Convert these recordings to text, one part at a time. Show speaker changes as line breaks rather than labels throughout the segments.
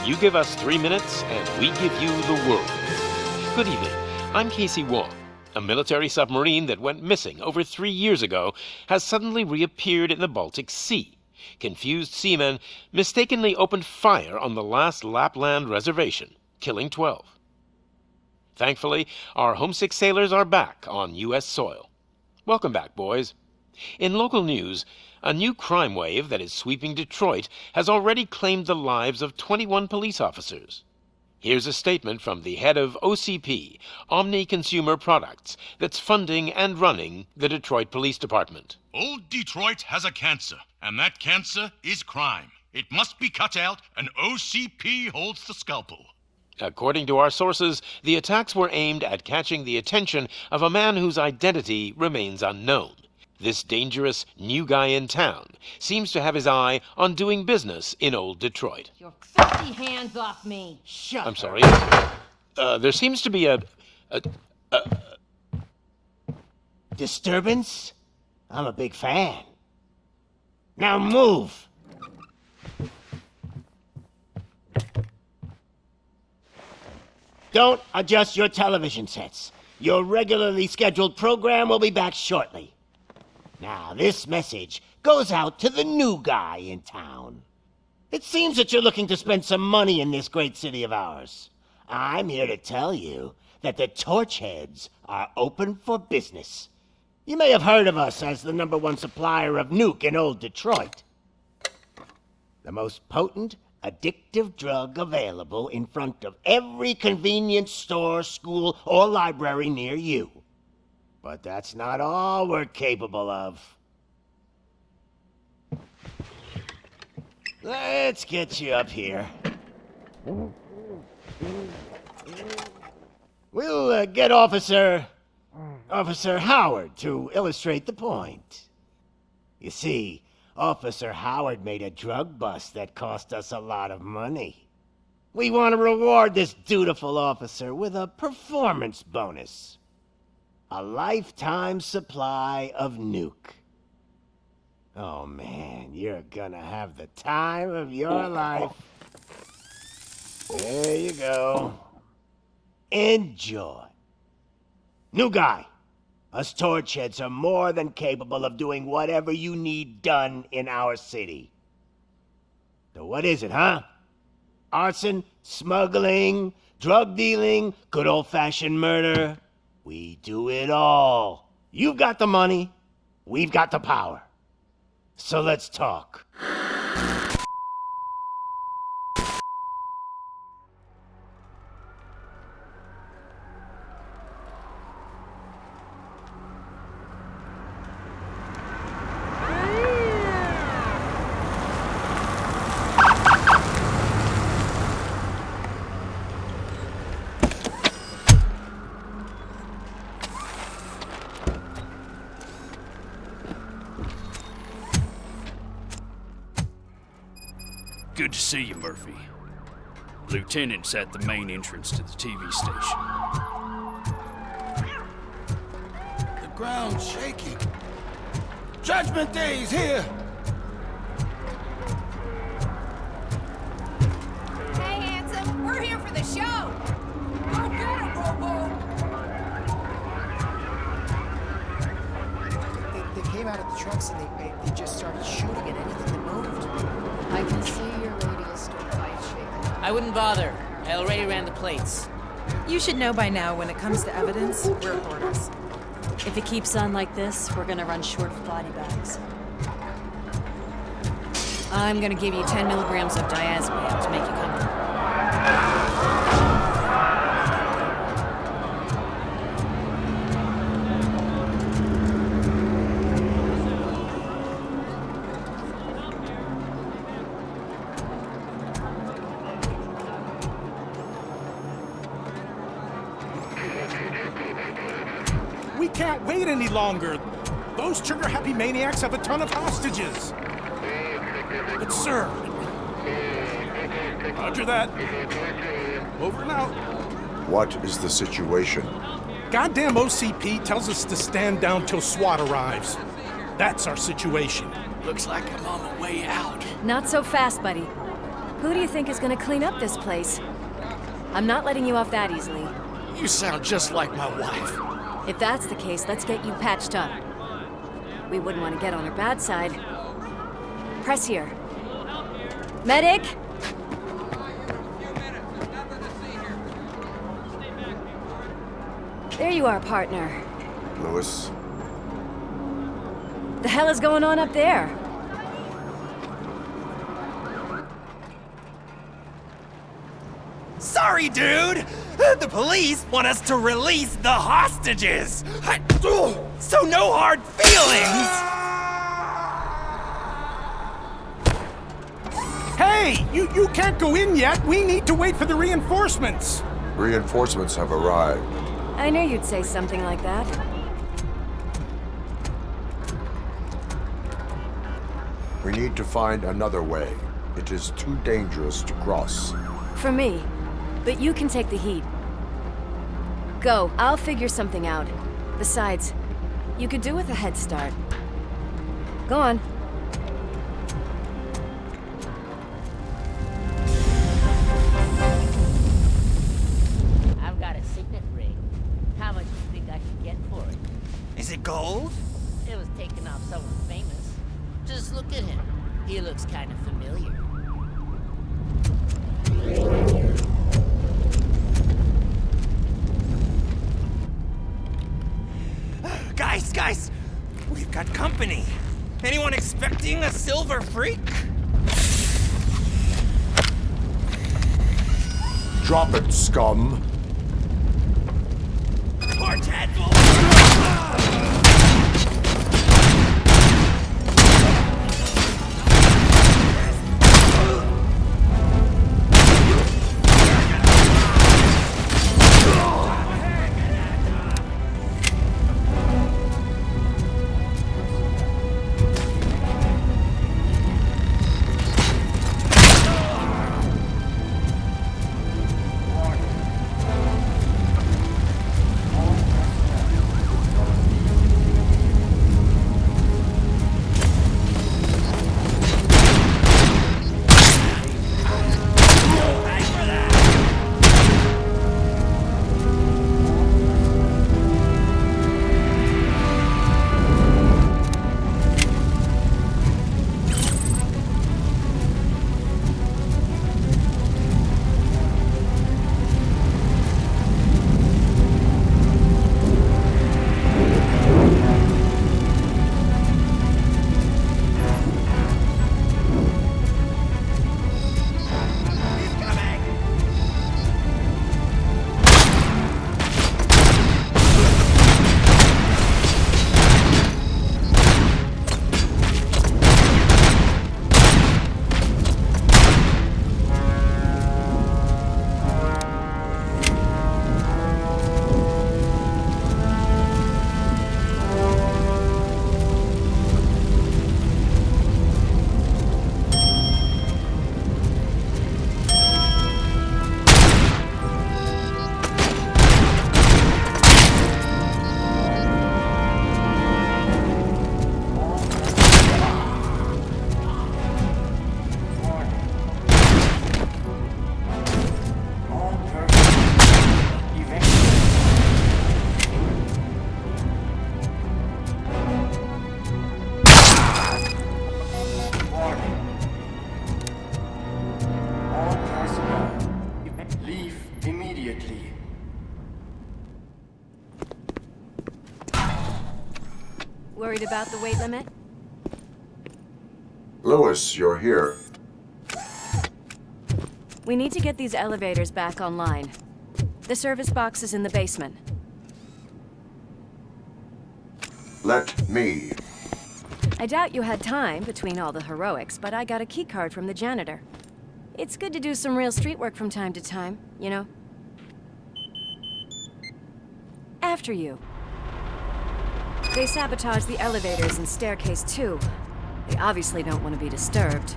You give us 3 minutes, and we give you the world. Good evening. I'm Casey Wong. A military submarine that went missing over 3 years ago has suddenly reappeared in the Baltic Sea. Confused seamen mistakenly opened fire on the last Lapland reservation, killing 12. Thankfully, our homesick sailors are back on U.S. soil. Welcome back, boys. In local news, a new crime wave that is sweeping Detroit has already claimed the lives of 21 police officers. Here's a statement from the head of OCP, Omni Consumer Products, that's funding and running the Detroit Police Department.
Old Detroit has a cancer, and that cancer is crime. It must be cut out, and OCP holds the scalpel.
According to our sources, the attacks were aimed at catching the attention of a man whose identity remains unknown. This dangerous new guy in town seems to have his eye on doing business in old Detroit.
Your filthy hands off me! Shut
I'm sorry. There seems to be a
disturbance? I'm a big fan. Now move! Don't adjust your television sets. Your regularly scheduled program will be back shortly. Now, this message goes out to the new guy in town. It seems that you're looking to spend some money in this great city of ours. I'm here to tell you that the Torchheads are open for business. You may have heard of us as the #1 supplier of nuke in old Detroit. The most potent, addictive drug available in front of every convenience store, school, or library near you. But that's not all we're capable of. Let's get you up here. We'll get Officer Howard to illustrate the point. You see, Officer Howard made a drug bust that cost us a lot of money. We want to reward this dutiful officer with a performance bonus. A lifetime supply of nuke. Oh man, you're gonna have the time of your life. There you go. Enjoy. New guy, us Torchheads are more than capable of doing whatever you need done in our city. So what is it, huh? Arson, smuggling, drug dealing, good old-fashioned murder? We do it all. You've got the money, we've got the power. So let's talk.
Good to see you, Murphy. Lieutenant's at the main entrance to the TV station.
The ground's shaking. Judgment Day's here!
Hey, handsome, we're here for the show! Go get it, Robo!
They came out of the trucks and they just started shooting at anything that moved.
I can see your radial stovepipe shaking.
I wouldn't bother. I already ran the plates.
You should know by now, when it comes to evidence, we're hoarders.
If it keeps on like this, we're gonna run short of body bags. I'm gonna give you 10 milligrams of diazepam to make you comfortable.
We can't wait any longer. Those trigger-happy maniacs have a ton of hostages. But sir... Roger that. Over and out.
What is the situation?
Goddamn OCP tells us to stand down till SWAT arrives. That's our situation.
Looks like I'm on my way out.
Not so fast, buddy. Who do you think is gonna clean up this place? I'm not letting you off that easily.
You sound just like my wife.
If that's the case, let's get you patched up. We wouldn't want to get on her bad side. Press here. Medic! There you are, partner.
Lewis?
The hell is going on up there?
Sorry, dude! The police want us to release the hostages! So no hard feelings!
Hey, you can't go in yet. We need to wait for the reinforcements.
Reinforcements have arrived.
I knew you'd say something like that.
We need to find another way. It is too dangerous to cross.
For me. But you can take the heat. Go, I'll figure something out. Besides, you could do with a head start. Go on.
I've got a signet ring. How much do you think I can get for it?
Is it gold?
It was taken off someone famous. Just look at him. He looks kind of familiar.
Guys! We've got company. Anyone expecting a silver freak?
Drop it, scum!
Poor Tadpole!
Worried about the weight limit?
Lewis, you're here.
We need to get these elevators back online. The service box is in the basement.
Let me.
I doubt you had time between all the heroics, but I got a keycard from the janitor. It's good to do some real street work from time to time, you know? After you. They sabotaged the elevators and staircase too. They obviously don't want to be disturbed.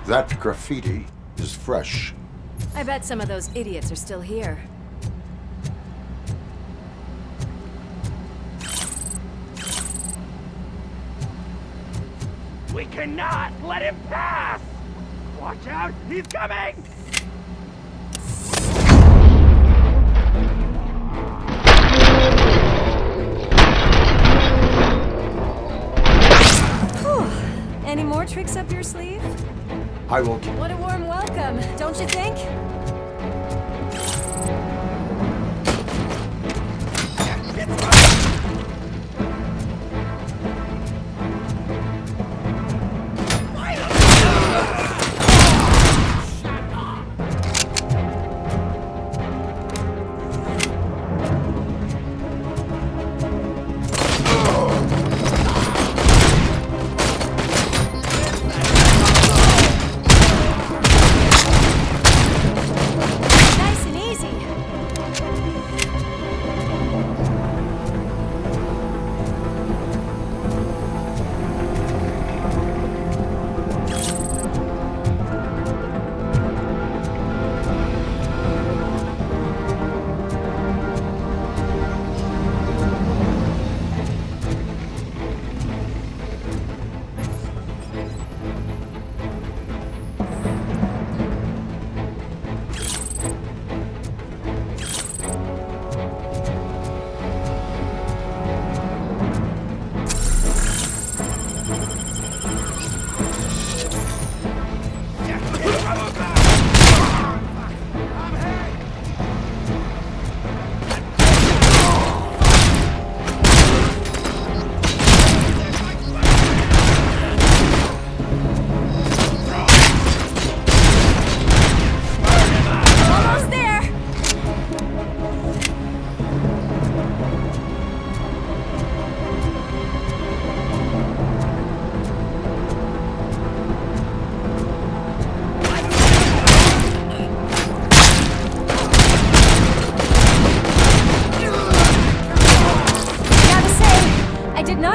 That graffiti is fresh.
I bet some of those idiots are still here.
We cannot let him pass! Watch out, he's coming!
Any more tricks up your sleeve?
I will...
What a warm welcome, don't you think?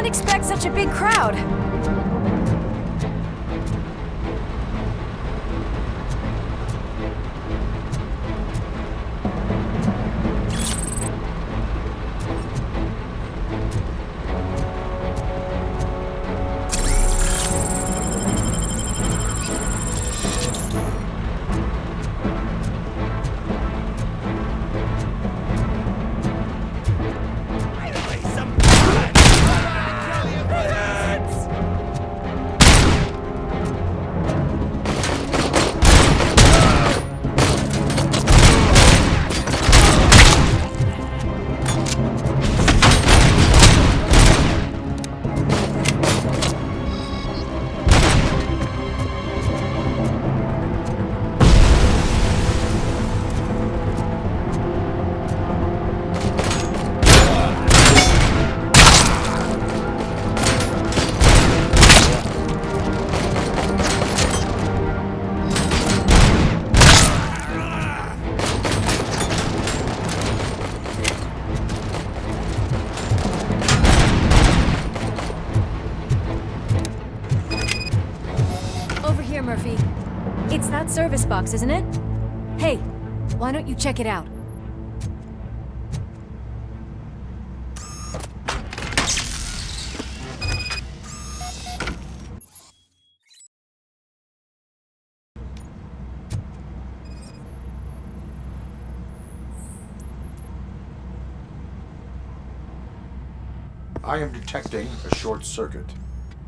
Expect such a big crowd. Murphy. It's that service box, isn't it? Hey, why don't you check it out?
I am detecting a short circuit.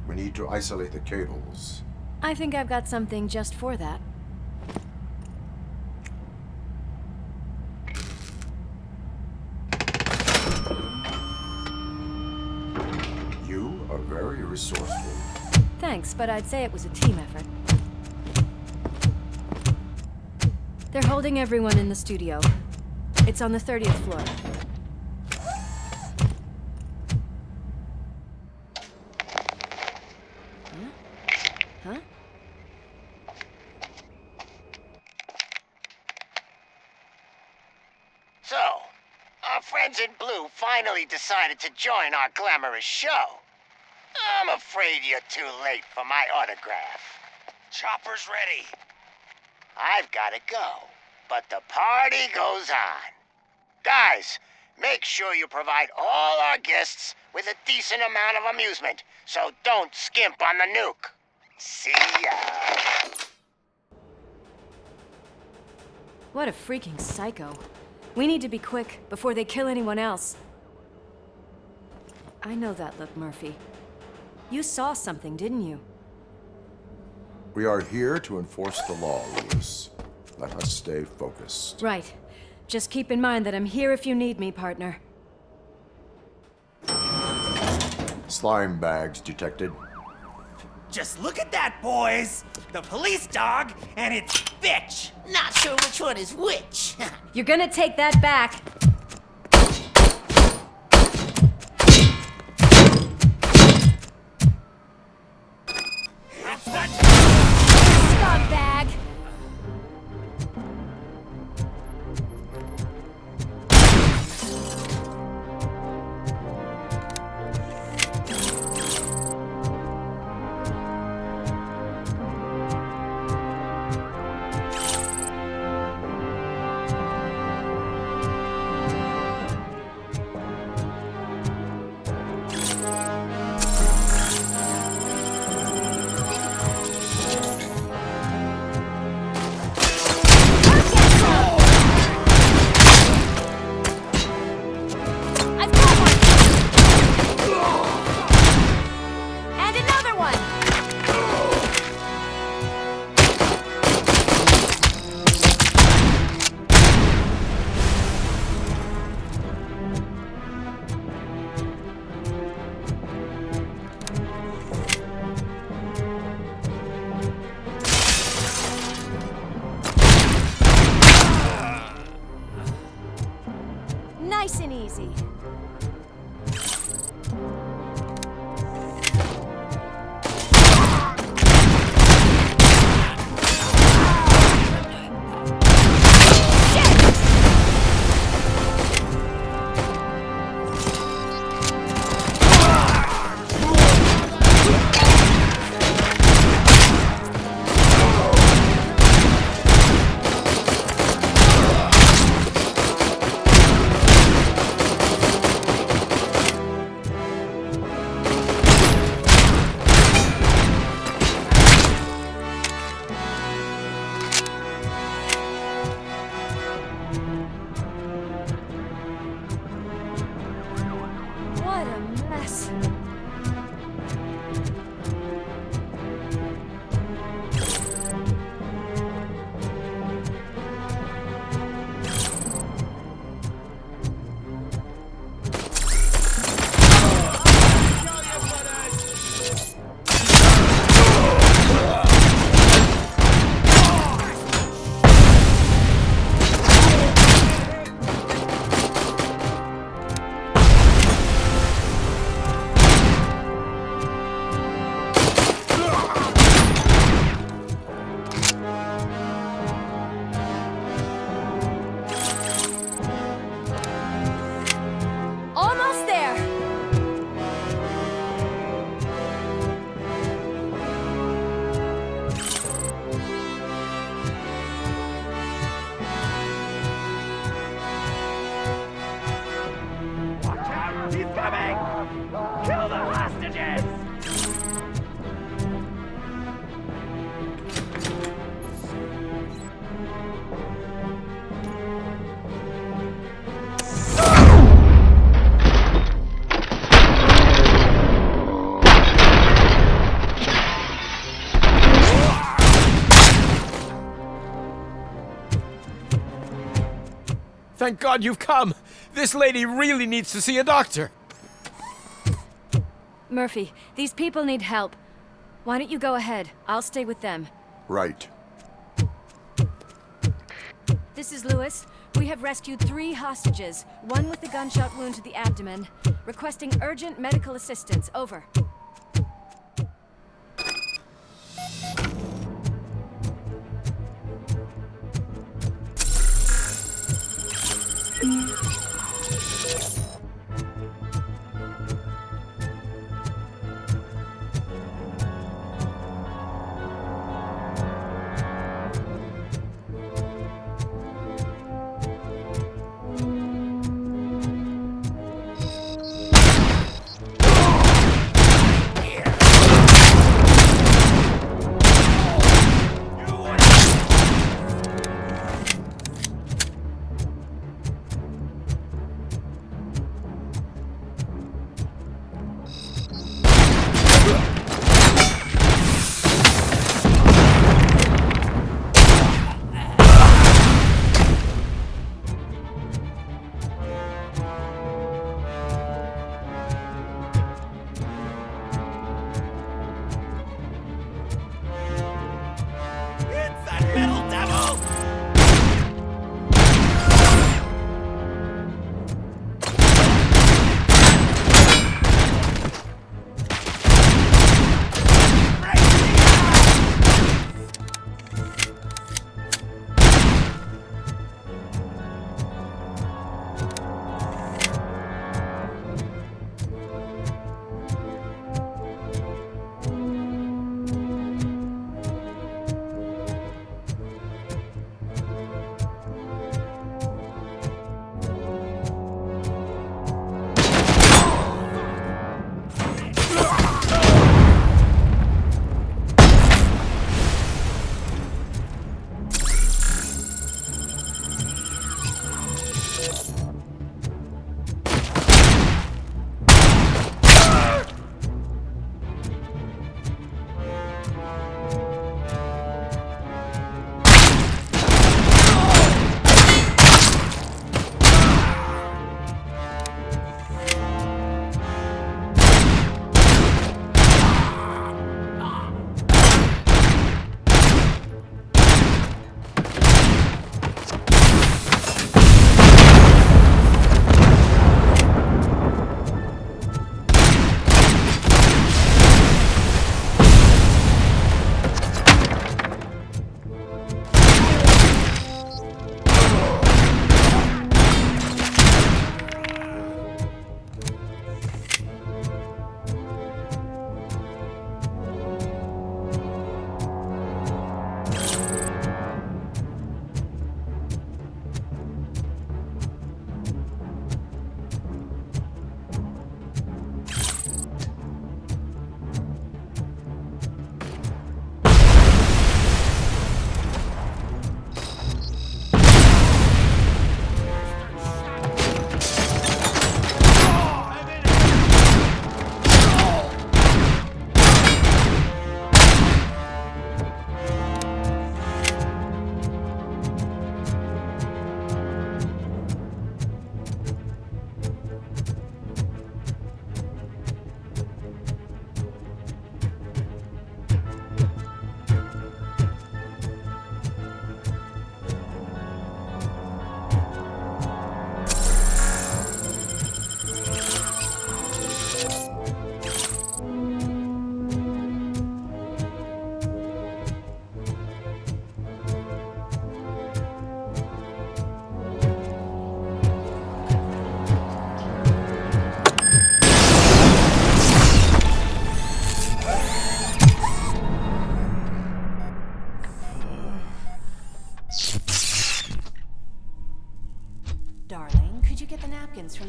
We need to isolate the cables.
I think I've got something just for that.
You are very resourceful.
Thanks, but I'd say it was a team effort. They're holding everyone in the studio. It's on the 30th floor. Huh?
So, our friends in blue finally decided to join our glamorous show. I'm afraid you're too late for my autograph.
Chopper's ready.
I've got to go, but the party goes on. Guys, make sure you provide all our guests with a decent amount of amusement, so don't skimp on the nuke. See ya.
What a freaking psycho. We need to be quick before they kill anyone else. I know that look, Murphy. You saw something, didn't you?
We are here to enforce the law, Lewis. Let us stay focused.
Right. Just keep in mind that I'm here if you need me, partner.
Slime bags detected.
Just look at that, boys! The police dog and its bitch!
Not sure which one is which.
You're gonna take that back. Scumbag! Nice and easy. What a mess. Almost there.
Watch out! He's coming! Kill the hostages!
Thank God you've come! This lady really needs to see a doctor!
Murphy, these people need help. Why don't you go ahead? I'll stay with them.
Right.
This is Lewis. We have rescued 3 hostages, one with a gunshot wound to the abdomen. Requesting urgent medical assistance. Over.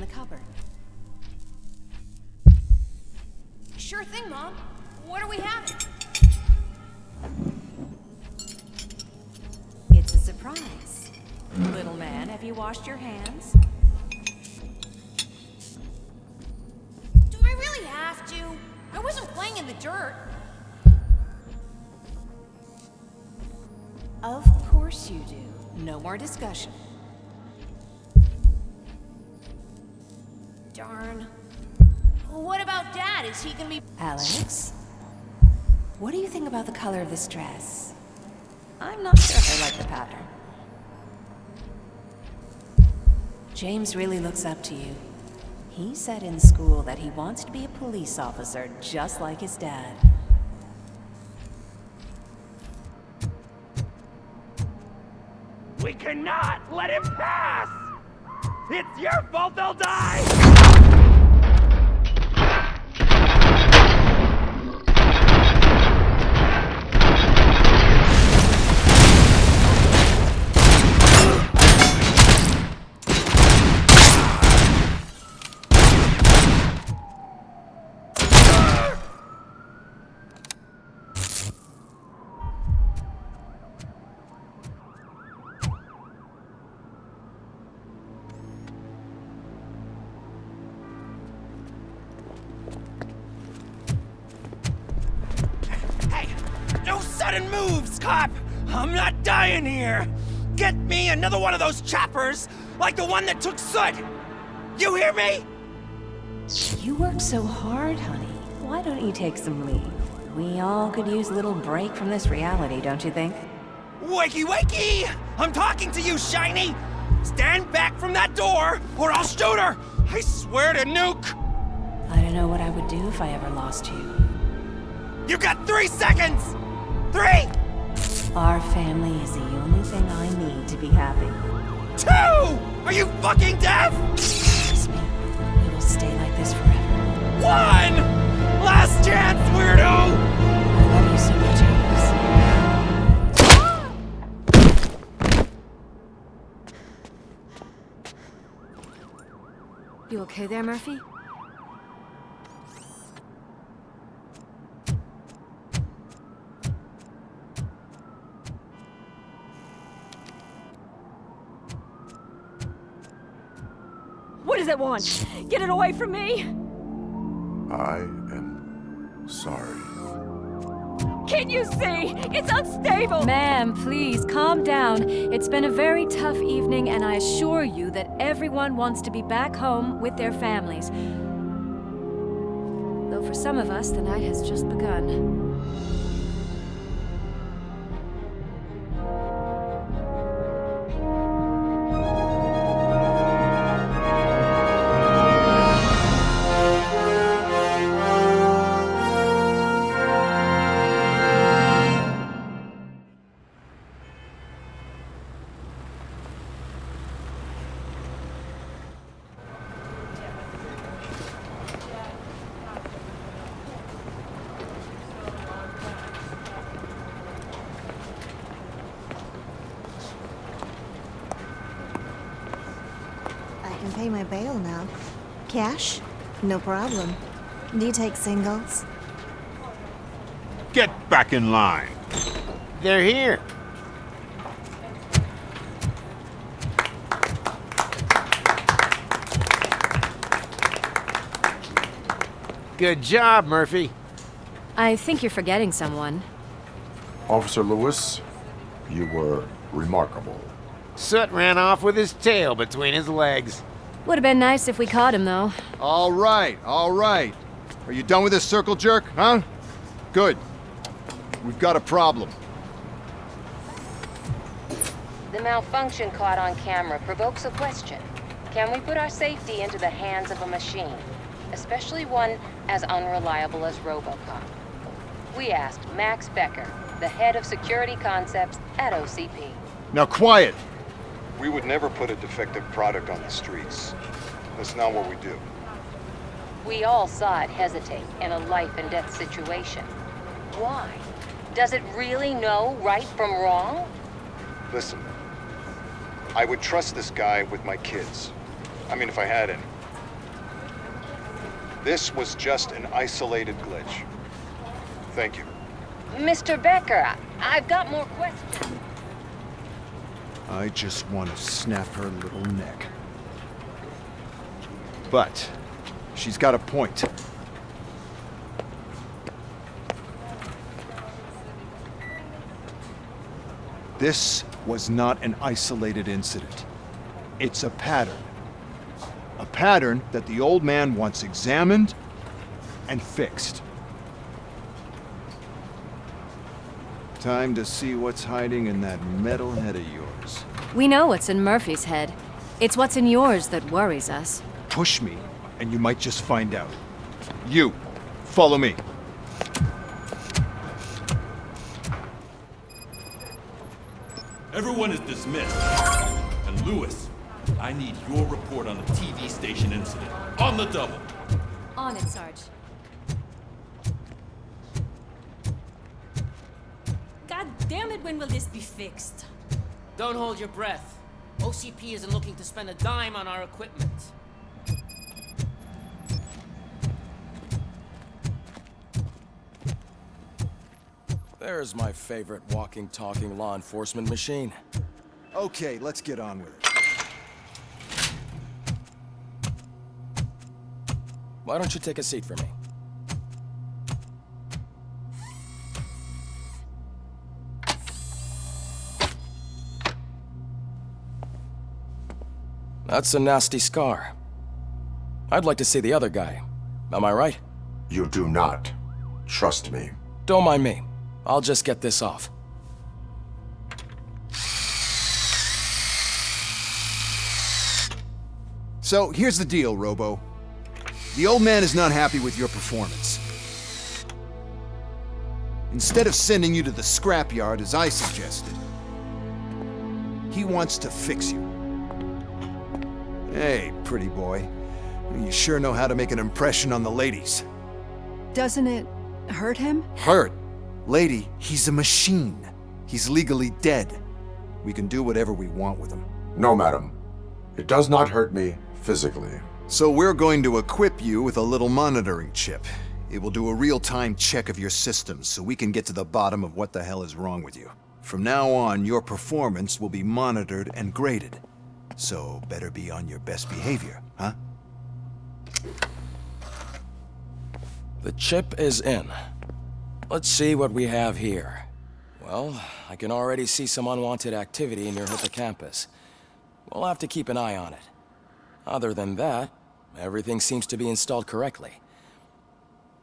the cupboard.
Sure thing, Mom. What are we having?
It's a surprise. Little man, have you washed your hands?
Do I really have to? I wasn't playing in the dirt.
Of course you do. No more discussion.
Darn. What about Dad? Is he gonna be...
Alex? What do you think about the color of this dress? I'm not sure if I like the pattern. James really looks up to you. He said in school that he wants to be a police officer just like his dad.
We cannot let him pass! It's your fault they'll die! Sudden moves, cop! I'm not dying here! Get me another one of those choppers, like the one that took Soot! You hear me?
You work so hard, honey. Why don't you take some leave? We all could use a little break from this reality, don't you think?
Wakey, wakey! I'm talking to you, Shiny! Stand back from that door, or I'll shoot her! I swear to nuke!
I don't know what I would do if I ever lost you.
You got 3 seconds! 3!
Our family is the only thing I need to be happy.
2! Are you fucking deaf?
Trust me, we will stay like this forever.
1! Last chance, weirdo!
I love you so much, Alex.
You okay there, Murphy?
What does it want? Get it away from me!
I am sorry.
Can't you see? It's unstable!
Ma'am, please, calm down. It's been a very tough evening, and I assure you that everyone wants to be back home with their families. Though for some of us, the night has just begun.
Pay my bail now. Cash? No problem. Do you take singles?
Get back in line.
They're here. Good job, Murphy.
I think you're forgetting someone.
Officer Lewis, you were remarkable.
Soot ran off with his tail between his legs.
Would have been nice if we caught him, though.
All right, all right. Are you done with this circle jerk, huh? Good. We've got a problem.
The malfunction caught on camera provokes a question. Can we put our safety into the hands of a machine? Especially one as unreliable as RoboCop. We asked Max Becker, the head of security concepts at OCP.
Now quiet!
We would never put a defective product on the streets. That's not what we do.
We all saw it hesitate in a life and death situation. Why? Does it really know right from wrong?
Listen, I would trust this guy with my kids. I mean, if I had any. This was just an isolated glitch. Thank you.
Mr. Becker, I've got more questions.
I just want to snap her little neck. But she's got a point. This was not an isolated incident. It's a pattern. A pattern that the old man wants examined and fixed. Time to see what's hiding in that metal head of yours.
We know what's in Murphy's head. It's what's in yours that worries us.
Push me, and you might just find out. You, follow me.
Everyone is dismissed. And Lewis, I need your report on the TV station incident. On the double.
On it, Sarge.
God damn it, when will this be fixed?
Don't hold your breath. OCP isn't looking to spend a dime on our equipment.
There's my favorite walking, talking law enforcement machine.
Okay, let's get on with it.
Why don't you take a seat for me? That's a nasty scar. I'd like to see the other guy. Am I right?
You do not. Trust me.
Don't mind me. I'll just get this off.
So, here's the deal, Robo. The old man is not happy with your performance. Instead of sending you to the scrapyard as I suggested, he wants to fix you. Hey, pretty boy. You sure know how to make an impression on the ladies.
Doesn't it hurt him?
Hurt? Lady, he's a machine. He's legally dead. We can do whatever we want with him.
No, madam. It does not hurt me physically.
So we're going to equip you with a little monitoring chip. It will do a real-time check of your systems so we can get to the bottom of what the hell is wrong with you. From now on, your performance will be monitored and graded. So better be on your best behavior, huh?
The chip is in. Let's see what we have here. Well, I can already see some unwanted activity in your hippocampus. We'll have to keep an eye on it. Other than that, everything seems to be installed correctly.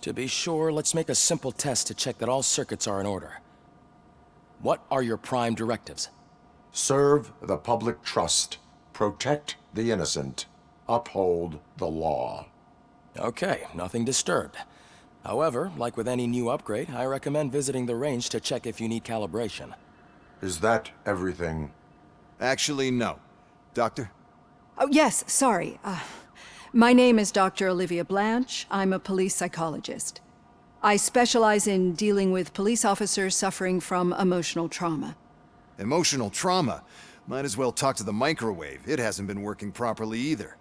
To be sure, let's make a simple test to check that all circuits are in order. What are your prime directives?
Serve the public trust. Protect the innocent. Uphold the law.
Okay, nothing disturbed. However, like with any new upgrade, I recommend visiting the range to check if you need calibration.
Is that everything?
Actually, no. Doctor?
Oh, yes, sorry. My name is Dr. Olivia Blanche. I'm a police psychologist. I specialize in dealing with police officers suffering from emotional trauma.
Emotional trauma? Might as well talk to the microwave. It hasn't been working properly either.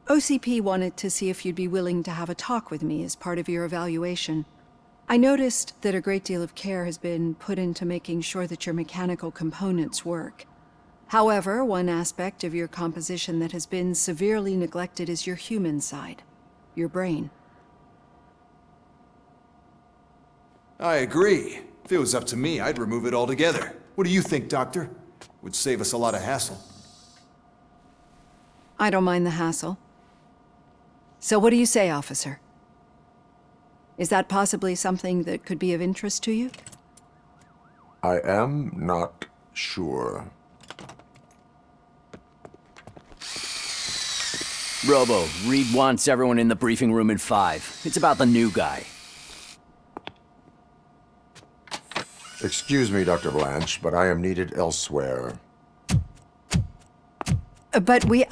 OCP wanted to see if you'd be willing to have a talk with me as part of your evaluation. I noticed that a great deal of care has been put into making sure that your mechanical components work. However, one aspect of your composition that has been severely neglected is your human side, your brain.
I agree. If it was up to me, I'd remove it altogether. What do you think, Doctor? Would save us a lot of hassle.
I don't mind the hassle. So what do you say, officer? Is that possibly something that could be of interest to you?
I am not sure.
Robo, Reed wants everyone in the briefing room in 5. It's about the new guy.
Excuse me, Dr. Blanche, but I am needed elsewhere.
But we...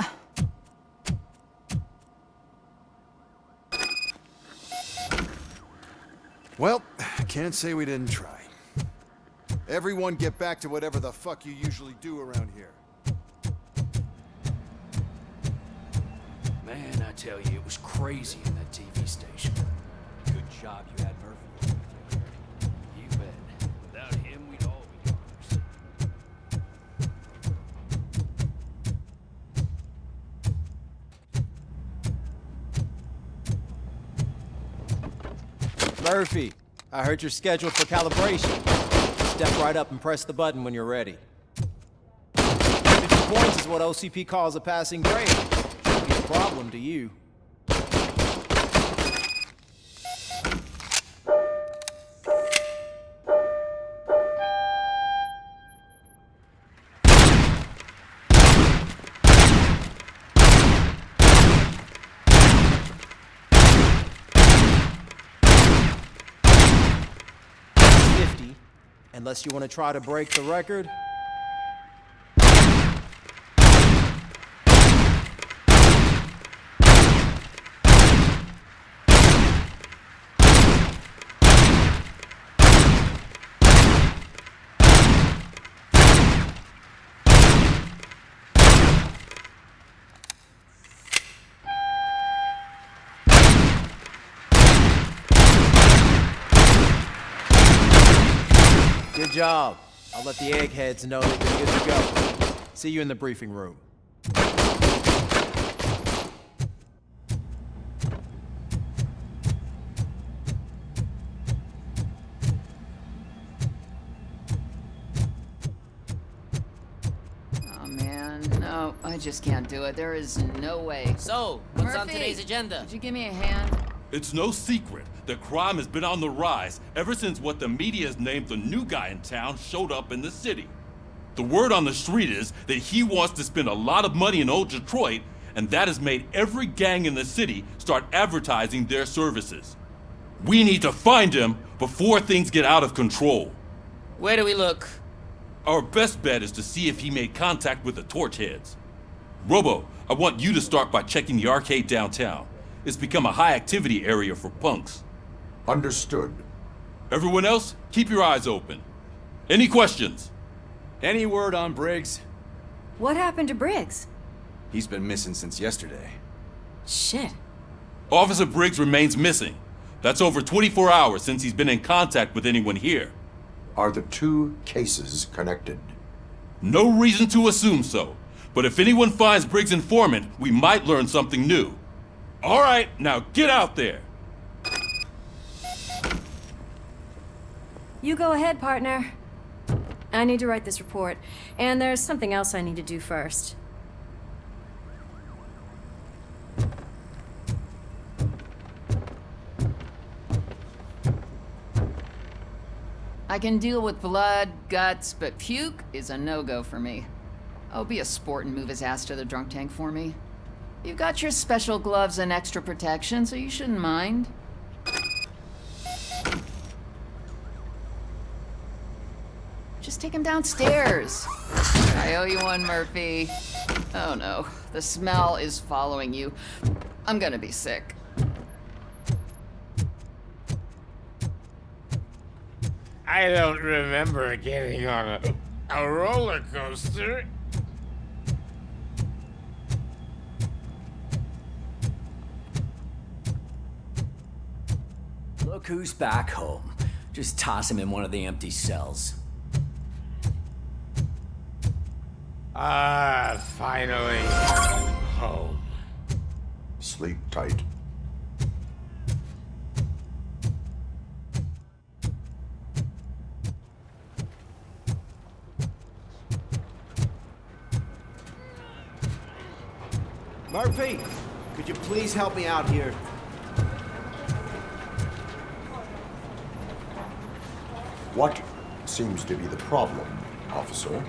Well, can't say we didn't try. Everyone get back to whatever the fuck you usually do around here.
Man, I tell you, it was crazy in that TV station.
Good job you had Murphy.
You bet. Without him, we'd all be goners.
Murphy, I heard you're scheduled for calibration. Step right up and press the button when you're ready. 50 points is what OCP calls a passing grade. Shouldn't be a problem to you. Unless you want to try to break the record. Good job. I'll let the eggheads know that you're good to go. See you in the briefing room.
Oh man, no, I just can't do it. There is no way.
So, what's on
Murphy,
today's agenda?
Could you give me a hand?
It's no secret that crime has been on the rise ever since what the media has named the new guy in town showed up in the city. The word on the street is that he wants to spend a lot of money in old Detroit, and that has made every gang in the city start advertising their services. We need to find him before things get out of control.
Where do we look?
Our best bet is to see if he made contact with the Torchheads. Robo, I want you to start by checking the arcade downtown. It's become a high-activity area for punks.
Understood.
Everyone else, keep your eyes open. Any questions?
Any word on Briggs?
What happened to Briggs?
He's been missing since yesterday.
Shit.
Officer Briggs remains missing. That's over 24 hours since he's been in contact with anyone here.
Are the two cases connected?
No reason to assume so. But if anyone finds Briggs' informant, we might learn something new. All right, now get out there.
You go ahead, partner. I need to write this report, and there's something else I need to do first.
I can deal with blood, guts, but puke is a no-go for me. Oh, be a sport and move his ass to the drunk tank for me. You've got your special gloves and extra protection, so you shouldn't mind. Just take him downstairs. I owe you one, Murphy. Oh no, the smell is following you. I'm gonna be sick.
I don't remember getting on a roller coaster.
Look who's back home. Just toss him in one of the empty cells.
Ah, finally. Home.
Sleep tight.
Murphy, could you please help me out here?
What seems to be the problem, officer?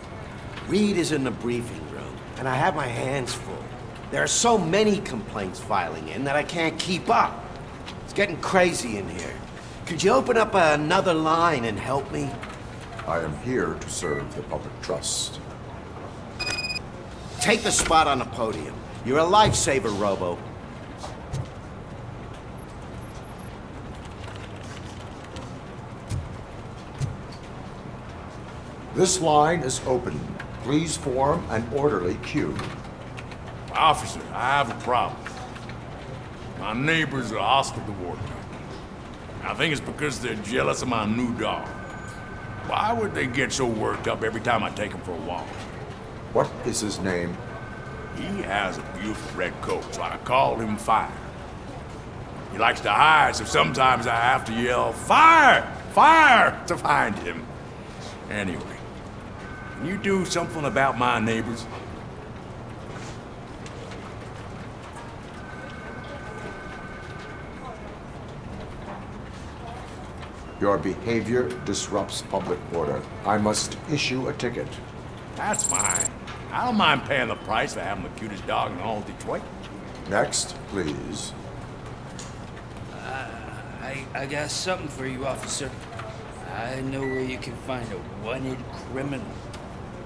Reed is in the briefing room, and I have my hands full. There are so many complaints filing in that I can't keep up. It's getting crazy in here. Could you open up another line and help me?
I am here to serve the public trust.
Take the spot on the podium. You're a lifesaver, Robo.
This line is open. Please form an orderly queue.
Officer, I have a problem.
My neighbors are hostile toward me. I think it's because they're jealous of my new dog. Why would they get so worked up every time I take him for a walk?
What is his name?
He has a beautiful red coat, so I call him Fire. He likes to hide, so sometimes I have to yell, "Fire! Fire!" to find him. Anyway, can you do something about my neighbors?
Your behavior disrupts public order. I must issue a ticket.
That's fine. I don't mind paying the price for having the cutest dog in all of Detroit.
Next, please.
I got something for you, officer. I know where you can find a wanted criminal.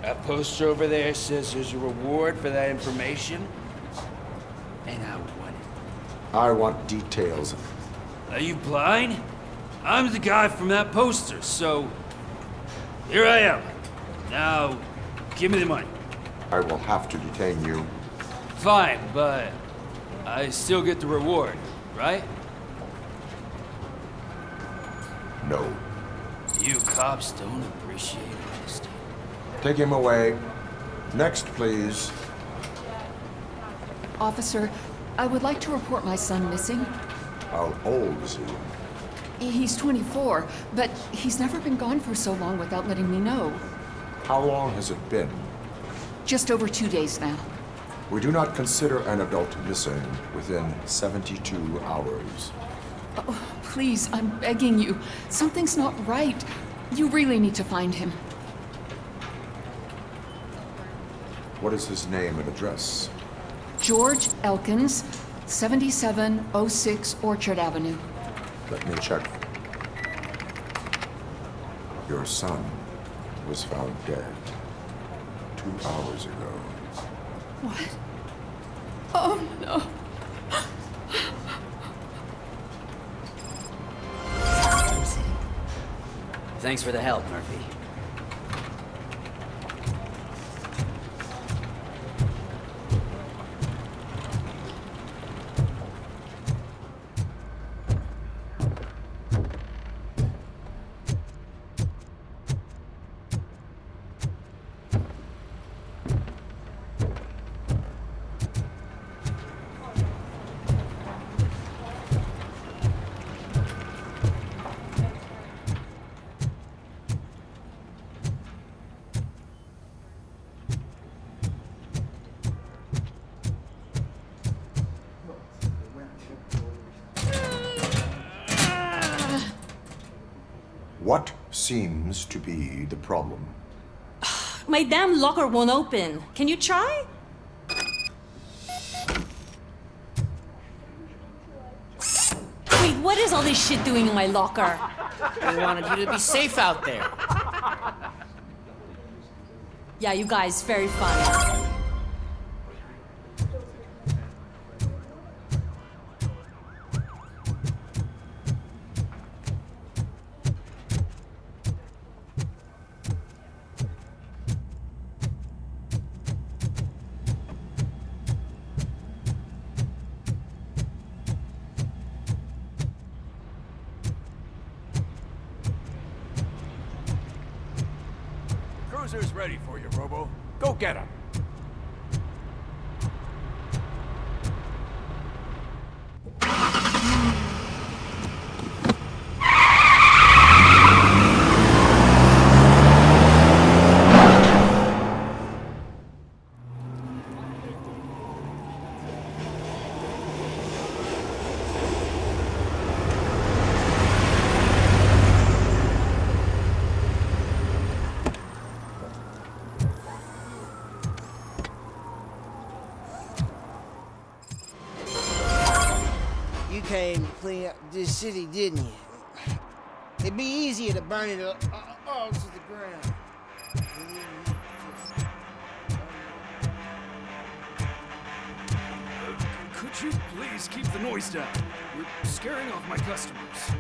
That poster over there says there's a reward for that information, and I want it.
I want details.
Are you blind? I'm the guy from that poster, so here I am. Now, give me the money.
I will have to detain you.
Fine, but I still get the reward, right?
No.
You cops don't appreciate honesty.
Take him away. Next, please.
Officer, I would like to report my son missing.
How old is he?
He's 24, but he's never been gone for so long without letting me know.
How long has it been?
Just over 2 days now.
We do not consider an adult missing within 72 hours.
Oh, please, I'm begging you. Something's not right. You really need to find him.
What is his name and address?
George Elkins, 7706 Orchard Avenue.
Let me check. Your son was found dead 2 hours ago.
What? Oh, no.
Thanks for the help, Murphy.
What seems to be the problem?
My damn locker won't open. Can you try? Wait, what is all this shit doing in my locker?
We wanted you to be safe out there.
Yeah, you guys, very fun.
Cruiser's ready for you, Robo. Go get him.
You came to clean up this city, didn't you? It'd be easier to burn it all to the ground.
Could you please keep the noise down? You're scaring off my customers.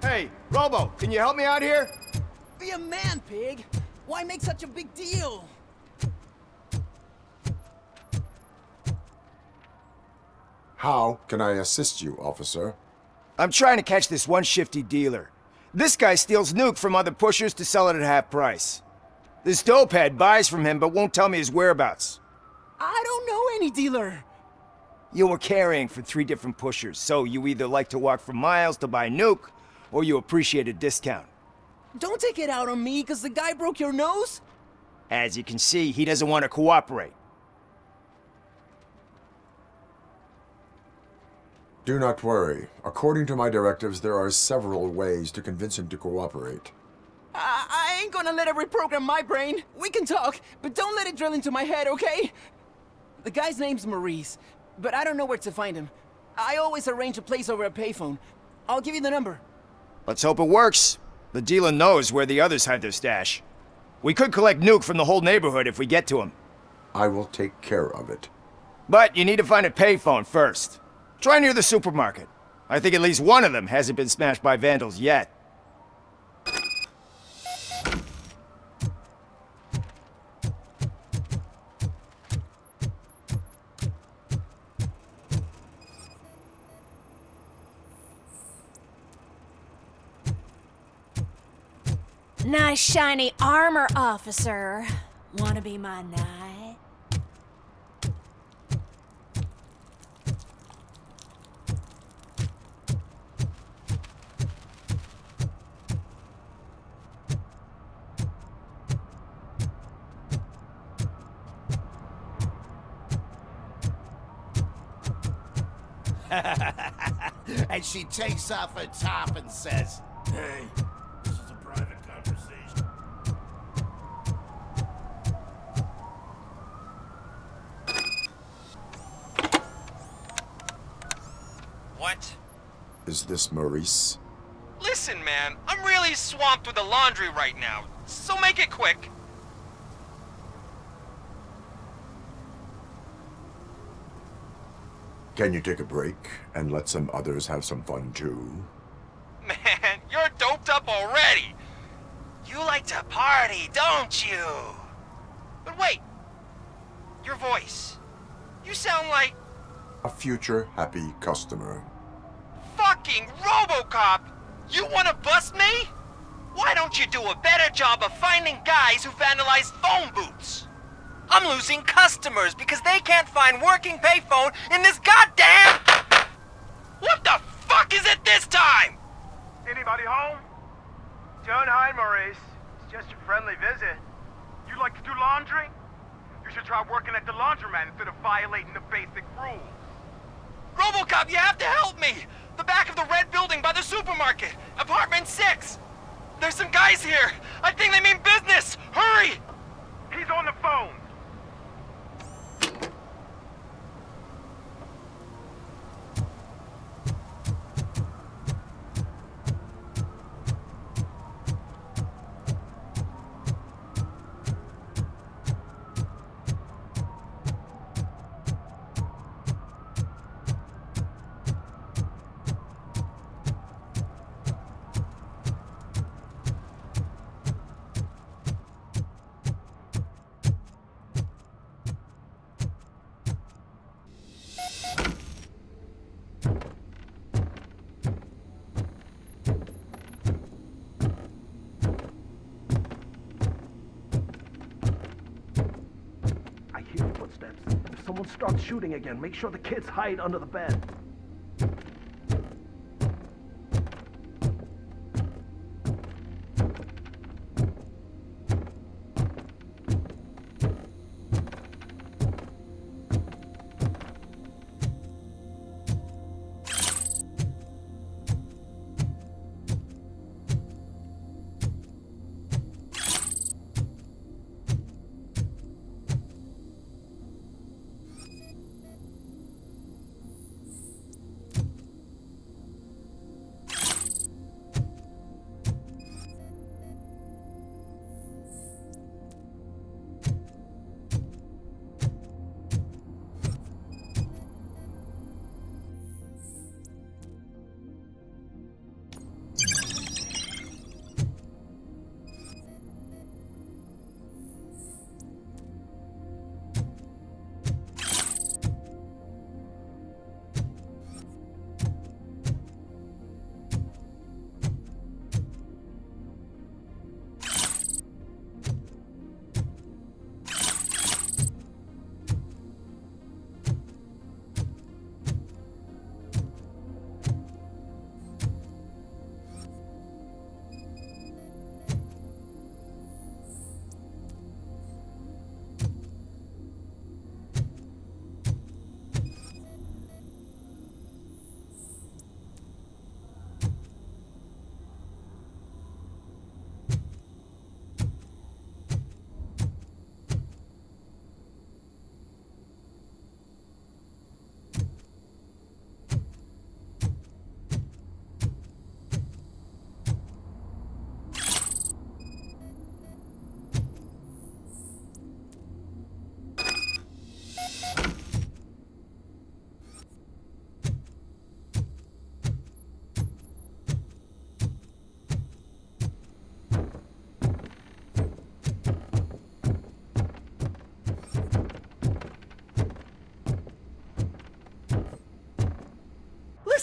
Hey, Robo, can you help me out here?
Be a man, pig! Why make such a big deal?
How can I assist you, officer?
I'm trying to catch this one shifty dealer. This guy steals nuke from other pushers to sell it at half price. This dopehead buys from him but won't tell me his whereabouts.
I don't know any dealer.
You were carrying for 3 different pushers, so you either like to walk for miles to buy nuke, or you appreciate a discount.
Don't take it out on me, because the guy broke your nose?
As you can see, he doesn't want to cooperate.
Do not worry. According to my directives, there are several ways to convince him to cooperate.
I ain't gonna let it reprogram my brain. We can talk, but don't let it drill into my head, okay? The guy's name's Maurice, but I don't know where to find him. I always arrange a place over a payphone. I'll give you the number.
Let's hope it works. The dealer knows where the others hide their stash. We could collect nuke from the whole neighborhood if we get to him.
I will take care of it.
But you need to find a payphone first. Try near the supermarket. I think at least one of them hasn't been smashed by vandals yet.
Nice shiny armor, officer. Wanna be my knight?
And she takes off her top and says,
Hey, this is a private conversation.
What?
Is this Maurice?
Listen, man, I'm really swamped with the laundry right now, so make it quick.
Can you take a break and let some others have some fun too?
Man, you're doped up already. You like to party, don't you? But wait, your voice. You sound like
A future happy customer.
fucking RoboCop. You wanna bust me? Why don't you do a better job of finding guys who vandalize phone booths? I'm losing customers because they can't find working payphone in this goddamn... What the fuck is it this time?
Anybody home? Don't hide, Maurice. It's just a friendly visit. You like to do laundry? You should try working at the laundromat instead of violating the basic rules.
RoboCop, you have to help me! The back of the red building by the supermarket, apartment 6. There's some guys here. I think they mean business. Hurry!
He's on the phone.
If someone starts shooting again, make sure the kids hide under the bed.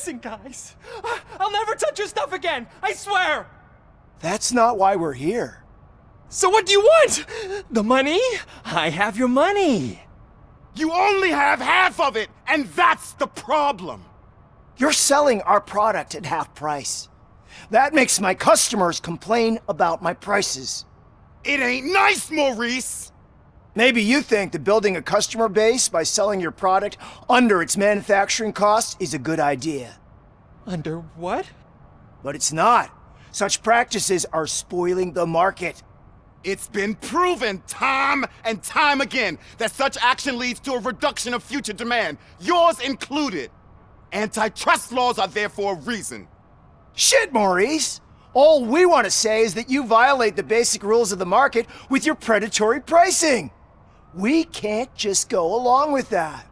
Listen, guys. I'll never touch your stuff again. I swear.
That's not why we're here.
So what do you want? The money? I have your money.
You only have half of it, and that's the problem.
You're selling our product at half price. That makes my customers complain about my prices.
It ain't nice, Maurice!
Maybe you think that building a customer base by selling your product under its manufacturing cost is a good idea.
Under what?
But it's not. Such practices are spoiling the market.
It's been proven time and time again that such action leads to a reduction of future demand, yours included. Antitrust laws are there for a reason.
Shit, Maurice! All we want to say is that you violate the basic rules of the market with your predatory pricing. We can't just go along with that.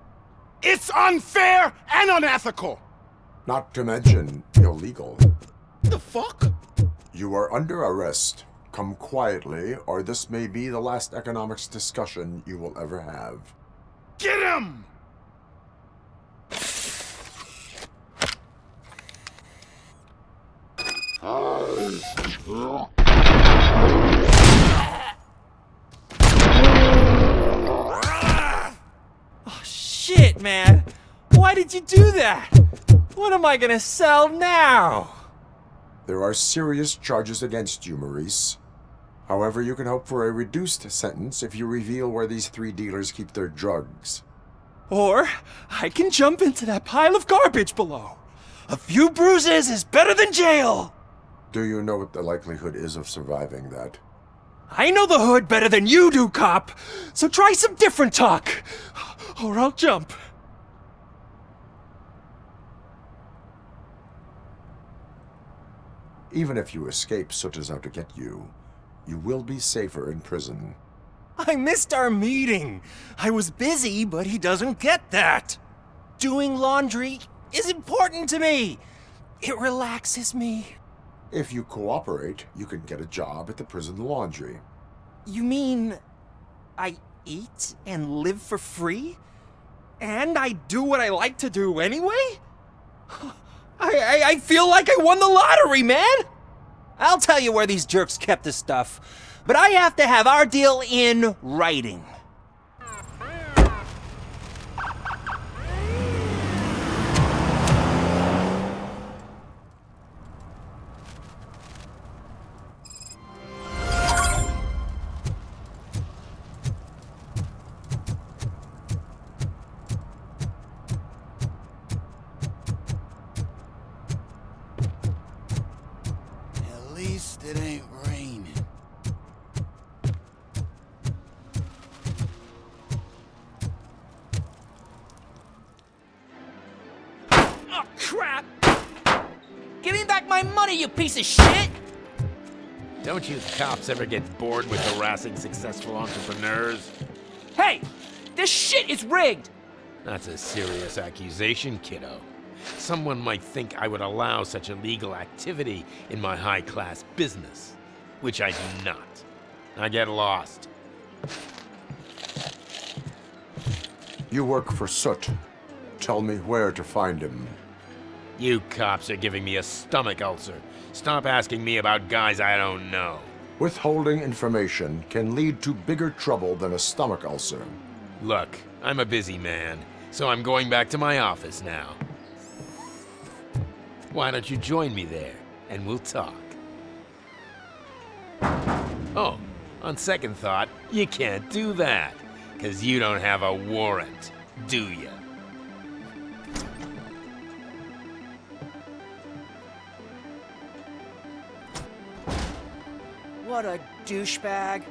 It's unfair and unethical!
Not to mention illegal.
The fuck?
You are under arrest. Come quietly, or this may be the last economics discussion you will ever have.
Get him!
Oh, shit, man! Why did you do that? What am I gonna sell now?
There are serious charges against you, Maurice. However, you can hope for a reduced sentence if you reveal where these 3 dealers keep their drugs.
Or I can jump into that pile of garbage below. A few bruises is better than jail!
Do you know what the likelihood is of surviving that?
I know the hood better than you do, cop! So try some different talk, or I'll jump.
Even if you escape Soot is out to get you, you will be safer in prison.
I missed our meeting. I was busy, but he doesn't get that. Doing laundry is important to me. It relaxes me.
If you cooperate, you can get a job at the prison laundry.
You mean I eat and live for free? And I do what I like to do anyway? I feel like I won the lottery, man! I'll tell you where these jerks kept the stuff, but I have to have our deal in writing.
It ain't raining.
Oh, crap! Give me back my money, you piece of shit!
Don't you cops ever get bored with harassing successful entrepreneurs?
Hey! This shit is rigged!
That's a serious accusation, kiddo. Someone might think I would allow such illegal activity in my high-class business, which I do not. I get lost.
You work for Soot. Tell me where to find him.
You cops are giving me a stomach ulcer. Stop asking me about guys I don't know.
Withholding information can lead to bigger trouble than a stomach ulcer.
Look, I'm a busy man, so I'm going back to my office now. Why don't you join me there, and we'll talk. Oh, on second thought, you can't do that, 'cause you don't have a warrant, do you?
What a douchebag.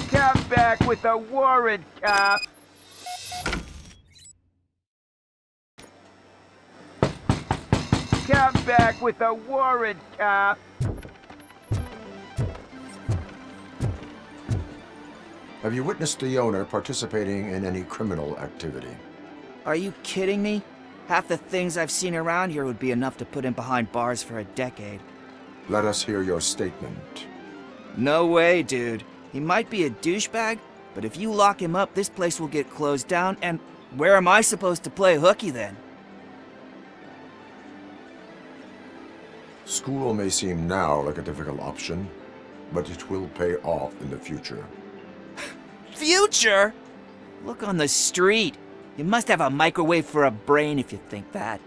Come back with a warrant, cop. Come back with a warrant, cop.
Have you witnessed the owner participating in any criminal activity?
Are you kidding me? Half the things I've seen around here would be enough to put him behind bars for a decade.
Let us hear your statement.
No way, dude. He might be a douchebag, But if you lock him up, this place will get closed down, and where am I supposed to play hooky then?
School may seem now like a difficult option, but it will pay off in the future.
Future? Look on the street. You must have a microwave for a brain if you think that.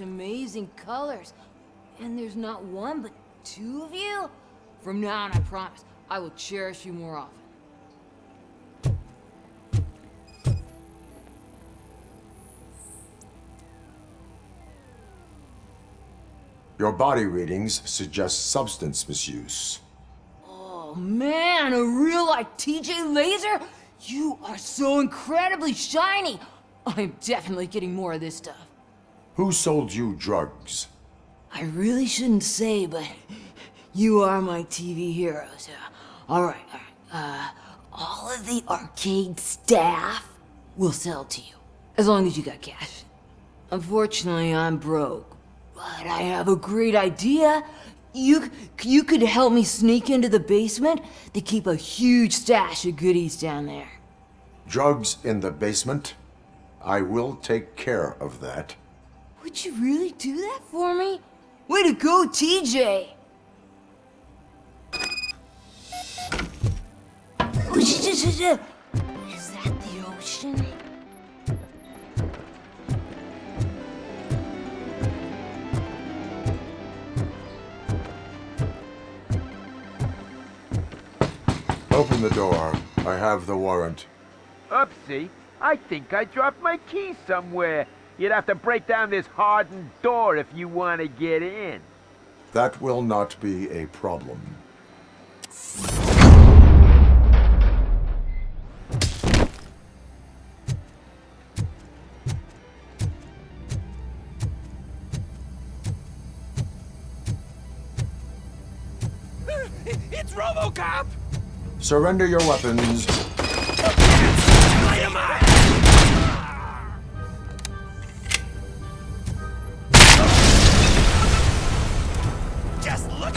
Amazing colors. And there's not one, but two of you? From now on, I promise, I will cherish you more often.
Your body readings suggest substance misuse.
Oh man, a real like TJ laser? You are so incredibly shiny. I'm definitely getting more of this stuff.
Who sold you drugs?
I really shouldn't say, but you are my TV heroes. All right. All of the arcade staff will sell to you, as long as you got cash. Unfortunately, I'm broke, but I have a great idea. You could help me sneak into the basement. They keep a huge stash of goodies down there.
Drugs in the basement? I will take care of that.
Would you really do that for me? Way to go, TJ! Is that the ocean?
Open the door. I have the warrant.
Oopsie, I think I dropped my key somewhere. You'd have to break down this hardened door if you want to get in.
That will not be a problem.
It's RoboCop!
Surrender your weapons.
Dynamite! Just look!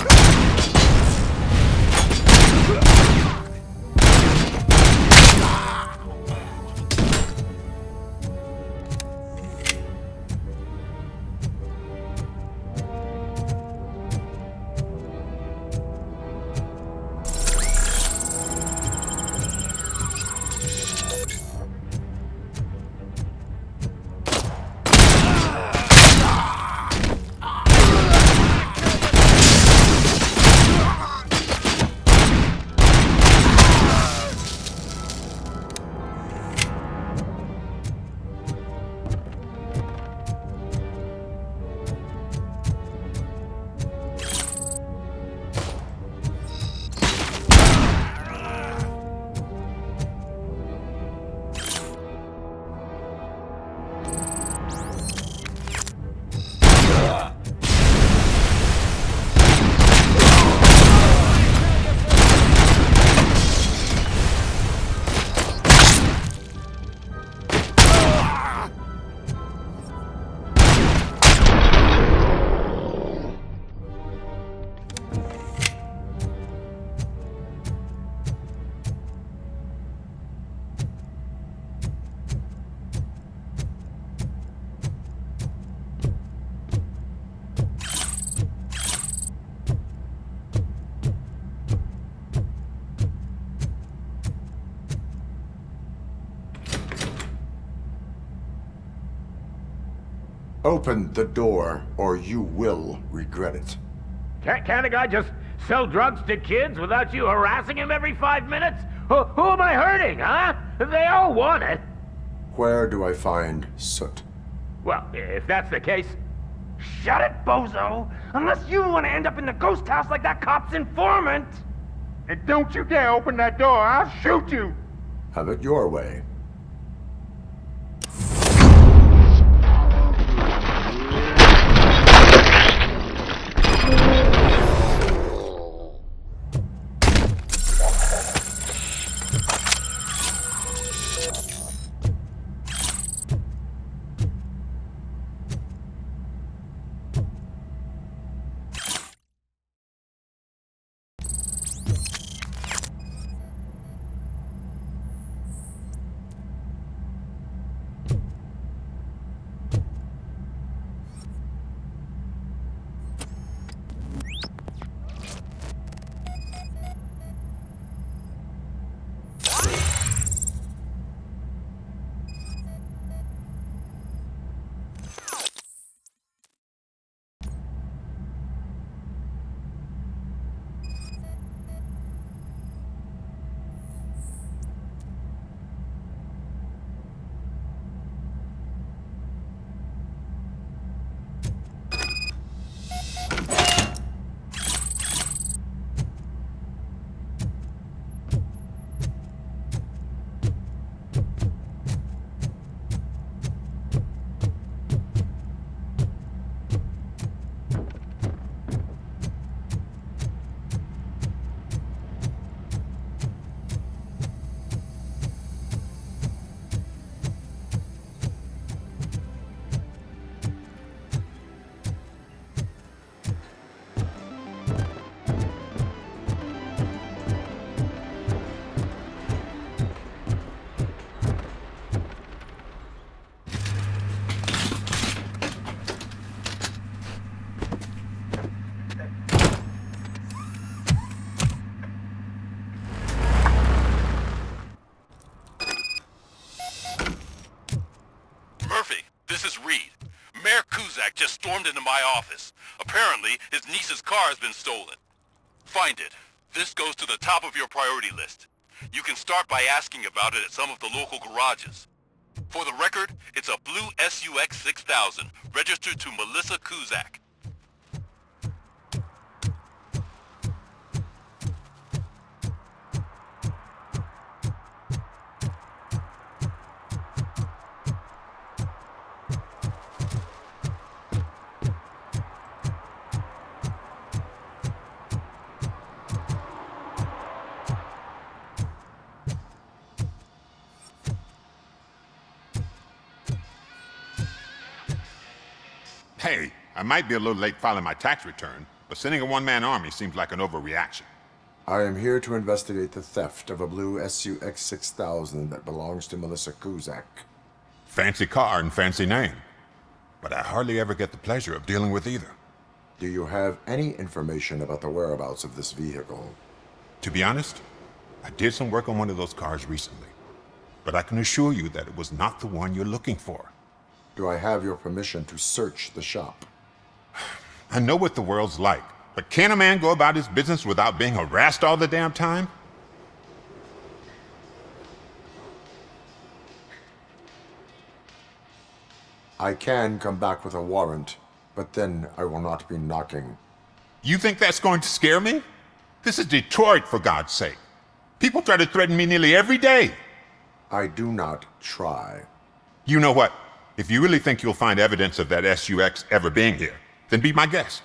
Open the door, or you will regret it.
Can't a guy just sell drugs to kids without you harassing him every 5 minutes? Who am I hurting, huh? They all want it.
Where do I find Soot?
Well, if that's the case, shut it, bozo! Unless you want to end up in the ghost house like that cop's informant! And don't you dare open that door, I'll shoot you!
Have it your way.
Just stormed into my office. Apparently, his niece's car has been stolen. Find it. This goes to the top of your priority list. You can start by asking about it at some of the local garages. For the record, it's a blue SUX 6000, registered to Melissa Kuzak.
Hey, I might be a little late filing my tax return, but sending a one-man army seems like an overreaction.
I am here to investigate the theft of a blue SUX 6000 that belongs to Melissa Kuzak.
Fancy car and fancy name, but I hardly ever get the pleasure of dealing with either.
Do you have any information about the whereabouts of this vehicle?
To be honest, I did some work on one of those cars recently, but I can assure you that it was not the one you're looking for.
Do I have your permission to search the shop?
I know what the world's like, but can a man go about his business without being harassed all the damn time?
I can come back with a warrant, but then I will not be knocking.
You think that's going to scare me? This is Detroit, for God's sake. People try to threaten me nearly every day.
I do not try.
You know what? If you really think you'll find evidence of that SUX ever being here, then be my guest.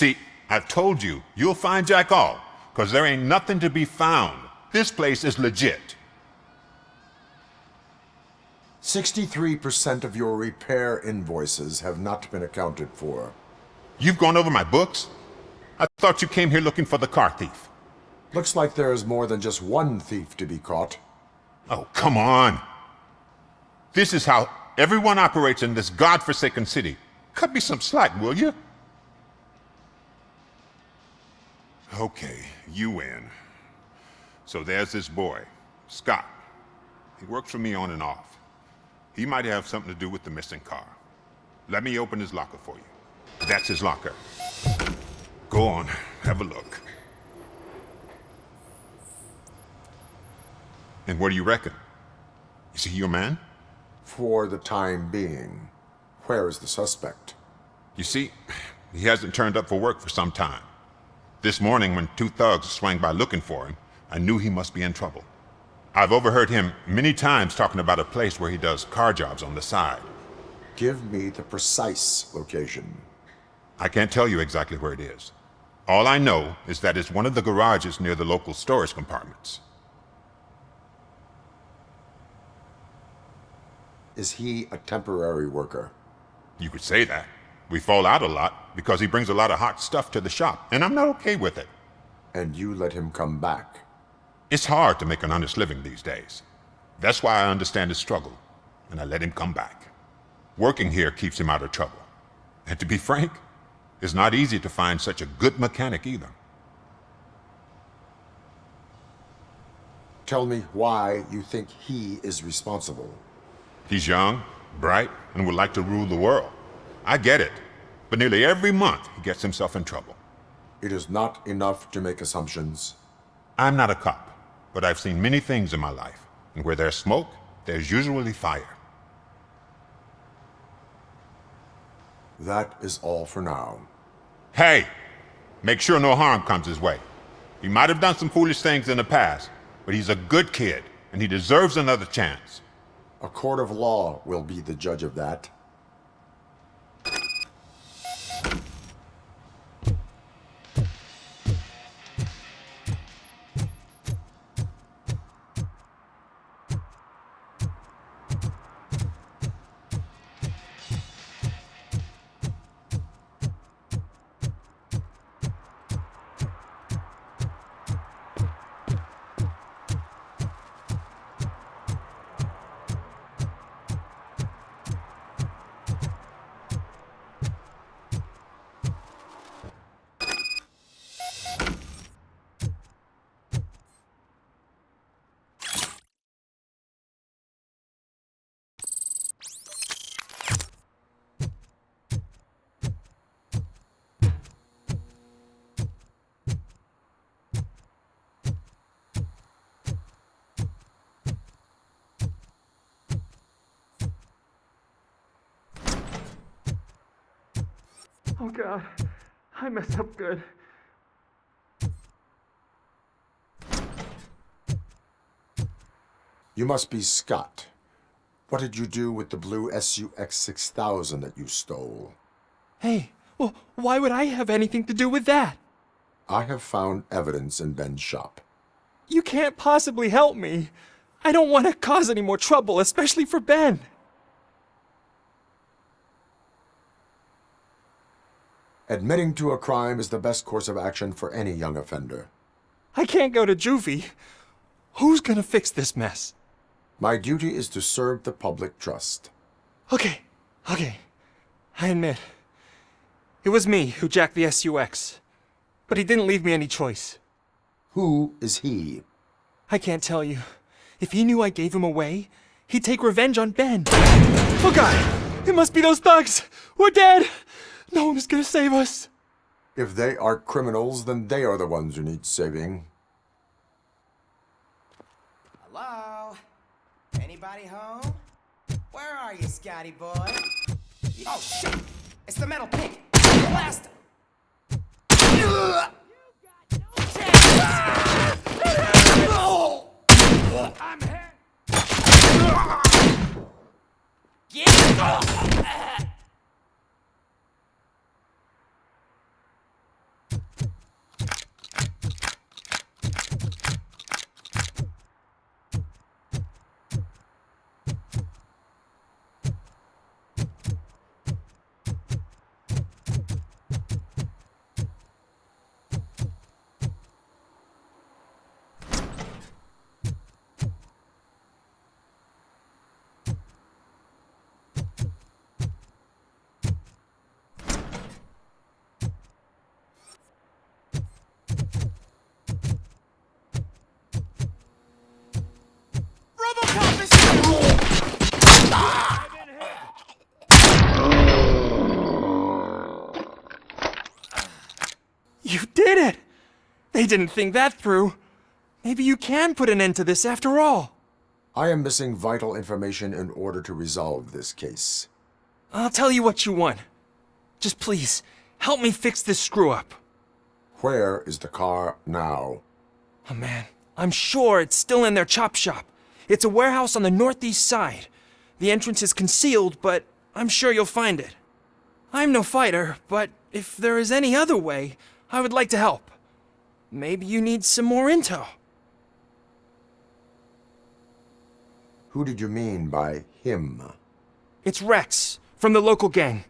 See, I've told you, you'll find Jack all, because there ain't nothing to be found. This place is legit.
63% of your repair invoices have not been accounted for.
You've gone over my books? I thought you came here looking for the car thief.
Looks like there's more than just one thief to be caught.
Oh, come on. This is how everyone operates in this godforsaken city. Cut me some slack, will you? Okay, you win. So there's this boy, Scott. He works for me on and off. He might have something to do with the missing car. Let me open his locker for you. That's his locker. Go on, have a look. And what do you reckon? Is he your man?
For the time being. Where is the suspect?
You see, he hasn't turned up for work for some time. This morning, when two thugs swang by looking for him, I knew he must be in trouble. I've overheard him many times talking about a place where he does car jobs on the side.
Give me the precise location.
I can't tell you exactly where it is. All I know is that it's one of the garages near the local storage compartments.
Is he a temporary worker?
You could say that. We fall out a lot because he brings a lot of hot stuff to the shop, and I'm not okay with it.
And you let him come back?
It's hard to make an honest living these days. That's why I understand his struggle, and I let him come back. Working here keeps him out of trouble. And to be frank, it's not easy to find such a good mechanic either.
Tell me why you think he is responsible.
He's young, bright, and would like to rule the world. I get it, but nearly every month he gets himself in trouble.
It is not enough to make assumptions.
I'm not a cop, but I've seen many things in my life, and where there's smoke, there's usually fire.
That is all for now.
Hey! Make sure no harm comes his way. He might have done some foolish things in the past, but he's a good kid, and he deserves another chance.
A court of law will be the judge of that.
Oh God, I messed up good.
You must be Scott. What did you do with the blue SUX 6000 that you stole?
Hey, well, why would I have anything to do with that?
I have found evidence in Ben's shop.
You can't possibly help me. I don't want to cause any more trouble, especially for Ben.
Admitting to a crime is the best course of action for any young offender.
I can't go to juvie. Who's gonna fix this mess?
My duty is to serve the public trust.
Okay. I admit. It was me who jacked the SUX. But he didn't leave me any choice.
Who is he?
I can't tell you. If he knew I gave him away, he'd take revenge on Ben. Oh God! It must be those thugs! We're dead! No one is gonna save us.
If they are criminals, then they are the ones who need saving.
Hello? Anybody home? Where are you, Scotty boy? Oh, shit! It's the metal pig! Blast him! I'm hit! Get off!
They didn't think that through. Maybe you can put an end to this after all.
I am missing vital information in order to resolve this case.
I'll tell you what you want. Just please, help me fix this screw-up.
Where is the car now?
Oh man, I'm sure it's still in their chop shop. It's a warehouse on the northeast side. The entrance is concealed, but I'm sure you'll find it. I'm no fighter, but if there is any other way, I would like to help. Maybe you need some more intel.
Who did you mean by him?
It's Rex, from the local gang.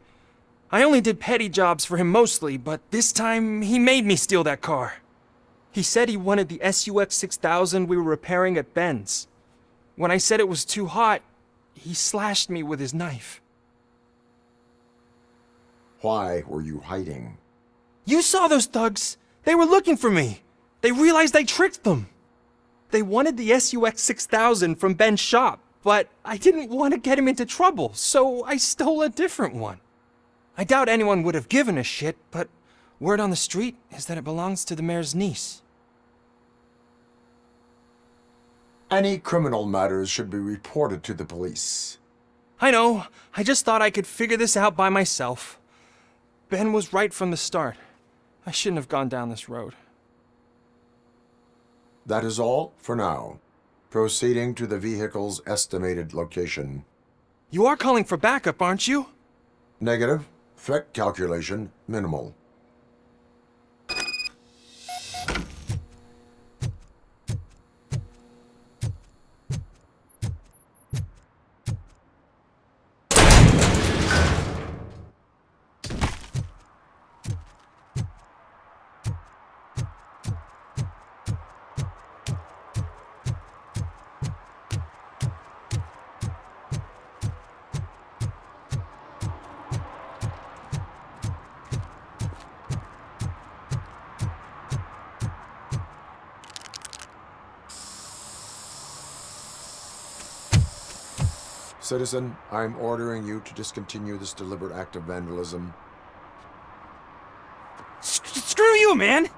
I only did petty jobs for him mostly, but this time he made me steal that car. He said he wanted the SUX 6000 we were repairing at Ben's. When I said it was too hot, he slashed me with his knife.
Why were you hiding?
You saw those thugs. They were looking for me. They realized I tricked them. They wanted the SUX 6000 from Ben's shop, but I didn't want to get him into trouble, so I stole a different one. I doubt anyone would have given a shit, but word on the street is that it belongs to the mayor's niece.
Any criminal matters should be reported to the police.
I know. I just thought I could figure this out by myself. Ben was right from the start. I shouldn't have gone down this road.
That is all for now. Proceeding to the vehicle's estimated location.
You are calling for backup, aren't you?
Negative. Threat calculation minimal. Citizen, I'm ordering you to discontinue this deliberate act of vandalism.
Screw you, man!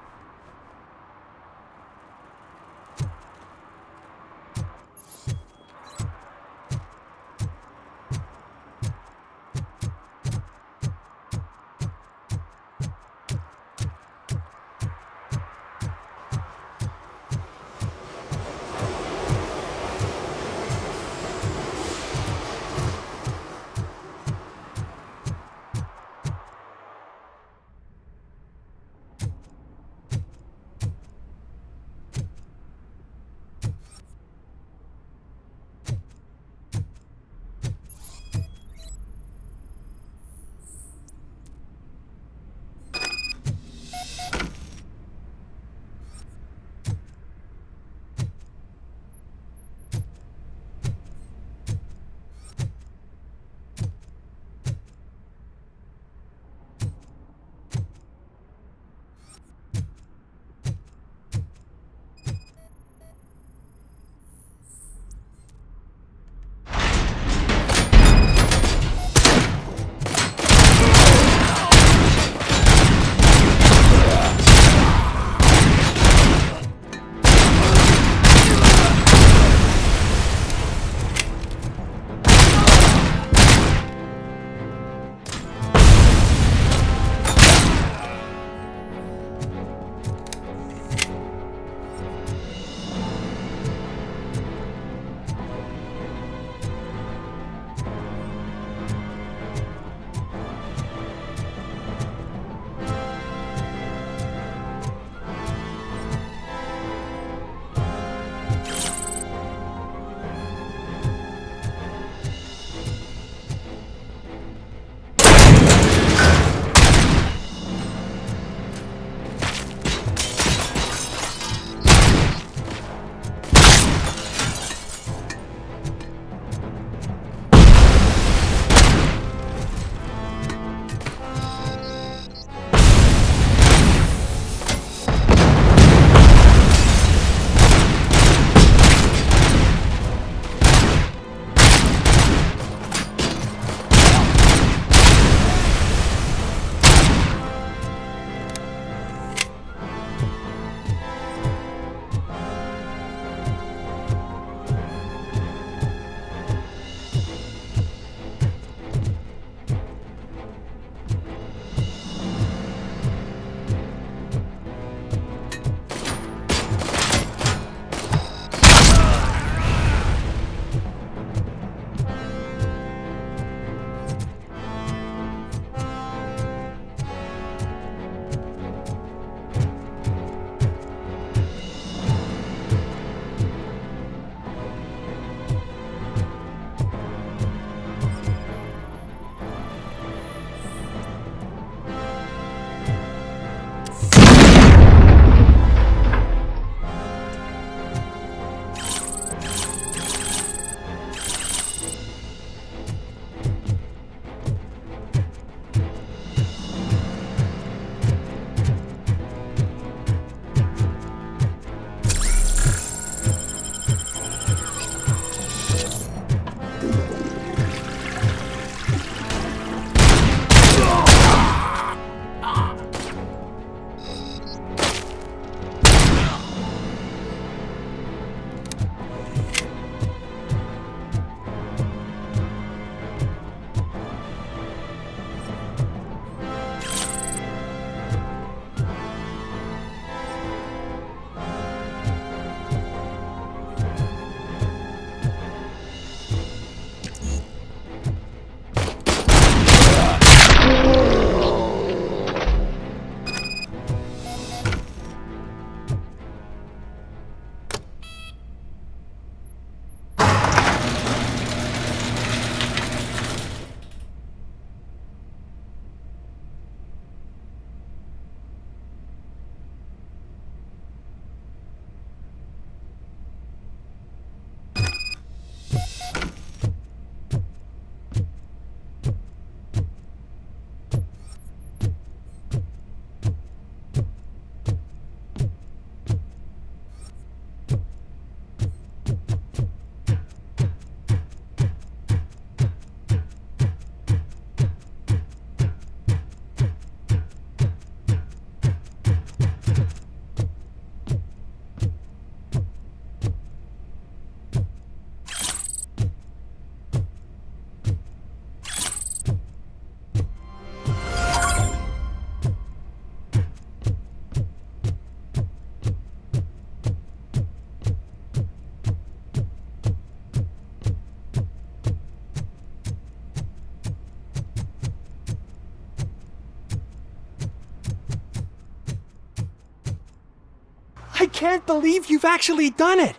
can't believe you've actually done it!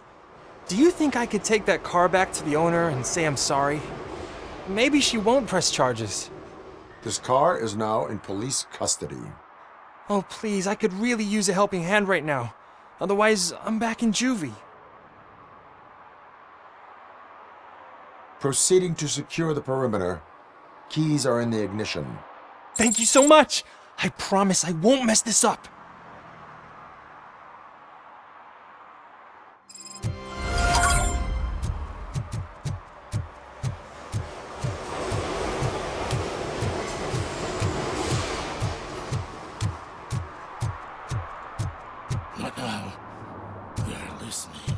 Do you think I could take that car back to the owner and say I'm sorry? Maybe she won't press charges.
This car is now in police custody.
Oh, please, I could really use a helping hand right now. Otherwise, I'm back in juvie.
Proceeding to secure the perimeter. Keys are in the ignition.
Thank you so much! I promise I won't mess this up.
But now, they're listening.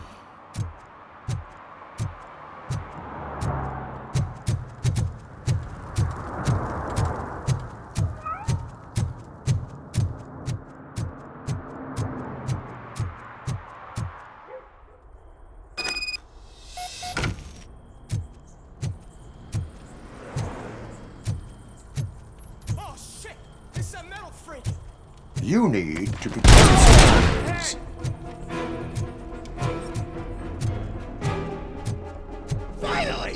Oh shit! This is a metal freak!
You need to be careful.
Finally!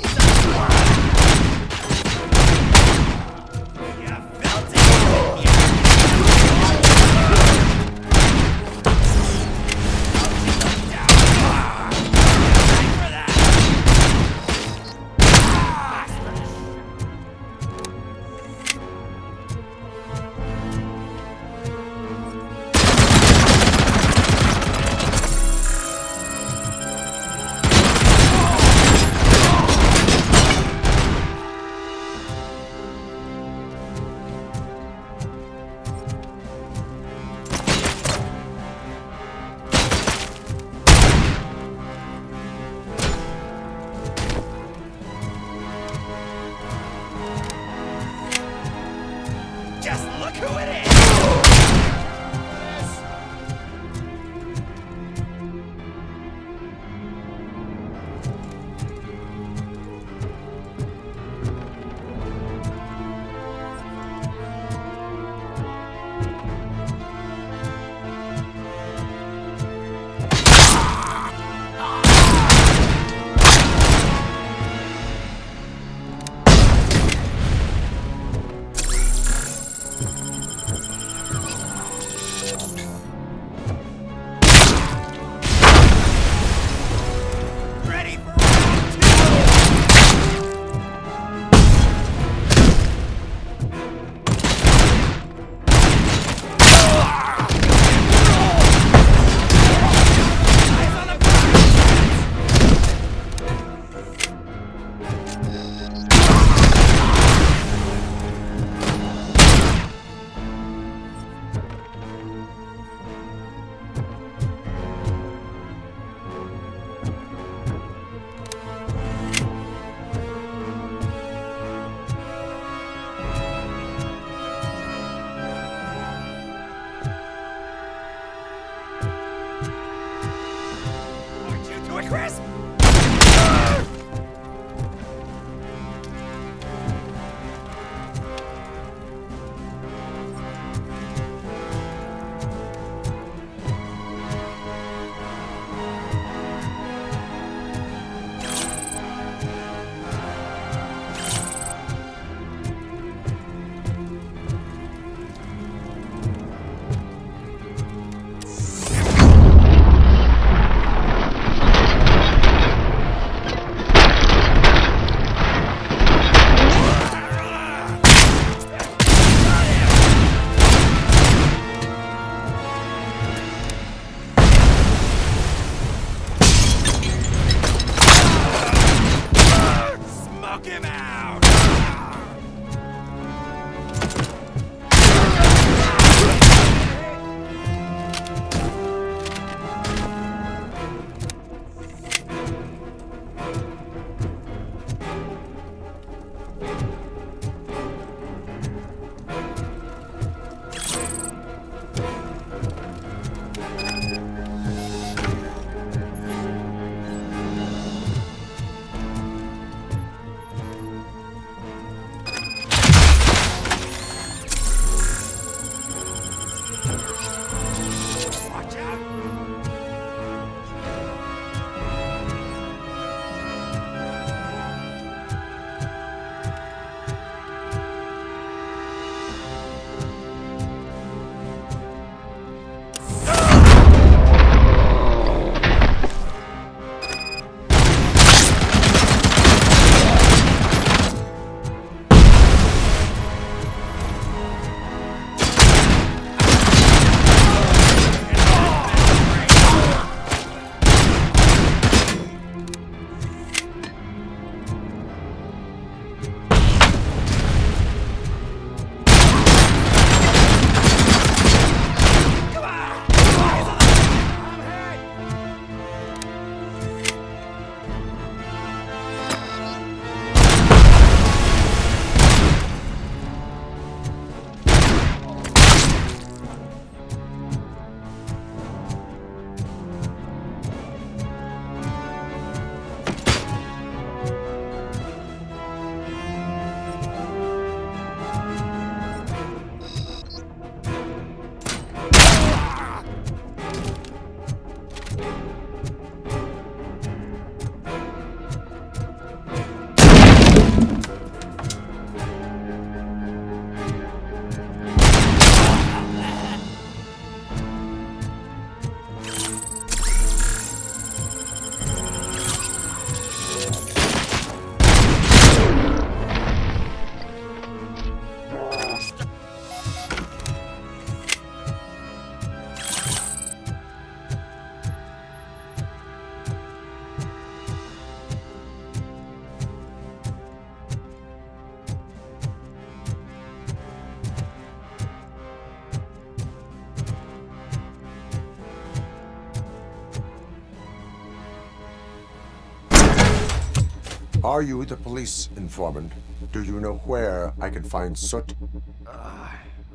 Are you the police informant? Do you know where I can find Soot?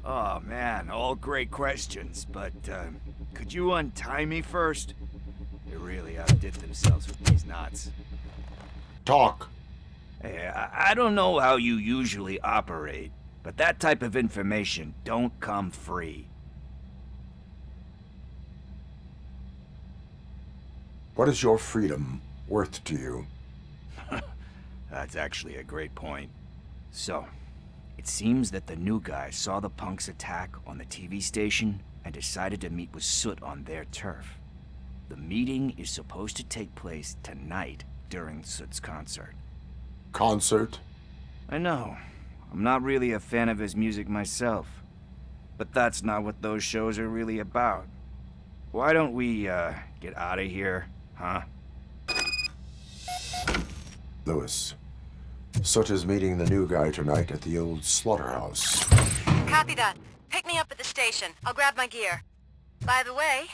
Oh man, all great questions, but could you untie me first? They really outdid themselves with these knots.
Talk.
Hey, I don't know how you usually operate, but that type of information don't come free.
What is your freedom worth to you?
That's actually a great point. So, it seems that the new guy saw the punks' attack on the TV station and decided to meet with Soot on their turf. The meeting is supposed to take place tonight during Soot's concert.
Concert?
I know. I'm not really a fan of his music myself. But that's not what those shows are really about. Why don't we, get out of here, huh?
Lewis. Soot is meeting the new guy tonight at the old slaughterhouse.
Copy that. Pick me up at the station. I'll grab my gear. By the way,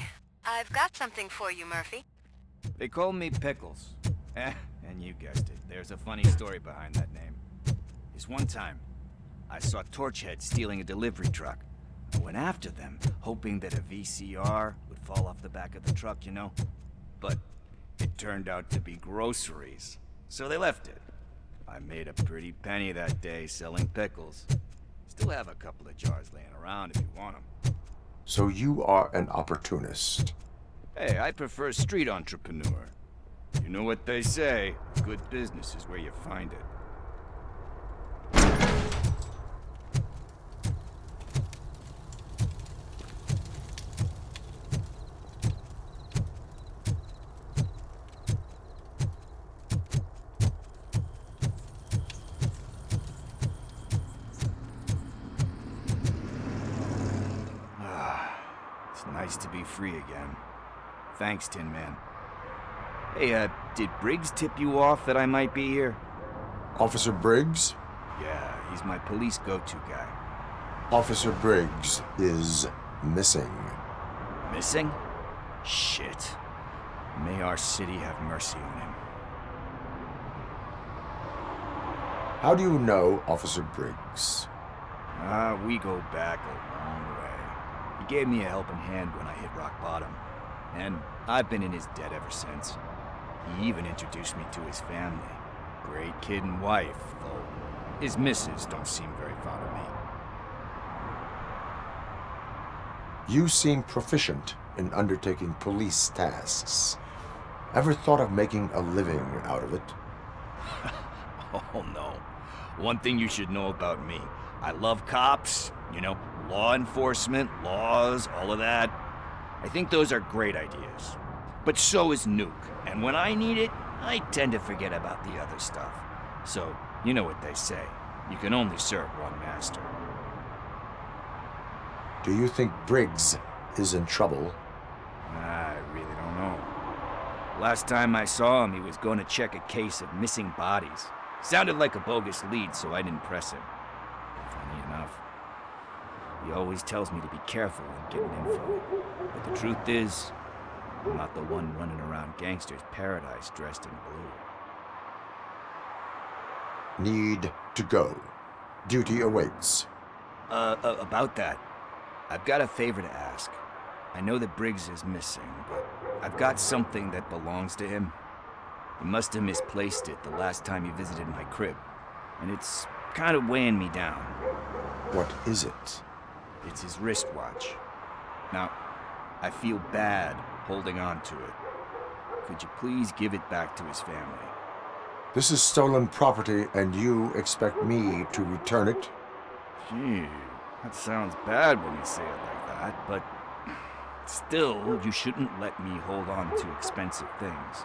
I've got something for you, Murphy.
They call me Pickles. And you guessed it. There's a funny story behind that name. This one time, I saw Torchhead stealing a delivery truck. I went after them, hoping that a VCR would fall off the back of the truck, you know? But it turned out to be groceries. So they left it. I made a pretty penny that day selling pickles. Still have a couple of jars laying around if you want them.
So you are an opportunist.
Hey, I prefer street entrepreneur. You know what they say, good business is where you find it. It's nice to be free again. Thanks, Tin Man. Hey, did Briggs tip you off that I might be here?
Officer Briggs?
Yeah, he's my police go-to guy.
Officer Briggs is missing.
Missing? Shit. May our city have mercy on him.
How do you know Officer Briggs?
We go back a long way. He gave me a helping hand when I hit rock bottom. And I've been in his debt ever since. He even introduced me to his family. Great kid and wife, though his missus don't seem very fond of me.
You seem proficient in undertaking police tasks. Ever thought of making a living out of it?
Oh no. One thing you should know about me. I love cops, you know, law enforcement, laws, all of that. I think those are great ideas. But so is Nuke, and when I need it, I tend to forget about the other stuff. So, you know what they say. You can only serve one master.
Do you think Briggs is in trouble?
I really don't know. Last time I saw him, he was going to check a case of missing bodies. Sounded like a bogus lead, so I didn't press him. Funny enough. He always tells me to be careful when getting info. But the truth is, I'm not the one running around gangsters' paradise dressed in blue.
Need to go. Duty awaits.
About that, I've got a favor to ask. I know that Briggs is missing, but I've got something that belongs to him. He must have misplaced it the last time he visited my crib, and it's kind of weighing me down.
What is it?
It's his wristwatch. Now, I feel bad holding on to it. Could you please give it back to his family?
This is stolen property, and you expect me to return it?
Gee, that sounds bad when you say it like that, but still, you shouldn't let me hold on to expensive things.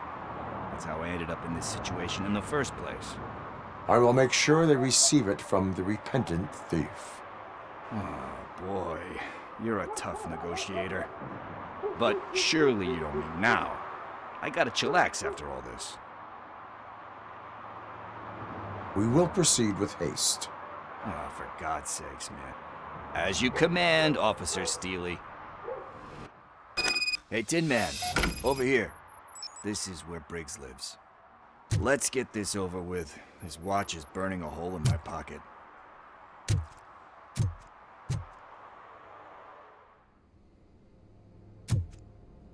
That's how I ended up in this situation in the first place.
I will make sure they receive it from the repentant thief.
Oh, boy. You're a tough negotiator. But surely you don't mean now. I gotta chillax after all this.
We will proceed with haste.
Oh, for God's sakes, man. As you command, Officer Steely. Hey, Tin Man, over here. This is where Briggs lives. Let's get this over with. His watch is burning a hole in my pocket.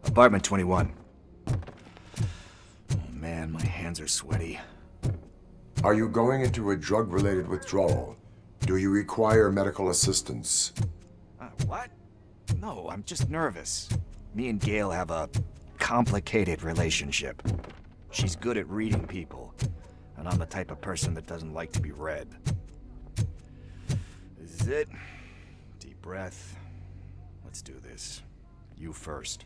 Apartment 21. Oh man, my hands are sweaty.
Are you going into a drug-related withdrawal? Do you require medical assistance?
What? No, I'm just nervous. Me and Gail have a complicated relationship. She's good at reading people, and I'm the type of person that doesn't like to be read. This is it. Deep breath. Let's do this. You first.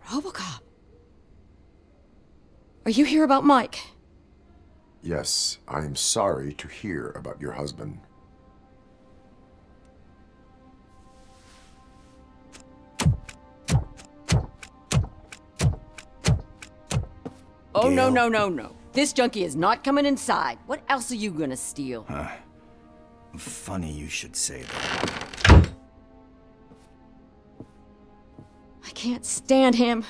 RoboCop. Are you here about Mike?
Yes, I am sorry to hear about your husband.
Oh, no, no, no, no. This junkie is not coming inside. What else are you gonna steal?
Funny you should say that.
I can't stand him.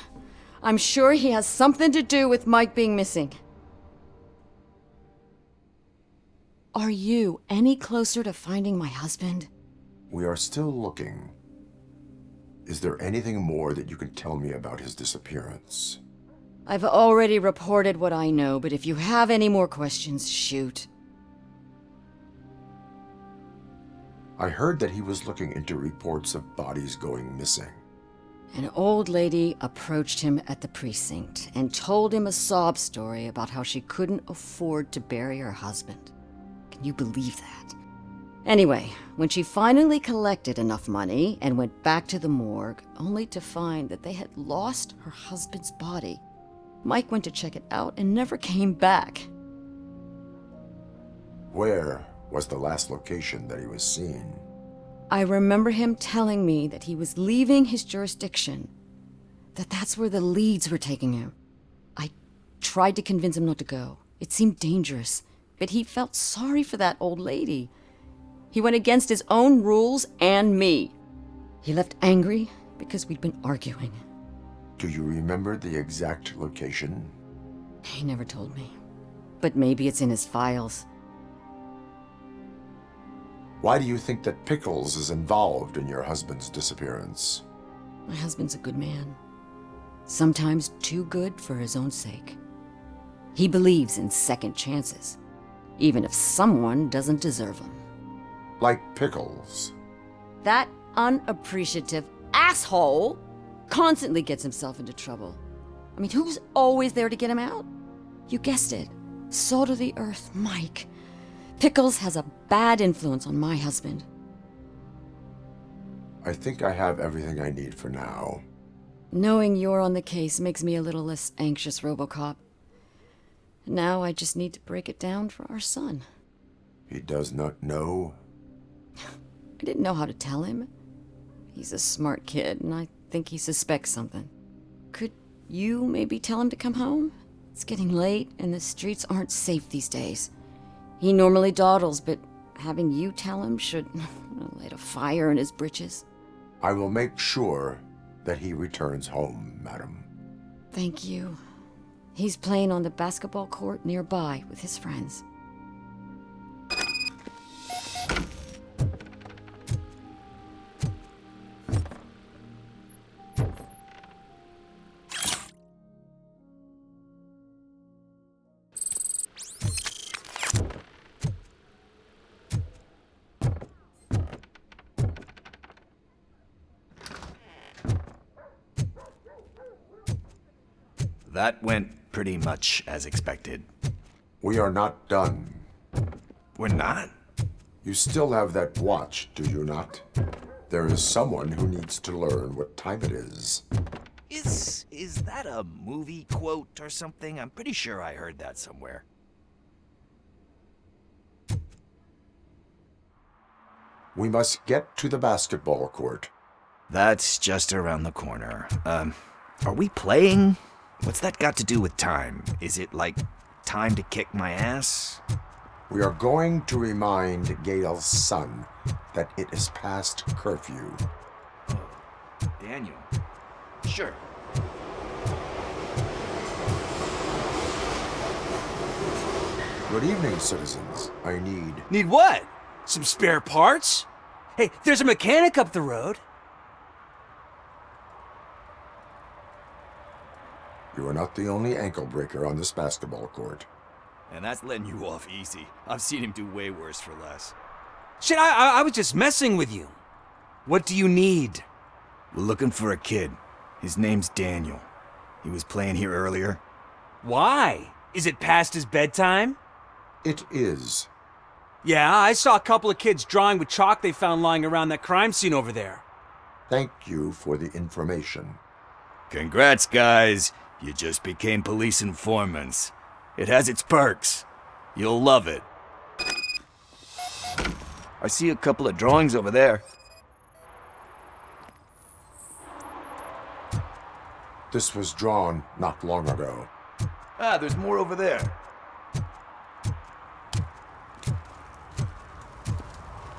I'm sure he has something to do with Mike being missing. Are you any closer to finding my husband?
We are still looking. Is there anything more that you can tell me about his disappearance?
I've already reported what I know, but if you have any more questions, shoot.
I heard that he was looking into reports of bodies going missing.
An old lady approached him at the precinct and told him a sob story about how she couldn't afford to bury her husband. Can you believe that? Anyway, when she finally collected enough money and went back to the morgue, only to find that they had lost her husband's body, Mike went to check it out and never came back.
Where was the last location that he was seen?
I remember him telling me that he was leaving his jurisdiction, that's where the leads were taking him. I tried to convince him not to go. It seemed dangerous, but he felt sorry for that old lady. He went against his own rules and me. He left angry because we'd been arguing.
Do you remember the exact location?
He never told me, but maybe it's in his files.
Why do you think that Pickles is involved in your husband's disappearance?
My husband's a good man. Sometimes too good for his own sake. He believes in second chances, even if someone doesn't deserve them.
Like Pickles.
That unappreciative asshole constantly gets himself into trouble. I mean, who's always there to get him out? You guessed it. Salt of the earth, Mike. Pickles has a bad influence on my husband.
I think I have everything I need for now.
Knowing you're on the case makes me a little less anxious, RoboCop. Now I just need to break it down for our son.
He does not know?
I didn't know how to tell him. He's a smart kid, and I think he suspects something. Could you maybe tell him to come home? It's getting late, and the streets aren't safe these days. He normally dawdles, but having you tell him should light a fire in his britches.
I will make sure that he returns home, madam.
Thank you. He's playing on the basketball court nearby with his friends.
That went pretty much as expected.
We are not done.
We're not?
You still have that watch, do you not? There is someone who needs to learn what time it is.
Is that a movie quote or something? I'm pretty sure I heard that somewhere.
We must get to the basketball court.
That's just around the corner. Are we playing? What's that got to do with time? Is it like time to kick my ass?
We are going to remind Gail's son that it is past curfew.
Daniel. Sure.
Good evening, citizens. I need...
Need what? Some spare parts? Hey, there's a mechanic up the road.
You are not the only ankle breaker on this basketball court.
And that's letting you off easy. I've seen him do way worse for less.
Shit, I was just messing with you. What do you need?
We're looking for a kid. His name's Daniel. He was playing here earlier.
Why? Is it past his bedtime?
It is.
Yeah, I saw a couple of kids drawing with chalk they found lying around that crime scene over there.
Thank you for the information.
Congrats, guys. You just became police informants. It has its perks. You'll love it. I see a couple of drawings over there.
This was drawn not long ago.
Ah, there's more over there.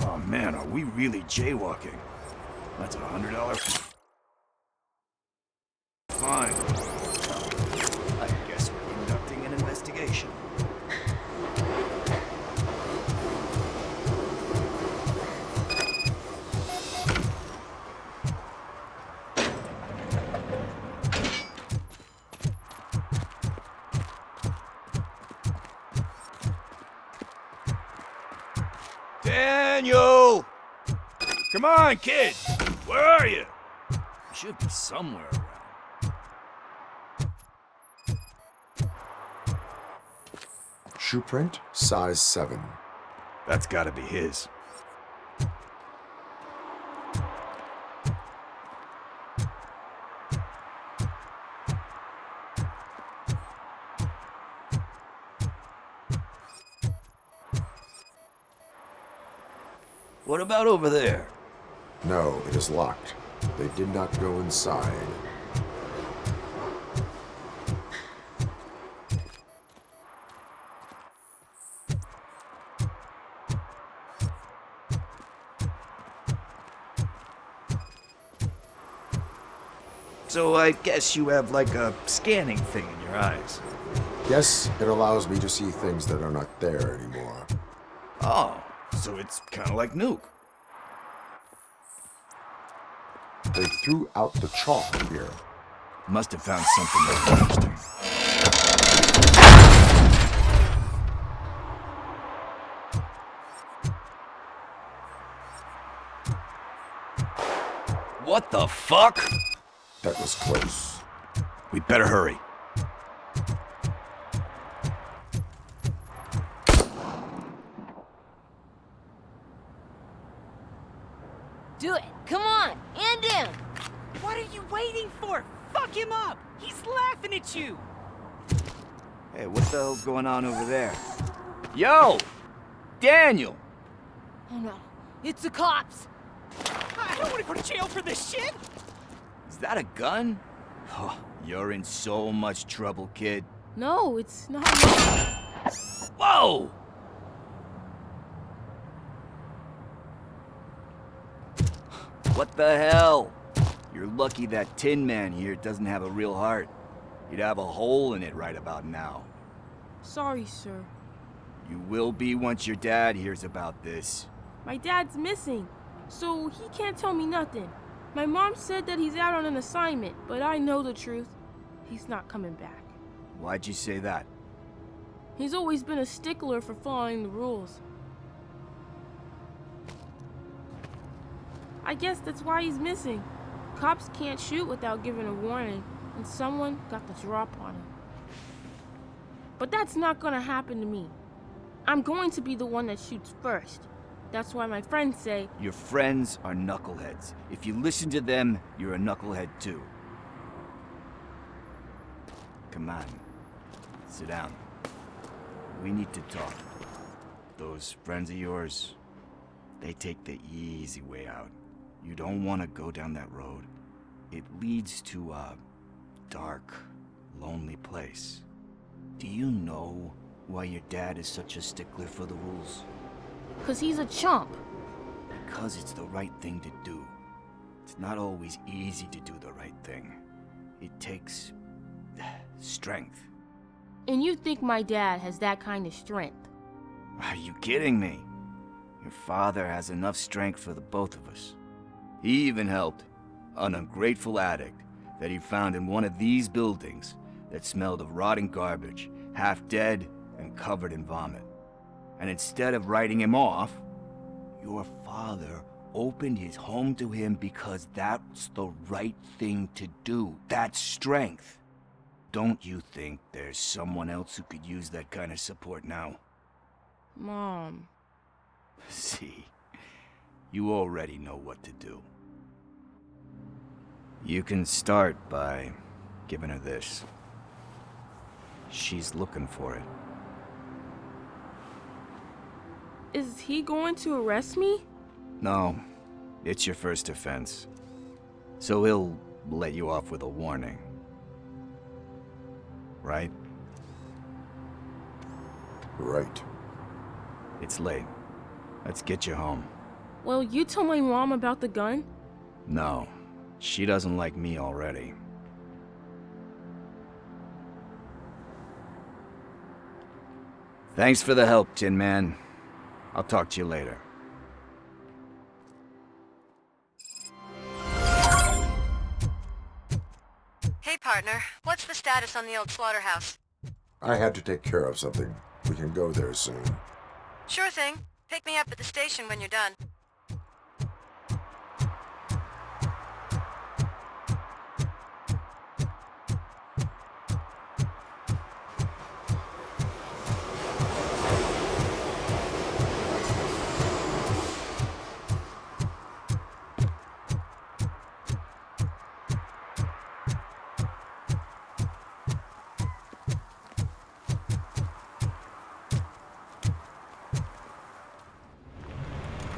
Oh man, are we really jaywalking? That's $100 fine. I guess we're conducting an investigation. Daniel! Come on, kid! Where are you? You should be somewhere around.
Shoe print, size 7.
That's gotta be his. What about over there?
No, it is locked. They did not go inside.
So I guess you have like a scanning thing in your eyes.
Yes, it allows me to see things that are not there anymore.
Oh, so it's kind of like Nuke.
They threw out the chalk here.
Must have found something interesting. What the fuck?
That was close.
We better hurry.
Do it. Come on. End him.
What are you waiting for? Fuck him up. He's laughing at you.
Hey, what the hell's going on over there? Yo! Daniel!
Oh no. It's the cops.
I don't want to go to jail for this shit.
Is that a gun? Oh, you're in so much trouble, kid.
No, it's not.
Whoa! What the hell? You're lucky that Tin Man here doesn't have a real heart. He'd have a hole in it right about now.
Sorry, sir.
You will be once your dad hears about this.
My dad's missing, so he can't tell me nothing. My mom said that he's out on an assignment, but I know the truth. He's not coming back.
Why'd you say that?
He's always been a stickler for following the rules. I guess that's why he's missing. Cops can't shoot without giving a warning, and someone got the drop on him. But that's not gonna happen to me. I'm going to be the one that shoots first. That's why my friends say...
Your friends are knuckleheads. If you listen to them, you're a knucklehead too. Come on. Sit down. We need to talk. Those friends of yours, they take the easy way out. You don't want to go down that road. It leads to a dark, lonely place. Do you know why your dad is such a stickler for the rules?
'Cause he's a chump.
Because it's the right thing to do. It's not always easy to do the right thing. It takes strength.
And you think my dad has that kind of strength?
Are you kidding me? Your father has enough strength for the both of us. He even helped an ungrateful addict that he found in one of these buildings that smelled of rotting garbage, half dead and covered in vomit. And instead of writing him off, your father opened his home to him because that's the right thing to do. That's strength. Don't you think there's someone else who could use that kind of support now?
Mom.
See, you already know what to do. You can start by giving her this. She's looking for it.
Is he going to arrest me?
No, it's your first offense. So he'll let you off with a warning. Right?
Right.
It's late. Let's get you home.
Well, you told my mom about the gun?
No, she doesn't like me already. Thanks for the help, Tin Man. I'll talk to you later.
Hey, partner. What's the status on the old slaughterhouse?
I had to take care of something. We can go there soon.
Sure thing. Pick me up at the station when you're done.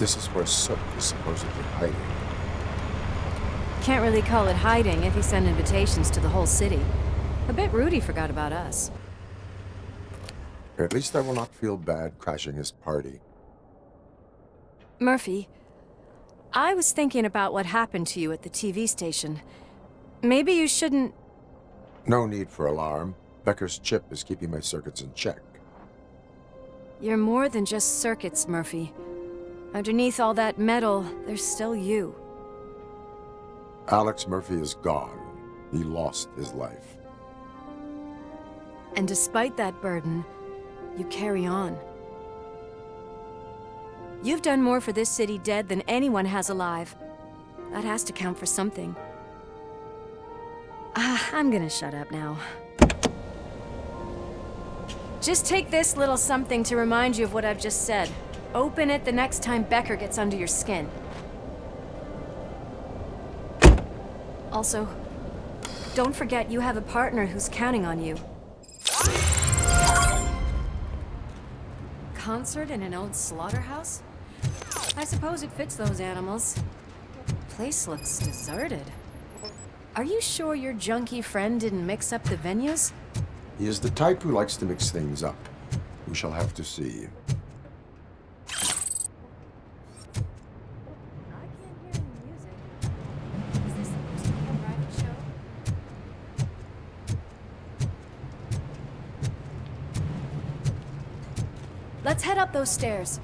This is where Soot is supposedly hiding.
Can't really call it hiding if he sent invitations to the whole city. A bit rude he forgot about us.
At least I will not feel bad crashing his party.
Murphy, I was thinking about what happened to you at the TV station. Maybe you shouldn't...
No need for alarm. Becker's chip is keeping my circuits in check.
You're more than just circuits, Murphy. Underneath all that metal, there's still you.
Alex Murphy is gone. He lost his life.
And despite that burden, you carry on. You've done more for this city dead than anyone has alive. That has to count for something. I'm gonna shut up now. Just take this little something to remind you of what I've just said. Open it the next time Becker gets under your skin. Also, don't forget you have a partner who's counting on you. Concert in an old slaughterhouse? I suppose it fits those animals. Place looks deserted. Are you sure your junkie friend didn't mix up the venues?
He is the type who likes to mix things up. We shall have to see.
Let's head up those stairs.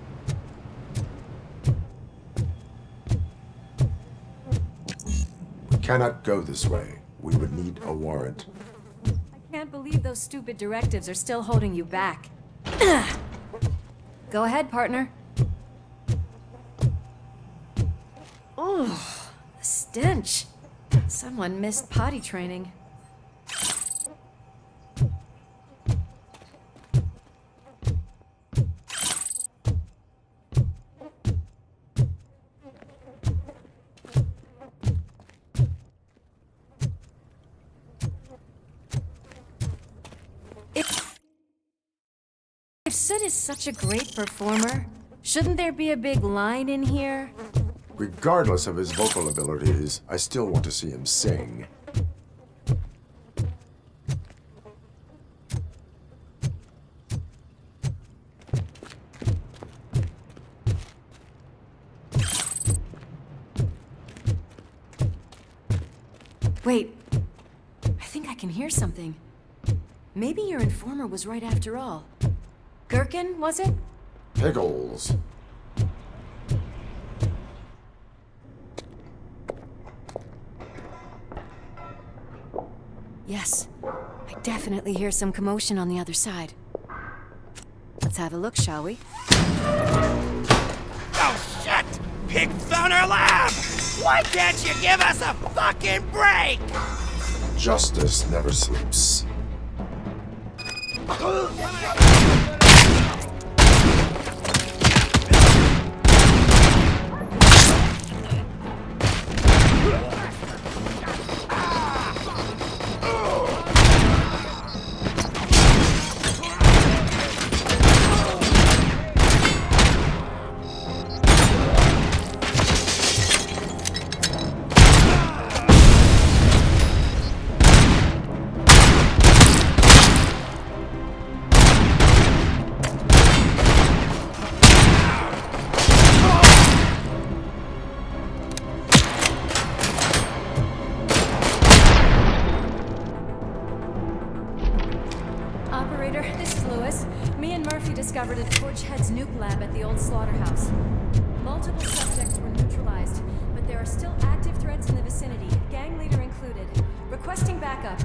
We cannot go this way. We would need a warrant.
I can't believe those stupid directives are still holding you back. Go ahead, partner. Oh, the stench. Someone missed potty training. If Sid is such a great performer, shouldn't there be a big line in here?
Regardless of his vocal abilities, I still want to see him sing.
Wait. I think I can hear something. Maybe your informer was right after all. Gherkin, was it?
Pickles.
Yes. I definitely hear some commotion on the other side. Let's have a look, shall we?
Oh, shit! Pig found our lab! Why can't you give us a fucking break?
Justice never sleeps.
Discovered a Torchhead's nuke lab at the old slaughterhouse. Multiple subjects were neutralized, but there are still active threats in the vicinity, gang leader included. Requesting backup.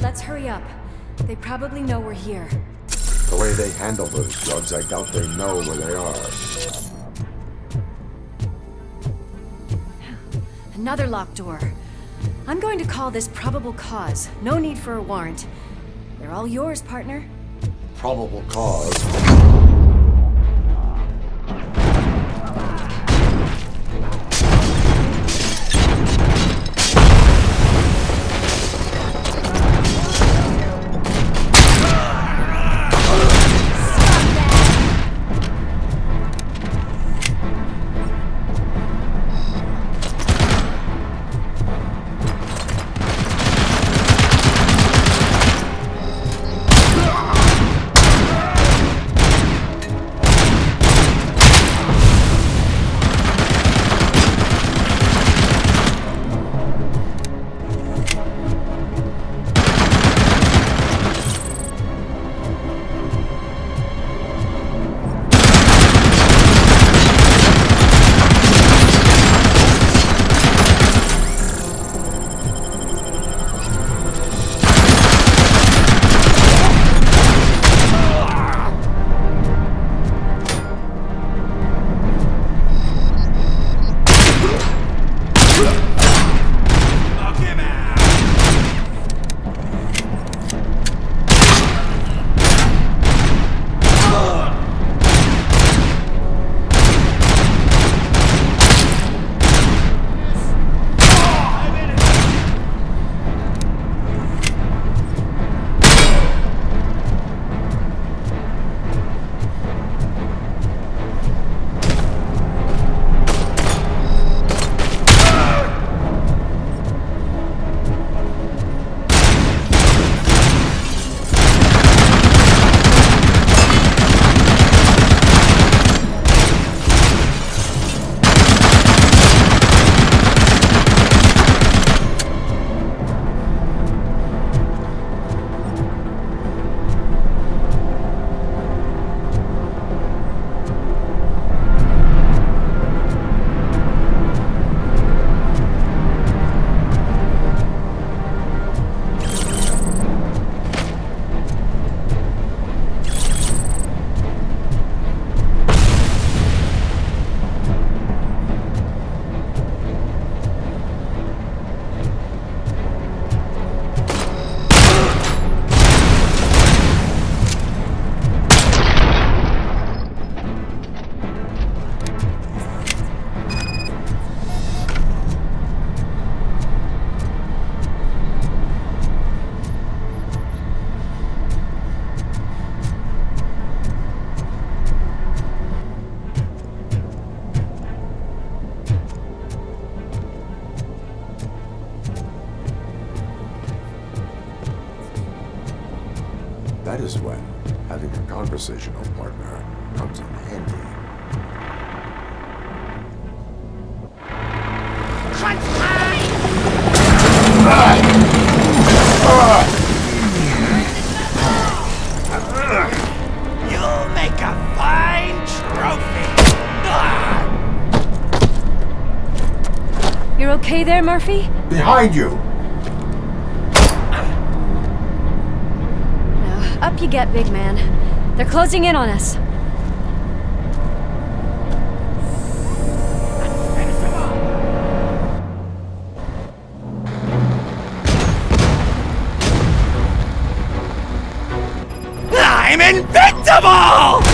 Let's hurry up. They probably know we're here.
The way they handle those drugs, I doubt they know where they are.
Another locked door. I'm going to call this probable cause. No need for a warrant. They're all yours, partner.
Probable cause. That is when having a conversational partner comes in handy.
okay there, Murphy?
Behind you!
Now, up you get, big man. They're closing in on us.
I'm invincible!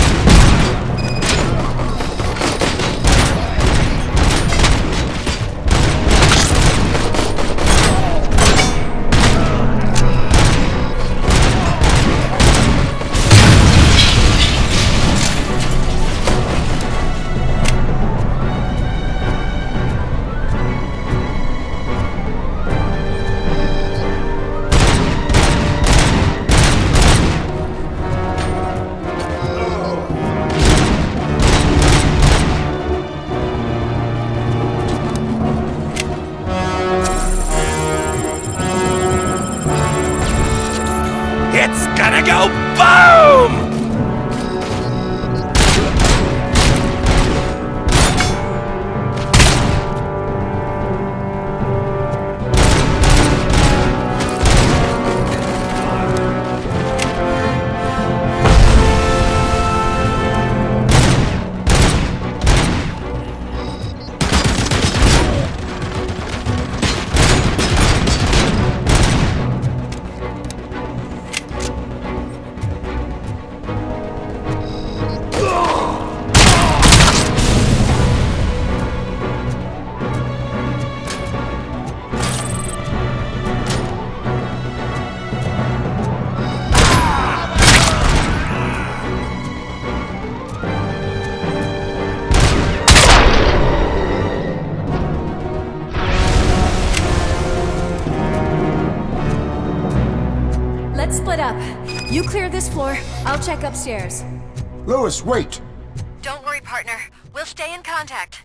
It's gonna go boom!
Let's split up. You clear this floor, I'll check upstairs.
Lewis, wait!
Don't worry, partner. We'll stay in contact.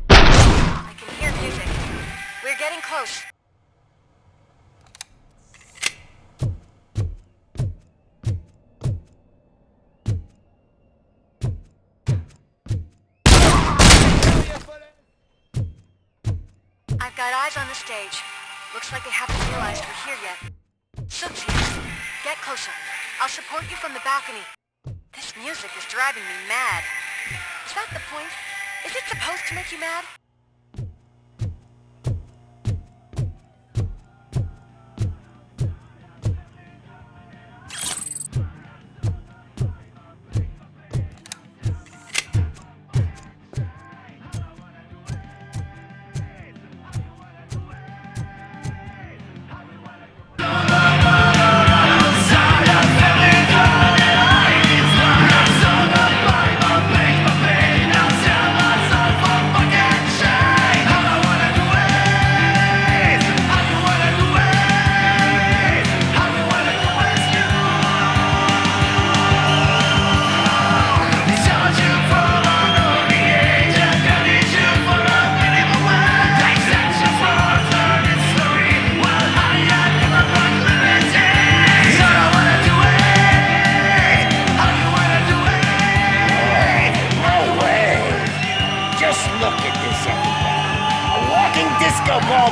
I can hear music. We're getting close. I've got eyes on the stage. Looks like they haven't realized we're here yet. Soot's here. Get closer. I'll support you from the balcony. This music is driving me mad. Is that the point? Is it supposed to make you mad?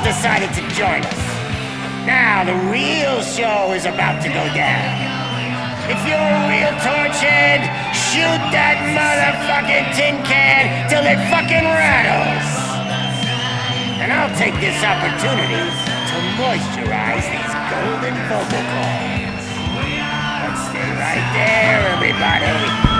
Decided to join us. Now the real show is about to go down. If you're a real torchhead, shoot that motherfucking tin can till it fucking rattles. And I'll take this opportunity to moisturize these golden vocal cords. Let's stay right there, everybody.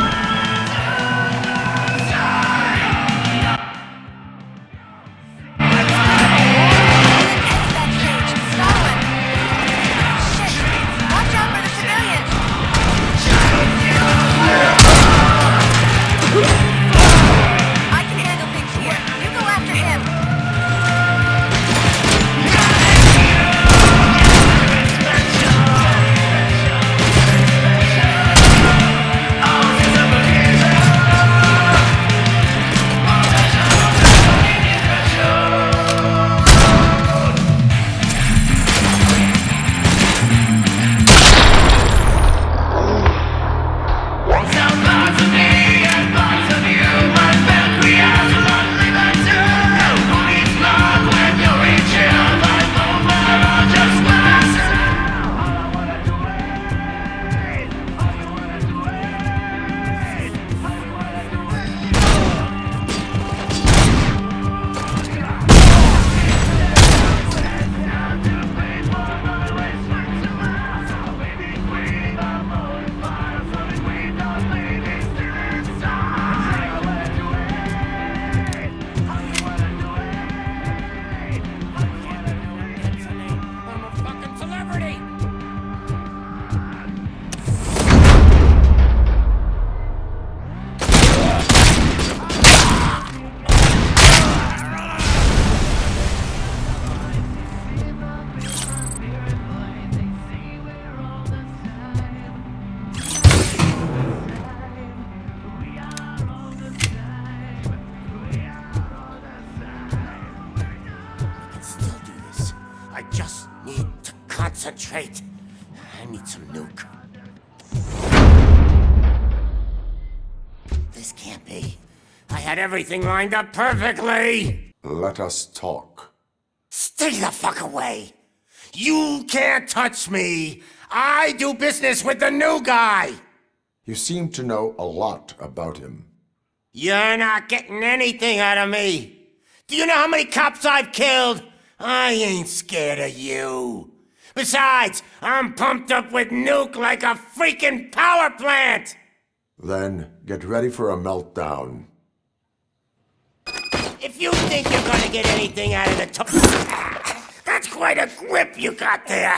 concentrate. I need some nuke. This can't be. I had everything lined up perfectly.
Let us talk.
Stay the fuck away. You can't touch me. I do business with the new guy.
You seem to know a lot about him.
You're not getting anything out of me. Do you know how many cops I've killed? I ain't scared of you. Besides, I'm pumped up with nuke like a freaking power plant.
Then get ready for a meltdown.
If you think you're gonna get anything out of the that's quite a grip you got there.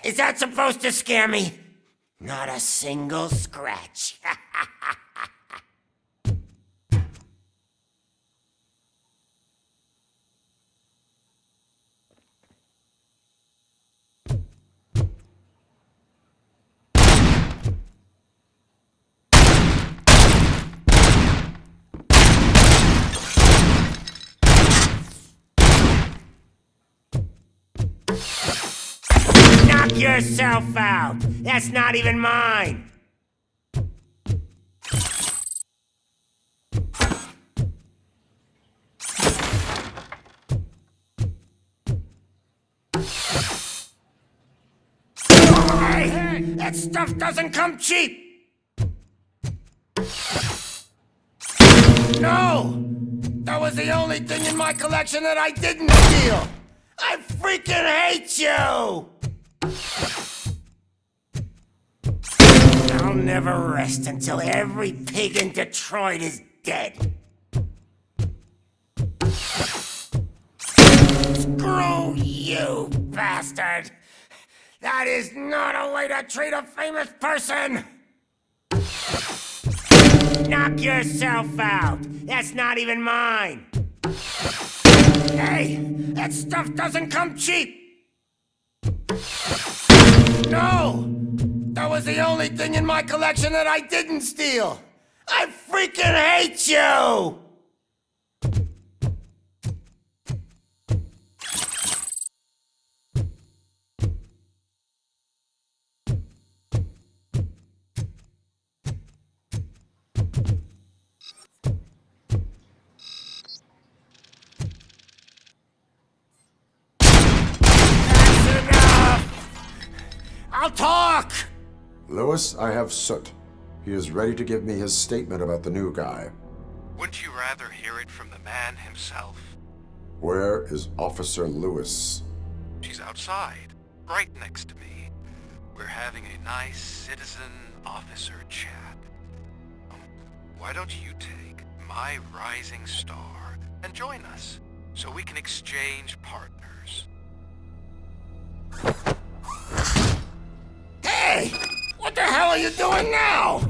Is that supposed to scare me? Not a single scratch. Knock yourself out. That's not even mine. Hey, that stuff doesn't come cheap. No! That was the only thing in my collection that I didn't steal! I freaking hate you! I'll never rest until every pig in Detroit is dead. Screw you, bastard! That is not a way to treat a famous person! Knock yourself out! That's not even mine! Hey! That stuff doesn't come cheap! No! That was the only thing in my collection that I didn't steal! I freaking hate you! I'll talk!
Lewis, I have Soot. He is ready to give me his statement about the new guy.
Wouldn't you rather hear it from the man himself?
Where is Officer Lewis?
She's outside, right next to me. We're having a nice citizen-officer chat. Why don't you take my rising star and join us, so we can exchange partners?
Hey! What the hell are you doing now?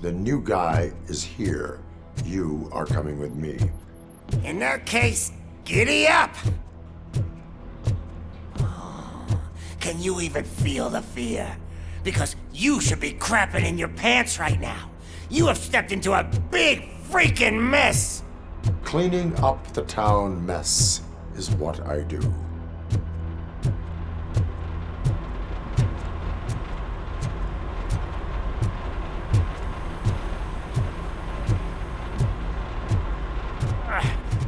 The new guy is here. You are coming with me.
In that case, giddy up! Can you even feel the fear? Because you should be crapping in your pants right now. You have stepped into a big freaking mess!
Cleaning up the town mess is what I do.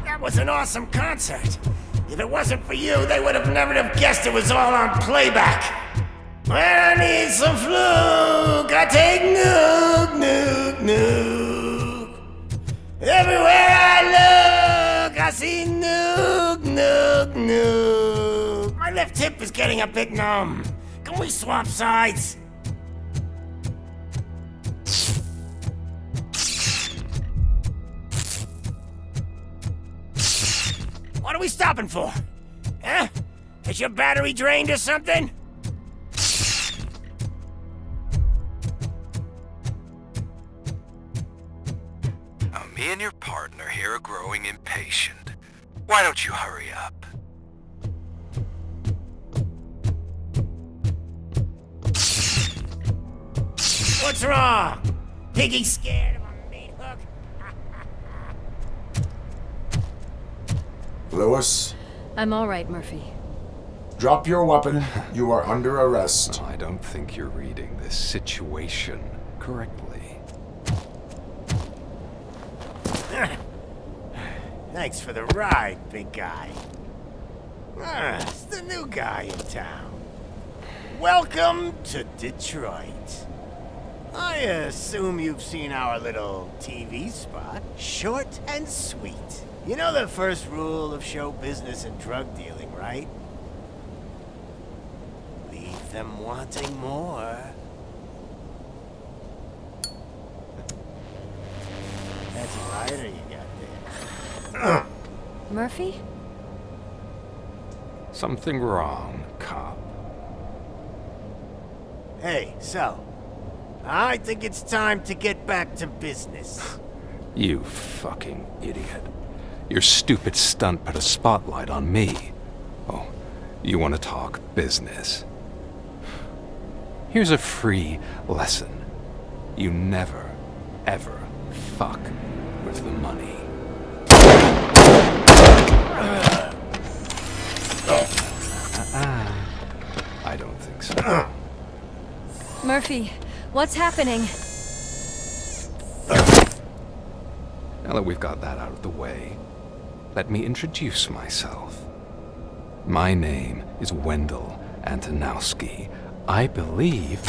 That was an awesome concert. If it wasn't for you, they would have never have guessed it was all on playback. When I need some fluke, I take nuke, nuke, nuke. Everywhere I look, I see nuke, nuke, nuke. My left hip is getting a bit numb. Can we swap sides? What are we stopping for? Huh? Is your battery drained or something?
Now, me and your partner here are growing impatient. Why don't you hurry up?
What's wrong? Piggy's scared of a meat hook?
Lewis?
I'm all right, Murphy.
Drop your weapon. You are under arrest.
I don't think you're reading this situation correctly.
Thanks for the ride, big guy. It's the new guy in town. Welcome to Detroit. I assume you've seen our little TV spot. Short and sweet. You know the first rule of show business and drug dealing, right? Leave them wanting more. That's a lighter you got there.
Murphy?
Something wrong, cop.
Hey, so, I think it's time to get back to business.
You fucking idiot. Your stupid stunt put a spotlight on me. Oh, you want to talk business? Here's a free lesson. You never, ever fuck with the money. I don't think so.
Murphy, what's happening?
Now that we've got that out of the way, let me introduce myself. My name is Wendell Antonowski. I believe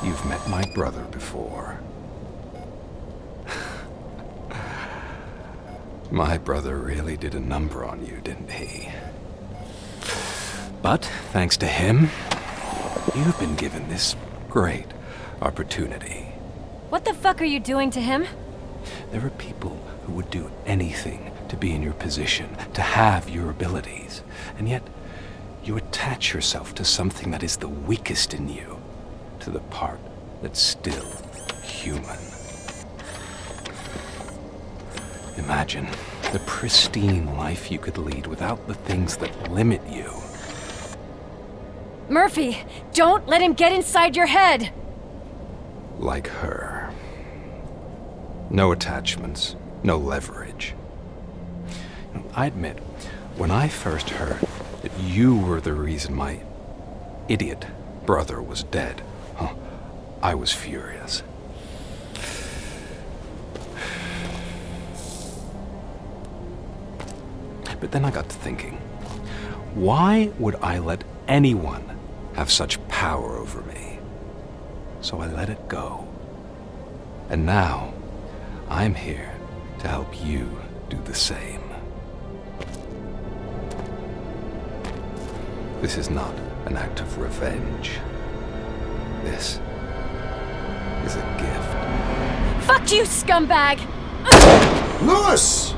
you've met my brother before. My brother really did a number on you, didn't he? But thanks to him, you've been given this great opportunity.
What the fuck are you doing to him?
There are people who would do anything to be in your position, to have your abilities, and yet you attach yourself to something that is the weakest in you, to the part that's still human. Imagine the pristine life you could lead without the things that limit you.
Murphy, don't let him get inside your head!
Like her. No attachments, no leverage. I admit, when I first heard that you were the reason my idiot brother was dead, I was furious. But then I got to thinking, why would I let anyone have such power over me? So I let it go. And now, I'm here to help you do the same. This is not an act of revenge. This is a gift.
Fuck you, scumbag!
Lewis!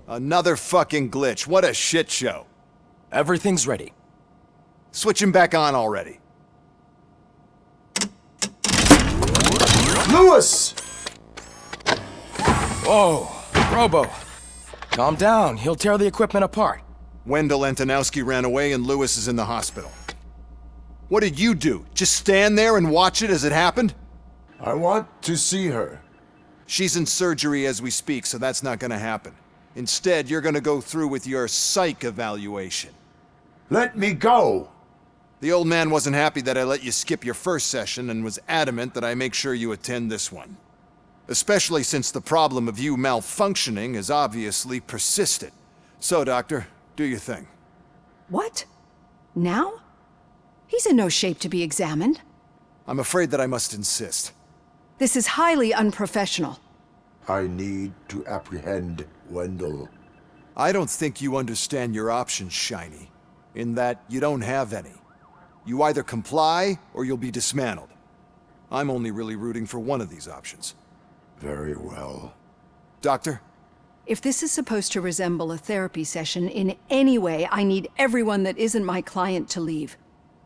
Another fucking glitch. What a shit show.
Everything's ready.
Switch him back on already.
Lewis!
Whoa, Robo. Calm down. He'll tear the equipment apart.
Wendell Antonowski ran away and Lewis is in the hospital. What did you do? Just stand there and watch it as it happened?
I want to see her.
She's in surgery as we speak, so that's not gonna happen. Instead, you're gonna go through with your psych evaluation.
Let me go!
The old man wasn't happy that I let you skip your first session and was adamant that I make sure you attend this one. Especially since the problem of you malfunctioning has obviously persisted. So, Doctor, do your thing.
What? Now? He's in no shape to be examined.
I'm afraid that I must insist.
This is highly unprofessional.
I need to apprehend Wendell.
I don't think you understand your options, Shiny. In that you don't have any. You either comply or you'll be dismantled. I'm only really rooting for one of these options.
Very well.
Doctor?
If this is supposed to resemble a therapy session in any way, I need everyone that isn't my client to leave.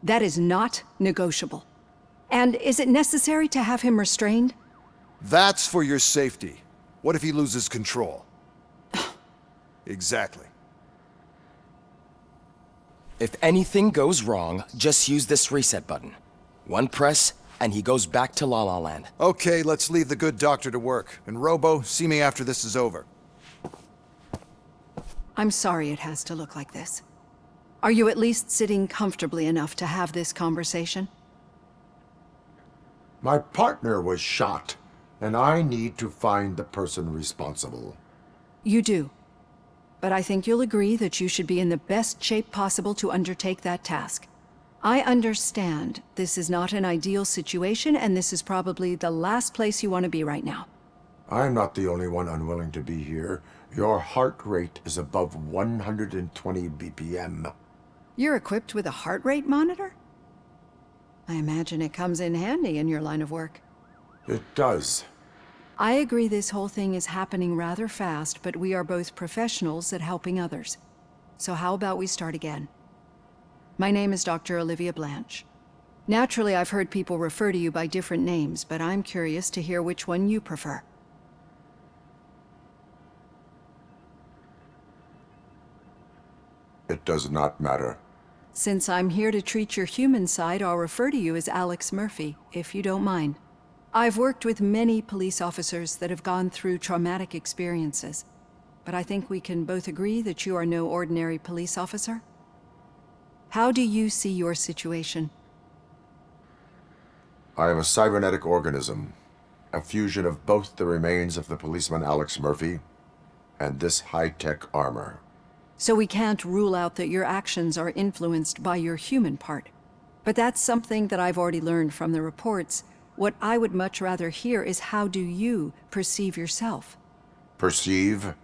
That is not negotiable. And is it necessary to have him restrained?
That's for your safety. What if he loses control? Exactly.
If anything goes wrong, just use this reset button. One press, and he goes back to La La Land.
Okay, let's leave the good doctor to work. And Robo, see me after this is over.
I'm sorry it has to look like this. Are you at least sitting comfortably enough to have this conversation?
My partner was shot, and I need to find the person responsible.
You do. But I think you'll agree that you should be in the best shape possible to undertake that task. I understand this is not an ideal situation, and this is probably the last place you want to be right now.
I'm not the only one unwilling to be here. Your heart rate is above 120 BPM.
You're equipped with a heart rate monitor? I imagine it comes in handy in your line of work.
It does.
I agree this whole thing is happening rather fast, but we are both professionals at helping others. So how about we start again? My name is Dr. Olivia Blanche. Naturally, I've heard people refer to you by different names, but I'm curious to hear which one you prefer.
It does not matter.
Since I'm here to treat your human side, I'll refer to you as Alex Murphy, if you don't mind. I've worked with many police officers that have gone through traumatic experiences, but I think we can both agree that you are no ordinary police officer. How do you see your situation?
I am a cybernetic organism, a fusion of both the remains of the policeman Alex Murphy and this high-tech armor.
So we can't rule out that your actions are influenced by your human part. But that's something that I've already learned from the reports. What I would much rather hear is how do you perceive yourself?
Perceive?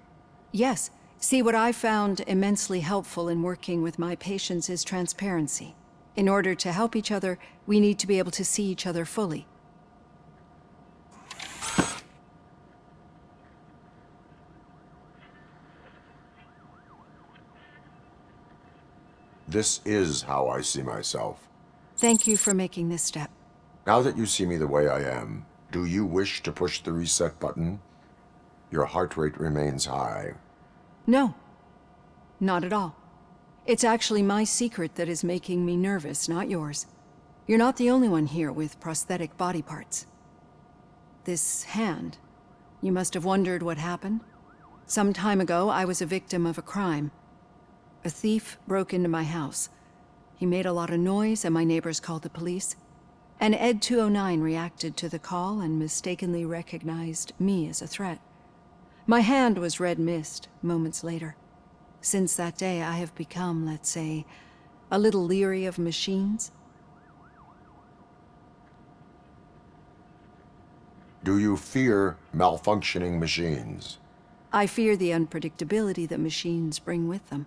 Yes. See, what I found immensely helpful in working with my patients is transparency. In order to help each other, we need to be able to see each other fully.
This is how I see myself.
Thank you for making this step.
Now that you see me the way I am, do you wish to push the reset button? Your heart rate remains high.
No, not at all. It's actually my secret that is making me nervous, not yours. You're not the only one here with prosthetic body parts. This hand, you must have wondered what happened. Some time ago, I was a victim of a crime. A thief broke into my house. He made a lot of noise and my neighbors called the police. And Ed 209 reacted to the call and mistakenly recognized me as a threat. My hand was red mist moments later. Since that day, I have become, let's say, a little leery of machines.
Do you fear malfunctioning machines?
I fear the unpredictability that machines bring with them.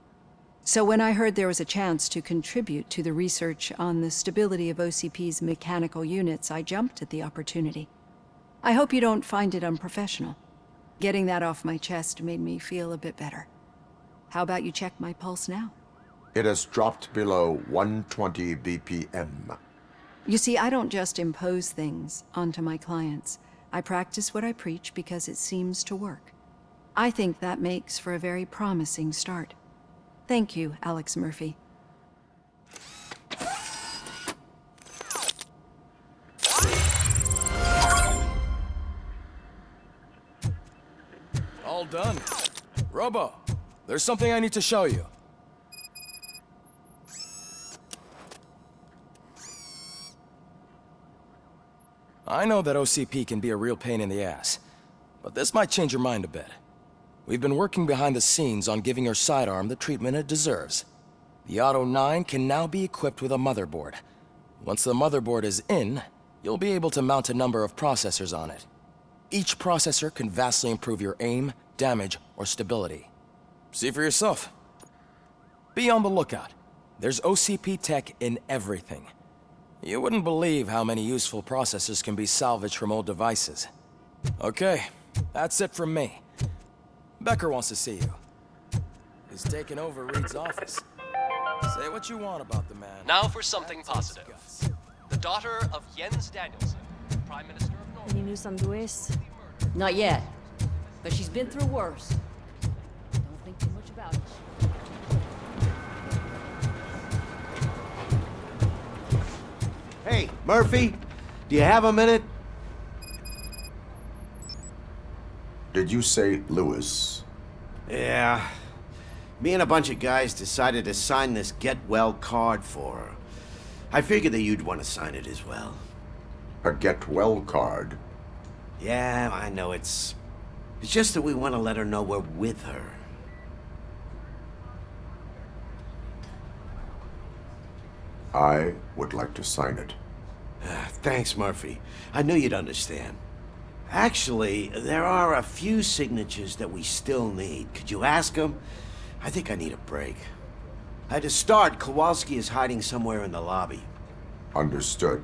So when I heard there was a chance to contribute to the research on the stability of OCP's mechanical units, I jumped at the opportunity. I hope you don't find it unprofessional. Getting that off my chest made me feel a bit better. How about you check my pulse now?
It has dropped below 120 BPM.
You see, I don't just impose things onto my clients. I practice what I preach because it seems to work. I think that makes for a very promising start. Thank you, Alex Murphy.
All done. Robo, there's something I need to show you. I know that OCP can be a real pain in the ass, but this might change your mind a bit. We've been working behind the scenes on giving your sidearm the treatment it deserves. The Auto 9 can now be equipped with a motherboard. Once the motherboard is in, you'll be able to mount a number of processors on it. Each processor can vastly improve your aim, damage, or stability. See for yourself. Be on the lookout. There's OCP tech in everything. You wouldn't believe how many useful processors can be salvaged from old devices. Okay, that's it from me. Becker wants to see you. He's taken over Reed's office. Say what you want about the man.
Now for something positive. The daughter of Jens Danielson, Prime Minister of Norway.
Any news on Luis?
Not yet, but she's been through worse. Don't think too much about it.
Hey, Murphy, do you have a minute?
Did you say Lewis?
Yeah. Me and a bunch of guys decided to sign this get well card for her. I figured that you'd want to sign it as well.
A get well card?
Yeah, I know it's just that we want to let her know we're with her.
I would like to sign it.
Thanks, Murphy. I knew you'd understand. Actually, there are a few signatures that we still need. Could you ask them? I think I need a break. To start, Kowalski is hiding somewhere in the lobby.
Understood.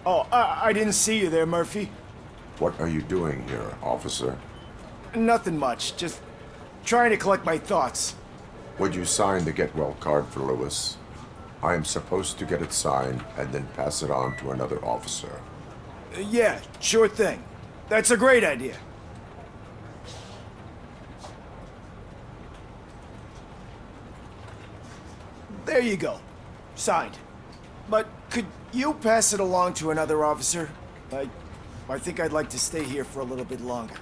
Oh, I didn't see you there, Murphy.
What are you doing here, officer?
Nothing much, just trying to collect my thoughts.
Would you sign the get well card for Lewis? I am supposed to get it signed and then pass it on to another officer.
Yeah, sure thing. That's a great idea. There you go. Signed. But could you pass it along to another officer? I think I'd like to stay here for a little bit longer.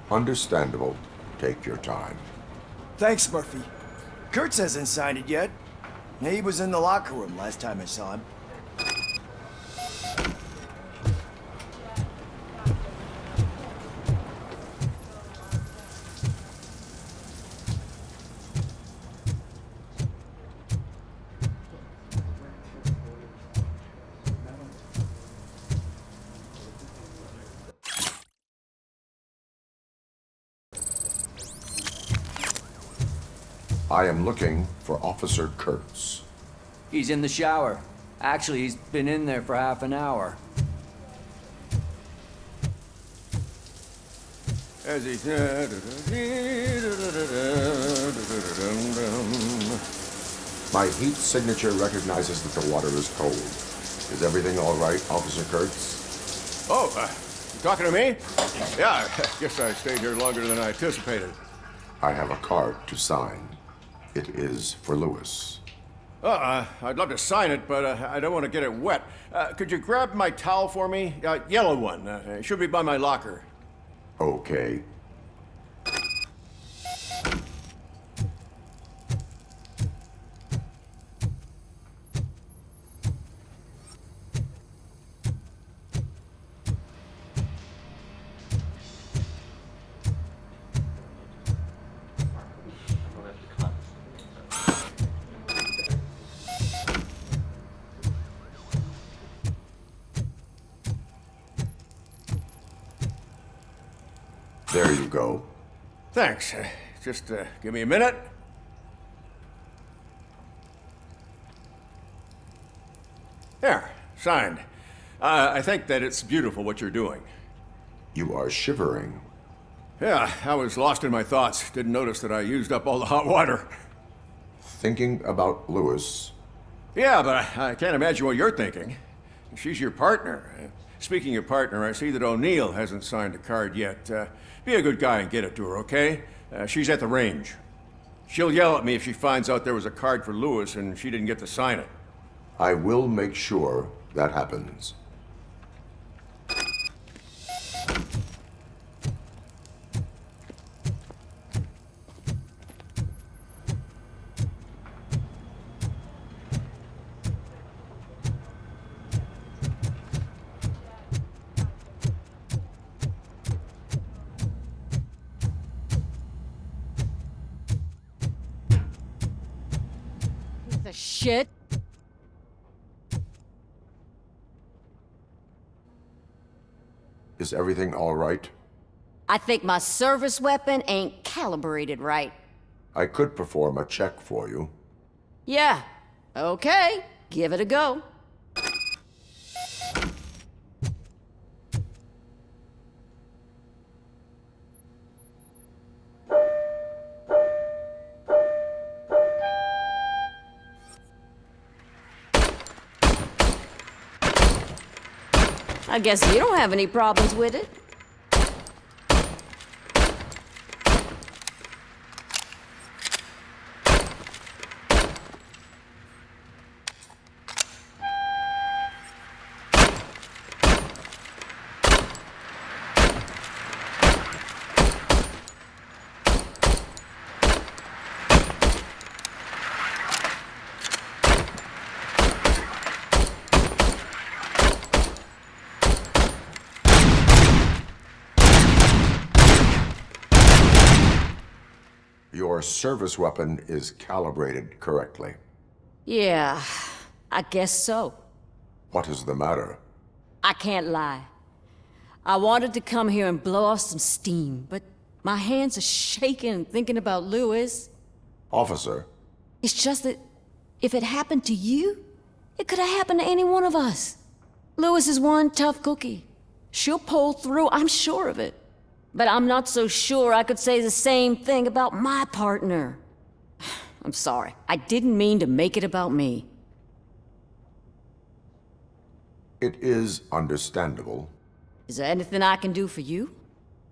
Understandable. Take your time.
Thanks, Murphy. Kurtz hasn't signed it yet. He was in the locker room last time I saw him.
I am looking for Officer Kurtz.
He's in the shower. Actually, he's been in there for half an hour.
As he said...
My heat signature recognizes that the water is cold. Is everything all right, Officer Kurtz?
Oh, you talking to me? Yeah, I guess I stayed here longer than I anticipated.
I have a card to sign. It is for Lewis.
I'd love to sign it, but I don't want to get it wet. Could you grab my towel for me? Yellow one. It should be by my locker.
Okay. There you go.
Thanks. Just give me a minute. There, signed. I think that it's beautiful what you're doing.
You are shivering.
Yeah, I was lost in my thoughts. Didn't notice that I used up all the hot water.
Thinking about Lewis?
Yeah, but I can't imagine what you're thinking. She's your partner. Speaking of partner, I see that O'Neill hasn't signed a card yet. Be a good guy and get it to her, okay? She's at the range. She'll yell at me if she finds out there was a card for Lewis and she didn't get to sign it.
I will make sure that happens.
The shit.
Is everything all right?
I think my service weapon ain't calibrated right.
I could perform a check for you.
Yeah. Okay. Give it a go. I guess you don't have any problems with it.
Your service weapon is calibrated correctly.
Yeah, I guess so.
What is the matter?
I can't lie. I wanted to come here and blow off some steam, but my hands are shaking thinking about Lewis.
Officer.
It's just that if it happened to you, it could have happened to any one of us. Lewis is one tough cookie. She'll pull through, I'm sure of it. But I'm not so sure I could say the same thing about my partner. I'm sorry. I didn't mean to make it about me.
It is understandable.
Is there anything I can do for you?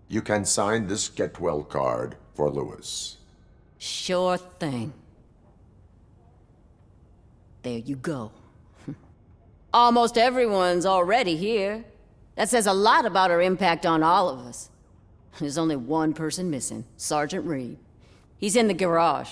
You can sign this Get Well card for Lewis.
Sure thing. There you go. Almost everyone's already here. That says a lot about her impact on all of us. There's only one person missing, Sergeant Reed. He's in the garage.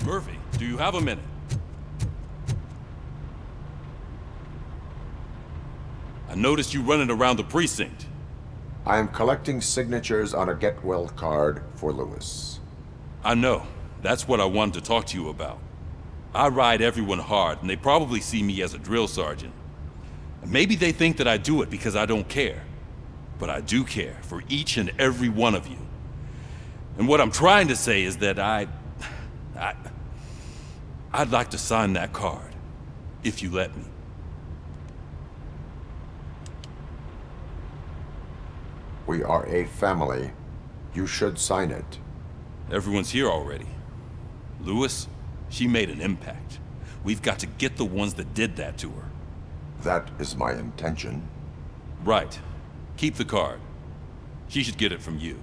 Murphy, do you have a minute? I noticed you running around the precinct.
I am collecting signatures on a Get Well card for Lewis.
I know. That's what I wanted to talk to you about. I ride everyone hard, and they probably see me as a drill sergeant. And maybe they think that I do it because I don't care. But I do care for each and every one of you. And what I'm trying to say is that I'd like to sign that card, if you let me.
We are a family. You should sign it.
Everyone's here already. Lewis, she made an impact. We've got to get the ones that did that to her.
That is my intention.
Right. Keep the card. She should get it from you.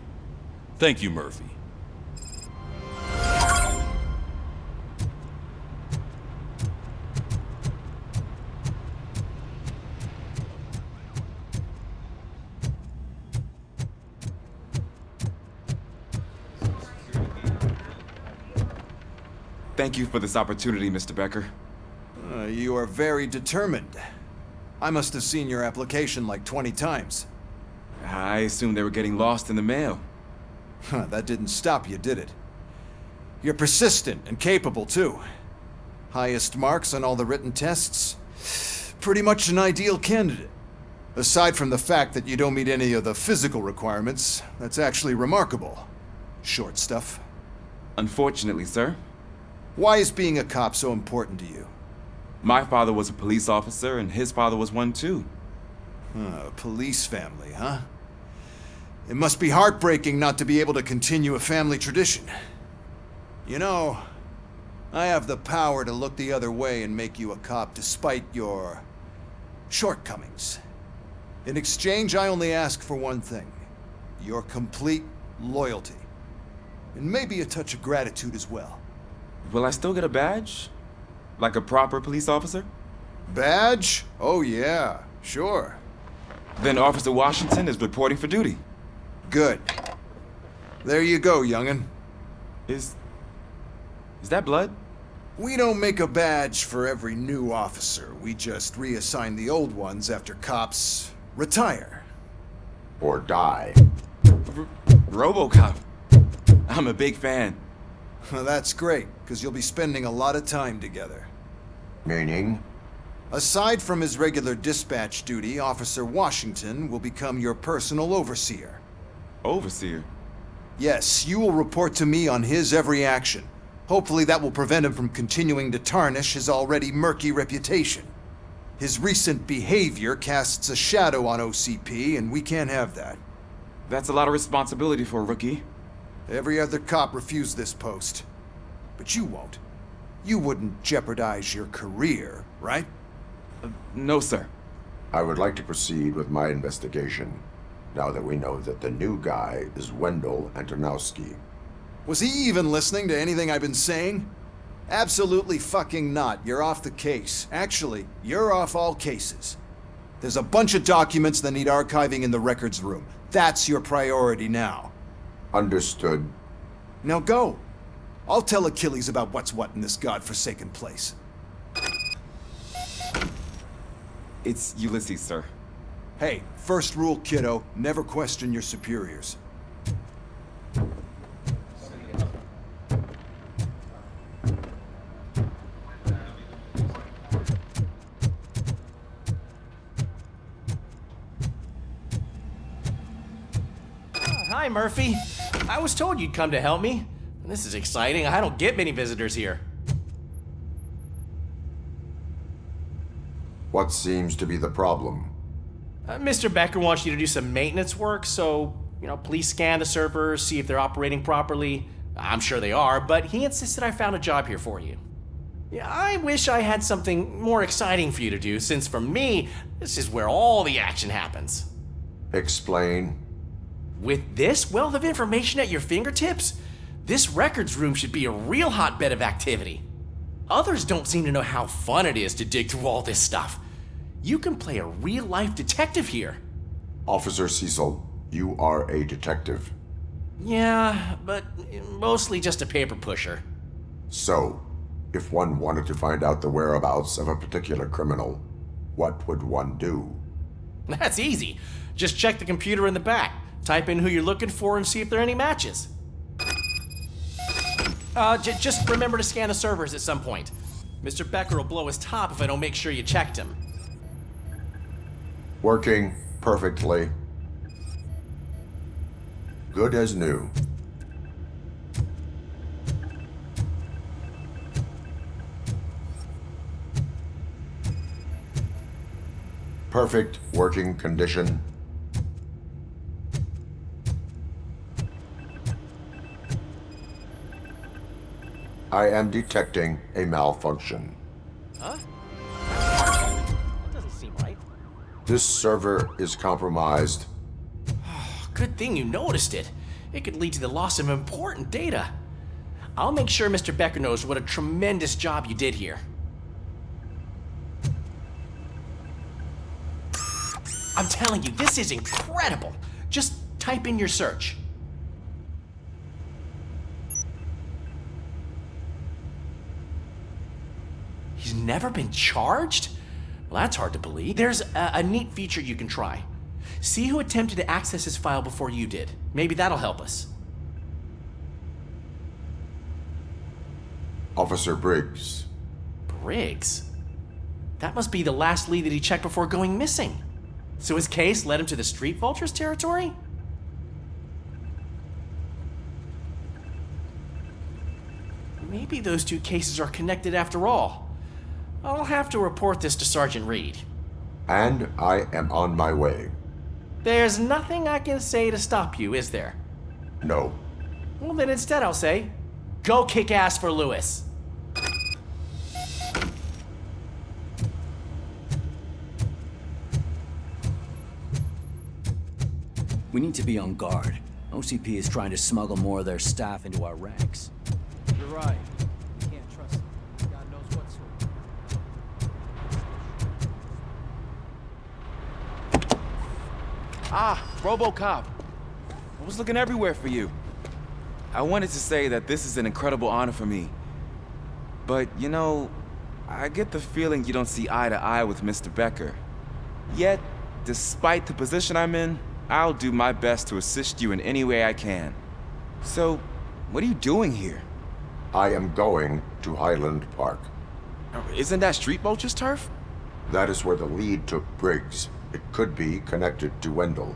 Thank you, Murphy.
Thank you for this opportunity, Mr. Becker.
You are very determined. I must have seen your application like 20 times.
I assumed they were getting lost in the mail.
That didn't stop you, did it? You're persistent and capable, too. Highest marks on all the written tests. Pretty much an ideal candidate. Aside from the fact that you don't meet any of the physical requirements, that's actually remarkable. Short stuff.
Unfortunately, sir.
Why is being a cop so important to you?
My father was a police officer, and his father was one too.
A police family, huh? It must be heartbreaking not to be able to continue a family tradition. You know, I have the power to look the other way and make you a cop despite your shortcomings. In exchange, I only ask for one thing. Your complete loyalty. And maybe a touch of gratitude as well.
Will I still get a badge? Like a proper police officer?
Badge? Oh yeah, sure.
Then Officer Washington is reporting for duty.
Good. There you go, young'un.
Is that blood?
We don't make a badge for every new officer. We just reassign the old ones after cops retire.
Or die.
RoboCop. I'm a big fan.
Well, that's great, because you'll be spending a lot of time together.
Meaning?
Aside from his regular dispatch duty, Officer Washington will become your personal overseer.
Overseer?
Yes, you will report to me on his every action. Hopefully that will prevent him from continuing to tarnish his already murky reputation. His recent behavior casts a shadow on OCP, and we can't have that.
That's a lot of responsibility for a rookie.
Every other cop refused this post. But you won't. You wouldn't jeopardize your career, right?
No, sir.
I would like to proceed with my investigation, now that we know that the new guy is Wendell Antonowski.
Was he even listening to anything I've been saying? Absolutely fucking not. You're off the case. Actually, you're off all cases. There's a bunch of documents that need archiving in the records room. That's your priority now.
Understood.
Now go. I'll tell Achilles about what's what in this godforsaken place.
It's Ulysses, sir.
Hey, first rule, kiddo, never question your superiors.
Hi, Murphy. I was told you'd come to help me. This is exciting. I don't get many visitors here.
What seems to be the problem?
Mr. Becker wants you to do some maintenance work, so, please scan the servers, see if they're operating properly. I'm sure they are, but he insisted I found a job here for you. Yeah, I wish I had something more exciting for you to do, since for me, this is where all the action happens.
Explain.
With this wealth of information at your fingertips, this records room should be a real hotbed of activity. Others don't seem to know how fun it is to dig through all this stuff. You can play a real-life detective here.
Officer Cecil, you are a detective.
Yeah, but mostly just a paper pusher.
So, if one wanted to find out the whereabouts of a particular criminal, what would one do?
That's easy. Just check the computer in the back. Type in who you're looking for and see if there are any matches. Just remember to scan the servers at some point. Mr. Becker will blow his top if I don't make sure you checked him.
Working perfectly. Good as new. Perfect working condition. I am detecting a malfunction.
Huh? That doesn't seem right.
This server is compromised.
Good thing you noticed it. It could lead to the loss of important data. I'll make sure Mr. Becker knows what a tremendous job you did here. I'm telling you, this is incredible. Just type in your search. He's never been charged? Well, that's hard to believe. There's a neat feature you can try. See who attempted to access his file before you did. Maybe that'll help us.
Officer Briggs.
Briggs? That must be the last lead that he checked before going missing. So his case led him to the Street Vultures territory? Maybe those two cases are connected after all. I'll have to report this to Sergeant Reed.
And I am on my way.
There's nothing I can say to stop you, is there?
No.
Well, then instead I'll say, go kick ass for Lewis.
We need to be on guard. OCP is trying to smuggle more of their staff into our ranks.
You're right. We can't trust them. God knows what's who.
Ah, RoboCop. I was looking everywhere for you. I wanted to say that this is an incredible honor for me. But, I get the feeling you don't see eye to eye with Mr. Becker. Yet, despite the position I'm in, I'll do my best to assist you in any way I can. So, what are you doing here?
I am going to Highland Park.
Isn't that Street Vultures turf?
That is where the lead took Briggs. It could be connected to Wendell.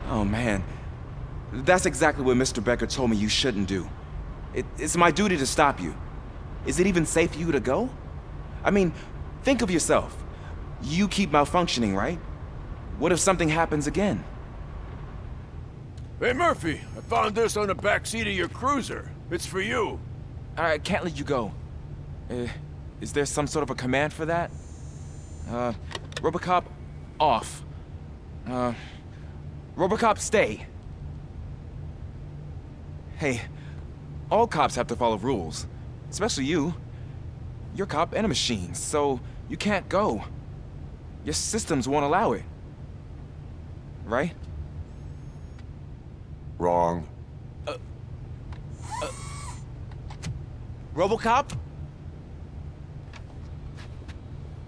Oh, man. That's exactly what Mr. Becker told me you shouldn't do. It's my duty to stop you. Is it even safe for you to go? I mean, think of yourself. you keep malfunctioning, right? What if something happens again?
Hey, Murphy, I found this on the back seat of your cruiser. It's for you.
I can't let you go. Is there some sort of a command for that? RoboCop, off. RoboCop, stay. Hey, all cops have to follow rules. Especially you. You're a cop and a machine, so you can't go. Your systems won't allow it. Right?
Wrong.
RoboCop?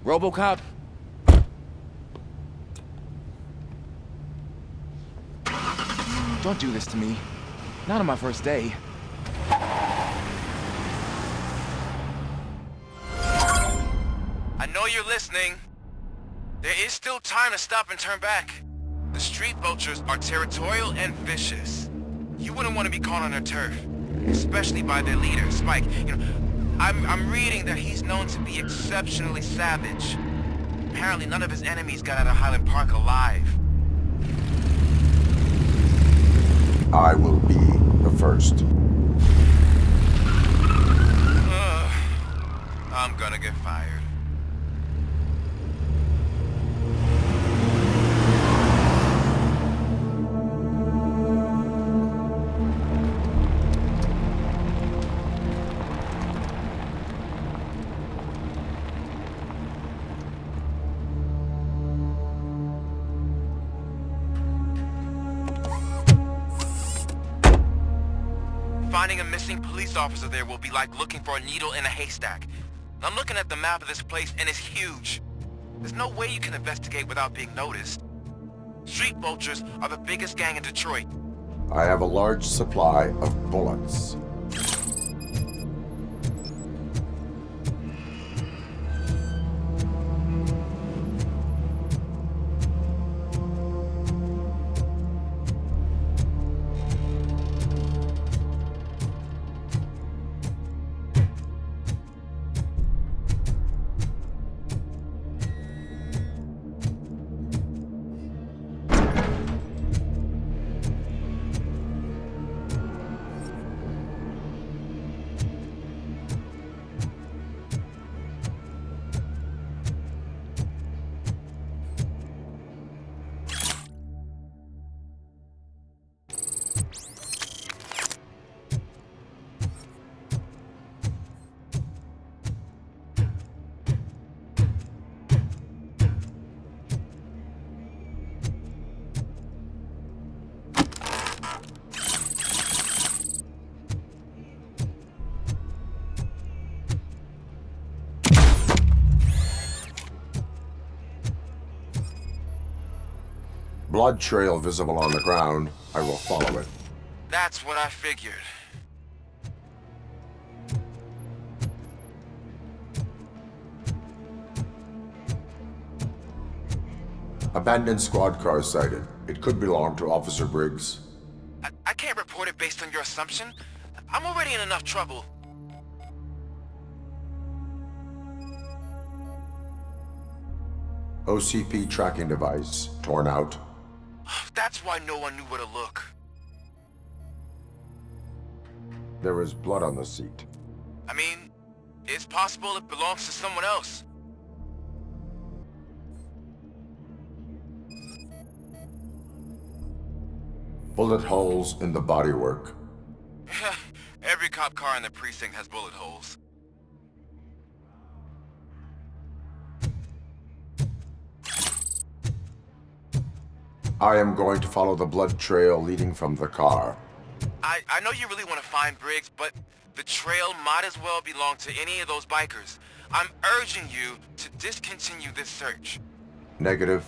RoboCop? Don't do this to me. Not on my first day.
I know you're listening. There is still time to stop and turn back. The street vultures are territorial and vicious. You wouldn't want to be caught on their turf, especially by their leader, Spike. You know, I'm reading that he's known to be exceptionally savage. Apparently none of his enemies got out of Highland Park alive.
I will be the first.
I'm gonna get fired. Finding a missing police officer there will be like looking for a needle in a haystack. I'm looking at the map of this place and it's huge. There's no way you can investigate without being noticed. Street Vultures are the biggest gang in Detroit.
I have a large supply of bullets. Blood trail visible on the ground. I will follow it.
That's what I figured.
Abandoned squad car sighted. It could belong to Officer Briggs.
I can't report it based on your assumption. I'm already in enough trouble.
OCP tracking device torn out.
That's why no one knew where to look.
There is blood on the seat.
I mean, it's possible it belongs to someone else.
Bullet holes in the bodywork.
Every cop car in the precinct has bullet holes.
I am going to follow the blood trail leading from the car.
I know you really want to find Briggs, but the trail might as well belong to any of those bikers. I'm urging you to discontinue this search.
Negative.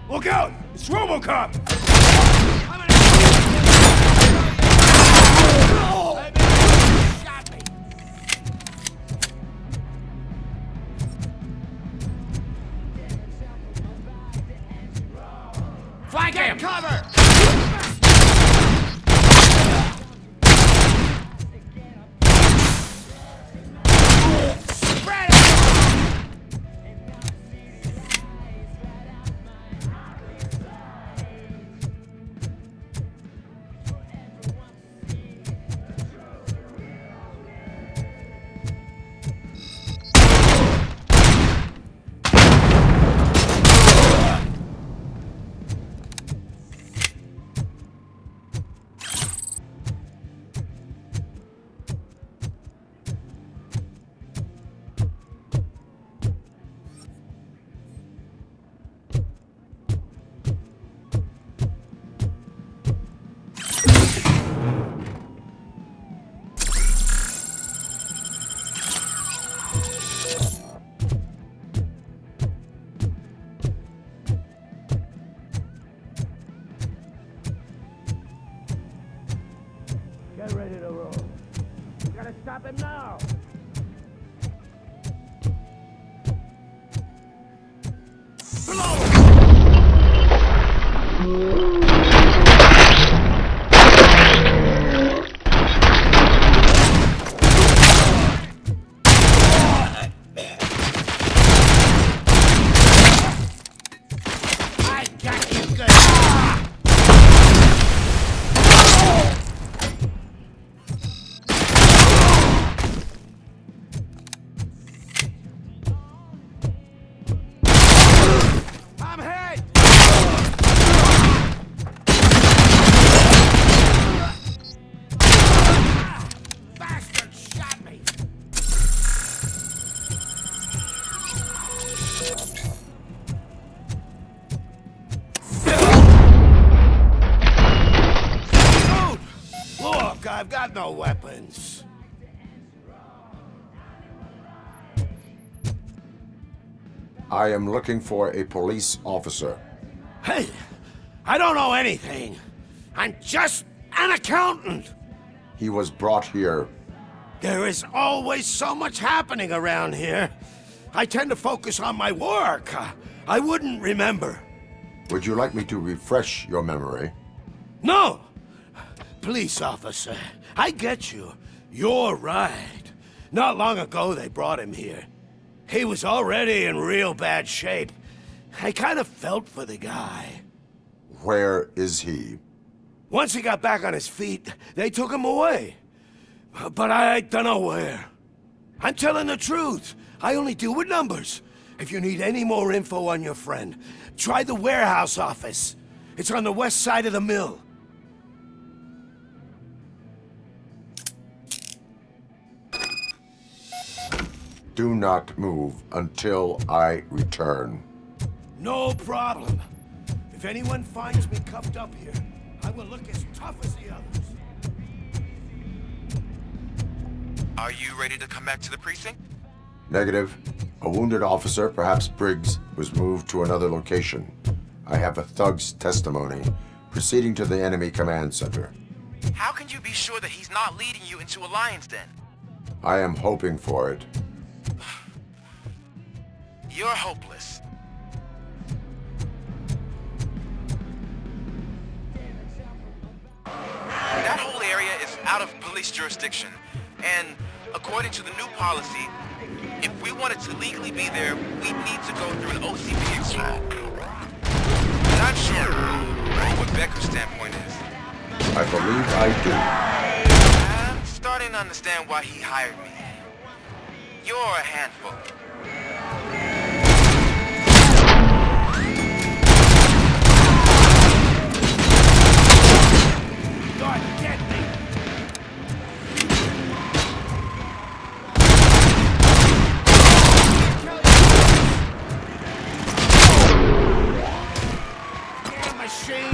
Look out! It's RoboCop!
Flank him! Cover!
Get ready to roll. We gotta stop him now!
I got you good.
I'm hit!
Bastard shot me.
Look, I've got no weapons.
I am looking for a police officer.
Hey, I don't know anything. I'm just an accountant.
He was brought here.
There is always so much happening around here. I tend to focus on my work. I wouldn't remember.
Would you like me to refresh your memory?
No! Police officer, I get you. You're right. Not long ago they brought him here. He was already in real bad shape. I kind of felt for the guy.
Where is he?
Once he got back on his feet, they took him away. But I don't know where. I'm telling the truth. I only deal with numbers. If you need any more info on your friend, try the warehouse office. It's on the west side of the mill.
Do not move until I return.
No problem. If anyone finds me cuffed up here, I will look as tough as the others.
Are you ready to come back to the precinct?
Negative. A wounded officer, perhaps Briggs, was moved to another location. I have a thug's testimony proceeding to the enemy command center.
How can you be sure that he's not leading you into a lion's den?
I am hoping for it.
You're hopeless. That whole area is out of police jurisdiction, and according to the new policy, if we wanted to legally be there, we'd need to go through an OCP exam. Not sure what Becker's standpoint is.
I believe I do.
I'm starting to understand why he hired me.
You're a handful.
You're deadly. Damn machine.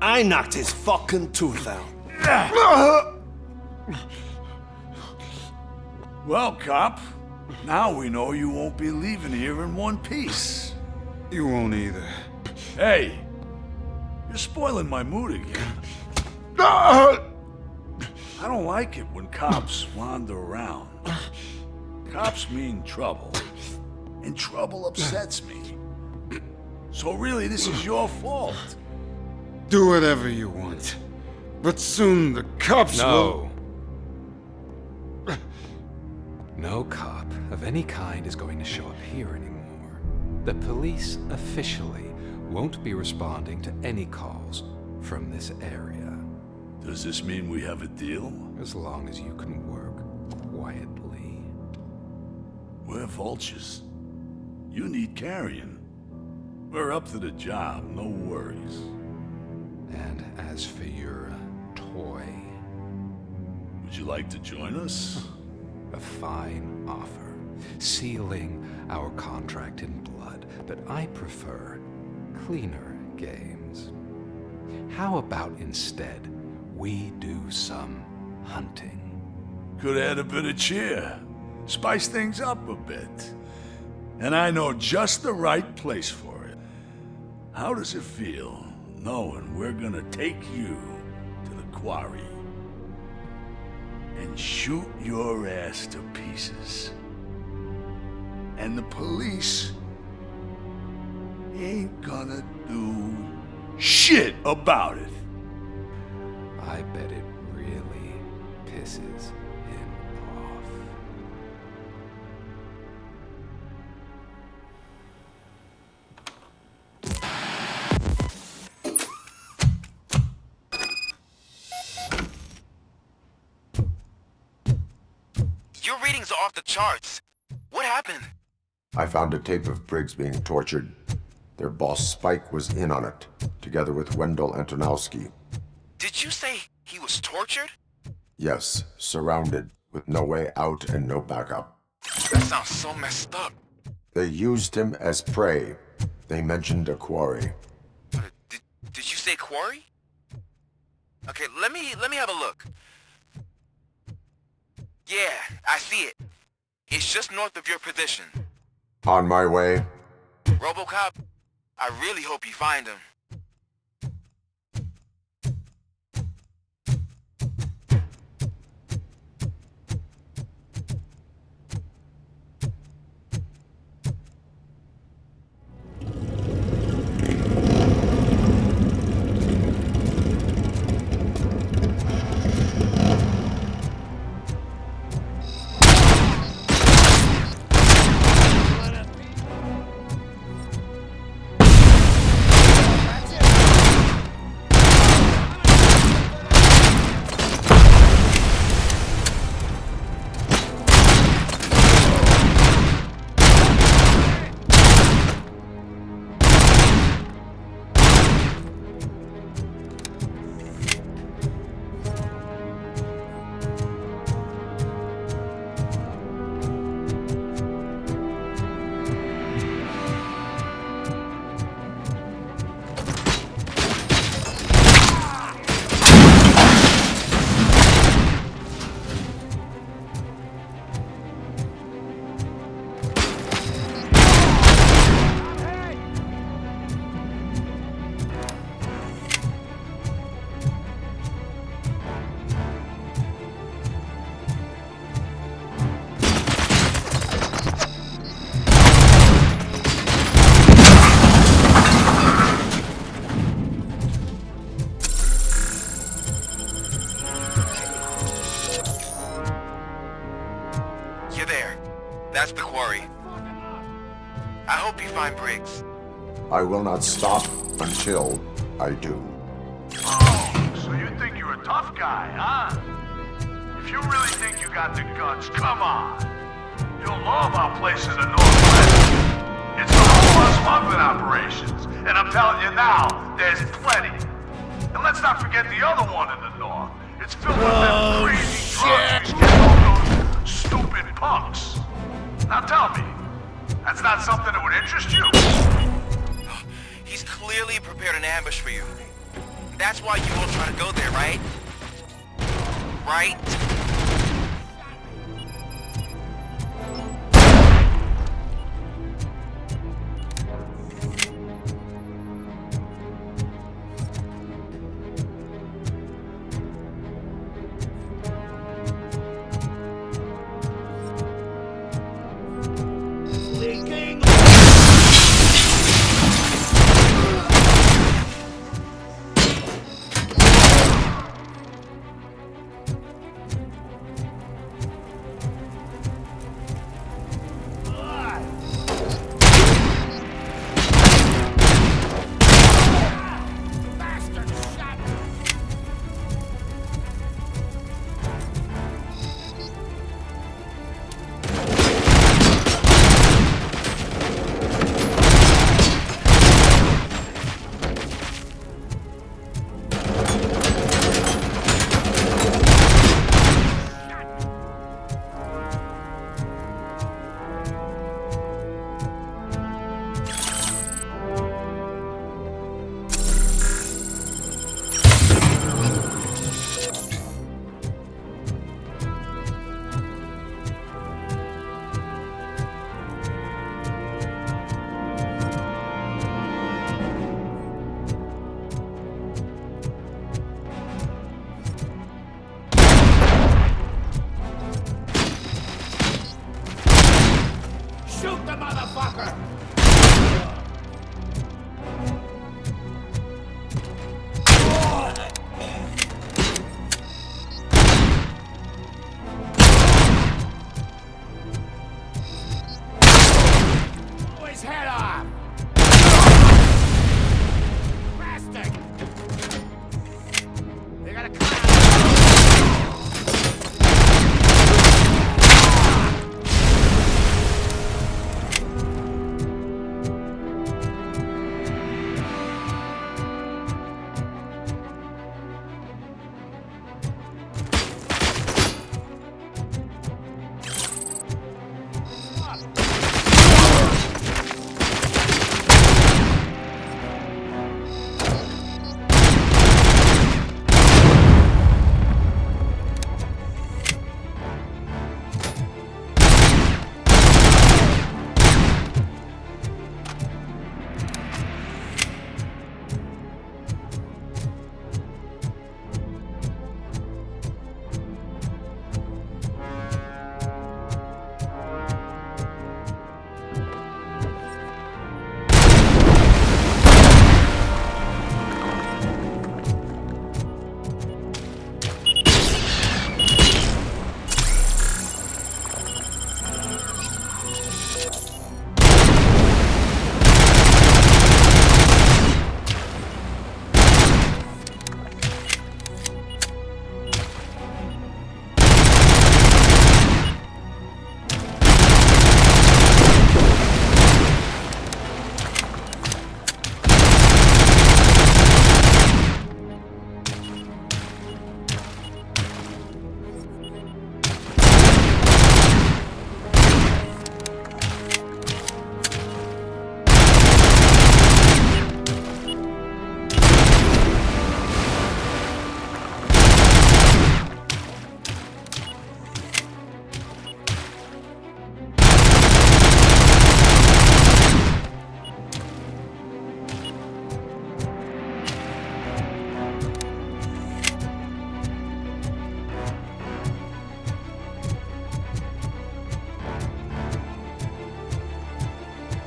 I knocked his fucking tooth out.
Well, cop, now we know you won't be leaving here in one piece.
You won't either.
Hey, you're spoiling my mood again. I don't like it when cops wander around. Cops mean trouble, and trouble upsets me. So really, this is your fault.
Do whatever you want. But soon the cops will...
No cop of any kind is going to show up here anymore. The police officially won't be responding to any calls from this area.
Does this mean we have a deal?
As long as you can work quietly.
We're vultures. You need carrying. We're up to the job, no worries.
And as for your toy...
Would you like to join us?
A fine offer, sealing our contract in blood, but I prefer cleaner games. How about instead we do some hunting?
Could add a bit of cheer, spice things up a bit. And I know just the right place for it. How does it feel knowing we're gonna take you to the quarry and shoot your ass to pieces? And the police ain't gonna do shit about it.
I bet it really pisses him off.
Your readings are off the charts. What happened?
I found a tape of Briggs being tortured. Their boss Spike was in on it, together with Wendell Antonowski.
Did you say he was tortured?
Yes, surrounded, with no way out and no backup.
That sounds so messed up.
They used him as prey. They mentioned a quarry.
Did you say quarry? Okay, let me have a look. Yeah, I see it. It's just north of your position.
On my way.
RoboCop, I really hope you find him. That's the quarry. I hope you find Briggs.
I will not stop until I do.
Oh, so you think you're a tough guy, huh? If you really think you got the guts, come on. You'll know about places in the Northwest. It's the whole smuggling operations. And I'm telling you now, there's plenty. And let's not forget the other one in the North. It's filled with them crazy drugs we get all those stupid punks. Now tell me, that's not something that would interest you?
He's clearly prepared an ambush for you. That's why you won't try to go there, right? Right?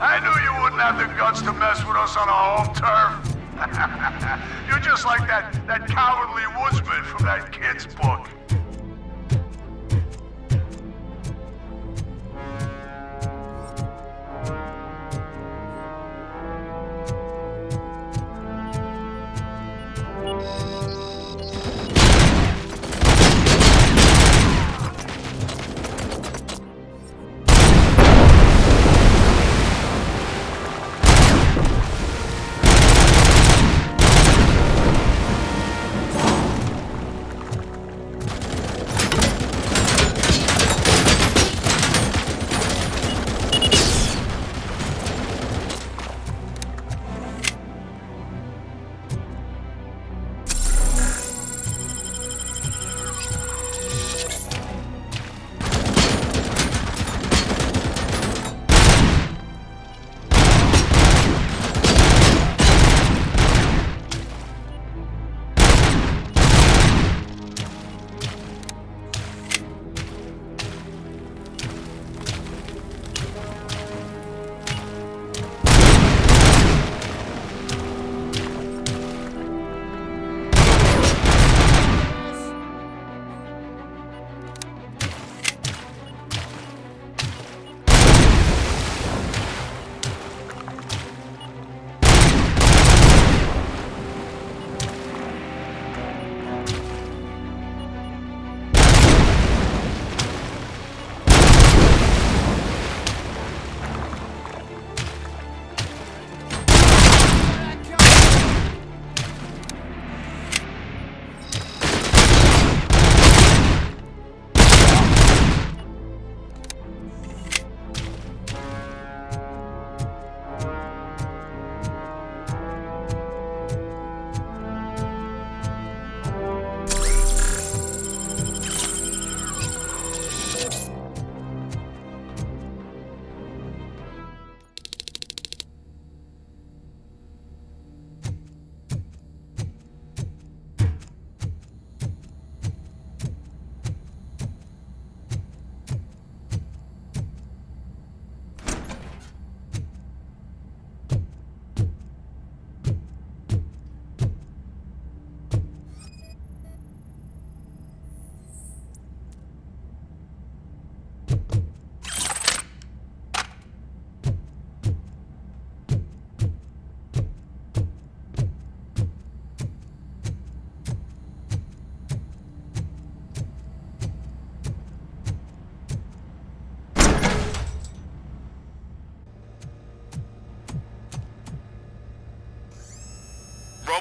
I knew you wouldn't have the guts to mess with us on our home turf. You're just like that cowardly woodsman from that kid's book.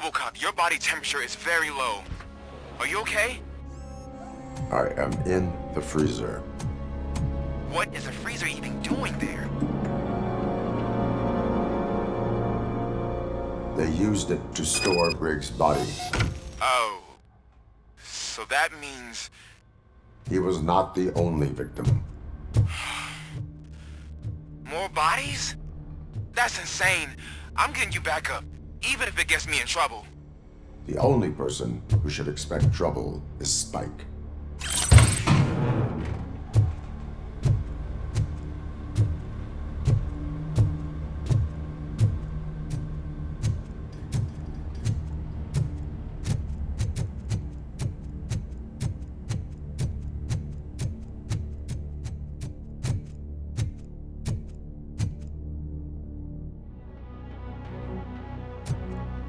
RoboCop, your body temperature is very low. Are you okay?
I am in the freezer.
What is a freezer even doing there?
They used it to store Briggs' body.
Oh. So that means...
He was not the only victim.
More bodies? That's insane. I'm getting you back up, even if it gets me in trouble.
The only person who should expect trouble is Spike.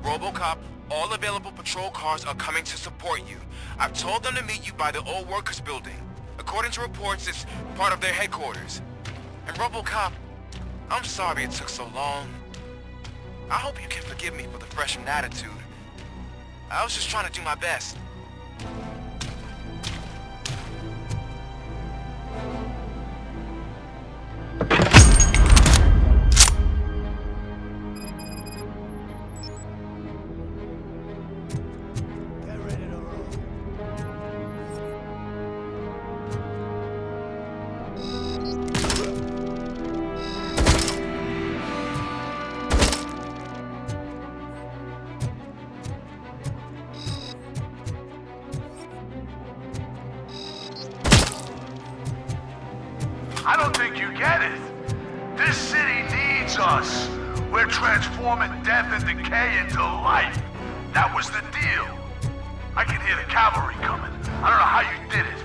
RoboCop, all available patrol cars are coming to support you. I've told them to meet you by the old workers building. According to reports, it's part of their headquarters. And RoboCop, I'm sorry it took so long. I hope you can forgive me for the freshman attitude. I was just trying to do my best.
I don't think you get it. This city needs us. We're transforming death and decay into life. That was the deal. I can hear the cavalry coming. I don't know how you did it,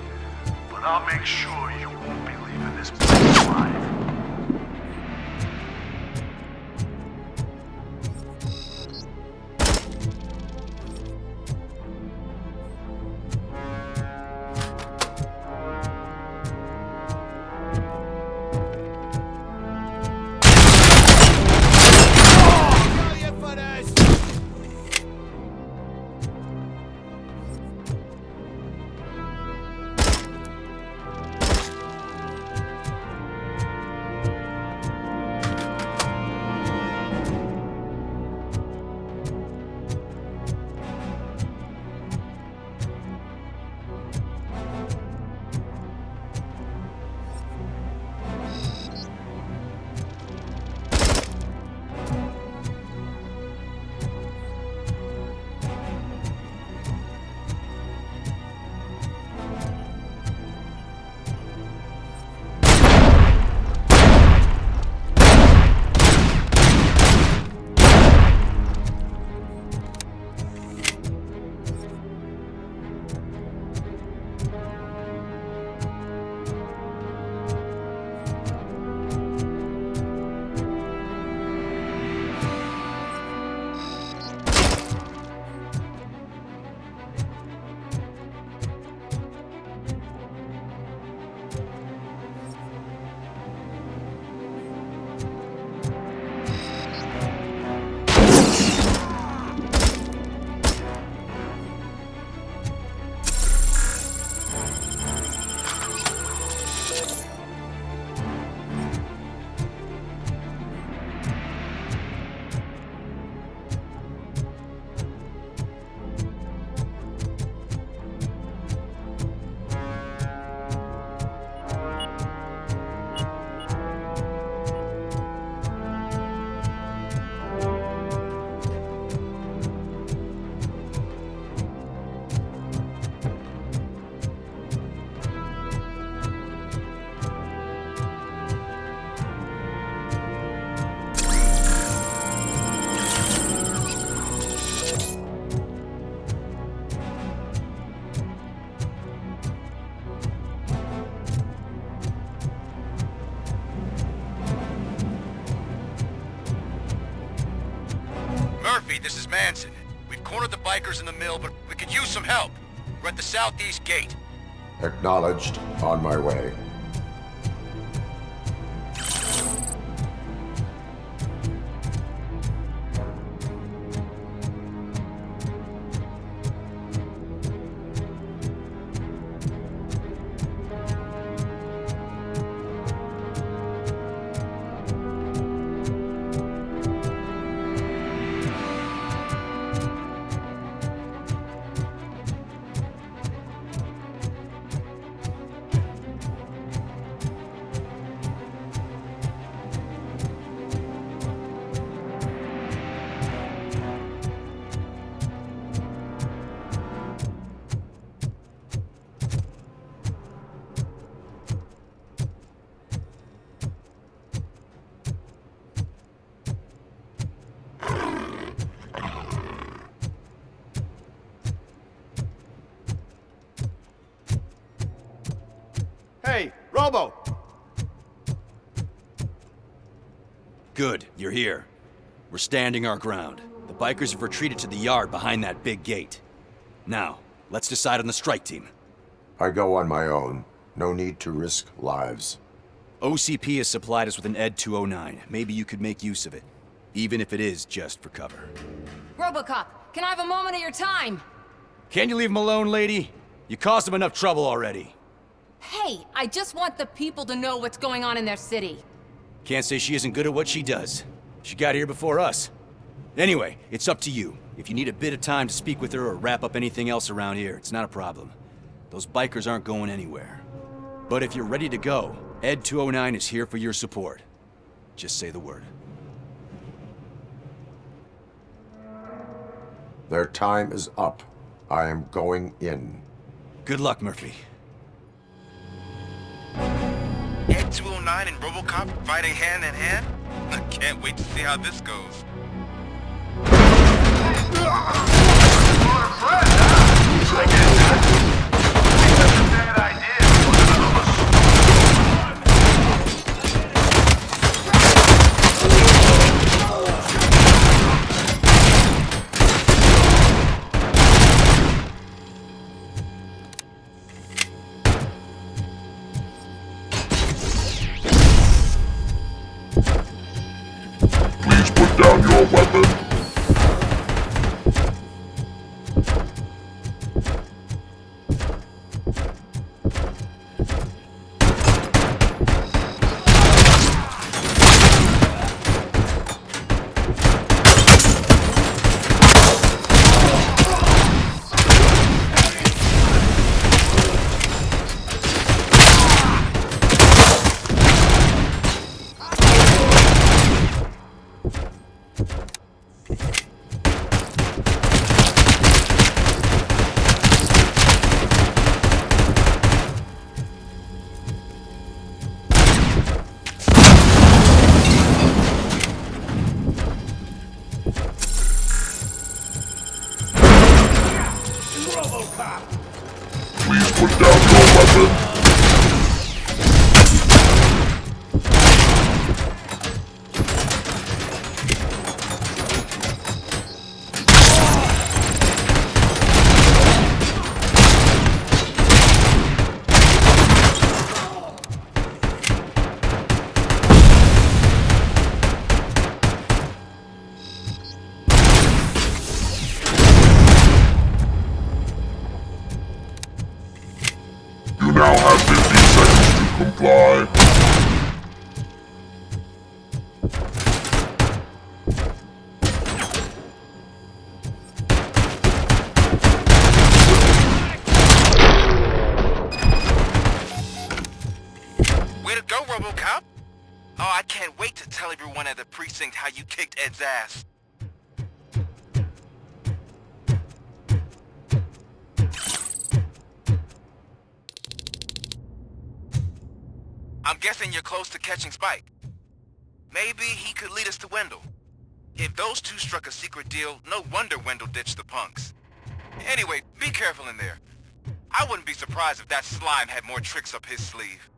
but I'll make sure you won't be leaving this place alive.
This is Manson. We've cornered the bikers in the mill, but we could use some help. We're at the southeast gate.
Acknowledged. On my way.
Robo!
Good, you're here. We're standing our ground. The bikers have retreated to the yard behind that big gate. Now, let's decide on the strike team.
I go on my own. No need to risk lives.
OCP has supplied us with an ED 209. Maybe you could make use of it, even if it is just for cover.
RoboCop, can I have a moment of your time?
Can you leave him alone, lady? You caused him enough trouble already.
Hey, I just want the people to know what's going on in their city.
Can't say she isn't good at what she does. She got here before us. Anyway, it's up to you. If you need a bit of time to speak with her or wrap up anything else around here, it's not a problem. Those bikers aren't going anywhere. But if you're ready to go, ED 209 is here for your support. Just say the word.
Their time is up. I am going in.
Good luck, Murphy.
Ed 209 and RoboCop fighting hand in hand? I can't wait to see how this goes.
Please put down your weapon. Please put down your weapon. You now have 15 seconds to comply.
Way to go, RoboCop! Oh, I can't wait to tell everyone at the precinct how you kicked Ed's ass. I'm guessing you're close to catching Spike. Maybe he could lead us to Wendell. If those two struck a secret deal, no wonder Wendell ditched the punks. Anyway, be careful in there. I wouldn't be surprised if that slime had more tricks up his sleeve.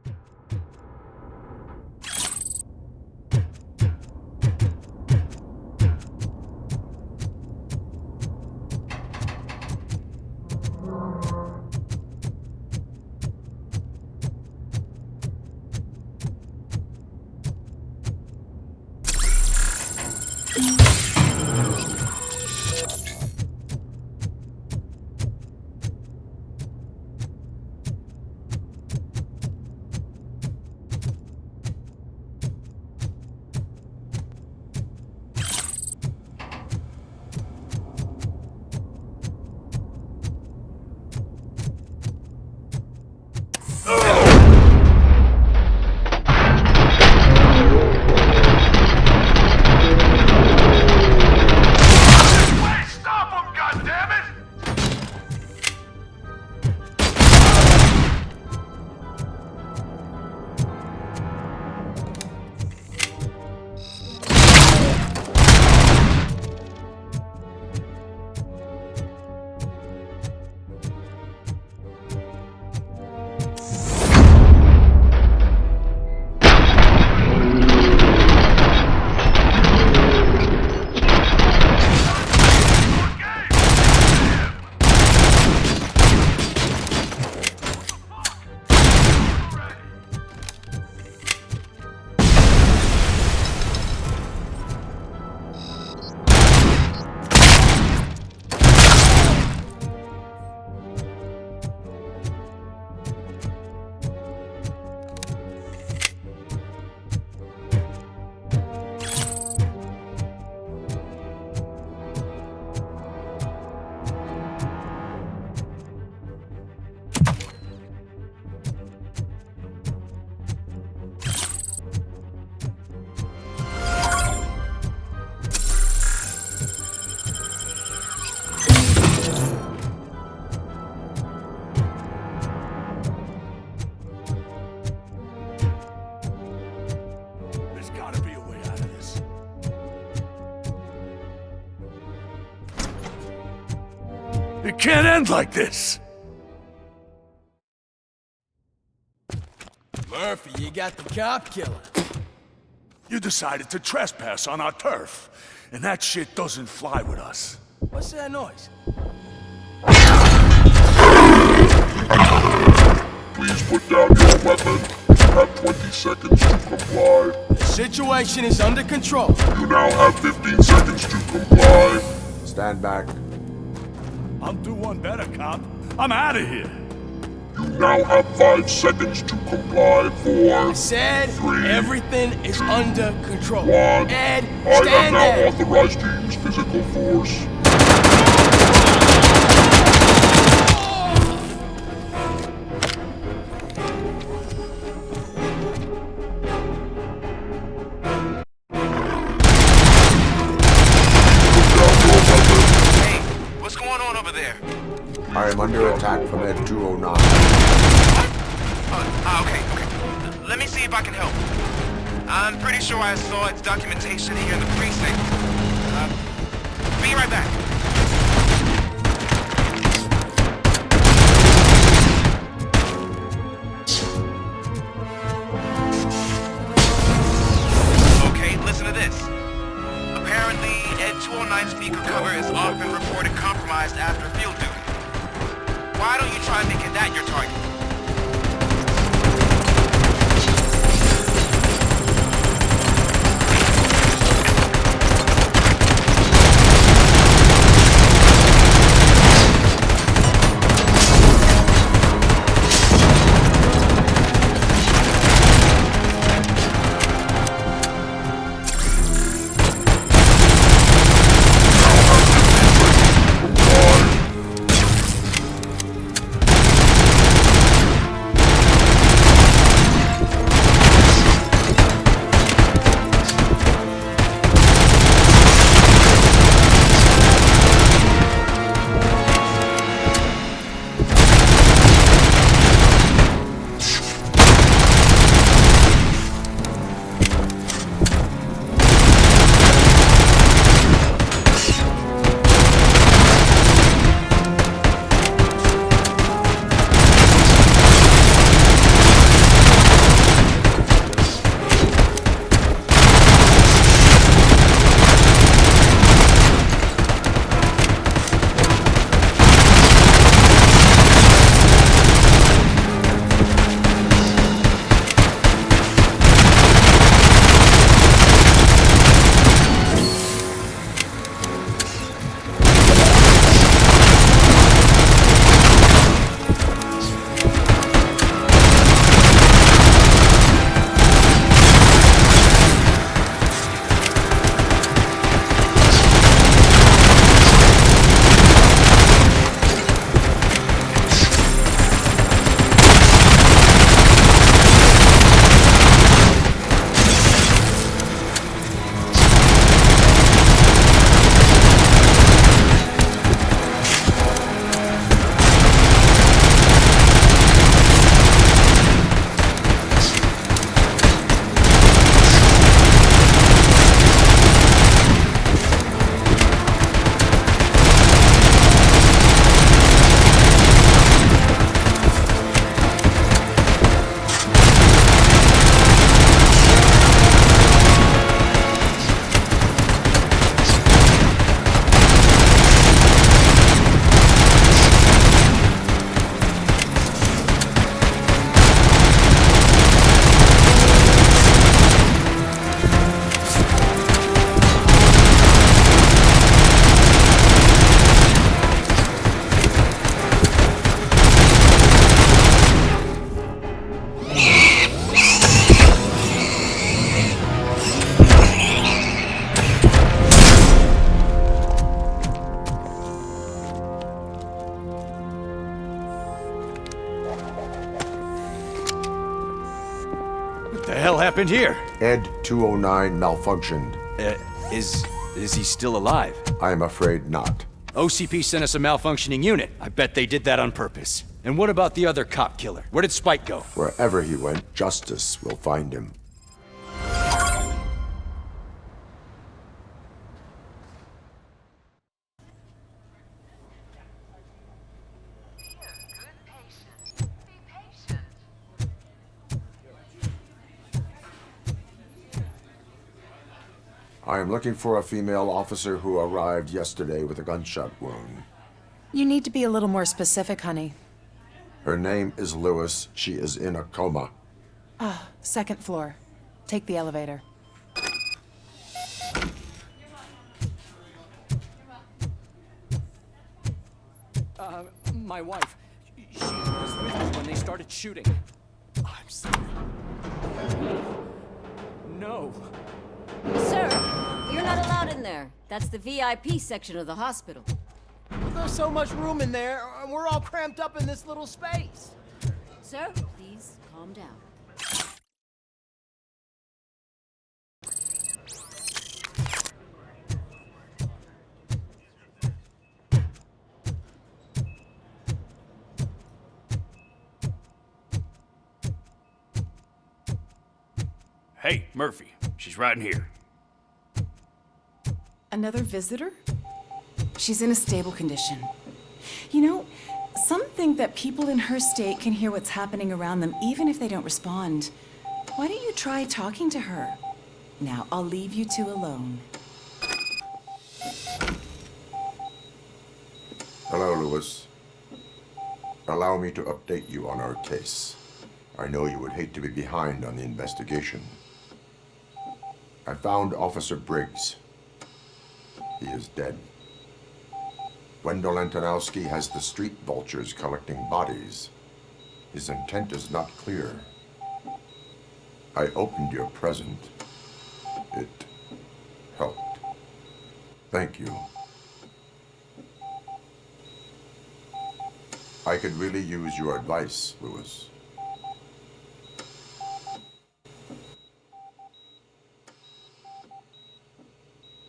It can't end like this!
Murphy, you got the cop killer.
You decided to trespass on our turf, and that shit doesn't fly with us.
What's that noise?
Please put down your weapon. You have 20 seconds to comply.
The situation is under control.
You now have 15 seconds to comply.
Stand back.
I'll do one better, cop. I'm out of here.
You now have 5 seconds to comply. 4,
I said
3,
everything is under control.
1.
Ed,
I have
stand
now
there.
authorized to use physical force.
I am under attack from Ed 209.
Okay. Let me see if I can help. I'm pretty sure I saw its documentation here in the precinct. Be right back. Okay, listen to this. Apparently, Ed 209 speaker cover is often reported compromised after field duty. Why don't you try making that your target?
The hell happened here?
Ed 209 malfunctioned.
Is he still alive?
I'm afraid not.
OCP sent us a malfunctioning unit. I bet they did that on purpose. And what about the other cop killer? Where did Spike go?
Wherever he went, justice will find him. I am looking for a female officer who arrived yesterday with a gunshot wound.
You need to be a little more specific, honey.
Her name is Lewis. She is in a coma.
Ah, second floor. Take the elevator.
My wife. She was with me when they started shooting. I'm sorry. No.
Sir, you're not allowed in there. That's the VIP section of the hospital.
There's so much room in there, and we're all cramped up in this little space.
Sir, please calm down.
Hey, Murphy. She's right in here.
Another visitor? She's in a stable condition. You know, some think that people in her state can hear what's happening around them even if they don't respond. Why don't you try talking to her? Now, I'll leave you two alone.
Hello, Lewis. Allow me to update you on our case. I know you would hate to be behind on the investigation. I found Officer Briggs. He is dead. Wendell Antonowski has the street vultures collecting bodies. His intent is not clear. I opened your present. It helped. Thank you. I could really use your advice, Lewis.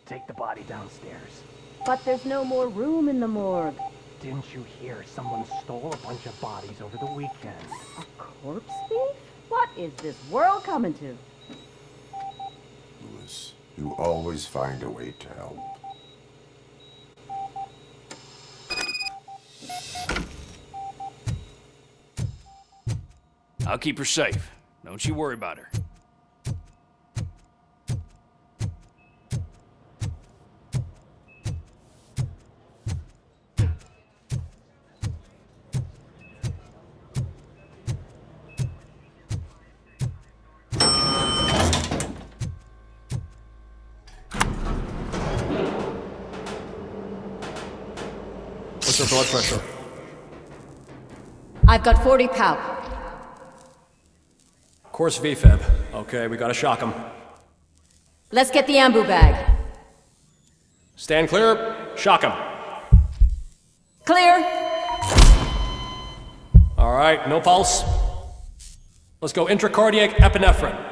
Take the body downstairs.
But there's no more room in the morgue.
Didn't you hear someone stole a bunch of bodies over the weekend?
A corpse thief? What is this world coming to?
Lewis, you always find a way to help.
I'll keep her safe. Don't you worry about her.
What's her blood pressure?
I've got 40 pow.
Course VFib. Okay, we gotta shock him.
Let's get the ambu bag.
Stand clear. Shock him.
Clear.
All right, no pulse. Let's go intracardiac epinephrine.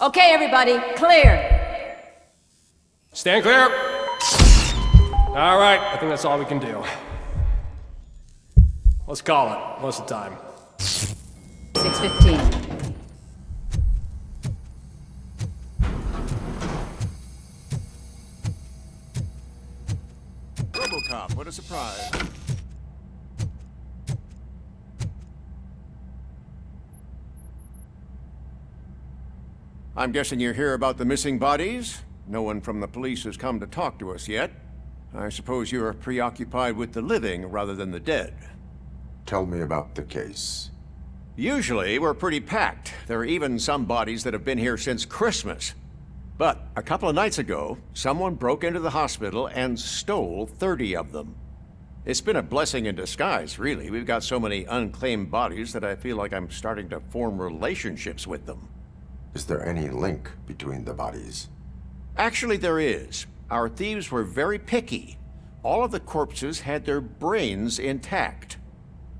Okay, everybody, clear.
Stand clear. All right, I think that's all we can do. Let's call it. What's the time?
6:15.
RoboCop, what a surprise. I'm guessing you're here about the missing bodies? No one from the police has come to talk to us yet. I suppose you're preoccupied with the living rather than the dead.
Tell me about the case.
Usually, we're pretty packed. There are even some bodies that have been here since Christmas. But a couple of nights ago, someone broke into the hospital and stole 30 of them. It's been a blessing in disguise, really. We've got so many unclaimed bodies that I feel like I'm starting to form relationships with them.
Is there any link between the bodies?
Actually, there is. Our thieves were very picky. All of the corpses had their brains intact.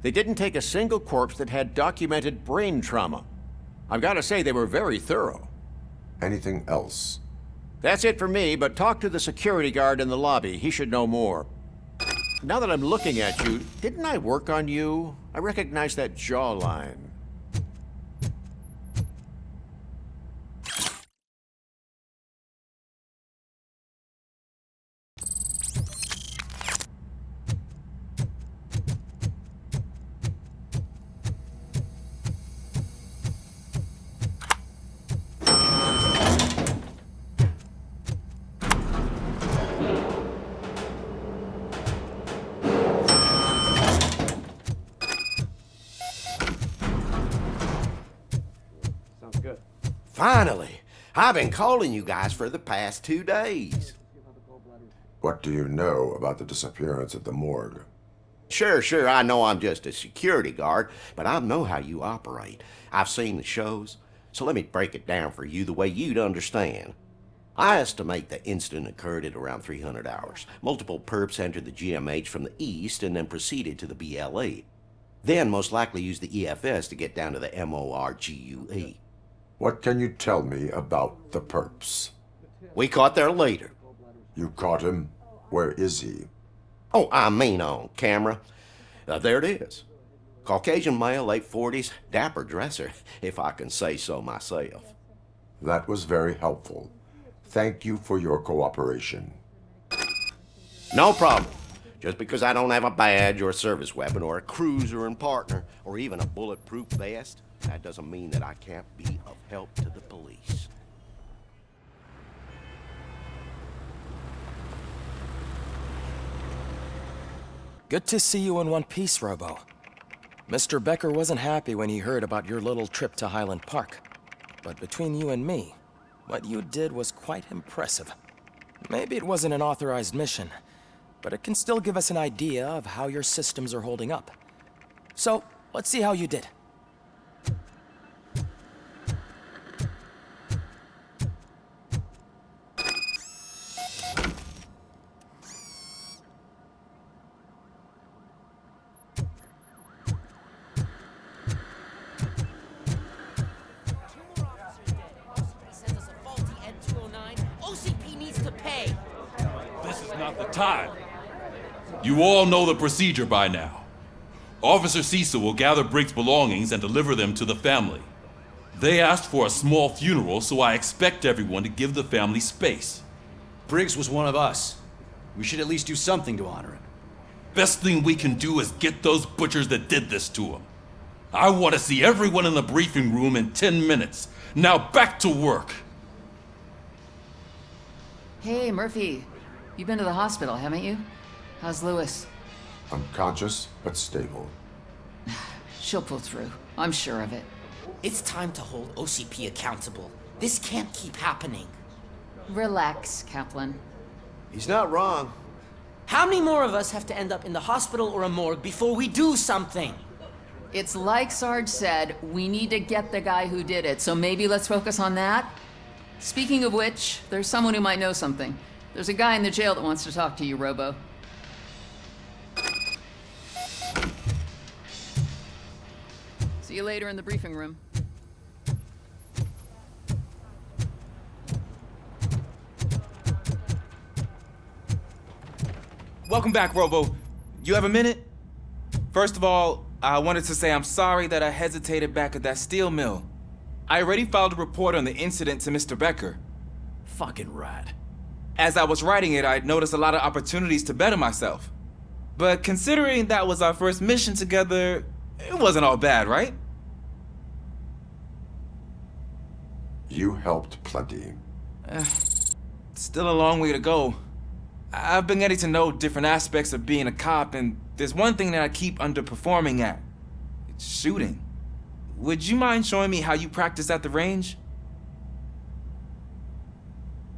They didn't take a single corpse that had documented brain trauma. I've got to say, they were very thorough.
Anything else?
That's it for me, but talk to the security guard in the lobby. He should know more. Now that I'm looking at you, didn't I work on you? I recognize that jawline.
Finally! I've been calling you guys for the past 2 days.
What do you know about the disappearance at the morgue?
Sure, I know I'm just a security guard, but I know how you operate. I've seen the shows, so let me break it down for you the way you'd understand. I estimate the incident occurred at around 300 hours. Multiple perps entered the GMH from the east and then proceeded to the BLE. Then most likely used the EFS to get down to the MORGUE.
What can you tell me about the perps?
We caught their leader.
You caught him? Where is he?
Oh, I mean on camera. There it is. Caucasian male, late 40s, dapper dresser, if I can say so myself.
That was very helpful. Thank you for your cooperation.
No problem. Just because I don't have a badge or a service weapon or a cruiser and partner or even a bulletproof vest, that doesn't mean that I can't be of help to the police.
Good to see you in one piece, Robo. Mr. Becker wasn't happy when he heard about your little trip to Highland Park. But between you and me, what you did was quite impressive. Maybe it wasn't an authorized mission, but it can still give us an idea of how your systems are holding up. So, let's see how you did.
Time. You all know the procedure by now. Officer Cecil will gather Briggs' belongings and deliver them to the family. They asked for a small funeral, so I expect everyone to give the family space.
Briggs was one of us. We should at least do something to honor him.
Best thing we can do is get those butchers that did this to him. I want to see everyone in the briefing room in 10 minutes. Now back to work.
Hey, Murphy. You've been to the hospital, haven't you? How's Lewis?
Unconscious, but stable.
She'll pull through. I'm sure of it.
It's time to hold OCP accountable. This can't keep happening.
Relax, Kaplan.
He's not wrong.
How many more of us have to end up in the hospital or a morgue before we do something?
It's like Sarge said, we need to get the guy who did it, so maybe let's focus on that? Speaking of which, there's someone who might know something. There's a guy in the jail that wants to talk to you, Robo. See you later in the briefing room.
Welcome back, Robo. You have a minute? First of all, I wanted to say I'm sorry that I hesitated back at that steel mill. I already filed a report on the incident to Mr. Becker.
Fucking rat.
As I was writing it, I noticed a lot of opportunities to better myself. But considering that was our first mission together, it wasn't all bad, right?
You helped plenty.
Still a long way to go. I've been getting to know different aspects of being a cop, and there's one thing that I keep underperforming at. It's shooting. Would you mind showing me how you practice at the range?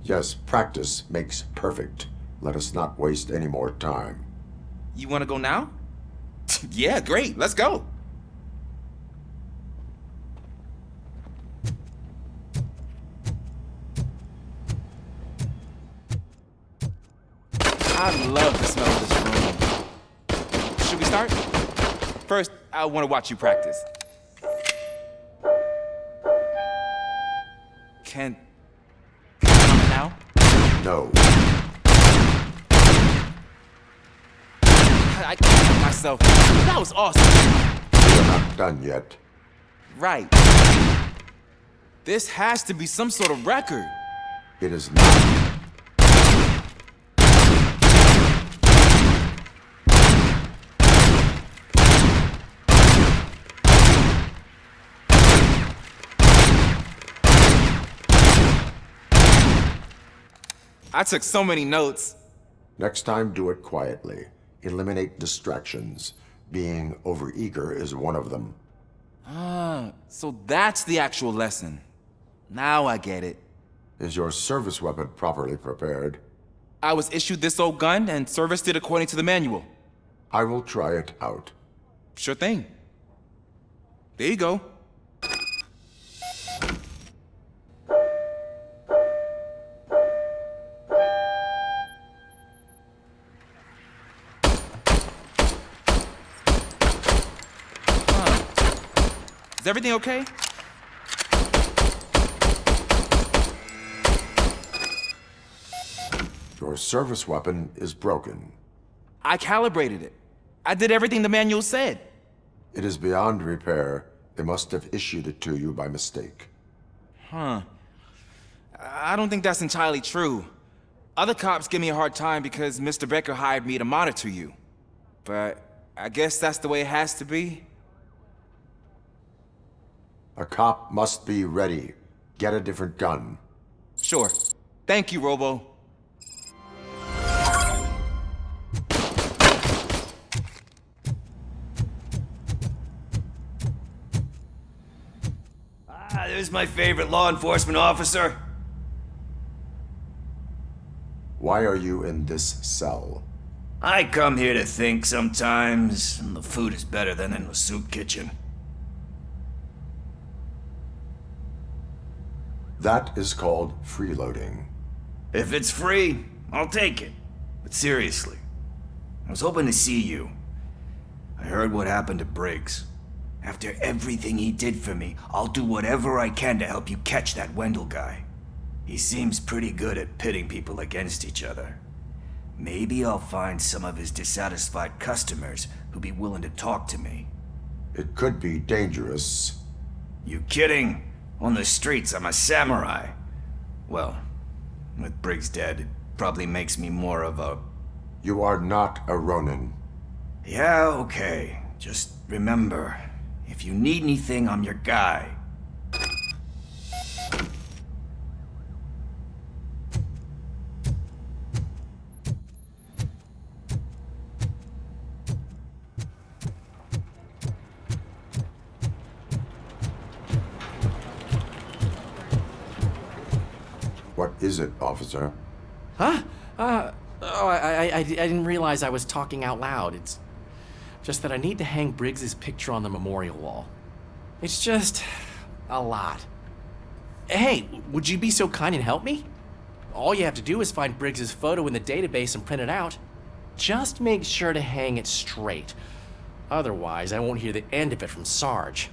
Yes, practice makes perfect. Let us not waste any more time.
You want to go now? Yeah, great. Let's go. I love the smell of this room. Should we start? First, I want to watch you practice. Can now?
No.
I can't myself. That was awesome.
We're not done yet.
Right. This has to be some sort of record.
It is not.
I took so many notes.
Next time, do it quietly. Eliminate distractions. Being overeager is one of them.
Ah, so that's the actual lesson. Now I get it.
Is your service weapon properly prepared?
I was issued this old gun and serviced it according to the manual.
I will try it out.
Sure thing. There you go. Is everything okay?
Your service weapon is broken.
I calibrated it. I did everything the manual said.
It is beyond repair. They must have issued it to you by mistake.
Huh. I don't think that's entirely true. Other cops give me a hard time because Mr. Becker hired me to monitor you. But I guess that's the way it has to be.
A cop must be ready. Get a different gun.
Sure. Thank you, Robo.
There's my favorite law enforcement officer.
Why are you in this cell?
I come here to think sometimes, and the food is better than in the soup kitchen.
That is called freeloading.
If it's free, I'll take it. But seriously, I was hoping to see you. I heard what happened to Briggs. After everything he did for me, I'll do whatever I can to help you catch that Wendell guy. He seems pretty good at pitting people against each other. Maybe I'll find some of his dissatisfied customers who'll be willing to talk to me.
It could be dangerous.
You kidding? On the streets, I'm a samurai. Well, with Briggs dead, it probably makes me more of a...
You are not a Ronin.
Yeah, okay. Just remember, if you need anything, I'm your guy.
What is it, officer?
Huh? I didn't realize I was talking out loud. It's just that I need to hang Briggs's picture on the memorial wall. It's just a lot. Hey, would you be so kind and help me? All you have to do is find Briggs's photo in the database and print it out. Just make sure to hang it straight. Otherwise, I won't hear the end of it from Sarge.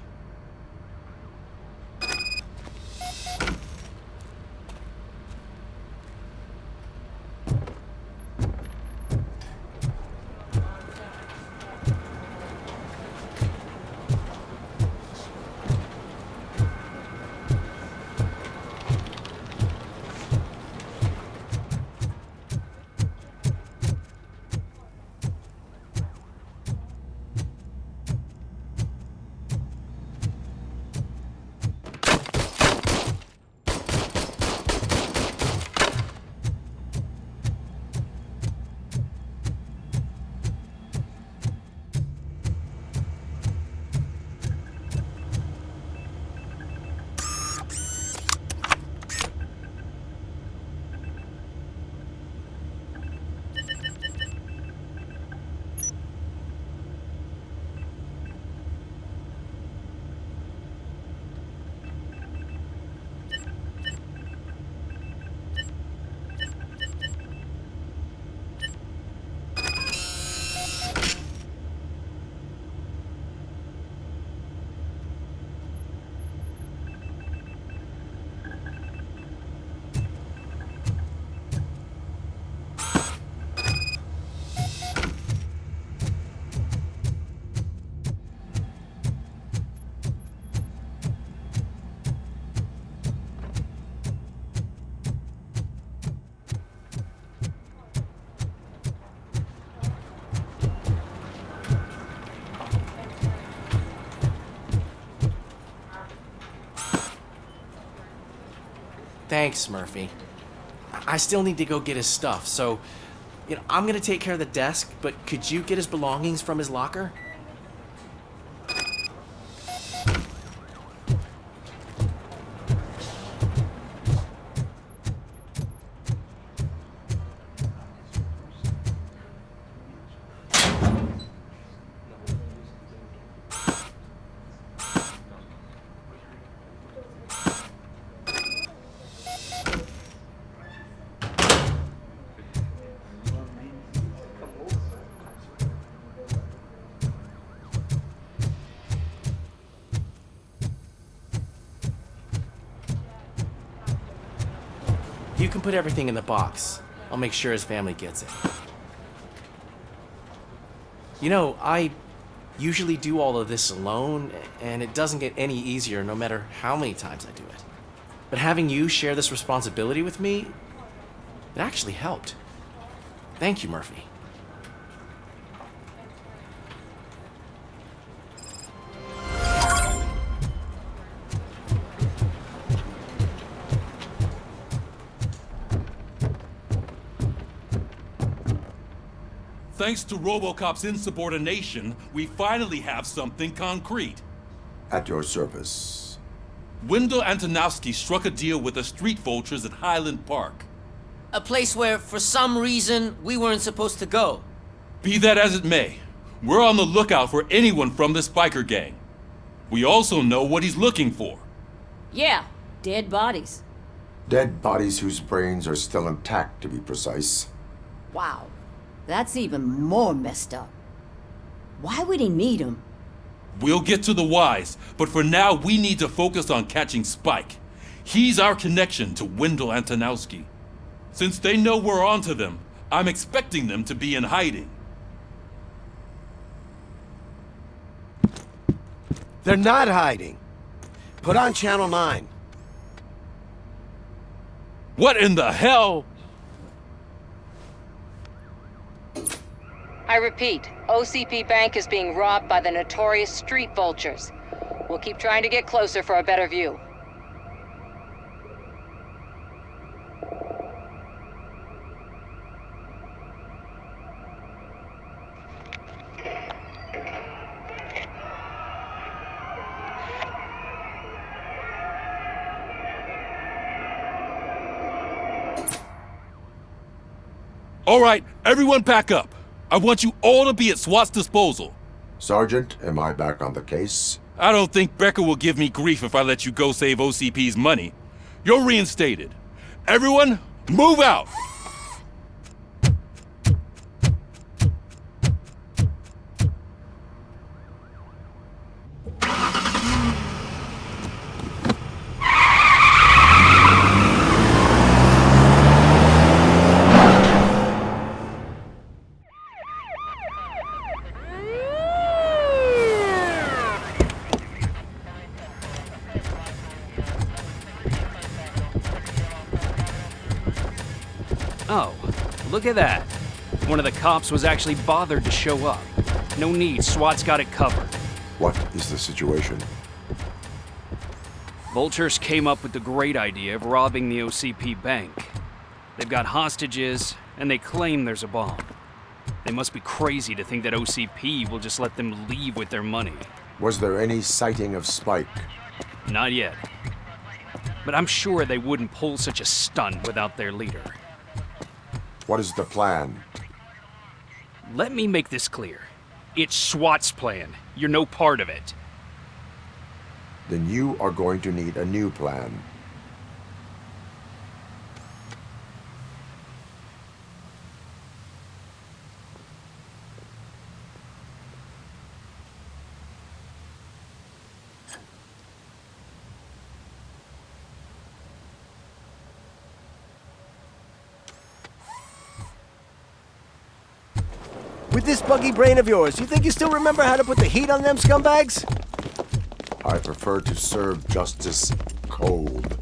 Thanks, Murphy. I still need to go get his stuff, so, I'm gonna take care of the desk, but could you get his belongings from his locker? can put everything in the box. I'll make sure his family gets it. You know, I usually do all of this alone, and it doesn't get any easier no matter how many times I do it. But having you share this responsibility with me, it actually helped. Thank you, Murphy.
Thanks to RoboCop's insubordination, we finally have something concrete.
At your service.
Wendell Antonowski struck a deal with the street vultures at Highland Park.
A place where, for some reason, we weren't supposed to go.
Be that as it may, we're on the lookout for anyone from this biker gang. We also know what he's looking for.
Yeah, dead bodies.
Dead bodies whose brains are still intact, to be precise.
Wow, that's even more messed up. Why would he need them?
We'll get to the whys, but for now we need to focus on catching Spike. He's our connection to Wendell Antonowski. Since they know we're onto them, I'm expecting them to be in hiding.
They're not hiding. Put on Channel 9.
What in the hell?
I repeat, OCP Bank is being robbed by the notorious street vultures. We'll keep trying to get closer for a better view.
All right, everyone pack up. I want you all to be at SWAT's disposal.
Sergeant, am I back on the case?
I don't think Becker will give me grief if I let you go save OCP's money. You're reinstated. Everyone, move out!
Oh, look at that. One of the cops was actually bothered to show up. No need, SWAT's got it covered.
What is the situation?
Vultures came up with the great idea of robbing the OCP bank. They've got hostages, and they claim there's a bomb. They must be crazy to think that OCP will just let them leave with their money.
Was there any sighting of Spike?
Not yet. But I'm sure they wouldn't pull such a stunt without their leader.
What is the plan?
Let me make this clear. It's SWAT's plan. You're no part of it.
Then you are going to need a new plan.
With this buggy brain of yours, you think you still remember how to put the heat on them scumbags?
I prefer to serve justice cold.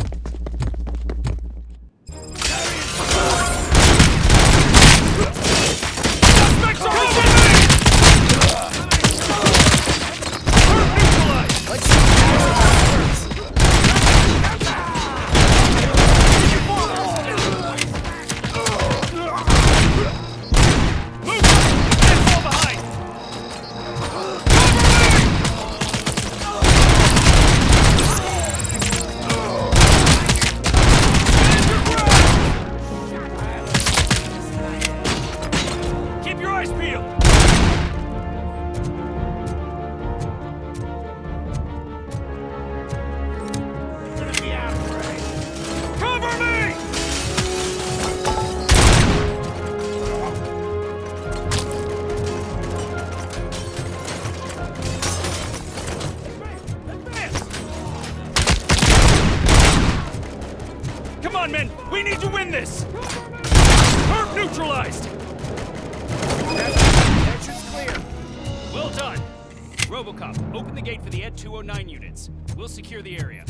win this! Perp neutralized!
Entrance clear.
Well done. RoboCop, open the gate for the Ed 209 units. We'll secure the area.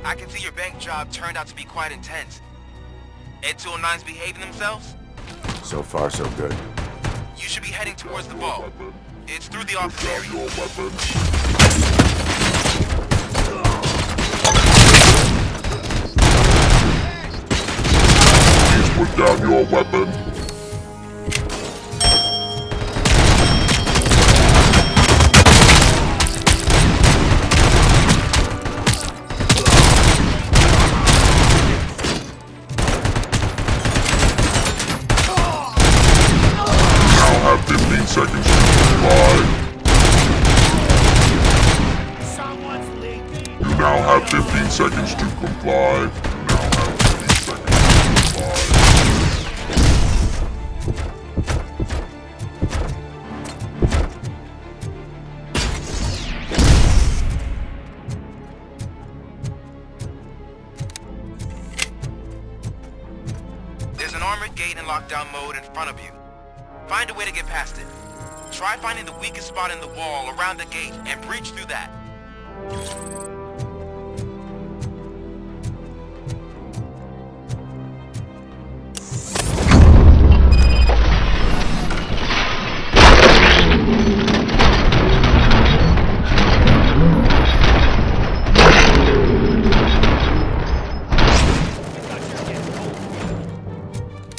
I can see your bank job turned out to be quite intense. Ed 209's behaving themselves?
So far, so good.
You should be heading towards the vault. It's through the office area.
Please put down your weapon. Seconds to comply.
Someone's leaking.
You now have 15 seconds to comply.
There's an armored gate in lockdown mode in front of you. Find a way to get past it. Try finding the weakest spot in the wall around the gate and breach through that.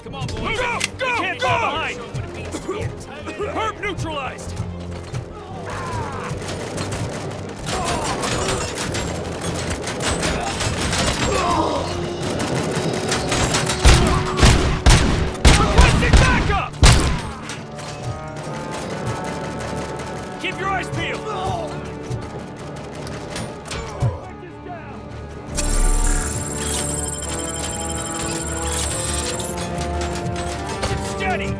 Come on, boys. Go! Go! You can't fall behind! Perp neutralized! Requesting backup! Keep your eyes peeled! Steady!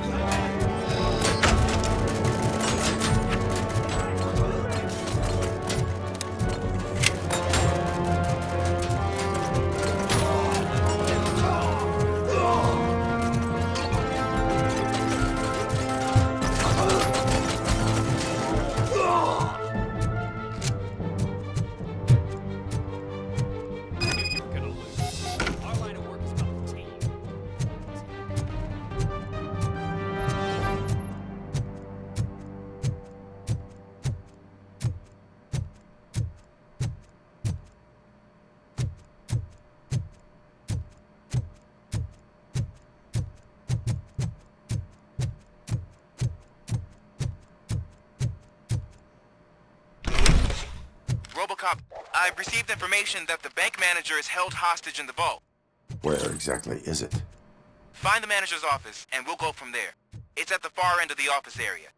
RoboCop, I've received information that the bank manager is held hostage in the vault.
Where exactly is it?
Find the manager's office, and we'll go from there. It's at the far end of the office area.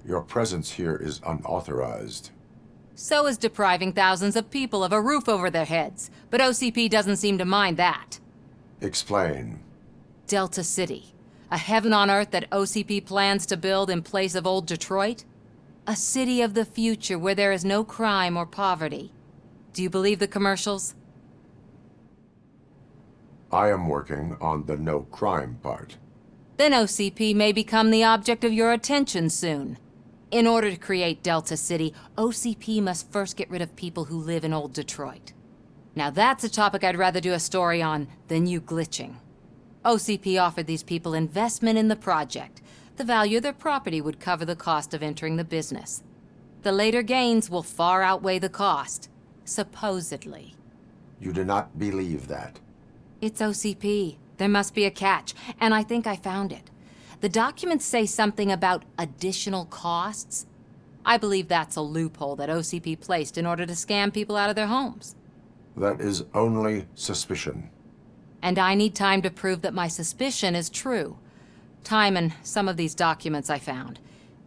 Your presence here is unauthorized.
So is depriving thousands of people of a roof over their heads, but OCP doesn't seem to mind that.
Explain.
Delta City, a heaven on earth that OCP plans to build in place of old Detroit? A city of the future where there is no crime or poverty. Do you believe the commercials?
I am working on the no crime part.
Then OCP may become the object of your attention soon. In order to create Delta City, OCP must first get rid of people who live in old Detroit. Now that's a topic I'd rather do a story on than you glitching. OCP offered these people investment in the project. The value of their property would cover the cost of entering the business. The later gains will far outweigh the cost, supposedly.
You do not believe that.
It's OCP. There must be a catch, and I think I found it. The documents say something about additional costs. I believe that's a loophole that OCP placed in order to scam people out of their homes.
That is only suspicion.
And I need time to prove that my suspicion is true. Time and some of these documents I found.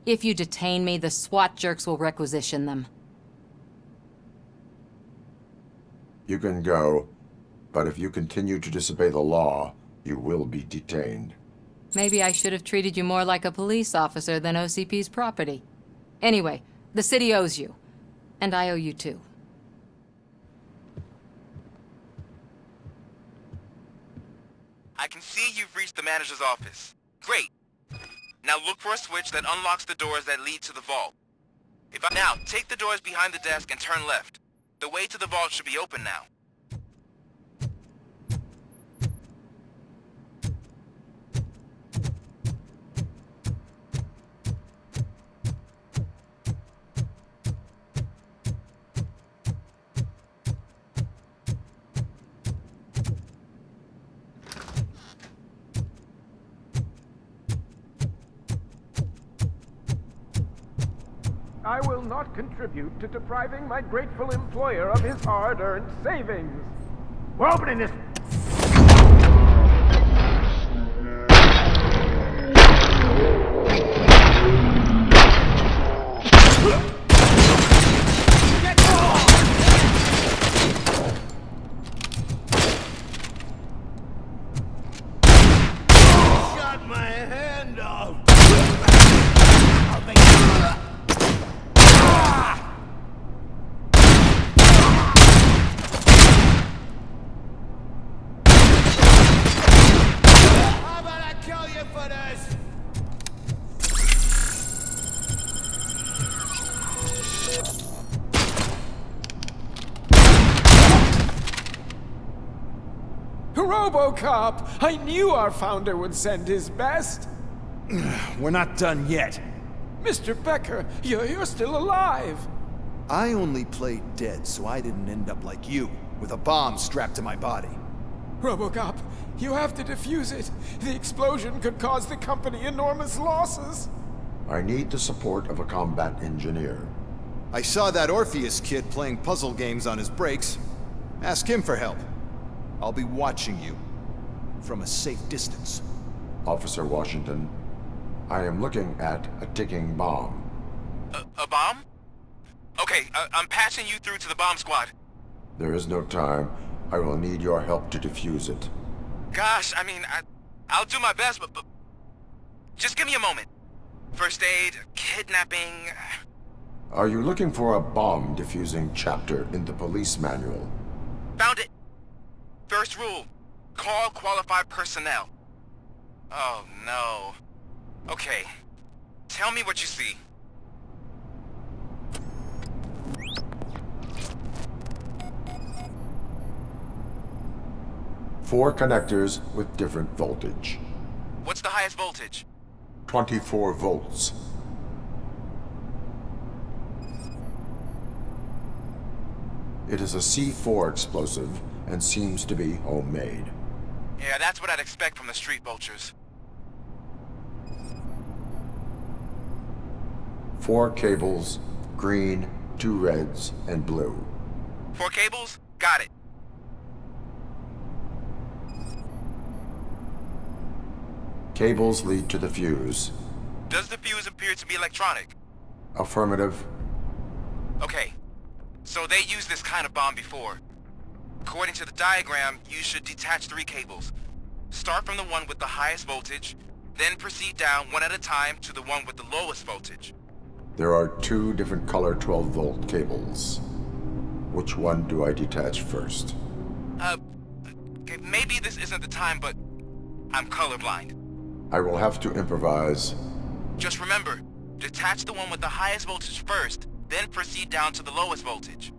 If you detain me, the SWAT jerks will requisition them.
You can go, but if you continue to disobey the law, you will be detained.
Maybe I should have treated you more like a police officer than OCP's property. Anyway, the city owes you. And I owe you too.
I can see you've reached the manager's office. Great. Now look for a switch that unlocks the doors that lead to the vault. Now, take the doors behind the desk and turn left. The way to the vault should be open now.
I will not contribute to depriving my grateful employer of his hard-earned savings. We're opening this.
Shut my hand off!
RoboCop! I knew our founder would send his best.
We're not done yet.
Mr. Becker, you're still alive.
I only played dead so I didn't end up like you, with a bomb strapped to my body.
RoboCop, you have to defuse it. The explosion could cause the company enormous losses.
I need the support of a combat engineer.
I saw that Orpheus kid playing puzzle games on his breaks. Ask him for help. I'll be watching you from a safe distance.
Officer Washington, I am looking at a ticking bomb.
A bomb? Okay, I'm patching you through to the bomb squad.
There is no time. I will need your help to defuse it.
Gosh, I mean, I'll do my best, but just give me a moment. First aid, kidnapping...
Are you looking for a bomb defusing chapter in the police manual?
Found it! First rule, call qualified personnel. Oh no. Okay, tell me what you see.
Four connectors with different voltage.
What's the highest voltage?
24 volts. It is a C4 explosive and seems to be homemade.
Yeah, that's what I'd expect from the street vultures.
4 cables, green, 2 reds, and blue.
4 cables? Got it.
Cables lead to the fuse.
Does the fuse appear to be electronic?
Affirmative.
Okay, so they used this kind of bomb before. According to the diagram, you should detach 3 cables. Start from the one with the highest voltage, then proceed down one at a time to the one with the lowest voltage.
There are 2 different color 12-volt cables. Which one do I detach first?
Okay, maybe this isn't the time, but I'm colorblind.
I will have to improvise.
Just remember, detach the one with the highest voltage first, then proceed down to the lowest voltage.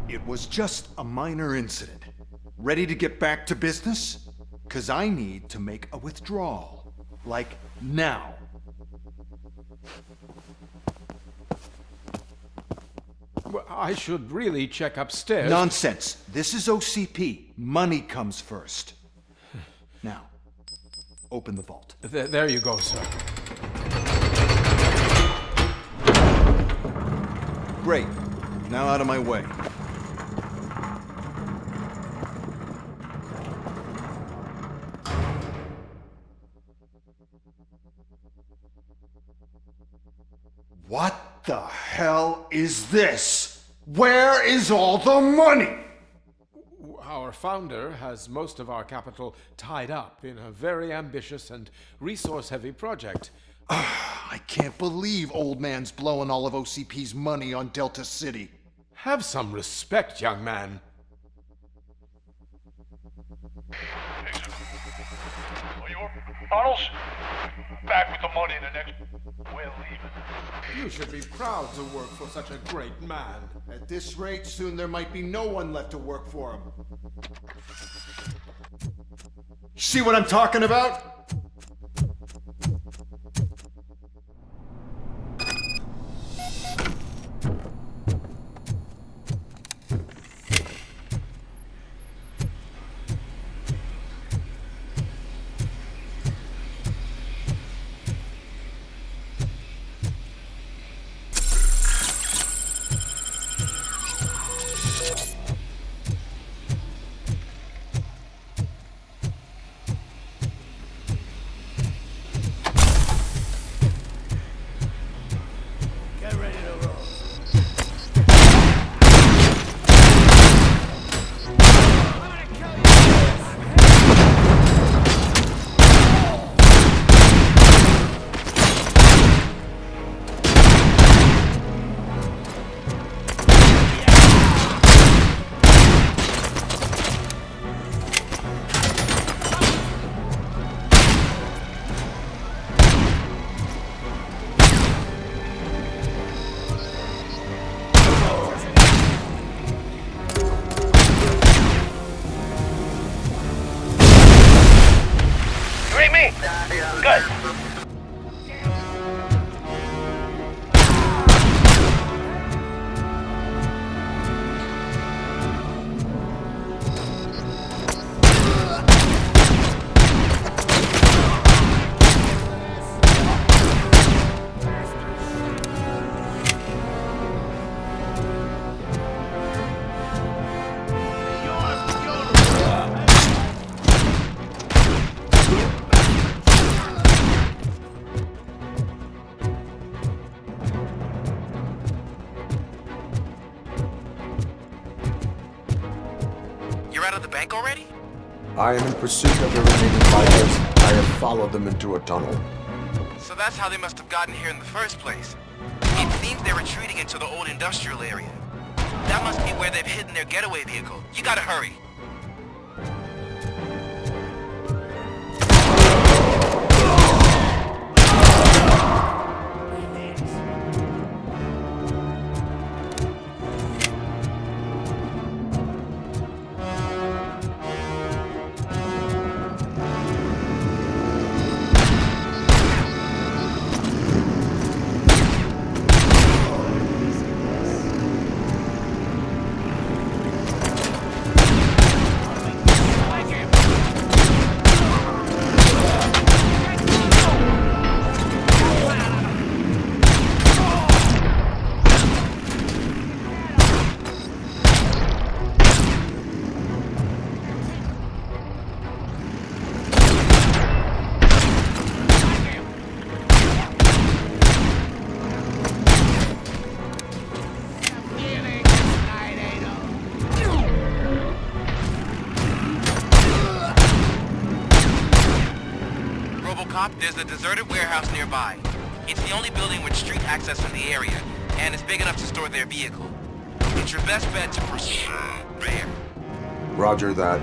It was just a minor incident. Ready to get back to business? 'Cause I need to make a withdrawal. Like, now.
Well, I should really check upstairs.
Nonsense. This is OCP. Money comes first. Now, open the vault.
There you go, sir.
Great. Now out of my way. What the hell is this? Where is all the money?
Our founder has most of our capital tied up in a very ambitious and resource-heavy project.
I can't believe old man's blowing all of OCP's money on Delta City.
Have some respect, young man.
Arnold's back with the money in the next... We're leaving.
You should be proud to work for such a great man.
At this rate, soon there might be no one left to work for him. See what I'm talking about?
I am in pursuit of the remaining fighters. I have followed them into a tunnel.
So that's how they must have gotten here in the first place. It seems they're retreating into the old industrial area. That must be where they've hidden their getaway vehicle. You gotta hurry. Cop, there's a deserted warehouse nearby. It's the only building with street access in the area, and it's big enough to store their vehicle. It's your best bet to pursue there.
Roger that.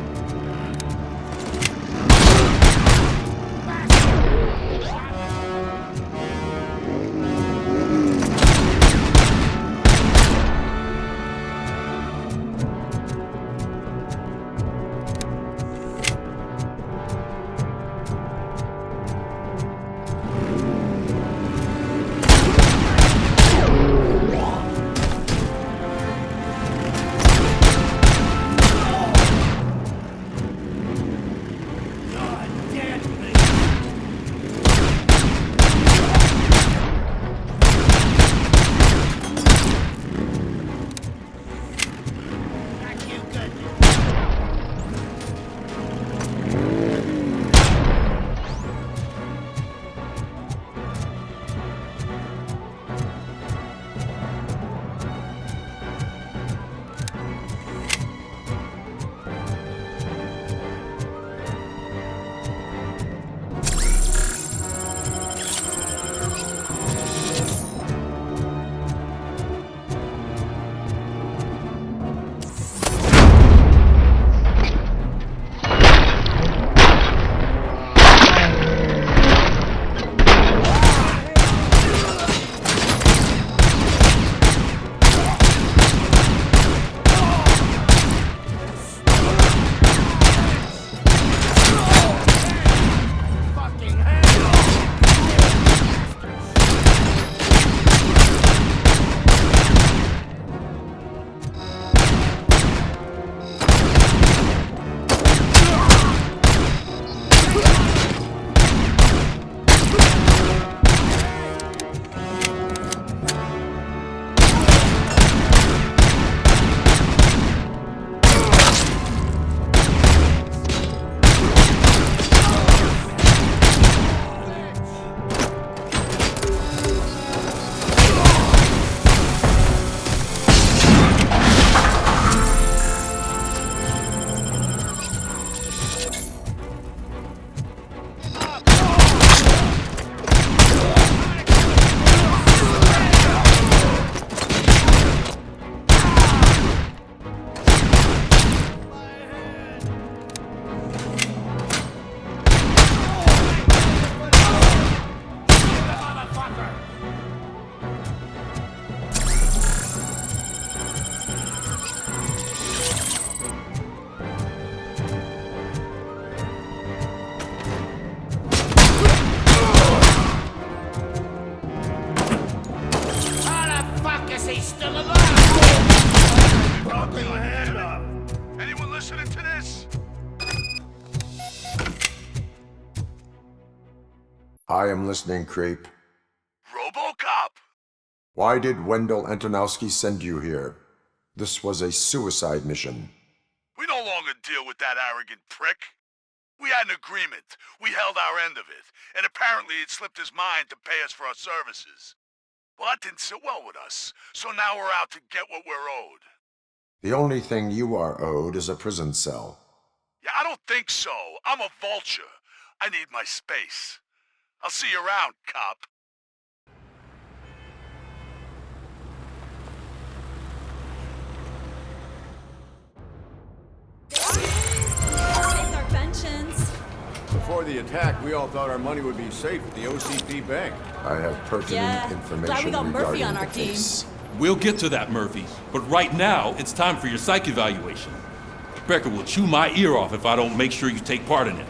I am listening, creep.
RoboCop!
Why did Wendell Antonowski send you here? This was a suicide mission.
We no longer deal with that arrogant prick. We had an agreement. We held our end of it, and apparently it slipped his mind to pay us for our services. Well, that didn't sit well with us, so now we're out to get what we're owed.
The only thing you are owed is a prison cell.
Yeah, I don't think so. I'm a vulture. I need my space. I'll see you around, cop.
Pensions.
Before the attack, we all thought our money would be safe at the OCP bank.
I have pertinent information
glad we got Murphy
regarding
on our
the
team.
case.
We'll get to that, Murphy. But right now, it's time for your psych evaluation. Becker will chew my ear off if I don't make sure you take part in it.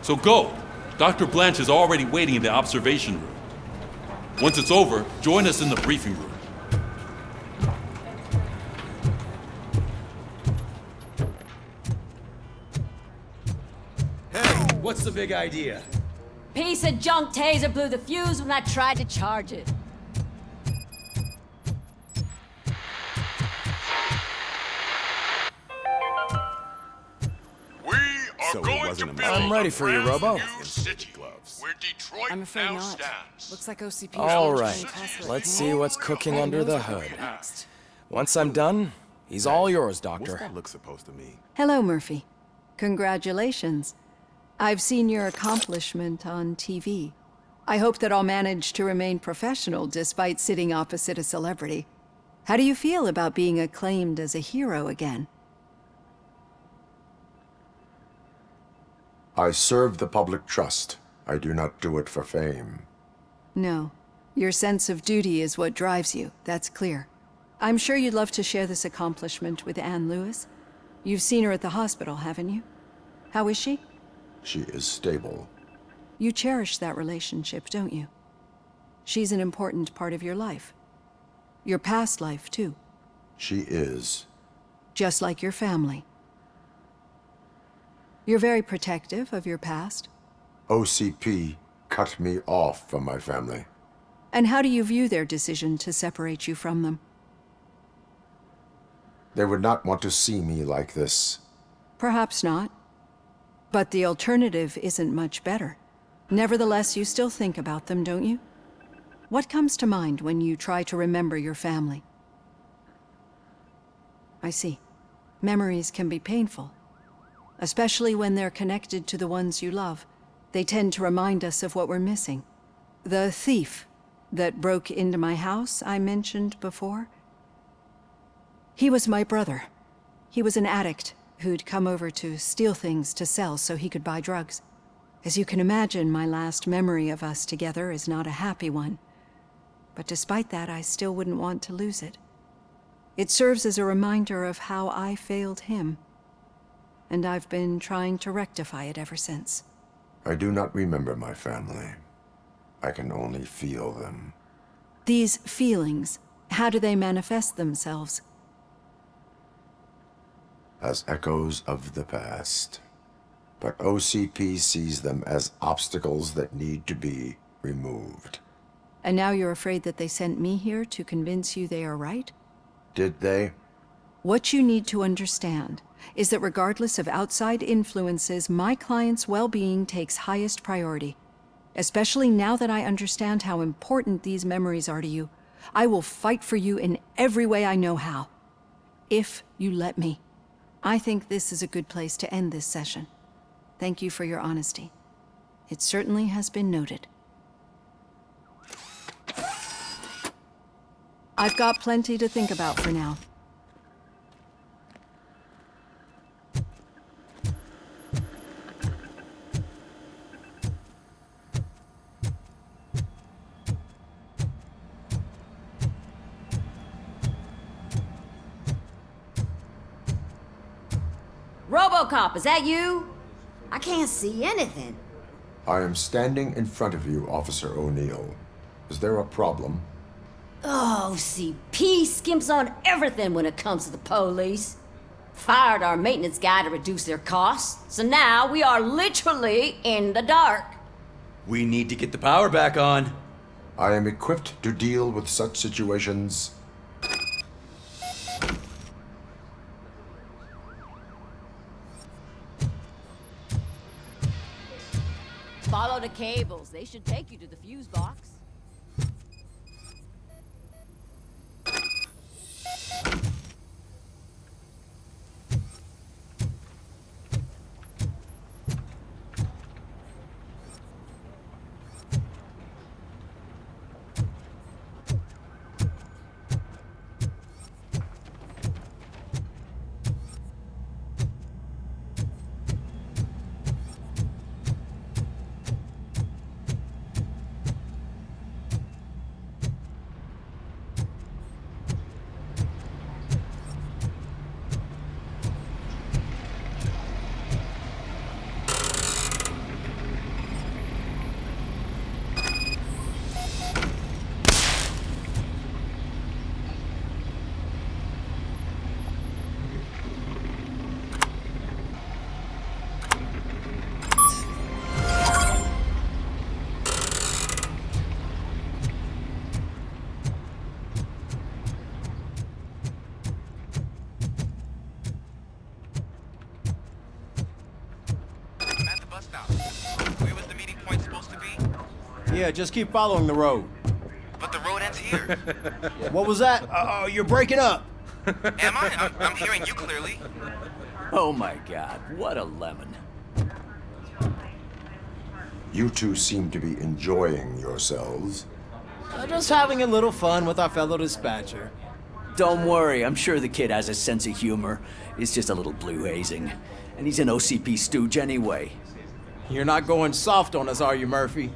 So go. Dr. Blanche is already waiting in the observation room. Once it's over, join us in the briefing room.
Hey, what's the big idea?
Piece of junk taser blew the fuse when I tried to charge it.
I'm ready for you, Robo.
I'm afraid not. Looks like OCP.
All right, let's see what's cooking under the hood. Once I'm done, he's all yours, Doctor.
What's that look supposed to mean?
Hello, Murphy. Congratulations. I've seen your accomplishment on TV. I hope that I'll manage to remain professional despite sitting opposite a celebrity. How do you feel about being acclaimed as a hero again?
I serve the public trust. I do not do it for fame.
No. Your sense of duty is what drives you, that's clear. I'm sure you'd love to share this accomplishment with Anne Lewis. You've seen her at the hospital, haven't you? How is she?
She is stable.
You cherish that relationship, don't you? She's an important part of your life. Your past life, too.
She is.
Just like your family. You're very protective of your past.
OCP cut me off from my family.
And how do you view their decision to separate you from them?
They would not want to see me like this.
Perhaps not. But the alternative isn't much better. Nevertheless, you still think about them, don't you? What comes to mind when you try to remember your family? I see. Memories can be painful. Especially when they're connected to the ones you love. They tend to remind us of what we're missing. The thief that broke into my house I mentioned before? He was my brother. He was an addict who'd come over to steal things to sell so he could buy drugs. As you can imagine, my last memory of us together is not a happy one. But despite that, I still wouldn't want to lose it. It serves as a reminder of how I failed him. And I've been trying to rectify it ever since.
I do not remember my family. I can only feel them.
These feelings, how do they manifest themselves?
As echoes of the past. But OCP sees them as obstacles that need to be removed.
And now you're afraid that they sent me here to convince you they are right?
Did they?
What you need to understand is that regardless of outside influences, my client's well-being takes highest priority. Especially now that I understand how important these memories are to you, I will fight for you in every way I know how. If you let me. I think this is a good place to end this session. Thank you for your honesty. It certainly has been noted. I've got plenty to think about for now.
RoboCop, is that you? I can't see anything.
I am standing in front of you, Officer O'Neill. Is there a problem?
Oh, CP skimps on everything when it comes to the police. Fired our maintenance guy to reduce their costs, so now we are literally in the dark.
We need to get the power back on.
I am equipped to deal with such situations.
Follow the cables. They should take you to the fuse box.
Yeah, just keep following the road.
But the road ends here.
What was that? Oh, you're breaking up.
Am I? I'm hearing you clearly.
Oh my god, what a lemon.
You two seem to be enjoying yourselves.
Just having a little fun with our fellow dispatcher.
Don't worry, I'm sure the kid has a sense of humor. It's just a little blue hazing. And he's an OCP stooge anyway.
You're not going soft on us, are you, Murphy?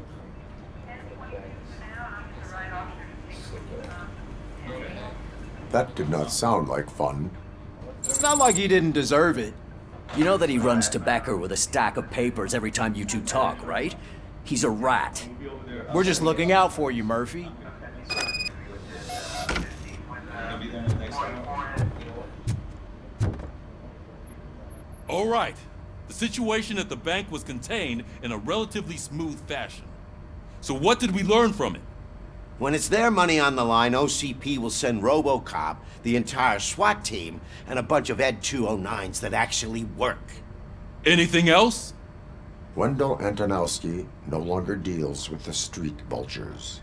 That did not sound like fun.
It's not like he didn't deserve it.
You know that he runs to Becker with a stack of papers every time you two talk, right? He's a rat.
We're just looking out for you, Murphy.
All right. The situation at the bank was contained in a relatively smooth fashion. So what did we learn from it?
When it's their money on the line, OCP will send RoboCop, the entire SWAT team, and a bunch of Ed 209s that actually work.
Anything else?
Wendell Antonowski no longer deals with the street vultures.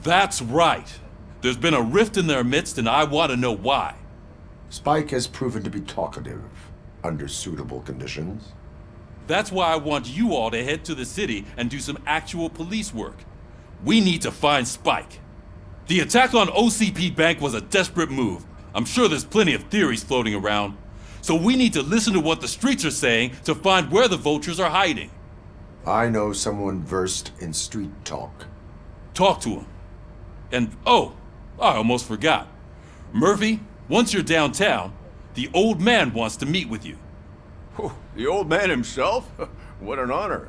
That's right. There's been a rift in their midst, and I want to know why.
Spike has proven to be talkative under suitable conditions.
That's why I want you all to head to the city and do some actual police work. We need to find Spike. The attack on OCP Bank was a desperate move. I'm sure there's plenty of theories floating around. So we need to listen to what the streets are saying to find where the vultures are hiding.
I know someone versed in street talk.
Talk to him. And oh, I almost forgot. Murphy, once you're downtown, the old man wants to meet with you.
Oh, the old man himself? What an honor.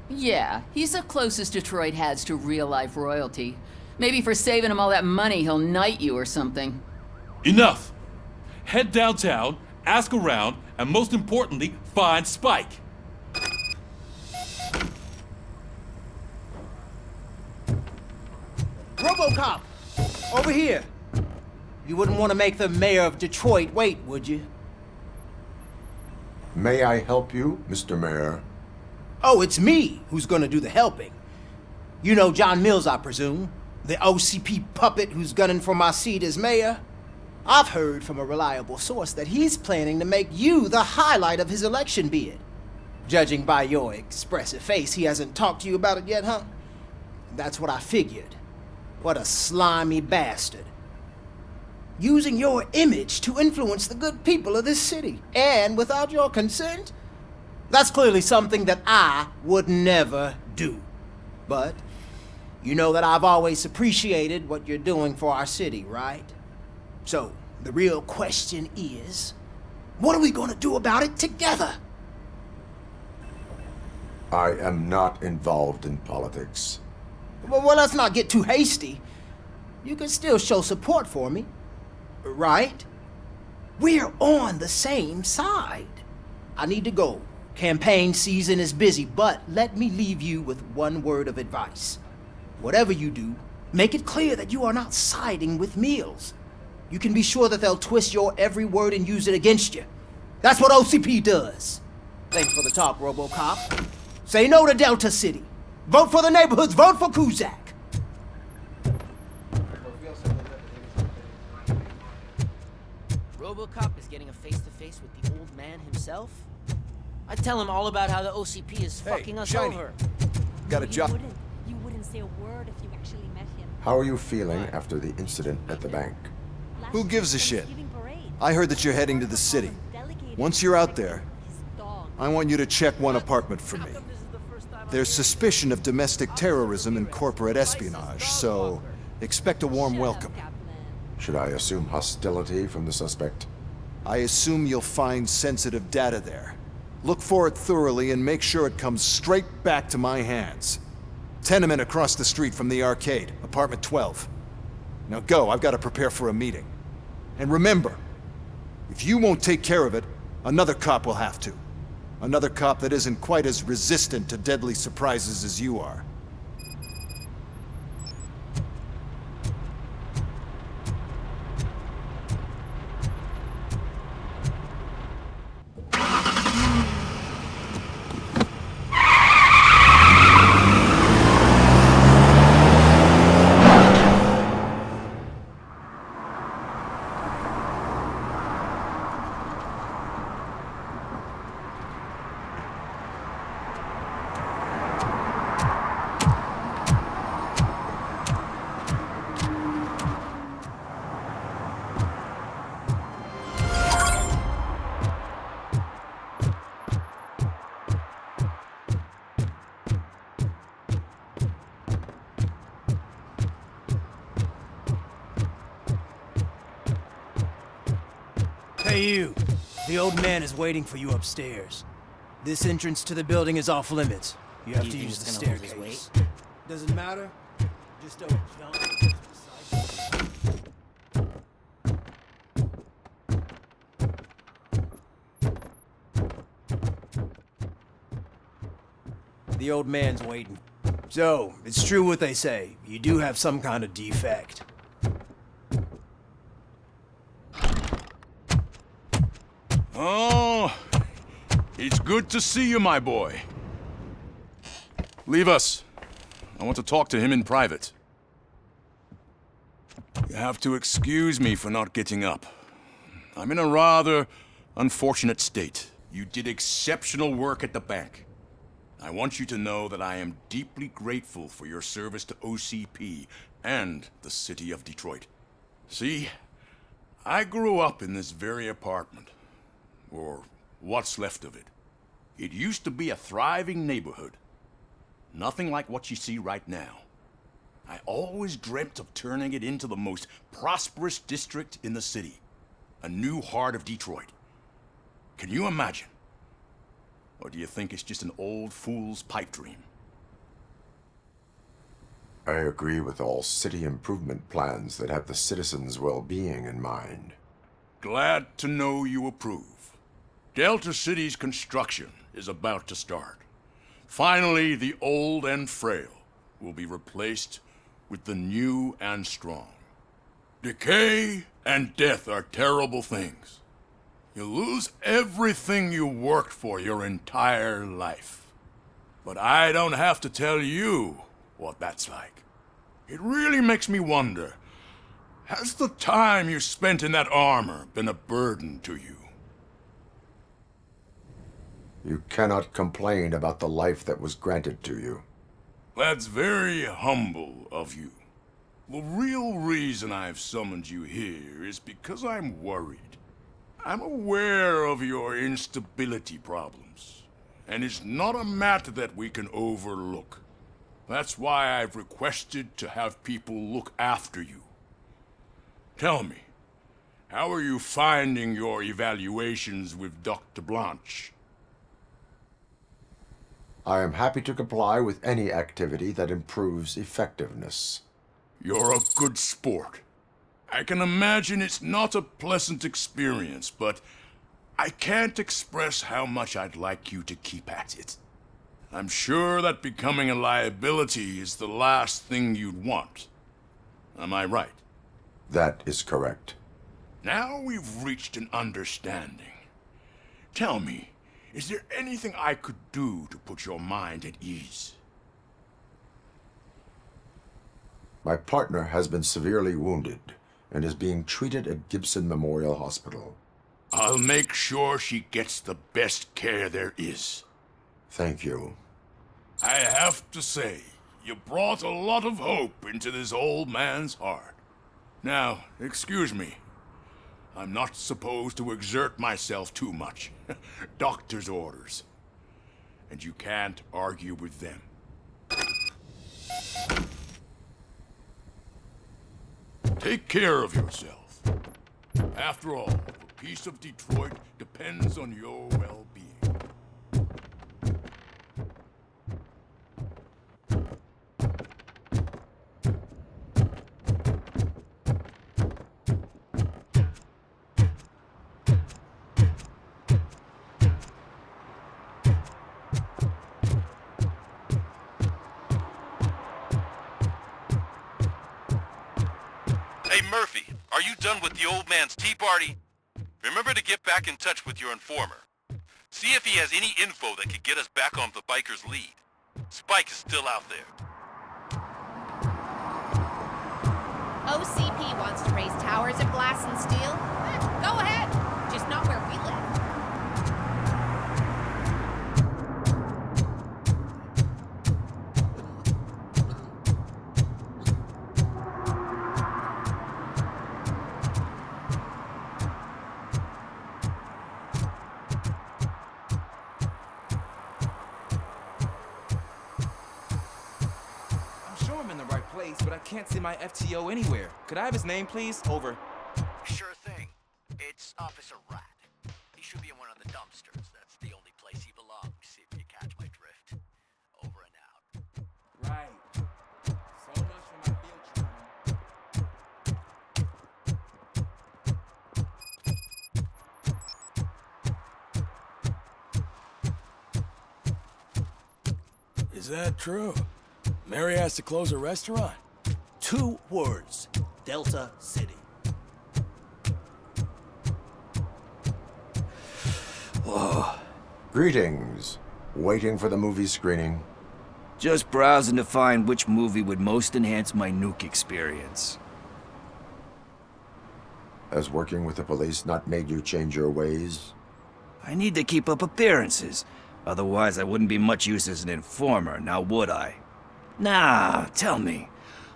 Yeah, he's the closest Detroit has to real-life royalty. Maybe for saving him all that money, he'll knight you or something.
Enough! Head downtown, ask around, and most importantly, find Spike.
RoboCop! Over here! You wouldn't want to make the mayor of Detroit wait, would you?
May I help you, Mr. Mayor?
Oh, it's me who's gonna do the helping. You know John Mills, I presume? The OCP puppet who's gunning for my seat as mayor? I've heard from a reliable source that he's planning to make you the highlight of his election bid. Judging by your expressive face, he hasn't talked to you about it yet, huh? That's what I figured. What a slimy bastard. Using your image to influence the good people of this city, and without your consent? That's clearly something that I would never do. But you know that I've always appreciated what you're doing for our city, right? So, the real question is, what are we gonna do about it together?
I am not involved in politics.
Well, let's not get too hasty. You can still show support for me, right? We're on the same side. I need to go. Campaign season is busy, but let me leave you with one word of advice. Whatever you do, make it clear that you are not siding with Mills. You can be sure that they'll twist your every word and use it against you. That's what OCP does. Thanks for the talk, RoboCop. Say no to Delta City. Vote for the neighborhoods. Vote for Kuzak.
RoboCop is getting a face-to-face with the old man himself? I'd tell him all about how the OCP is fucking us
Shiny.
over.
Got a job.
You wouldn't say a word if you actually met him.
How are you feeling after the incident at the bank?
Who gives a shit? I heard that you're heading to the city. Once you're out there, I want you to check one apartment for me. There's suspicion of domestic terrorism and corporate espionage, so expect a warm welcome.
Should I assume hostility from the suspect?
I assume you'll find sensitive data there. Look for it thoroughly and make sure it comes straight back to my hands. Tenement across the street from the arcade, apartment 12. Now go, I've got to prepare for a meeting. And remember, if you won't take care of it, another cop will have to. Another cop that isn't quite as resistant to deadly surprises as you are.
Hey, you. The old man is waiting for you upstairs. This entrance to the building is off limits. You have to use the staircase. Doesn't matter. Just don't jump. The old man's waiting. So, it's true what they say. You do have some kind of defect.
Oh, it's good to see you, my boy. Leave us. I want to talk to him in private. You have to excuse me for not getting up. I'm in a rather unfortunate state. You did exceptional work at the bank. I want you to know that I am deeply grateful for your service to OCP and the city of Detroit. See, I grew up in this very apartment, or what's left of it. It used to be a thriving neighborhood. Nothing like what you see right now. I always dreamt of turning it into the most prosperous district in the city. A new heart of Detroit. Can you imagine? Or do you think it's just an old fool's pipe dream?
I agree with all city improvement plans that have the citizens' well-being in mind.
Glad to know you approve. Delta City's construction is about to start. Finally, the old and frail will be replaced with the new and strong. Decay and death are terrible things. You lose everything you worked for your entire life. But I don't have to tell you what that's like. It really makes me wonder, has the time you spent in that armor been a burden to you?
You cannot complain about the life that was granted to you.
That's very humble of you. The real reason I've summoned you here is because I'm worried. I'm aware of your instability problems, and it's not a matter that we can overlook. That's why I've requested to have people look after you. Tell me, how are you finding your evaluations with Dr. Blanche?
I am happy to comply with any activity that improves effectiveness.
You're a good sport. I can imagine it's not a pleasant experience, but I can't express how much I'd like you to keep at it. I'm sure that becoming a liability is the last thing you'd want. Am I right?
That is correct.
Now we've reached an understanding. Tell me, is there anything I could do to put your mind at ease?
My partner has been severely wounded and is being treated at Gibson Memorial Hospital.
I'll make sure she gets the best care there is.
Thank you.
I have to say, you brought a lot of hope into this old man's heart. Now, excuse me. I'm not supposed to exert myself too much. Doctor's orders. And you can't argue with them. Take care of yourself. After all, the peace of Detroit depends on your well-being.
Hey Murphy, are you done with the old man's tea party? Remember to get back in touch with your informer. See if he has any info that could get us back on the biker's lead. Spike is still out there.
OCP wants to raise towers of glass and steel? Go ahead, just not where we live.
But I can't see my FTO anywhere. Could I have his name, please? Over.
Sure thing.
It's Officer Rat. He should be in one of the dumpsters. That's the only place he belongs, if you catch my drift. Over and out.
Right. So much for my field training.
Is that true? Mary has to close her restaurant?
2 words. Delta City.
Whoa. Greetings. Waiting for the movie screening.
Just browsing to find which movie would most enhance my nuke experience.
Has working with the police not made you change your ways?
I need to keep up appearances. Otherwise, I wouldn't be much use as an informer, now would I? Nah, tell me.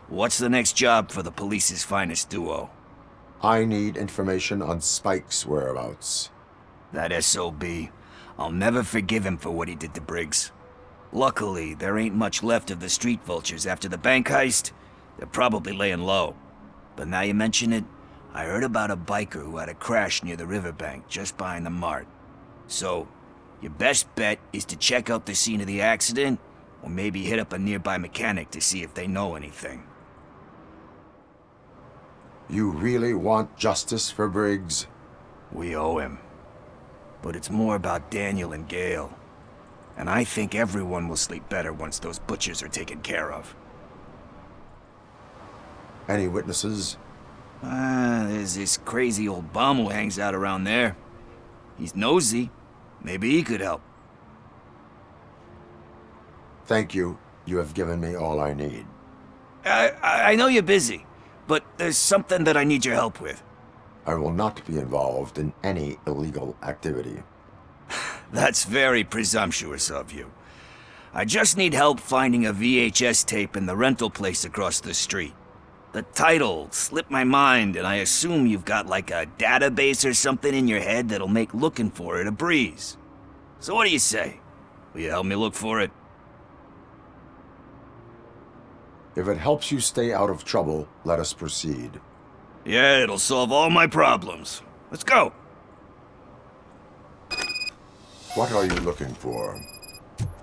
What's the next job for the police's finest duo?
I need information on Spike's whereabouts.
That SOB. I'll never forgive him for what he did to Briggs. Luckily, there ain't much left of the street vultures after the bank heist. They're probably laying low. But now you mention it, I heard about a biker who had a crash near the riverbank just behind the mart. So, your best bet is to check out the scene of the accident, or maybe hit up a nearby mechanic to see if they know anything.
You really want justice for Briggs?
We owe him. But it's more about Daniel and Gale. And I think everyone will sleep better once those butchers are taken care of.
Any witnesses?
There's this crazy old bum who hangs out around there. He's nosy. Maybe he could help.
Thank you. You have given me all I need.
I know you're busy, but there's something that I need your help with.
I will not be involved in any illegal activity.
That's very presumptuous of you. I just need help finding a VHS tape in the rental place across the street. The title slipped my mind, and I assume you've got like a database or something in your head that'll make looking for it a breeze. So what do you say? Will you help me look for it?
If it helps you stay out of trouble, let us proceed.
Yeah, it'll solve all my problems. Let's go!
What are you looking for?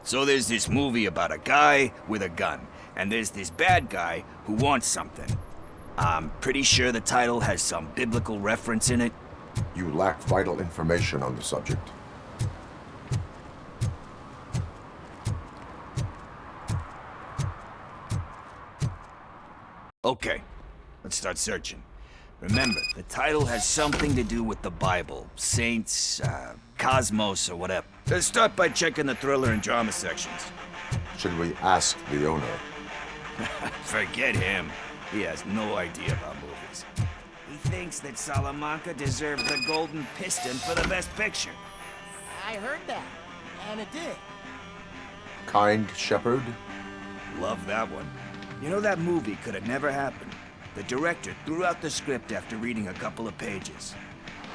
So there's this movie about a guy with a gun, and there's this bad guy who wants something. I'm pretty sure the title has some biblical reference in it.
You lack vital information on the subject.
Okay, let's start searching. Remember, the title has something to do with the Bible, saints, cosmos, or whatever. Let's start by checking the thriller and drama sections.
Should we ask the owner?
Forget him. He has no idea about movies. He thinks that Salamanca deserved the Golden Piston for the Best Picture.
I heard that, and it did.
Kind Shepherd?
Love that one. You know, that movie could have never happened. The director threw out the script after reading a couple of pages.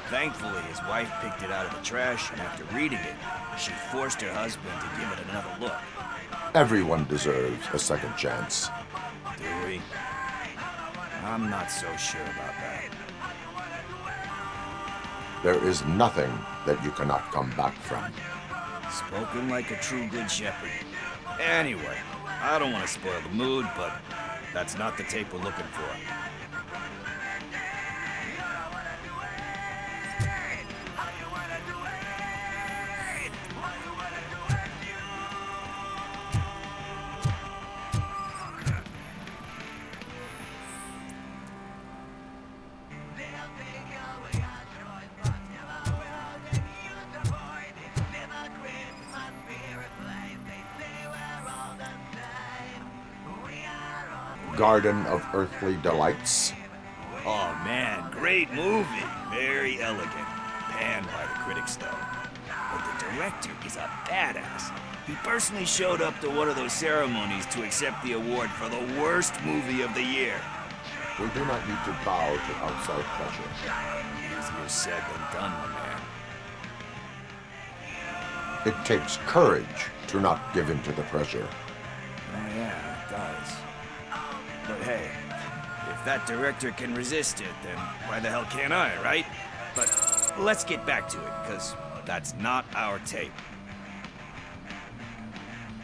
Thankfully, his wife picked it out of the trash, and after reading it, she forced her husband to give it another look.
Everyone deserves a second chance.
Do we? I'm not so sure about that.
There is nothing that you cannot come back from.
Spoken like a true good shepherd. Anyway, I don't want to spoil the mood, but that's not the tape we're looking for.
Garden of Earthly Delights.
Oh man, great movie. Very elegant. Panned by the critics though. But the director is a badass. He personally showed up to one of those ceremonies to accept the award for the worst movie of the year.
We do not need to bow to outside pressure.
Easier said than done, my man.
It takes courage to not give in to the pressure.
Oh yeah, it does. But hey, if that director can resist it, then why the hell can't I, right? But let's get back to it, because that's not our tape.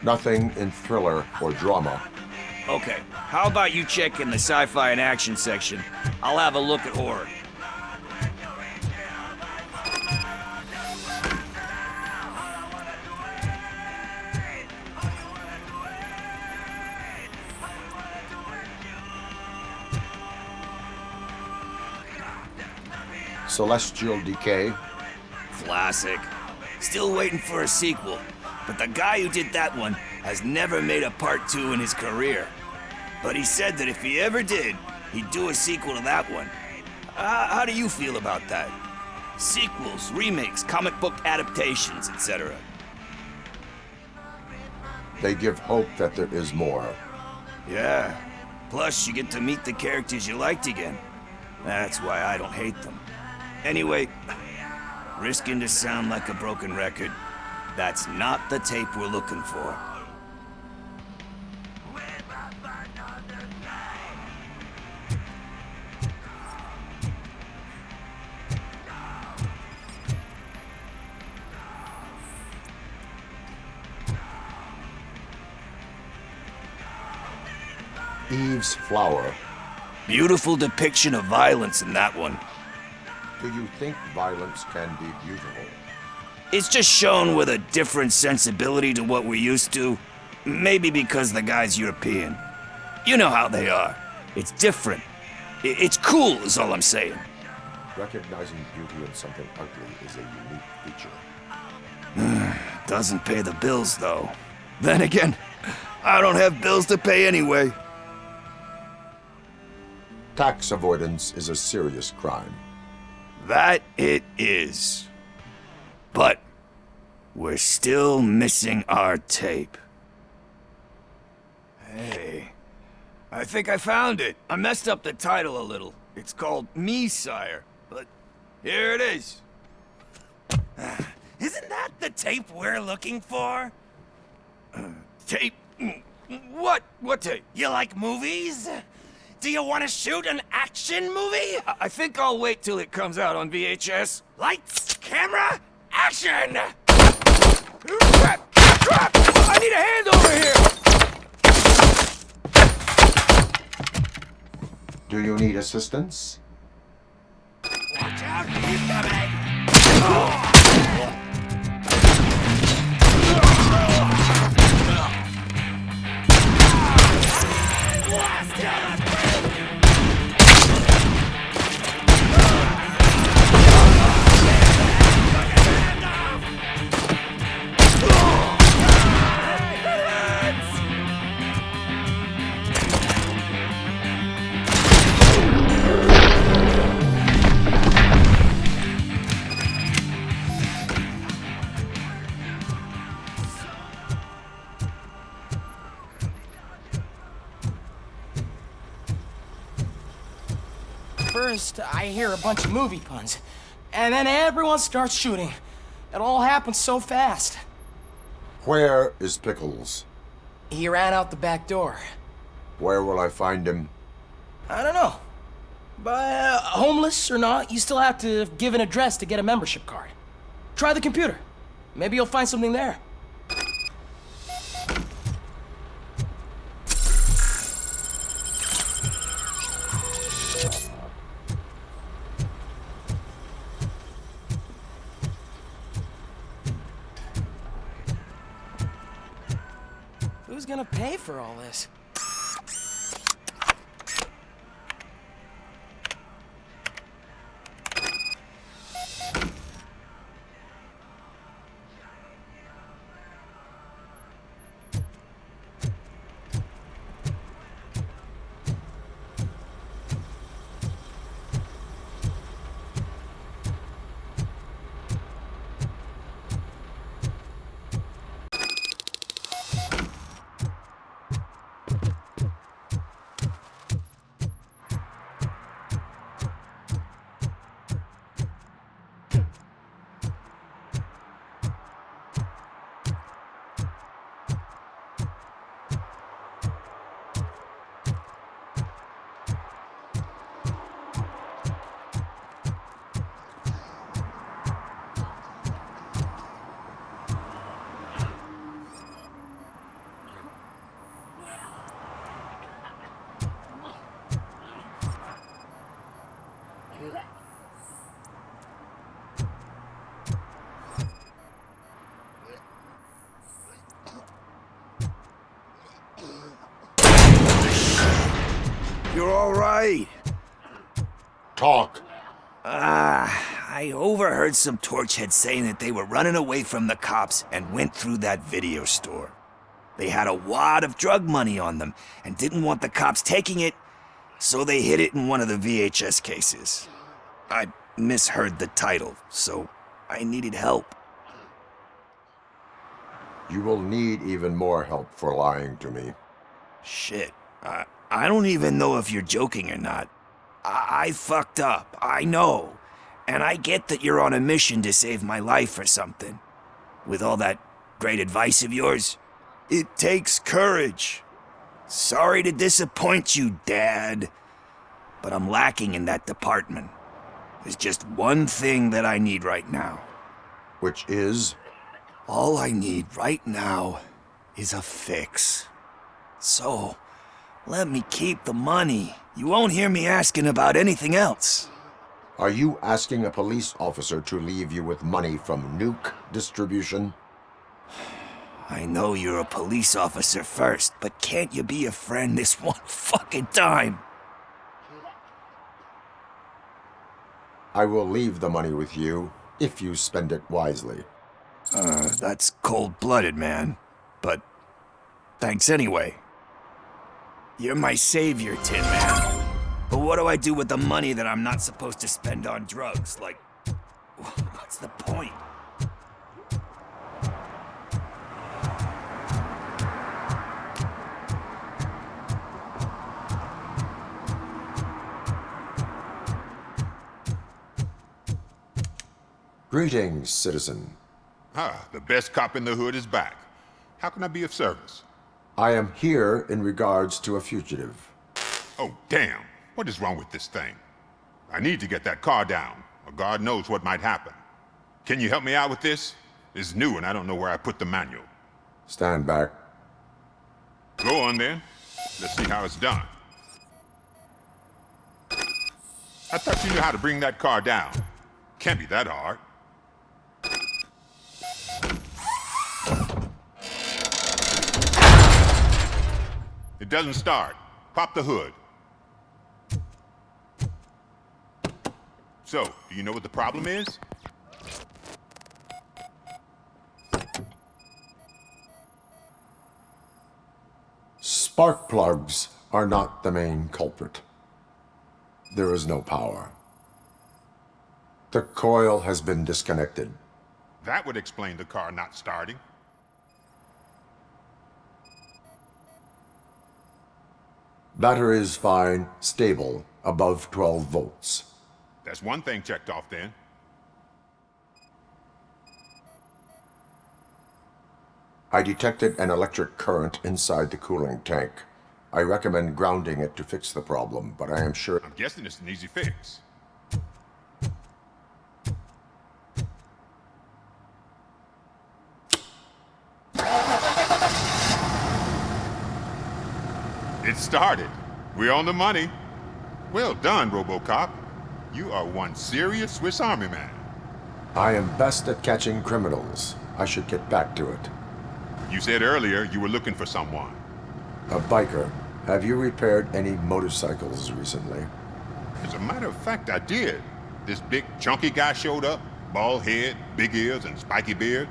Nothing in thriller or drama.
Okay, how about you check in the sci-fi and action section? I'll have a look at horror.
Celestial Decay.
Classic. Still waiting for a sequel, but the guy who did that one has never made a part 2 in his career. But he said that if he ever did, he'd do a sequel to that one. How do you feel about that? Sequels, remakes, comic book adaptations, etc.
They give hope that there is more.
Yeah. Plus, you get to meet the characters you liked again. That's why I don't hate them. Anyway, risking to sound like a broken record, that's not the tape we're looking for.
Eve's Flower.
Beautiful depiction of violence in that one.
Do you think violence can be beautiful?
It's just shown with a different sensibility to what we're used to. Maybe because the guy's European. You know how they are. It's different. It's cool, is all I'm saying.
Recognizing beauty in something ugly is a unique feature.
Doesn't pay the bills, though. Then again, I don't have bills to pay anyway.
Tax avoidance is a serious crime.
That it is. But we're still missing our tape. Hey, I think I found it. I messed up the title a little. It's called Me, Sire, but here it is. Isn't that the tape we're looking for? Tape? What? What tape? You like movies? Do you want to shoot an action movie? I think I'll wait till it comes out on VHS. Lights, camera, action! Crap! Crap! I need a hand over here!
Do you need assistance?
Watch out! He's coming!
First, I hear a bunch of movie puns, and then everyone starts shooting. It all happens so fast.
Where is Pickles?
He ran out the back door.
Where will I find him?
I don't know. But homeless or not, you still have to give an address to get a membership card. Try the computer. Maybe you'll find something there. Who's gonna pay for all this?
right.
Talk.
I overheard some torchheads saying that they were running away from the cops and went through that video store. They had a wad of drug money on them and didn't want the cops taking it, so they hid it in one of the VHS cases. I misheard the title, so I needed help.
You will need even more help for lying to me.
Shit. I don't even know if you're joking or not. I fucked up, I know. And I get that you're on a mission to save my life or something. With all that great advice of yours, it takes courage. Sorry to disappoint you, Dad. But I'm lacking in that department. There's just one thing that I need right now.
Which is?
All I need right now is a fix. So, let me keep the money. You won't hear me asking about anything else.
Are you asking a police officer to leave you with money from nuke distribution?
I know you're a police officer first, but can't you be a friend this one fucking time?
I will leave the money with you if you spend it wisely.
That's cold-blooded, man. But thanks anyway. You're my savior, Tin Man. But what do I do with the money that I'm not supposed to spend on drugs? Like, what's the point?
Greetings, citizen.
The best cop in the hood is back. How can I be of service?
I am here in regards to a fugitive.
Oh, damn. What is wrong with this thing? I need to get that car down, or God knows what might happen. Can you help me out with this? It's new and I don't know where I put the manual.
Stand back.
Go on then. Let's see how it's done. I thought you knew how to bring that car down. Can't be that hard. It doesn't start. Pop the hood. So, do you know what the problem is?
Spark plugs are not the main culprit. There is no power. The coil has been disconnected.
That would explain the car not starting.
Battery is fine, stable, above 12 volts.
That's one thing checked off then.
I detected an electric current inside the cooling tank. I recommend grounding it to fix the problem, but I am sure...
I'm guessing it's an easy fix. It started. We're on the money. Well done, RoboCop. You are one serious Swiss Army man.
I am best at catching criminals. I should get back to it.
You said earlier you were looking for someone.
A biker. Have you repaired any motorcycles recently?
As a matter of fact, I did. This big, chunky guy showed up. Bald head, big ears, and spiky beard.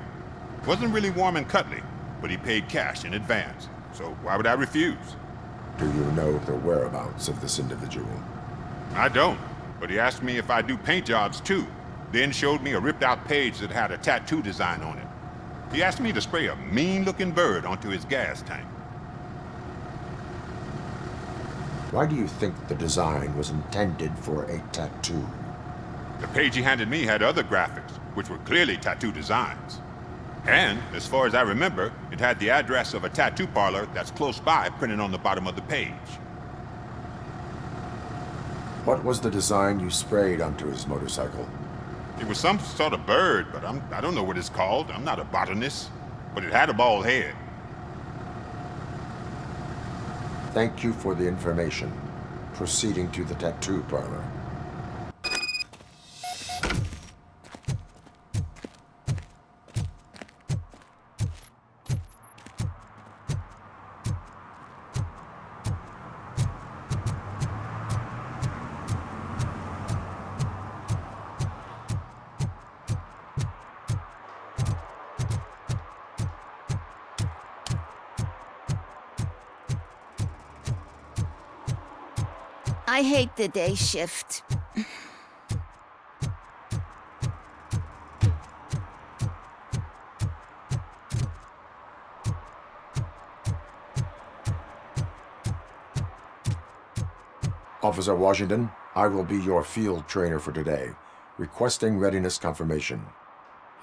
Wasn't really warm and cuddly, but he paid cash in advance. So why would I refuse?
Do you know the whereabouts of this individual?
I don't, but he asked me if I do paint jobs too, then showed me a ripped-out page that had a tattoo design on it. He asked me to spray a mean-looking bird onto his gas tank.
Why do you think the design was intended for a tattoo?
The page he handed me had other graphics, which were clearly tattoo designs. And, as far as I remember, it had the address of a tattoo parlor that's close by printed on the bottom of the page.
What was the design you sprayed onto his motorcycle?
It was some sort of bird, but I don't know what it's called. I'm not a botanist. But it had a bald head.
Thank you for the information. Proceeding to the tattoo parlor.
I hate the day shift.
Officer Washington, I will be your field trainer for today. Requesting readiness confirmation.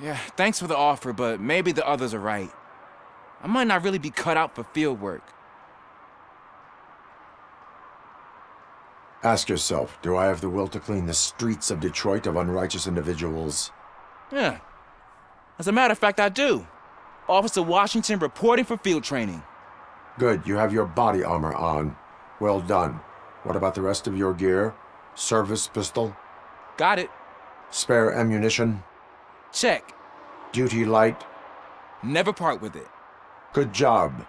Yeah, thanks for the offer, but maybe the others are right. I might not really be cut out for field work.
Ask yourself, do I have the will to clean the streets of Detroit of unrighteous individuals?
Yeah. As a matter of fact, I do. Officer Washington reporting for field training.
Good, you have your body armor on. Well done. What about the rest of your gear? Service pistol?
Got it.
Spare ammunition?
Check.
Duty light?
Never part with it.
Good job.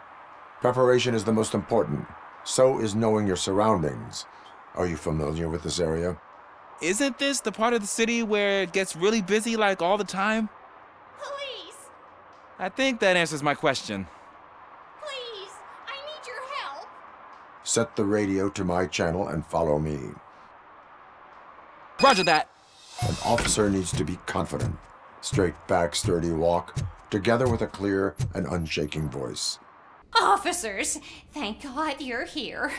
Preparation is the most important. So is knowing your surroundings. Are you familiar with this area?
Isn't this the part of the city where it gets really busy like all the time?
Please!
I think that answers my question.
Please! I need your help!
Set the radio to my channel and follow me.
Roger that.
An officer needs to be confident. Straight back, sturdy walk, together with a clear and unshaking voice.
Officers, thank God you're here.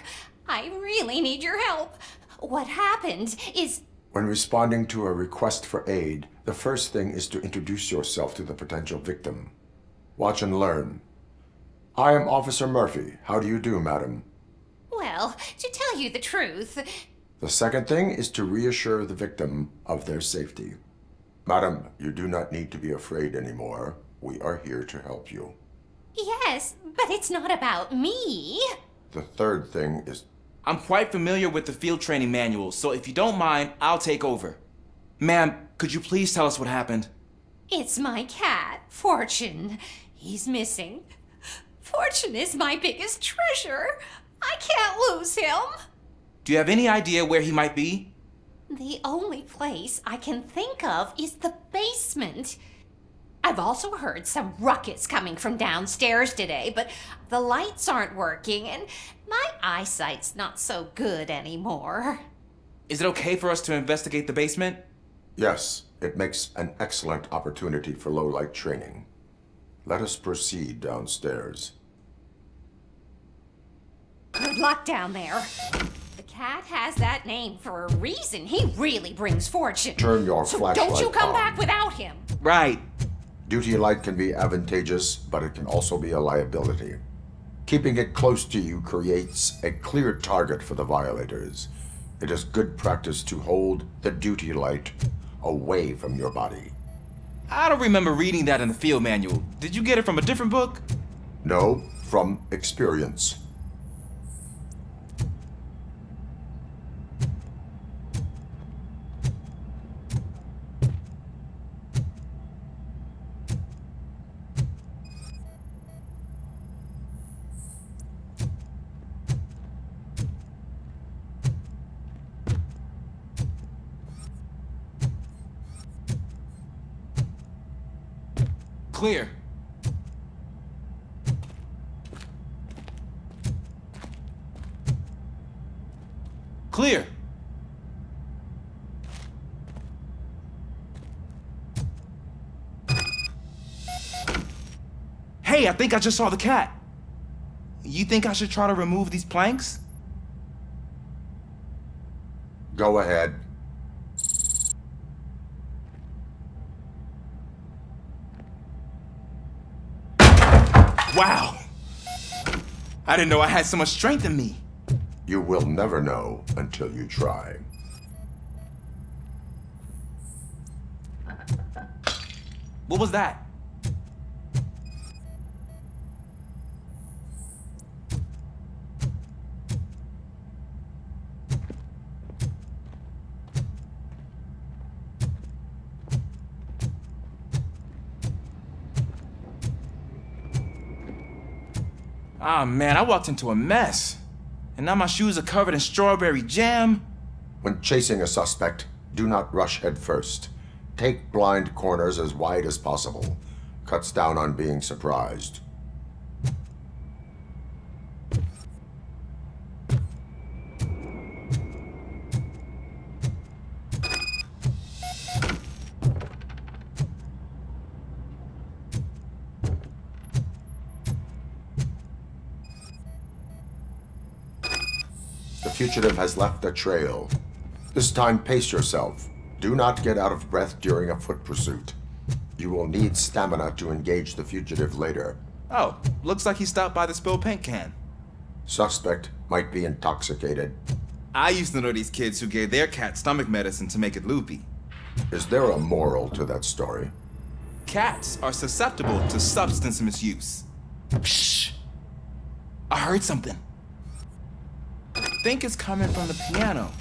I really need your help. What happened is...
When responding to a request for aid, the first thing is to introduce yourself to the potential victim. Watch and learn. I am Officer Murphy. How do you do, madam?
Well, to tell you the truth...
The second thing is to reassure the victim of their safety. Madam, you do not need to be afraid anymore. We are here to help you.
Yes, but it's not about me.
The third thing is...
I'm quite familiar with the field training manual, so if you don't mind, I'll take over. Ma'am, could you please tell us what happened?
It's my cat, Fortune. He's missing. Fortune is my biggest treasure. I can't lose him.
Do you have any idea where he might be?
The only place I can think of is the basement. I've also heard some ruckus coming from downstairs today, but the lights aren't working and my eyesight's not so good anymore.
Is it okay for us to investigate the basement?
Yes, it makes an excellent opportunity for low-light training. Let us proceed downstairs.
Good luck down there. The cat has that name for a reason. He really brings fortune.
Turn your
so
flashlight
don't you come
on.
back without him.
Right.
Duty light can be advantageous, but it can also be a liability. Keeping it close to you creates a clear target for the violators. It is good practice to hold the duty light away from your body.
I don't remember reading that in the field manual. Did you get it from a different book?
No, from experience.
Clear. Clear. Hey, I think I just saw the cat. You think I should try to remove these planks?
Go ahead.
Wow! I didn't know I had so much strength in me.
You will never know until you try.
What was that? Ah, man, I walked into a mess. And now my shoes are covered in strawberry jam.
When chasing a suspect, do not rush head first. Take blind corners as wide as possible. Cuts down on being surprised. fugitive has left a trail. This time, pace yourself. Do not get out of breath during a foot pursuit. You will need stamina to engage the fugitive later.
Oh, looks like he stopped by the spilled paint can.
Suspect might be intoxicated.
I used to know these kids who gave their cat stomach medicine to make it loopy.
Is there a moral to that story?
Cats are susceptible to substance misuse. Psh! I heard something. I think it's coming from the piano.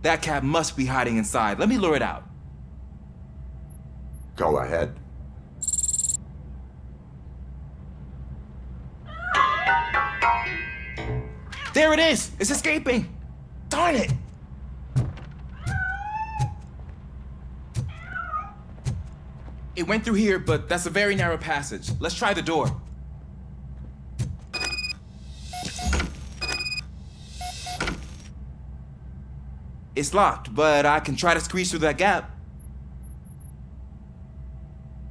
That cat must be hiding inside. Let me lure it out.
Go ahead.
There it is! It's escaping! Darn it! It went through here, but that's a very narrow passage. Let's try the door. It's locked, but I can try to squeeze through that gap.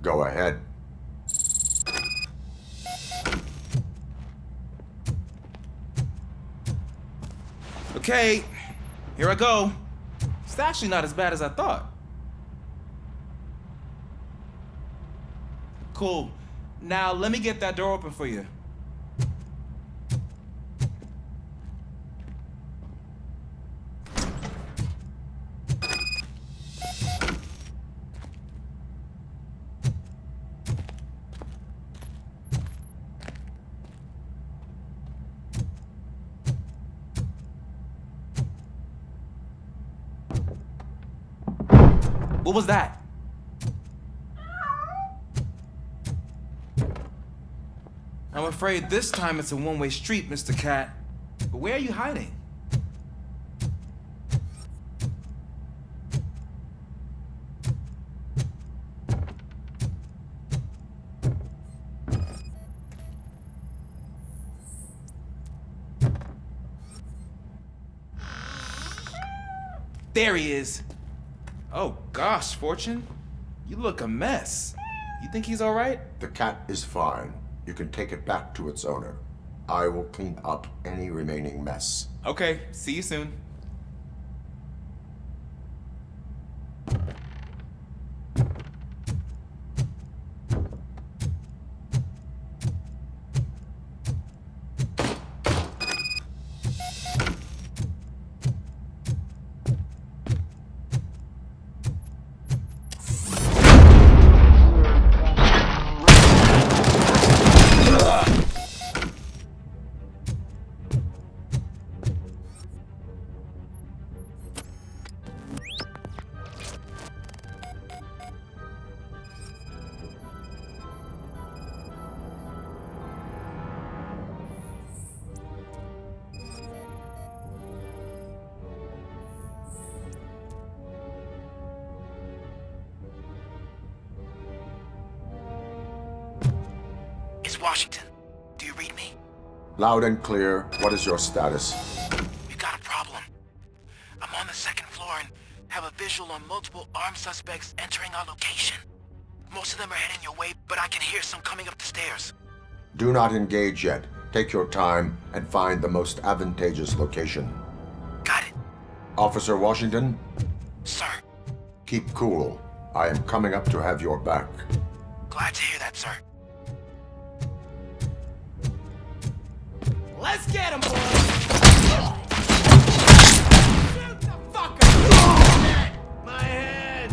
Go ahead.
Okay, here I go. It's actually not as bad as I thought. Cool. Now let me get that door open for you. What was that? I'm afraid this time it's a one-way street, Mr. Cat. But where are you hiding? There he is. Oh gosh, Fortune. You look a mess. You think he's all right?
The cat is fine. You can take it back to its owner. I will clean up any remaining mess.
Okay, see you soon.
Washington, do you read me?
Loud and clear. What is your status?
We got a problem. I'm on the second floor and have a visual on multiple armed suspects entering our location. Most of them are heading your way, but I can hear some coming up the stairs.
Do not engage yet. Take your time and find the most advantageous location.
Got it.
Officer Washington?
Sir.
Keep cool. I am coming up to have your back.
Glad to hear that, sir.
Let's get him, boys! Shoot the fucker! My head!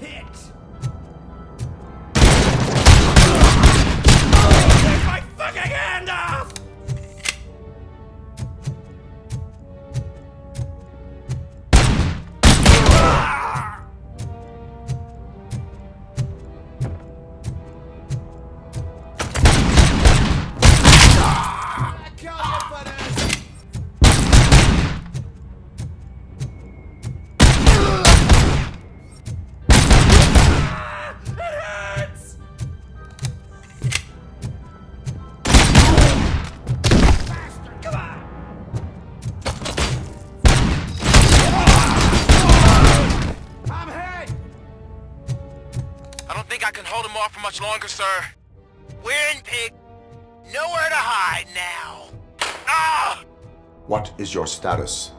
Hit! Take my fucking hand off!
I can hold him off for much longer, sir. We're in Pig. Nowhere to hide now. Ah!
What is your status?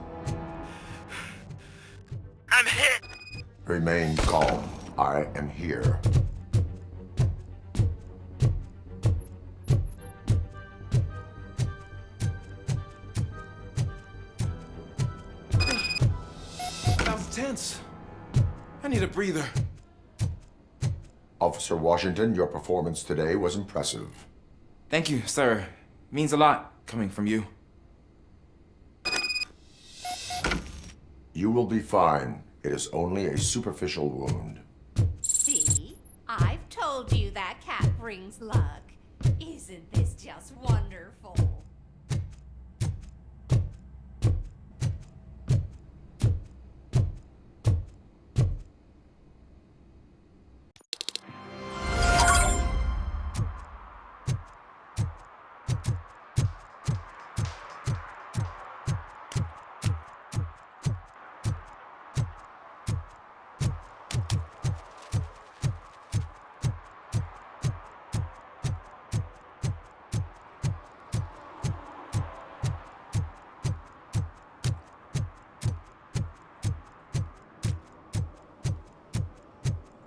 I'm hit.
Remain calm. I am here.
That was tense. I need a breather.
Officer Washington, your performance today was impressive.
Thank you, sir. Means a lot coming from you.
You will be fine. It is only a superficial wound.
See? I've told you that cat brings luck. Isn't this just wonderful?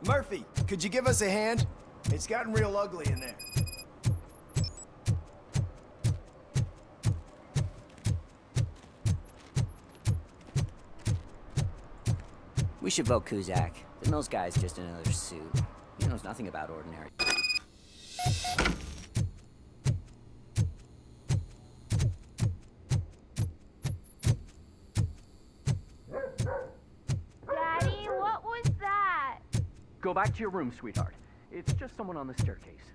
Murphy, could you give us a hand? It's gotten real ugly in there.
We should vote Kuzak. The Mills guy's just another suit. He knows nothing about ordinary.
Daddy, what was that?
Go back to your room, sweetheart. It's just someone on the staircase.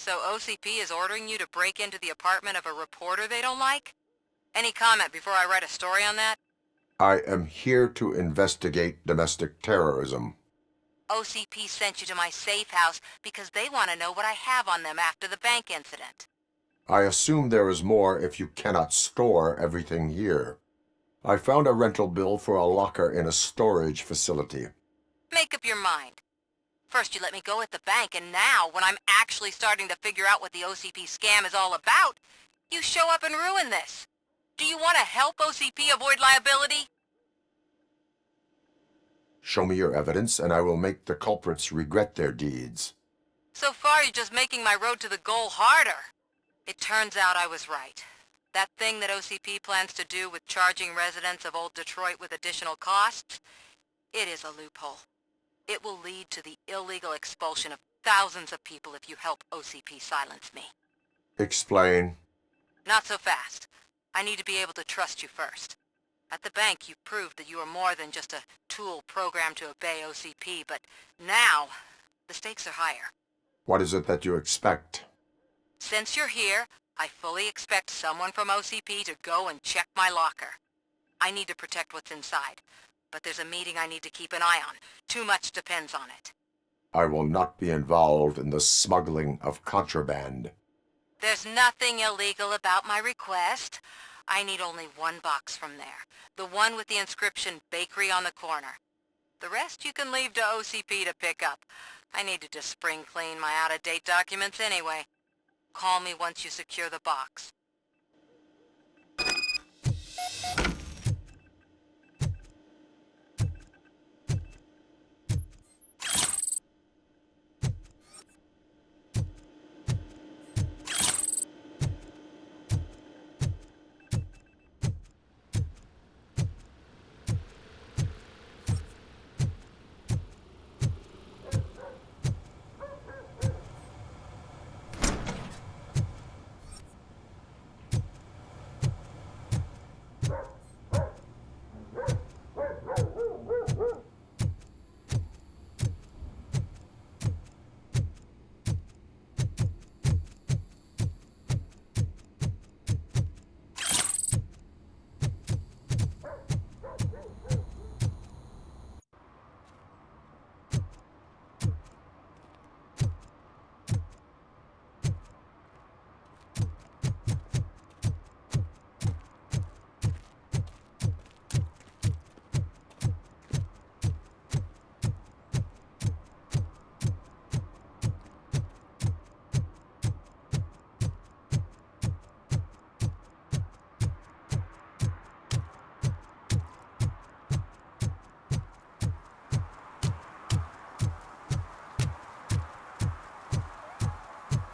So OCP is ordering you to break into the apartment of a reporter they don't like? Any comment before I write a story on that?
I am here to investigate domestic terrorism.
OCP sent you to my safe house because they want to know what I have on them after the bank incident.
I assume there is more if you cannot store everything here. I found a rental bill for a locker in a storage facility.
Make up your mind. First you let me go at the bank, and now, when I'm actually starting to figure out what the OCP scam is all about, you show up and ruin this. Do you want to help OCP avoid liability?
Show me your evidence, and I will make the culprits regret their deeds.
So far, you're just making my road to the goal harder. It turns out I was right. That thing that OCP plans to do with charging residents of Old Detroit with additional costs, it is a loophole. It will lead to the illegal expulsion of thousands of people if you help OCP silence me.
Explain.
Not so fast. I need to be able to trust you first. At the bank, you proved that you are more than just a tool programmed to obey OCP, but now, the stakes are higher.
What is it that you expect?
Since you're here, I fully expect someone from OCP to go and check my locker. I need to protect what's inside, but there's a meeting I need to keep an eye on. Too much depends on it.
I will not be involved in the smuggling of contraband.
There's nothing illegal about my request. I need only one box from there. The one with the inscription Bakery on the corner. The rest you can leave to OCP to pick up. I need to just spring clean my out-of-date documents anyway. Call me once you secure the box.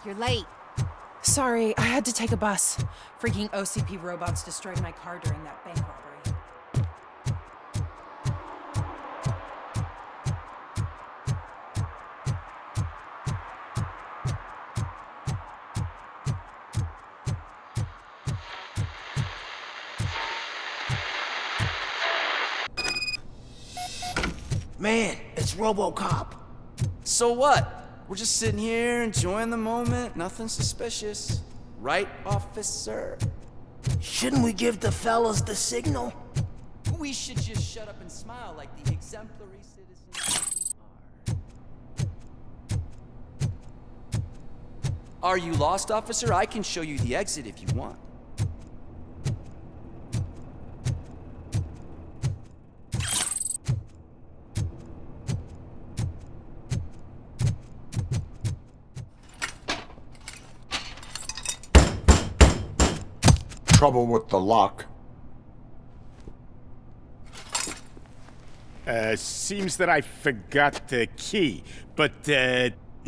You're late.
Sorry, I had to take a bus. Freaking OCP robots destroyed my car during that bank robbery.
Man, it's RoboCop.
So what? We're just sitting here enjoying the moment. Nothing suspicious. Right, officer?
Shouldn't we give the fellas the signal?
We should just shut up and smile like the exemplary citizens we are. Are you lost, officer? I can show you the exit if you want.
Trouble with the lock.
Seems that I forgot the key, but,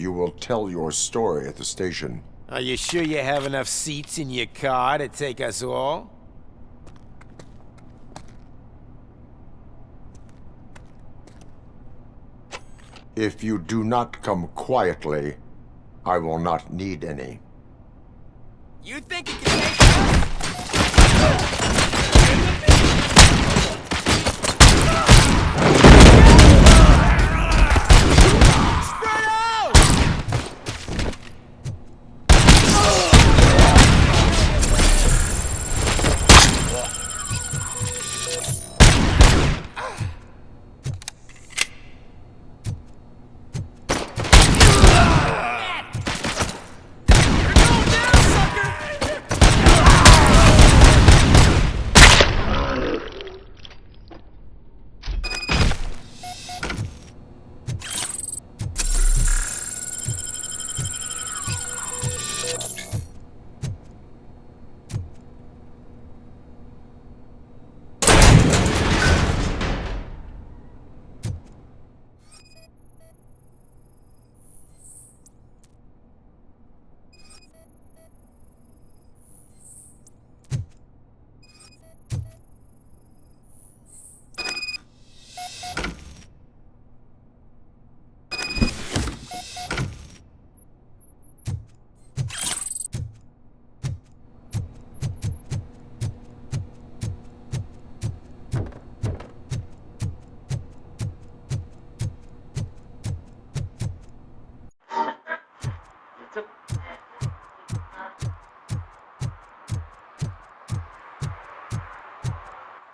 You will tell your story at the station.
Are you sure you have enough seats in your car to take us all?
If you do not come quietly, I will not need any.
You think you can take us?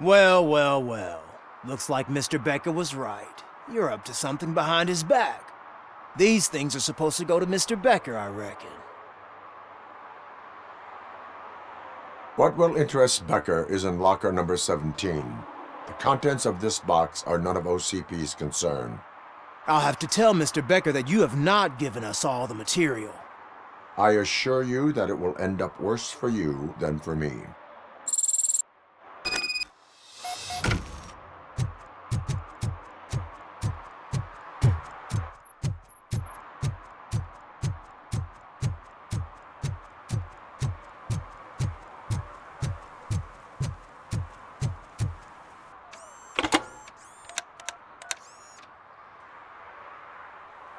Well, well, well. Looks like Mr. Becker was right. You're up to something behind his back. These things are supposed to go to Mr. Becker, I reckon.
What will interest Becker is in locker number 17. The contents of this box are none of OCP's concern.
I'll have to tell Mr. Becker that you have not given us all the material.
I assure you that it will end up worse for you than for me.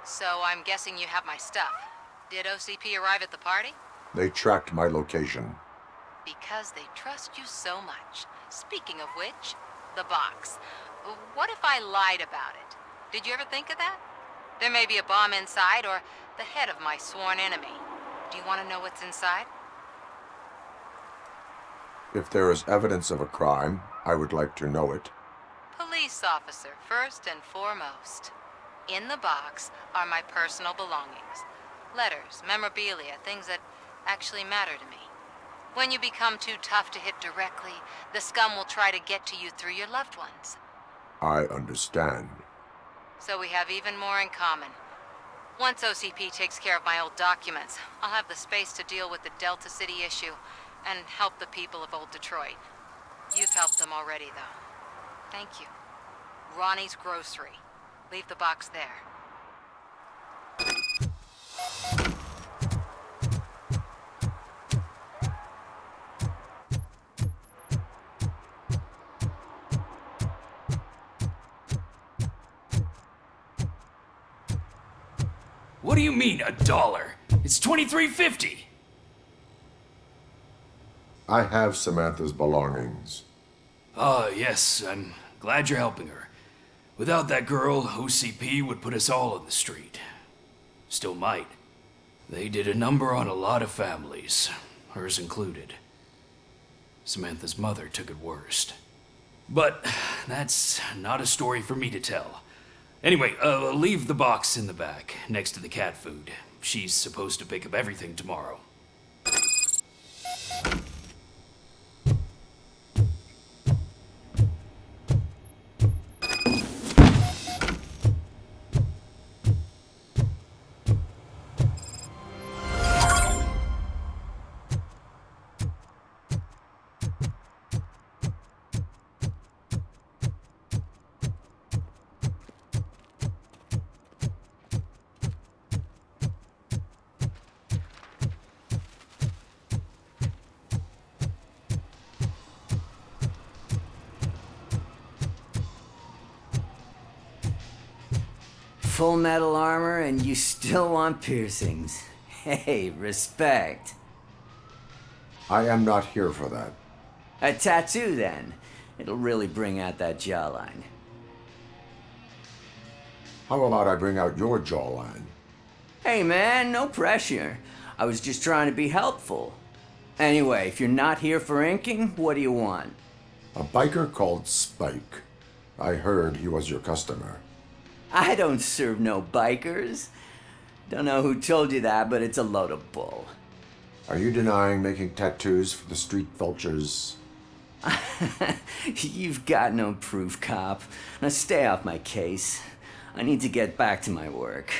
So I'm guessing you have my stuff. Did OCP arrive at the party?
They tracked my location.
Because they trust you so much. Speaking of which, the box. What if I lied about it? Did you ever think of that? There may be a bomb inside or the head of my sworn enemy. Do you want to know what's inside?
If there is evidence of a crime, I would like to know it.
Police officer, first and foremost. In the box are my personal belongings. Letters, memorabilia, things that actually matter to me. When you become too tough to hit directly, the scum will try to get to you through your loved ones.
I understand.
So we have even more in common. Once OCP takes care of my old documents, I'll have the space to deal with the Delta City issue and help the people of Old Detroit. You've helped them already, though. Thank you. Ronnie's Grocery. Leave the box there.
What do you mean, $1? It's $23.50.
I have Samantha's belongings.
Ah, yes, I'm glad you're helping her. Without that girl, OCP would put us all on the street. Still might. They did a number on a lot of families, hers included. Samantha's mother took it worst. But that's not a story for me to tell. Anyway, leave the box in the back, next to the cat food. She's supposed to pick up everything tomorrow.
Full metal armor and you still want piercings. Hey, respect.
I am not here for that.
A tattoo, then. It'll really bring out that jawline.
How about I bring out your jawline?
Hey, man, no pressure. I was just trying to be helpful. Anyway, if you're not here for inking, what do you want?
A biker called Spike. I heard he was your customer.
I don't serve no bikers. Don't know who told you that, but it's a load of bull.
Are you denying making tattoos for the street vultures?
You've got no proof, cop. Now stay off my case. I need to get back to my work.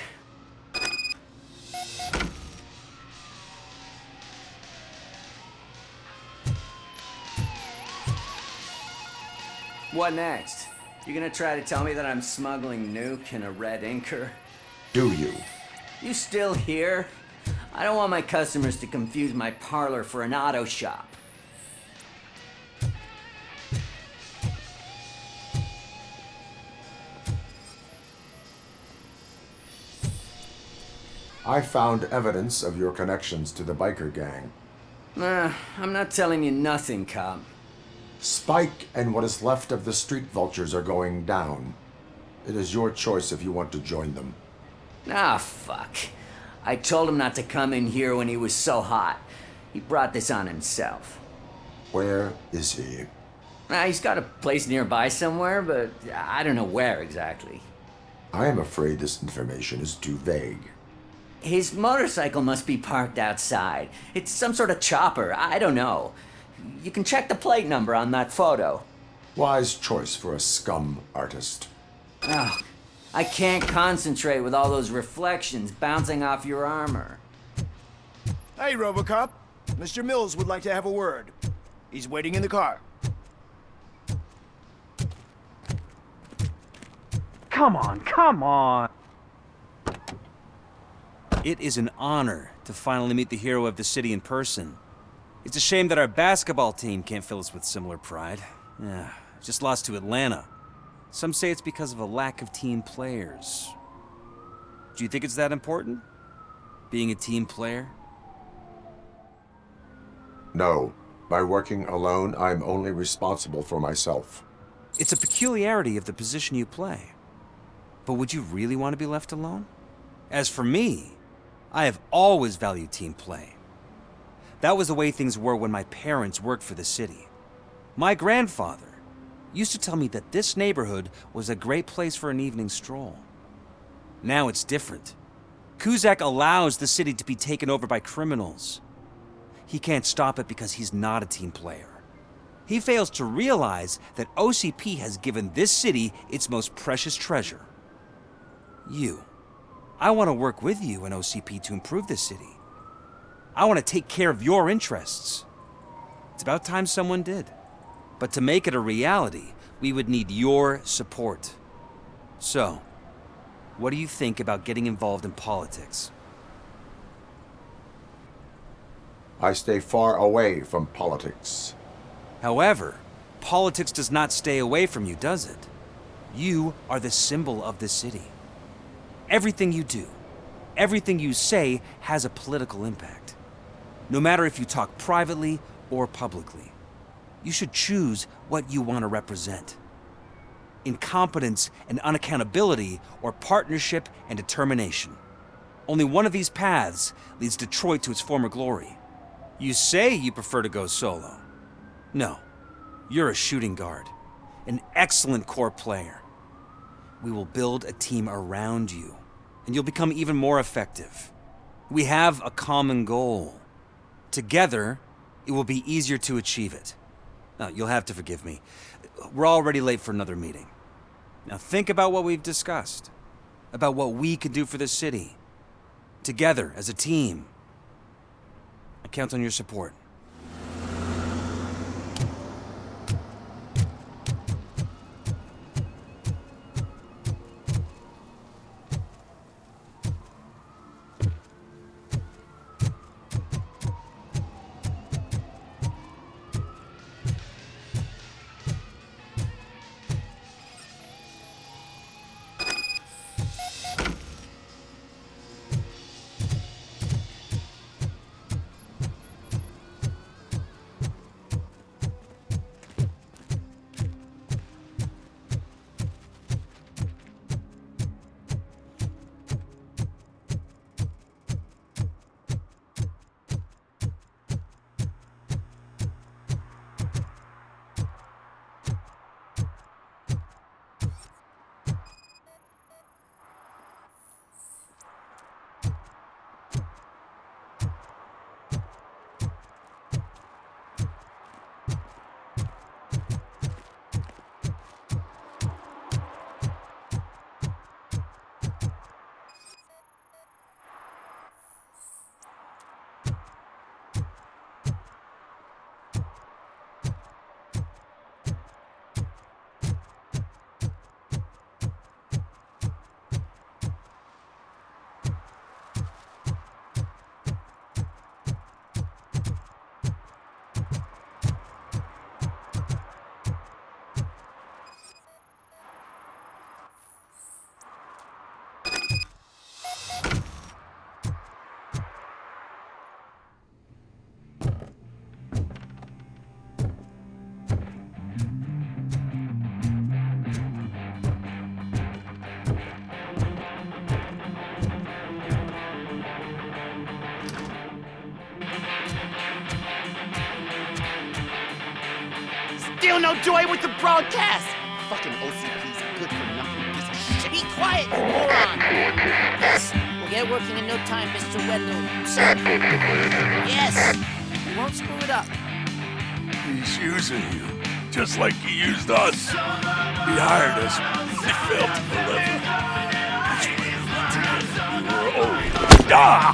What next? You gonna try to tell me that I'm smuggling Nuke in a red inker?
Do you?
You still here? I don't want my customers to confuse my parlor for an auto shop.
I found evidence of your connections to the biker gang.
I'm not telling you nothing, cop.
Spike and what is left of the street vultures are going down. It is your choice if you want to join them.
Ah, fuck. I told him not to come in here when he was so hot. He brought this on himself.
Where is he?
He's got a place nearby somewhere, but I don't know where exactly.
I am afraid this information is too vague.
His motorcycle must be parked outside. It's some sort of chopper. I don't know. You can check the plate number on that photo.
Wise choice for a scum artist.
Oh, I can't concentrate with all those reflections bouncing off your armor.
Hey, RoboCop. Mr. Mills would like to have a word. He's waiting in the car.
Come on, come on!
It is an honor to finally meet the hero of the city in person. It's a shame that our basketball team can't fill us with similar pride. Yeah, just lost to Atlanta. Some say it's because of a lack of team players. Do you think it's that important? Being a team player?
No. By working alone, I'm only responsible for myself.
It's a peculiarity of the position you play. But would you really want to be left alone? As for me, I have always valued team play. That was the way things were when my parents worked for the city. My grandfather used to tell me that this neighborhood was a great place for an evening stroll. Now it's different. Cusack allows the city to be taken over by criminals. He can't stop it because he's not a team player. He fails to realize that OCP has given this city its most precious treasure. You. I want to work with you and OCP to improve this city. I want to take care of your interests. It's about time someone did. But to make it a reality, we would need your support. So, what do you think about getting involved in politics?
I stay far away from politics.
However, politics does not stay away from you, does it? You are the symbol of the city. Everything you do, everything you say has a political impact. No matter if you talk privately or publicly. You should choose what you want to represent. Incompetence and unaccountability, or partnership and determination. Only one of these paths leads Detroit to its former glory. You say you prefer to go solo. No, you're a shooting guard, an excellent core player. We will build a team around you, and you'll become even more effective. We have a common goal. Together, it will be easier to achieve it. Now, you'll have to forgive me. We're already late for another meeting. Now think about what we've discussed. About what we can do for the city. Together, as a team. I count on your support.
Still no joy with the broadcast! Fucking OCP's a good-for-nothing piece of shit. Be quiet, you moron!
Yes, we'll get working in no time, Mr. Wendell. Sir. Yes! We won't screw it up.
He's using you, just like he used us. He hired us. He failed to deliver. That's why we were old. Ah!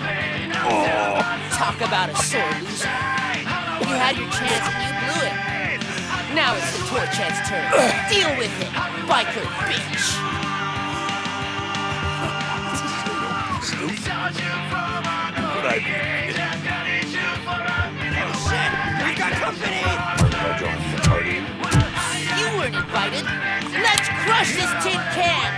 Oh!
Talk about a sore loser. You had your chance and you blew it. Now it's the Torchhead's turn. Deal with it, biker bitch.
What I did.
We got company!
You weren't invited. Let's crush this tin can!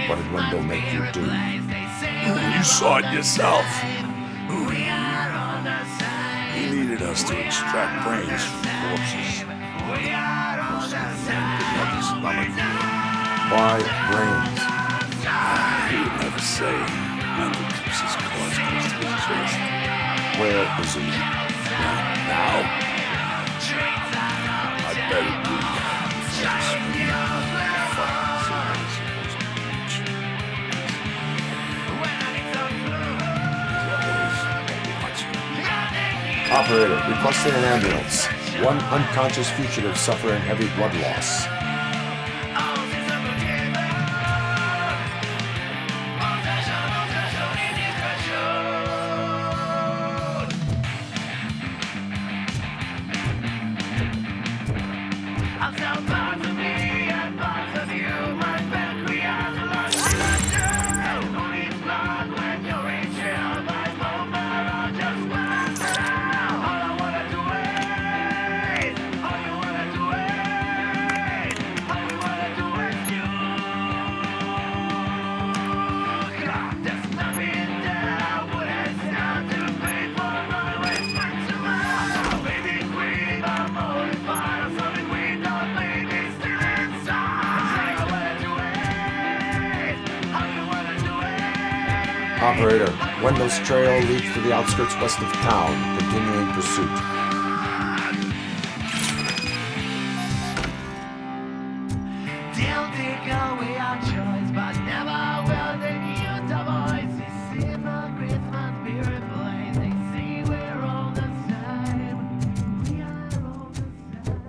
What did Wendell make you do?
You saw it yourself. He needed us to extract brains from corpses.
Why brains?
He would never say. Wendell keeps his cards close to his chest.
Where is he?
Now? I better do
Operator, requesting an ambulance. One unconscious fugitive suffering heavy blood loss. Operator, Wendell's trail leads to the outskirts west of town, continuing pursuit.
They'll take away our choice, but never will they use our voice. They see the Christmas spirit blaze. They see we're all the same. We are all the same.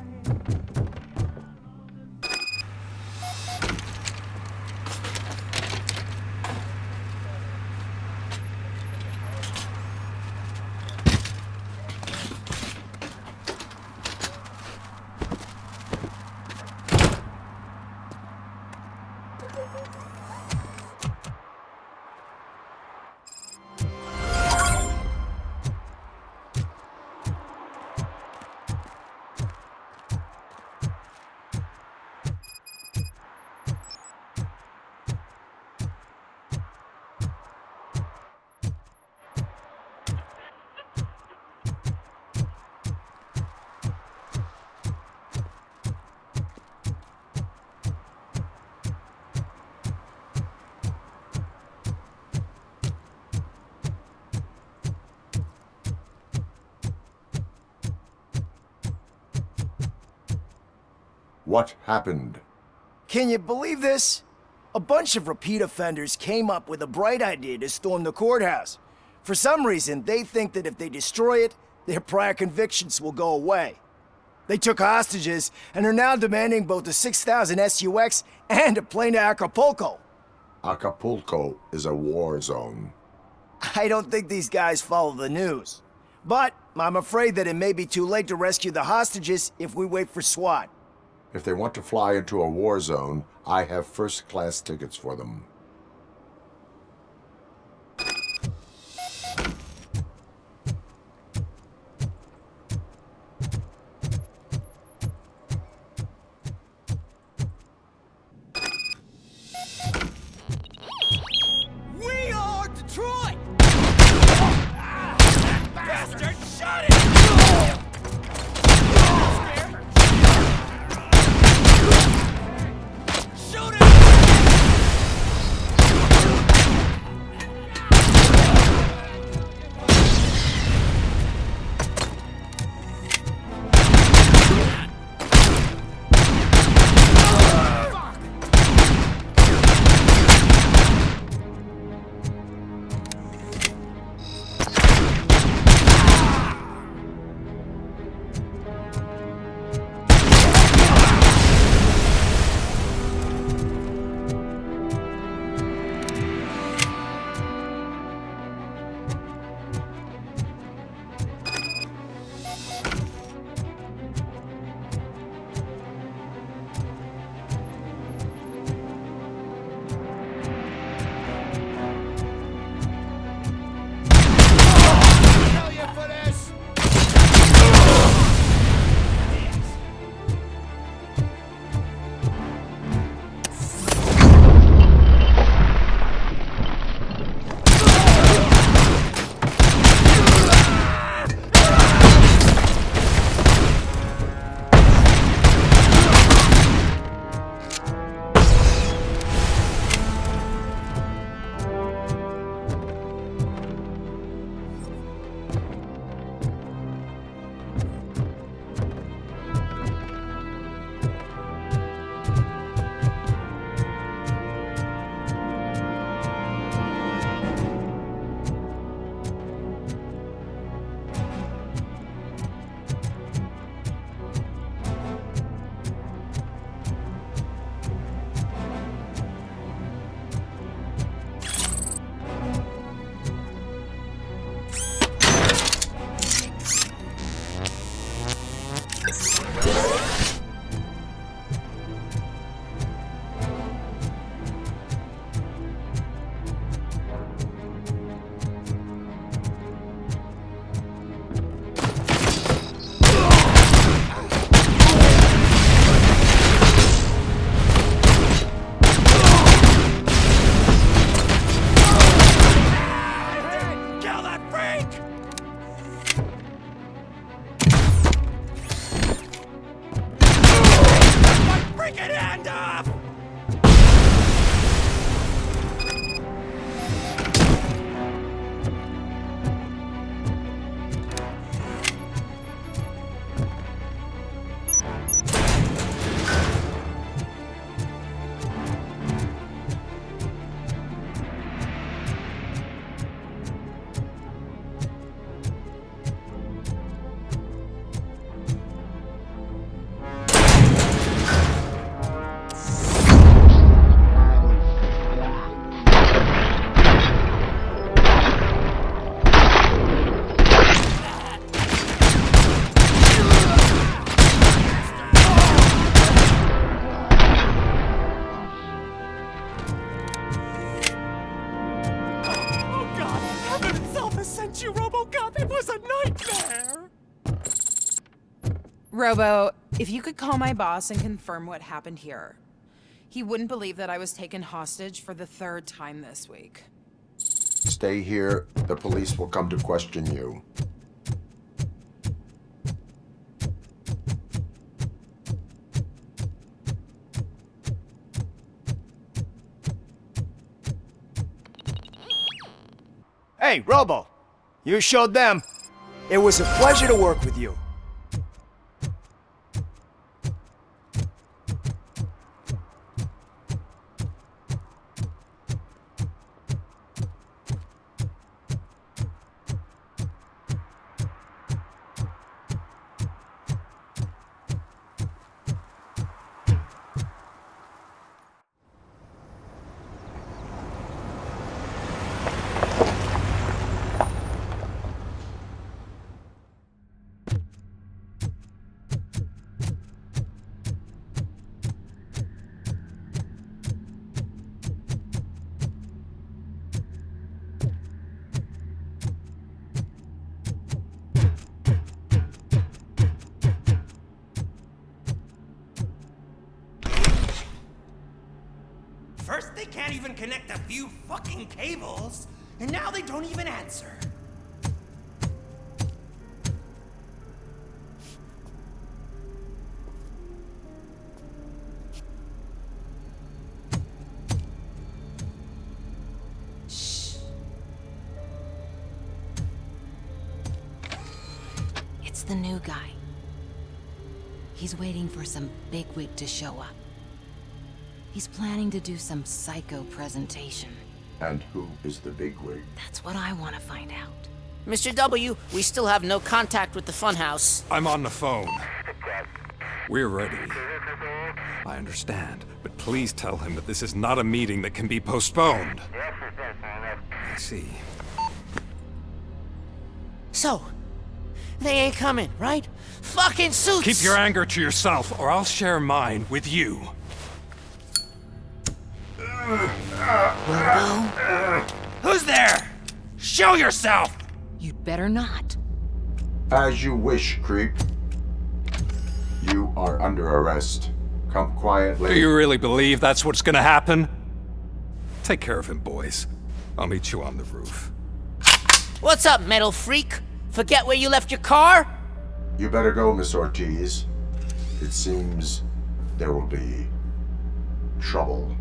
What happened?
Can you believe this? A bunch of repeat offenders came up with a bright idea to storm the courthouse. For some reason, they think that if they destroy it, their prior convictions will go away. They took hostages and are now demanding both a 6,000 SUX and a plane to Acapulco.
Acapulco is a war zone.
I don't think these guys follow the news. But I'm afraid that it may be too late to rescue the hostages if we wait for SWAT.
If they want to fly into a war zone, I have first-class tickets for them.
We are Detroit!
Standoff!
Robo, if you could call my boss and confirm what happened here. He wouldn't believe that I was taken hostage for the 3rd time this week.
Stay here. The police will come to question you.
Hey, Robo. You showed them. It was a pleasure to work with you.
First, they can't even connect a few fucking cables, and now they don't even answer.
Shh. It's the new guy. He's waiting for some bigwig to show up. He's planning to do some psycho presentation.
And who is the bigwig?
That's what I want to find out.
Mr. W, we still have no contact with the funhouse.
I'm on the phone. We're ready. I understand, but please tell him that this is not a meeting that can be postponed. I see.
So, they ain't coming, right? Fucking suits!
Keep your anger to yourself, or I'll share mine with you.
Robo?
Who's there? Show yourself!
You'd better not.
As you wish, creep. You are under arrest. Come quietly.
Do you really believe that's what's gonna happen? Take care of him, boys. I'll meet you on the roof.
What's up, metal freak? Forget where you left your car?
You better go, Miss Ortiz. It seems there will be trouble.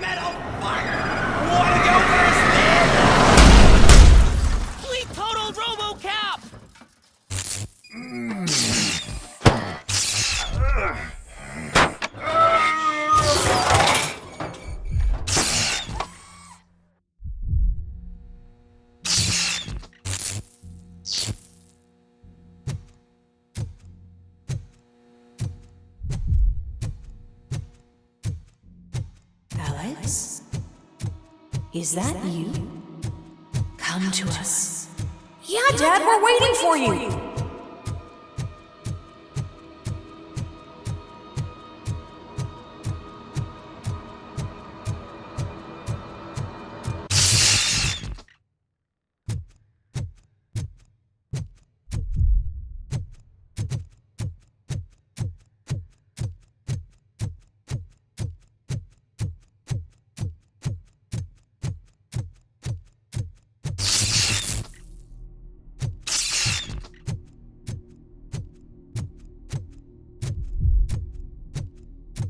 metal fuck! Wanna go first, man?
Complete total RoboCop!
Alex? Is that you? Come to us.
Yeah, Dad, we're waiting for you.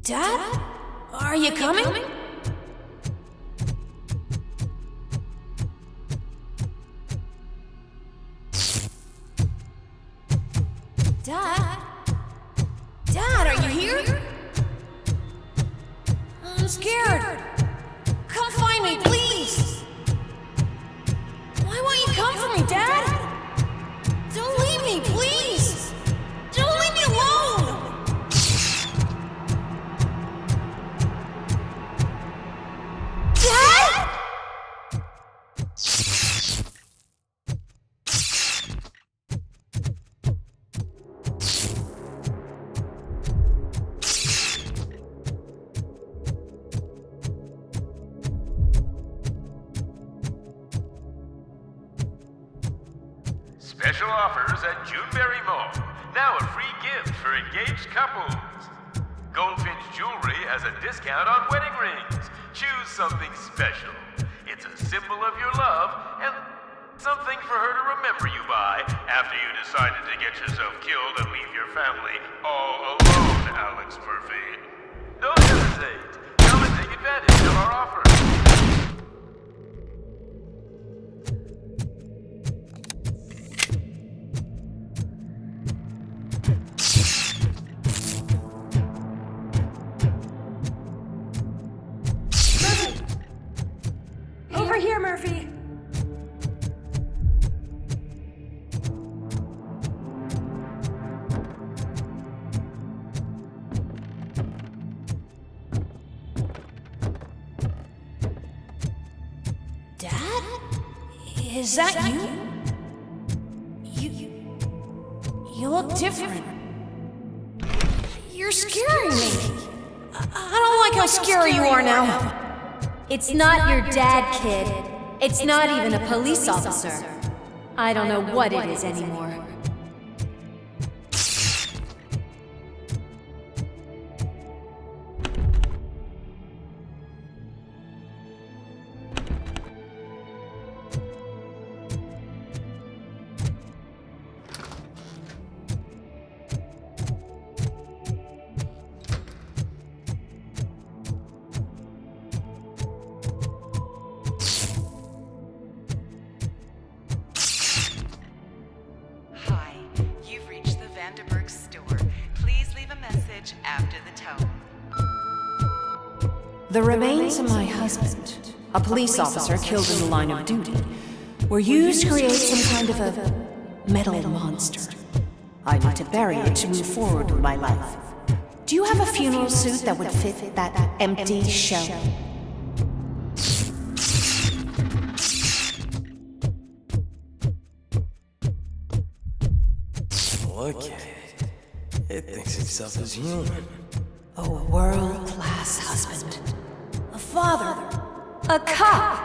Dad? Are you coming? Dad? Dad, are you here? I'm scared. Come find me, please. Why won't you come for me, Dad? Don't leave me, please. Don't leave me alone. Dad?
Special offers at Juneberry Mall. Now a free gift for engaged couples. Goldfinch Jewelry has a discount on wedding rings. Choose something special. It's a symbol of your love and something for her to remember you by after you decided to get yourself killed and leave your family all alone, Alex Murphy. Don't hesitate. Come and take advantage of our offer.
Over here, Murphy.
Dad? Is that you? You look different. You're scaring me. I don't like how scary you are now.
It's not your dad, kid. It's not even a police officer. I don't know what it is anymore. The remains of my husband, a police officer killed in the line of duty, were used to create some kind of a metal monster. I need to bury it to move forward with my life. Do you have a funeral suit that would fit that empty shell?
Look at it. It thinks itself as human.
A world-class husband. A father. A cop.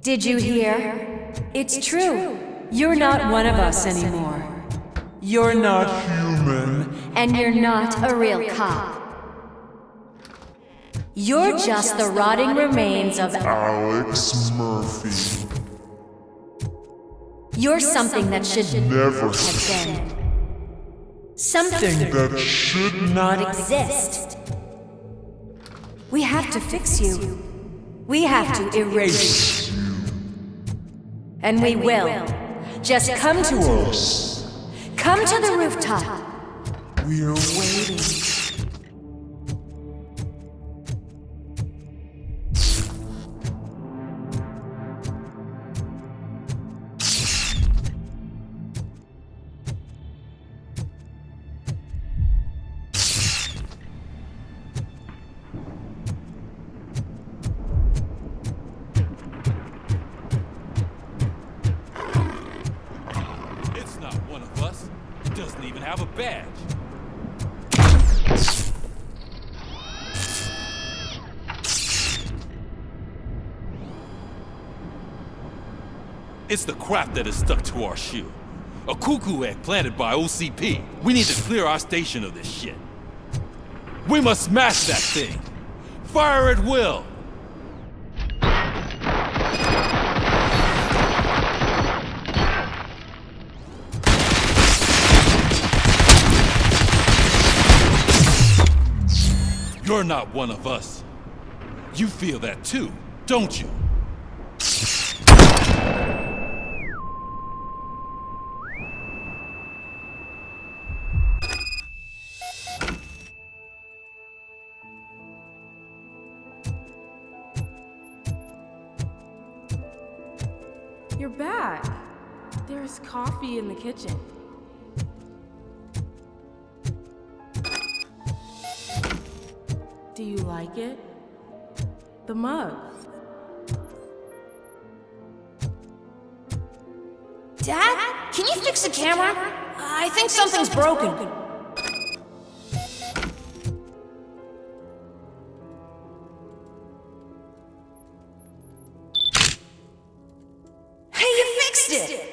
Did you hear? It's true. You're not one of us anymore. You're not human. And you're not a real cop. You're just the rotting remains of
Alex Murphy.
You're something that should
never
have been. Something
that should
not exist. We have to fix you. We have to erase you. And we will. Just come to us. Come to the rooftop.
We're
waiting.
It's not one of us. It doesn't even have a badge. It's the crap that is stuck to our shoe. A cuckoo egg planted by OCP. We need to clear our station of this shit. We must smash that thing. Fire at will. You're not one of us. You feel that too, don't you?
You're back. There's coffee in the kitchen. Do you like it? The mug.
Dad, can you fix the camera? I think something's broken. Hey, you fixed it!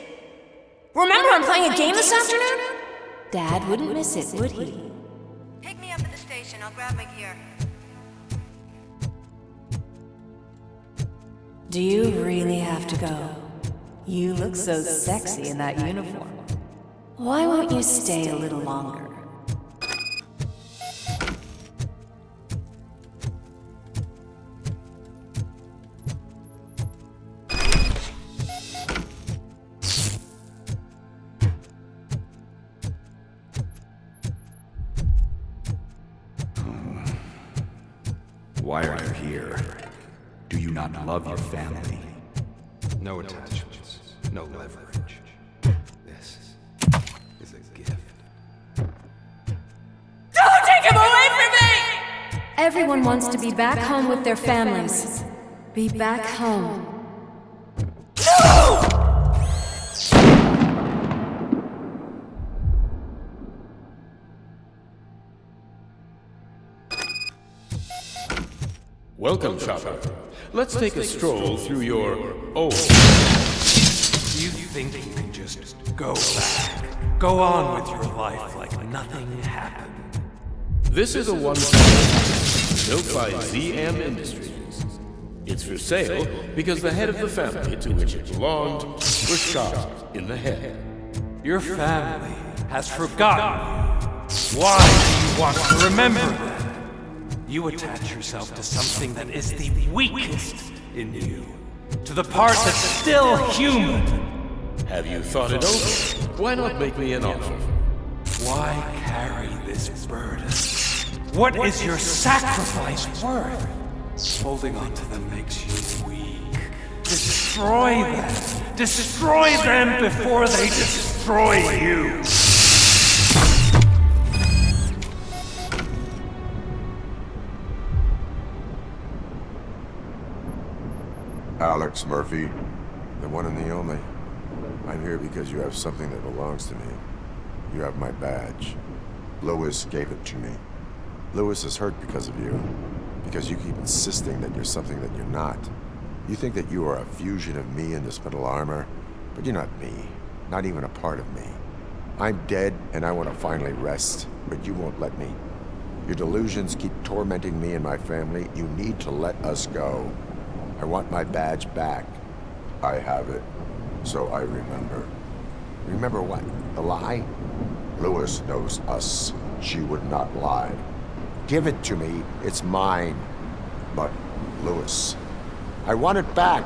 Remember I'm playing a game this afternoon? Dad wouldn't miss it, would he?
Pick me up at the station. I'll grab my gear.
Do you really have to go? You look so sexy in that uniform. Why won't you stay a little longer?
Why are you here? Do you not love your family?
No attachments, no leverage. This is a gift.
Don't take him away from me! Everyone wants to be back home with their families. Be back home.
Welcome, Chopper. Let's take a stroll through your old...
You think you can just go back? Go on with your life like nothing happened?
This is a one-shot built by ZM Industries. It's for sale because the head of the family to which it belonged was shot in the head.
Your family has forgotten you. Why do you want to remember that? You attach yourself to something that is the weakest in you. To the part that's still human.
Have you thought it over? Why not make me an offer?
Why carry this burden? What is your sacrifice worth? Holding on to them makes you weak. Destroy them! Destroy them before they destroy you!
Alex Murphy, the one and the only. I'm here because you have something that belongs to me. You have my badge. Lewis gave it to me. Lewis is hurt because of you. Because you keep insisting that you're something that you're not. You think that you are a fusion of me in this metal armor, but you're not me. Not even a part of me. I'm dead, and I want to finally rest, but you won't let me. Your delusions keep tormenting me and my family. You need to let us go. I want my badge back. I have it, so I remember. Remember what? The lie? Lewis knows us. She would not lie. Give it to me. It's mine. But, Lewis, I want it back.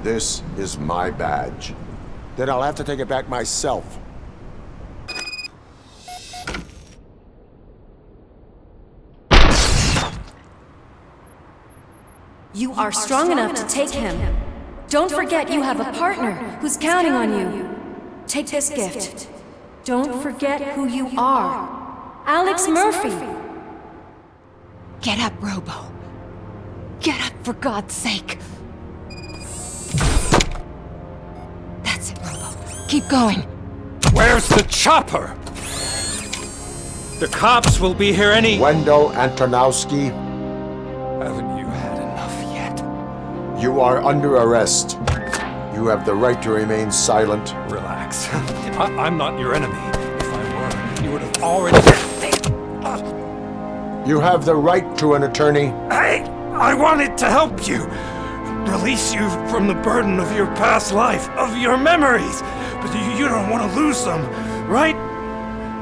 This is my badge. Then I'll have to take it back myself.
You are strong enough to take him. Don't forget you have a partner who's counting on you. Take this gift. Don't forget who you are. Alex Murphy.
Get up, Robo. Get up, for God's sake. That's it, Robo. Keep going.
Where's the chopper? The cops will be here any...
Wendell Antonowski.
Haven't you had enough yet?
You are under arrest. You have the right to remain silent.
Relax. I'm not your enemy. If I were, you would have already...
You have the right to an attorney.
I wanted to help you. Release you from the burden of your past life, of your memories. But you don't want to lose them, right?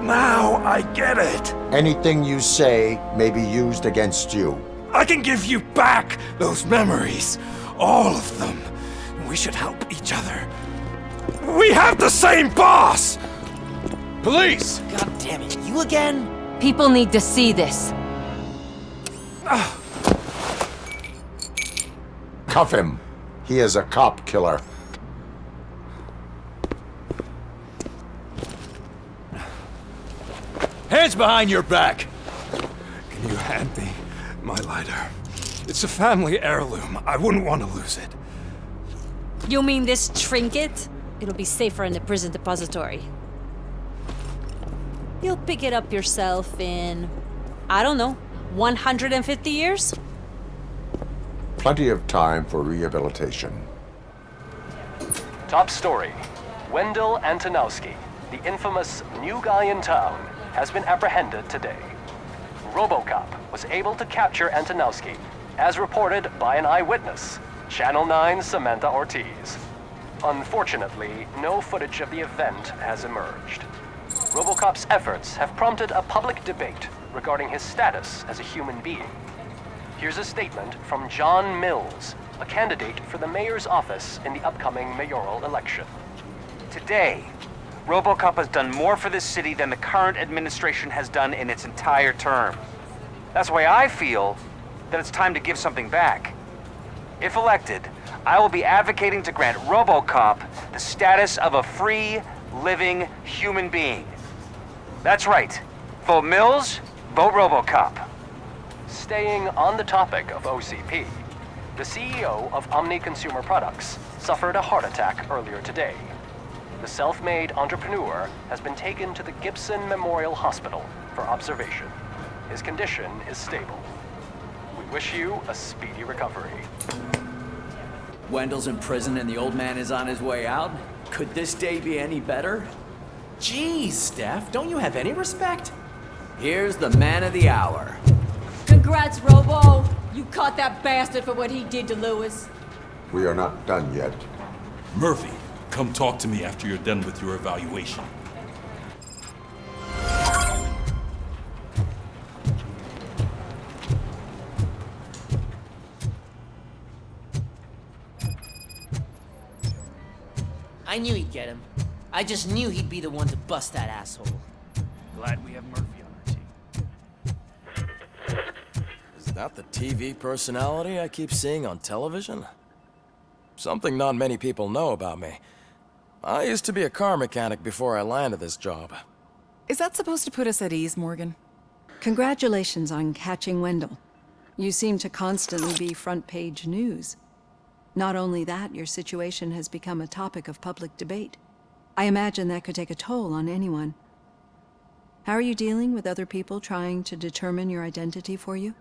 Now I get it.
Anything you say may be used against you.
I can give you back those memories. All of them. We should help each other. We have the same boss!
Police!
God damn it, you again?
People need to see this.
Cuff him. He is a cop killer.
Hands behind your back!
Can you hand me my lighter? It's a family heirloom. I wouldn't want to lose it.
You mean this trinket? It'll be safer in the prison depository. You'll pick it up yourself in, I don't know, 150 years?
Plenty of time for rehabilitation.
Top story. Wendell Antonowski, the infamous new guy in town, has been apprehended today. RoboCop was able to capture Antonowski, as reported by an eyewitness, Channel 9's Samantha Ortiz. Unfortunately, no footage of the event has emerged. RoboCop's efforts have prompted a public debate regarding his status as a human being. Here's a statement from John Mills, a candidate for the mayor's office in the upcoming mayoral election.
Today, RoboCop has done more for this city than the current administration has done in its entire term. That's why I feel that it's time to give something back. If elected, I will be advocating to grant RoboCop the status of a free, living human being. That's right. Vote Mills, vote RoboCop.
Staying on the topic of OCP, the CEO of Omni Consumer Products suffered a heart attack earlier today. The self-made entrepreneur has been taken to the Gibson Memorial Hospital for observation. His condition is stable. We wish you a speedy recovery.
Wendell's in prison and the old man is on his way out? Could this day be any better?
Jeez, Steph, don't you have any respect?
Here's the man of the hour.
Congrats, Robo! You caught that bastard for what he did to Lewis.
We are not done yet.
Murphy, come talk to me after you're done with your evaluation.
I knew he'd get him. I just knew he'd be the one to bust that asshole.
Glad we have Murphy on our team.
Is that the TV personality I keep seeing on television? Something not many people know about me. I used to be a car mechanic before I landed this job.
Is that supposed to put us at ease, Morgan?
Congratulations on catching Wendell. You seem to constantly be front-page news. Not only that, your situation has become a topic of public debate. I imagine that could take a toll on anyone. How are you dealing with other people trying to determine your identity for you?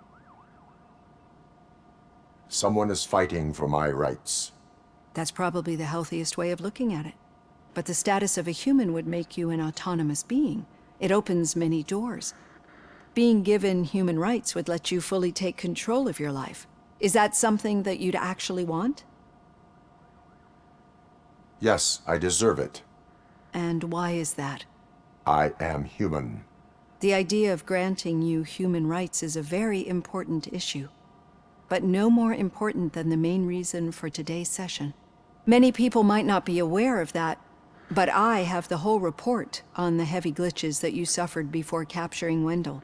Someone is fighting for my rights.
That's probably the healthiest way of looking at it. But the status of a human would make you an autonomous being. It opens many doors. Being given human rights would let you fully take control of your life. Is that something that you'd actually want?
Yes, I deserve it.
And why is that?
I am human.
The idea of granting you human rights is a very important issue, but no more important than the main reason for today's session. Many people might not be aware of that, but I have the whole report on the heavy glitches that you suffered before capturing Wendell.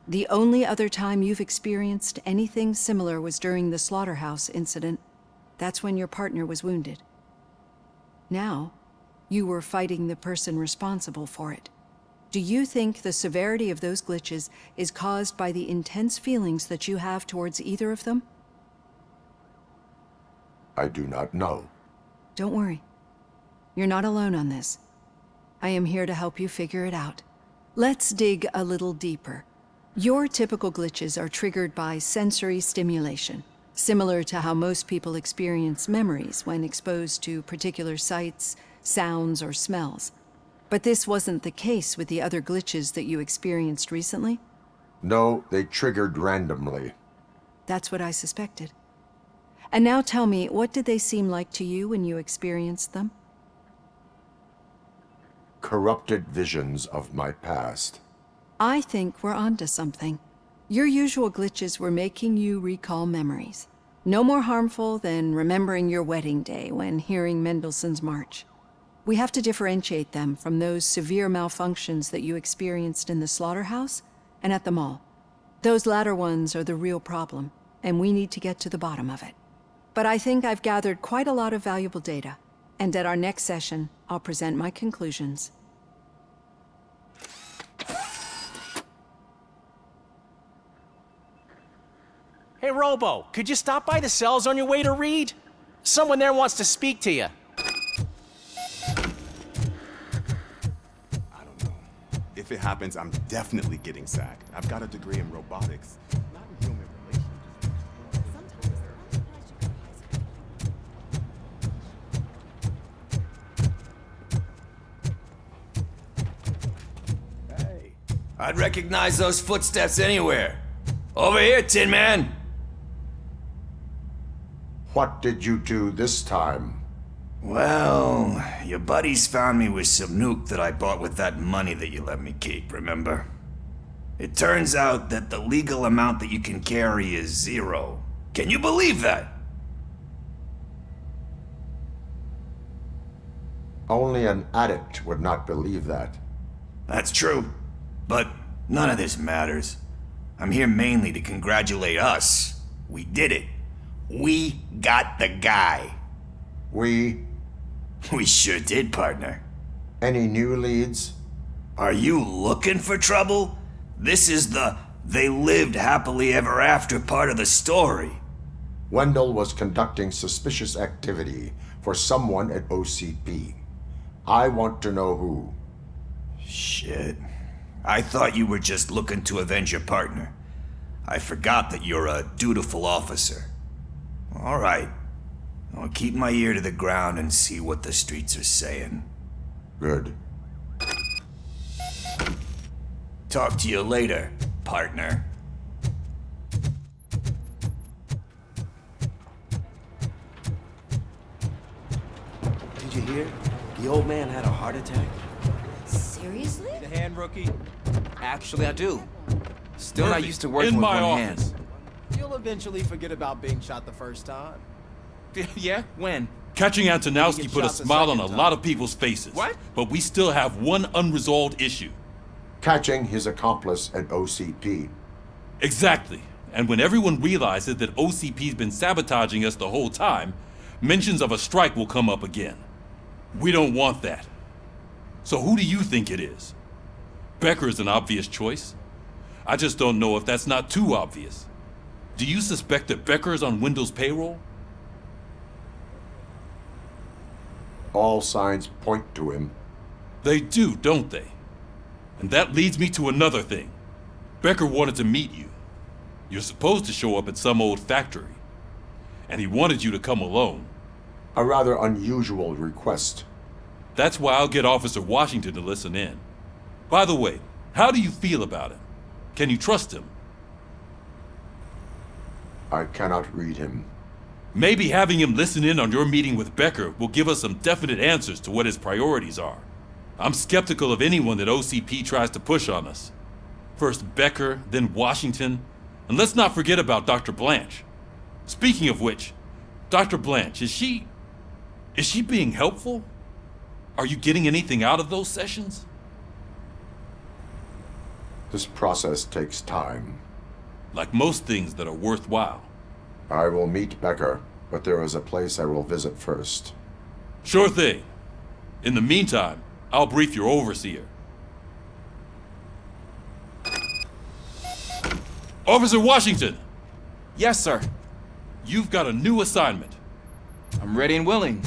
The only other time you've experienced anything similar was during the slaughterhouse incident. That's when your partner was wounded. Now, you were fighting the person responsible for it. Do you think the severity of those glitches is caused by the intense feelings that you have towards either of them?
I do not know.
Don't worry. You're not alone on this. I am here to help you figure it out. Let's dig a little deeper. Your typical glitches are triggered by sensory stimulation, similar to how most people experience memories when exposed to particular sights, sounds, or smells. But this wasn't the case with the other glitches that you experienced recently?
No, they triggered randomly.
That's what I suspected. And now tell me, what did they seem like to you when you experienced them?
Corrupted visions of my past.
I think we're onto something. Your usual glitches were making you recall memories. No more harmful than remembering your wedding day when hearing Mendelssohn's March. We have to differentiate them from those severe malfunctions that you experienced in the slaughterhouse and at the mall. Those latter ones are the real problem, and we need to get to the bottom of it. But I think I've gathered quite a lot of valuable data, and at our next session, I'll present my conclusions.
Hey, Robo, could you stop by the cells on your way to Reed? Someone there wants to speak to you.
If it happens, I'm definitely getting sacked. I've got a degree in robotics, not in human relations.
Hey, I'd recognize those footsteps anywhere. Over here, Tin Man.
What did you do this time?
Well, your buddies found me with some nuke that I bought with that money that you let me keep, remember? It turns out that the legal amount that you can carry is 0. Can you believe that?
Only an addict would not believe that.
That's true, but none of this matters. I'm here mainly to congratulate us. We did it. We got the guy.
We
sure did, partner.
Any new leads?
Are you looking for trouble? This is the they lived happily ever after part of the story.
Wendell was conducting suspicious activity for someone at OCP. I want to know who.
Shit. I thought you were just looking to avenge your partner. I forgot that you're a dutiful officer. All right. I'll keep my ear to the ground and see what the streets are saying.
Good.
Talk to you later, partner.
Did you hear? The old man had a heart attack.
Seriously?
Need a hand, rookie? Actually, I do. Still not
Murphy,
used to working
in
with
my
one
office.
hand. You'll eventually forget about being shot the first time.
Yeah? When?
Catching Antonowski
Get
put a
shot the
smile on a
second time.
lot of people's faces.
What?
But we still have one unresolved issue.
Catching his accomplice at OCP.
Exactly. And when everyone realizes that OCP's been sabotaging us the whole time, mentions of a strike will come up again. We don't want that. So who do you think it is? Becker is an obvious choice. I just don't know if that's not too obvious. Do you suspect that Becker is on Wendell's payroll?
All signs point to him.
They do, don't they? And that leads me to another thing. Becker wanted to meet you. You're supposed to show up at some old factory. And he wanted you to come alone.
A rather unusual request.
That's why I'll get Officer Washington to listen in. By the way, how do you feel about him? Can you trust him?
I cannot read him.
Maybe having him listen in on your meeting with Becker will give us some definite answers to what his priorities are. I'm skeptical of anyone that OCP tries to push on us. First Becker, then Washington, and let's not forget about Dr. Blanche. Speaking of which, Dr. Blanche, is she being helpful? Are you getting anything out of those sessions?
This process takes time.
Like most things that are worthwhile.
I will meet Becker, but there is a place I will visit first.
Sure thing. In the meantime, I'll brief your overseer. Officer Washington!
Yes, sir.
You've got a new assignment.
I'm ready and willing.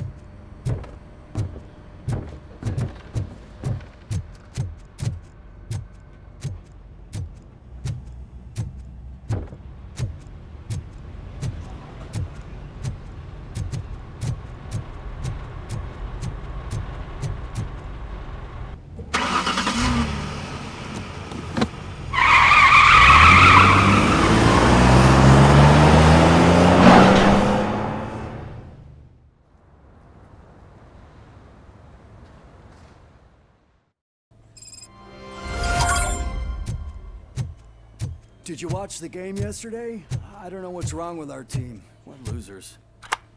Did you watch the game yesterday? I don't know what's wrong with our team. What losers.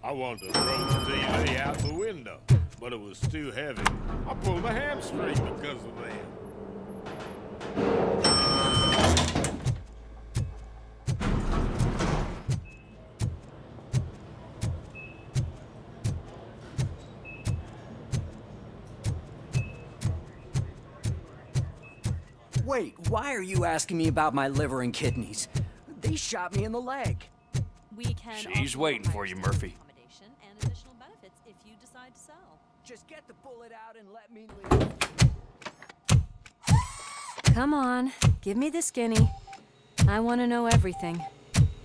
I wanted to throw the TV out the window, but it was too heavy. I pulled a hamstring because of that.
Wait, why are you asking me about my liver and kidneys? They shot me in the leg.
We can.
She's waiting for you, Murphy.
And additional benefits if you decide to sell.
Just get the bullet out and let me leave.
Come on, give me the skinny. I want to know everything.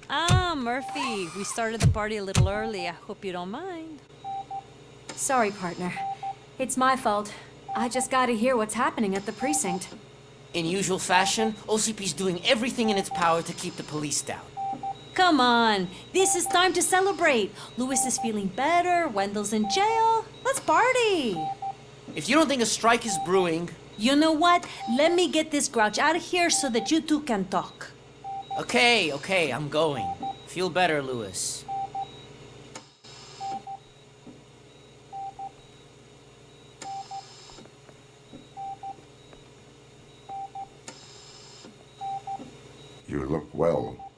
Ah, Murphy, we started the party a little early. I hope you don't mind.
Sorry, partner. It's my fault. I just gotta hear what's happening at the precinct.
In usual fashion, OCP's doing everything in its power to keep the police down.
Come on, this is time to celebrate. Louis is feeling better, Wendell's in jail. Let's party.
If you don't think a strike is brewing...
You know what? Let me get this grouch out of here so that you two can talk.
Okay, I'm going. Feel better, Louis.
You look well.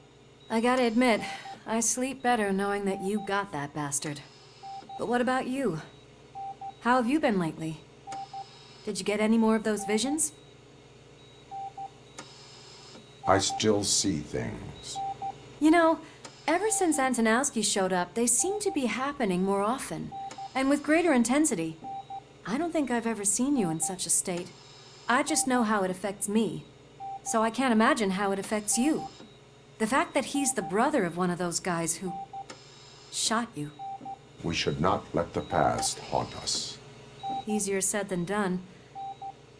I gotta admit, I sleep better knowing that you got that bastard. But what about you? How have you been lately? Did you get any more of those visions?
I still see things.
You know, ever since Antonowski showed up, they seem to be happening more often, and with greater intensity. I don't think I've ever seen you in such a state. I just know how it affects me, so I can't imagine how it affects you. The fact that he's the brother of one of those guys who shot you.
We should not let the past haunt us.
Easier said than done.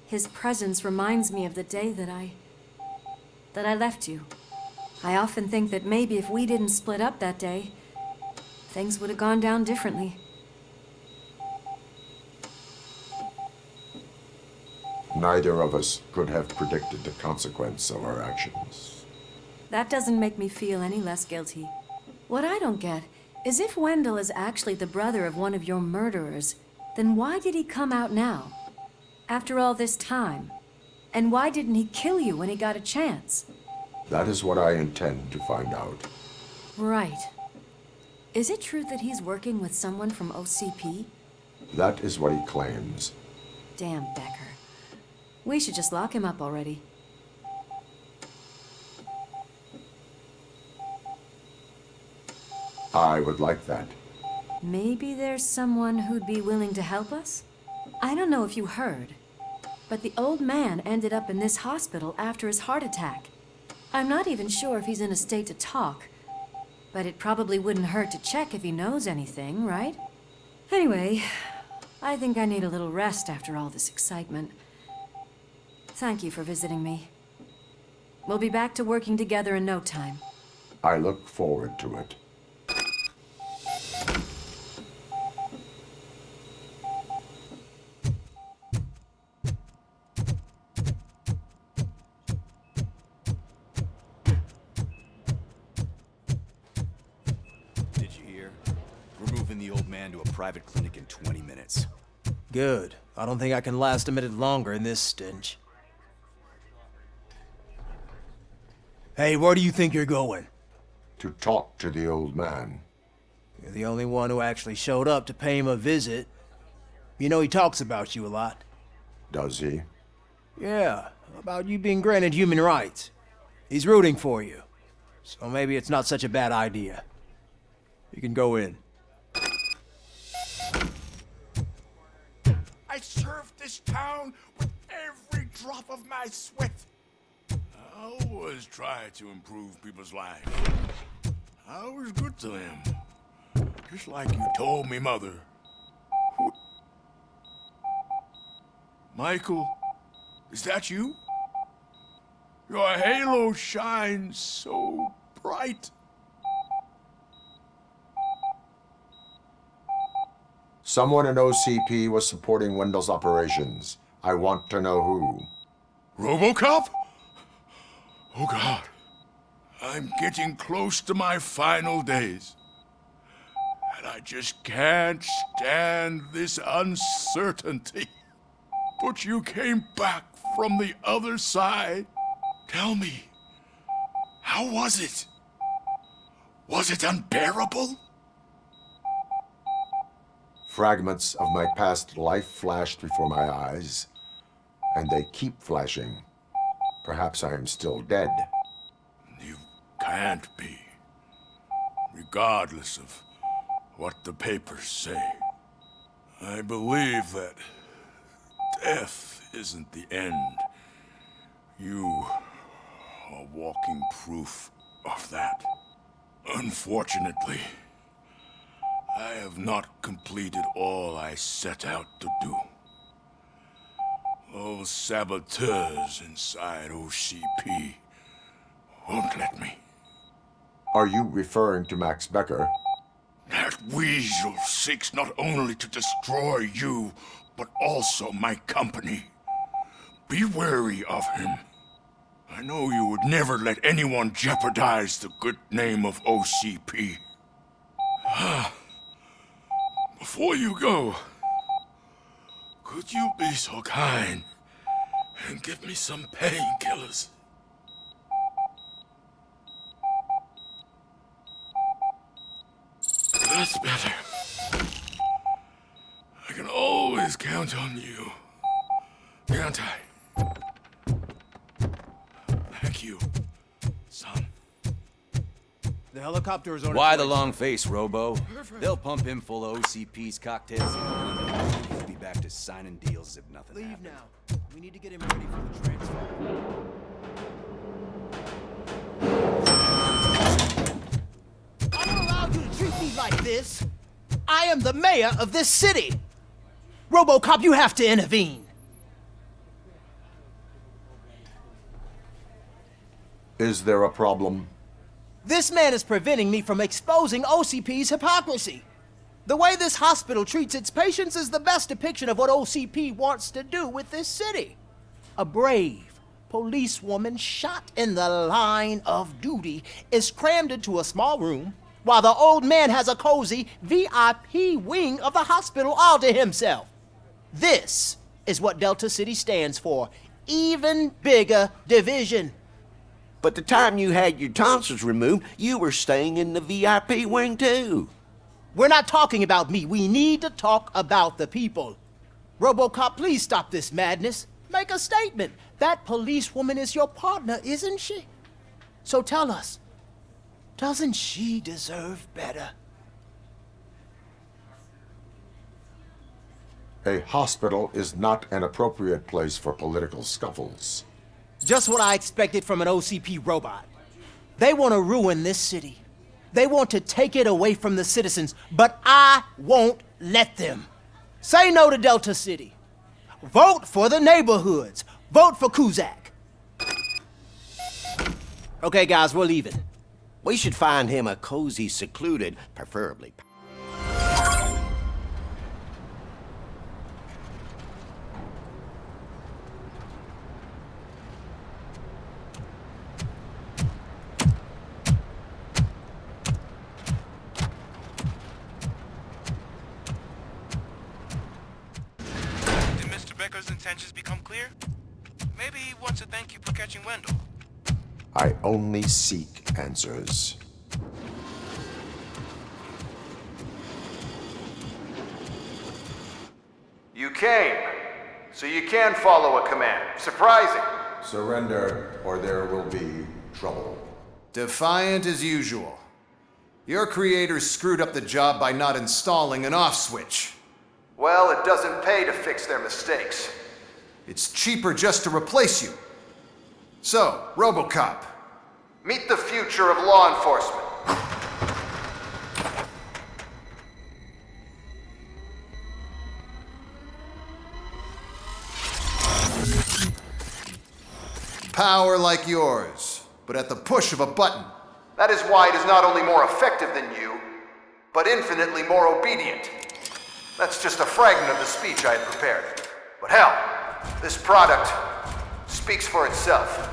His presence reminds me of the day that I left you. I often think that maybe if we didn't split up that day, things would have gone down differently.
Neither of us could have predicted the consequence of our actions.
That doesn't make me feel any less guilty. What I don't get is if Wendell is actually the brother of one of your murderers, then why did he come out now? After all this time? And why didn't he kill you when he got a chance?
That is what I intend to find out.
Right. Is it true that he's working with someone from OCP?
That is what he claims.
Damn Becker. We should just lock him up already.
I would like that.
Maybe there's someone who'd be willing to help us? I don't know if you heard, but the old man ended up in this hospital after his heart attack. I'm not even sure if he's in a state to talk, but it probably wouldn't hurt to check if he knows anything, right? Anyway, I think I need a little rest after all this excitement. Thank you for visiting me. We'll be back to working together in no time.
I look forward to it.
moving the old man to a private clinic in 20 minutes.
Good. I don't think I can last a minute longer in this stench. Hey, where do you think you're going?
To talk to the old man.
You're the only one who actually showed up to pay him a visit. You know he talks about you a lot.
Does he?
Yeah, about you being granted human rights. He's rooting for you. So maybe it's not such a bad idea. You can go in.
I served this town with every drop of my sweat. I always try to improve people's lives. I was good to them. Just like you told me, Mother. Michael, is that you? Your halo shines so bright.
Someone in OCP was supporting Wendell's operations. I want to know who.
RoboCop? Oh God. I'm getting close to my final days. And I just can't stand this uncertainty. But you came back from the other side. Tell me, how was it? Was it unbearable?
Fragments of my past life flashed before my eyes, and they keep flashing. Perhaps I am still dead.
You can't be, regardless of what the papers say. I believe that death isn't the end. You are walking proof of that. Unfortunately, I have not completed all I set out to do. Those saboteurs inside OCP won't let me.
Are you referring to Max Becker?
That weasel seeks not only to destroy you, but also my company. Be wary of him. I know you would never let anyone jeopardize the good name of OCP. Before you go, could you be so kind and give me some painkillers? That's better. I can always count on you, can't I? Thank you, son.
The helicopter is on
Why
its
the
way.
long face, Robo? They'll pump him full of OCP's cocktails and he'll be back to signing deals if nothing
Leave
happens.
now. We need to get him ready for the transfer.
I don't allow you to treat me like this. I am the mayor of this city. RoboCop, you have to intervene.
Is there a problem?
This man is preventing me from exposing OCP's hypocrisy. The way this hospital treats its patients is the best depiction of what OCP wants to do with this city. A brave policewoman shot in the line of duty is crammed into a small room, while the old man has a cozy VIP wing of the hospital all to himself. This is what Delta City stands for. Even bigger division.
But the time you had your tonsils removed, you were staying in the VIP wing too.
We're not talking about me. We need to talk about the people. RoboCop, please stop this madness. Make a statement. That policewoman is your partner, isn't she? So tell us, doesn't she deserve better?
A hospital is not an appropriate place for political scuffles.
Just what I expected from an OCP robot. They want to ruin this city. They want to take it away from the citizens, but I won't let them. Say no to Delta City. Vote for the neighborhoods. Vote for Kuzak. Okay, guys, we're leaving.
We should find him a cozy, secluded, preferably.
Becker's intentions become clear, maybe he wants to thank you for catching Wendell.
I only seek answers.
You came, so you can follow a command. Surprising.
Surrender, or there will be trouble.
Defiant as usual. Your creators screwed up the job by not installing an off switch. Well, it doesn't pay to fix their mistakes. It's cheaper just to replace you. So, RoboCop, meet the future of law enforcement. Power like yours, but at the push of a button. That is why it is not only more effective than you, but infinitely more obedient. That's just a fragment of the speech I had prepared. But hell, this product speaks for itself.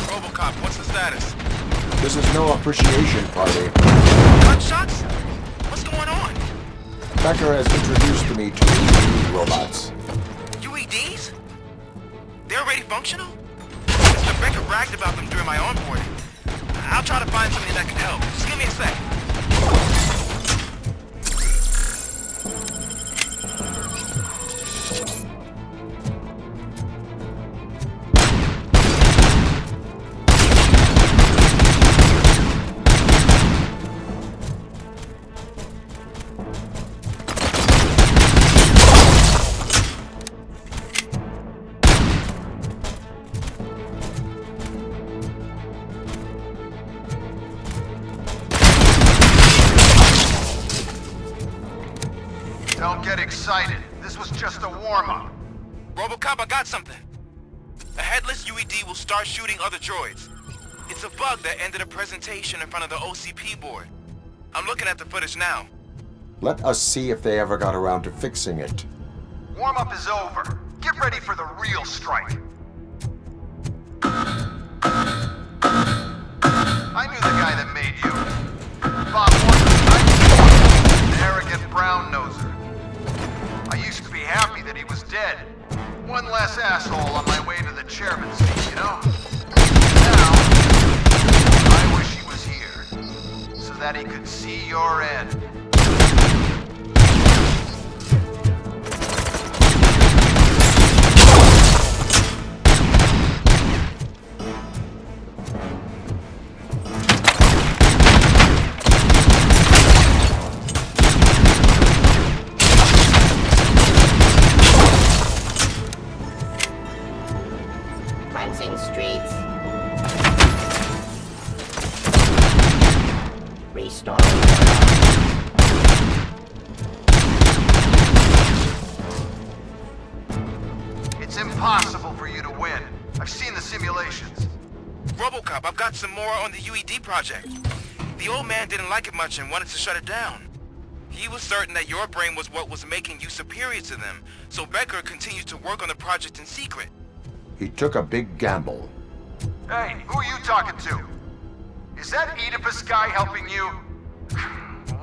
RoboCop, what's the status?
This is no appreciation party.
Gunshots? What's going on?
Becker has introduced me to UED robots.
UEDs? They're already functional? Mr. Becker bragged about them during my onboarding. I'll try to find something that can help. Just give me a sec.
Don't get excited. This was just a warm-up.
RoboCop, I got something. A headless UED will start shooting other droids. It's a bug that ended a presentation in front of the OCP board. I'm looking at the footage now.
Let us see if they ever got around to fixing it.
Warm-up is over. Get ready for the real strike. I knew the guy that made you. Bob Wonders, an arrogant brown-noser. I used to be happy that he was dead. One less asshole on my way to the chairman's seat, you know? Now, I wish he was here, so that he could see your end.
Cleansing streets. Restoring.
It's impossible for you to win. I've seen the simulations.
RoboCop, I've got some more on the UED project. The old man didn't like it much and wanted to shut it down. He was certain that your brain was what was making you superior to them, so Becker continued to work on the project in secret.
He took a big gamble.
Hey, who are you talking to? Is that Oedipus guy helping you?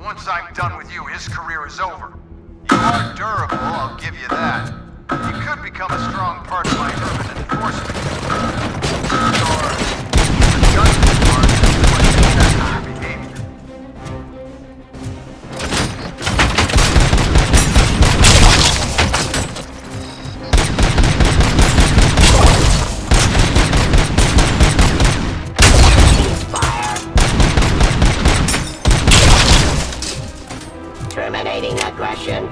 Once I'm done with you, his career is over. You are durable, I'll give you that. You could become a strong part of my urban enforcement. Or the gun department might check on your behavior.
Terminating aggression.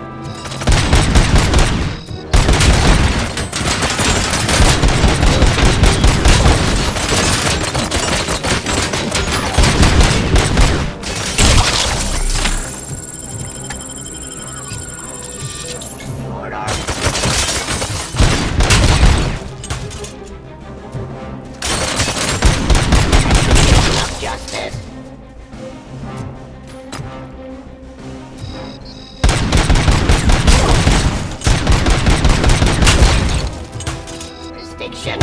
Order. Enough justice. Jurisdiction.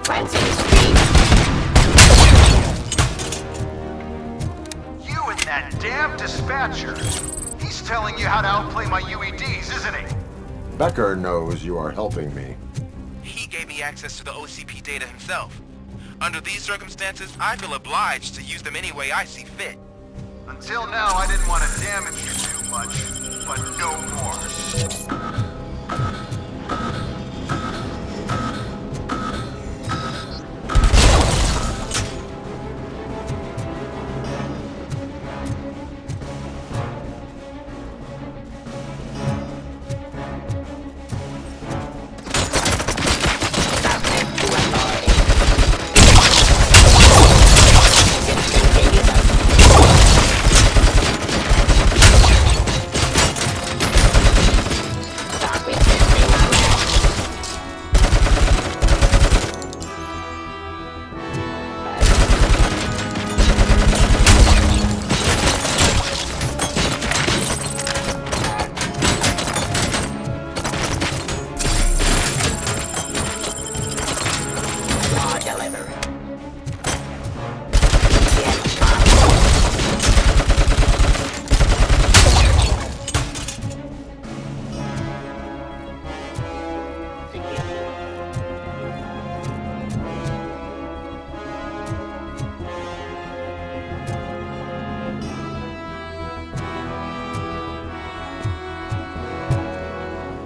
Cleansing streets.
damn dispatcher. He's telling you how to outplay my UEDs, isn't he?
Becker knows you are helping me.
He gave me access to the OCP data himself. Under these circumstances, I feel obliged to use them any way I see fit.
Until now, I didn't want to damage you too much, but no more.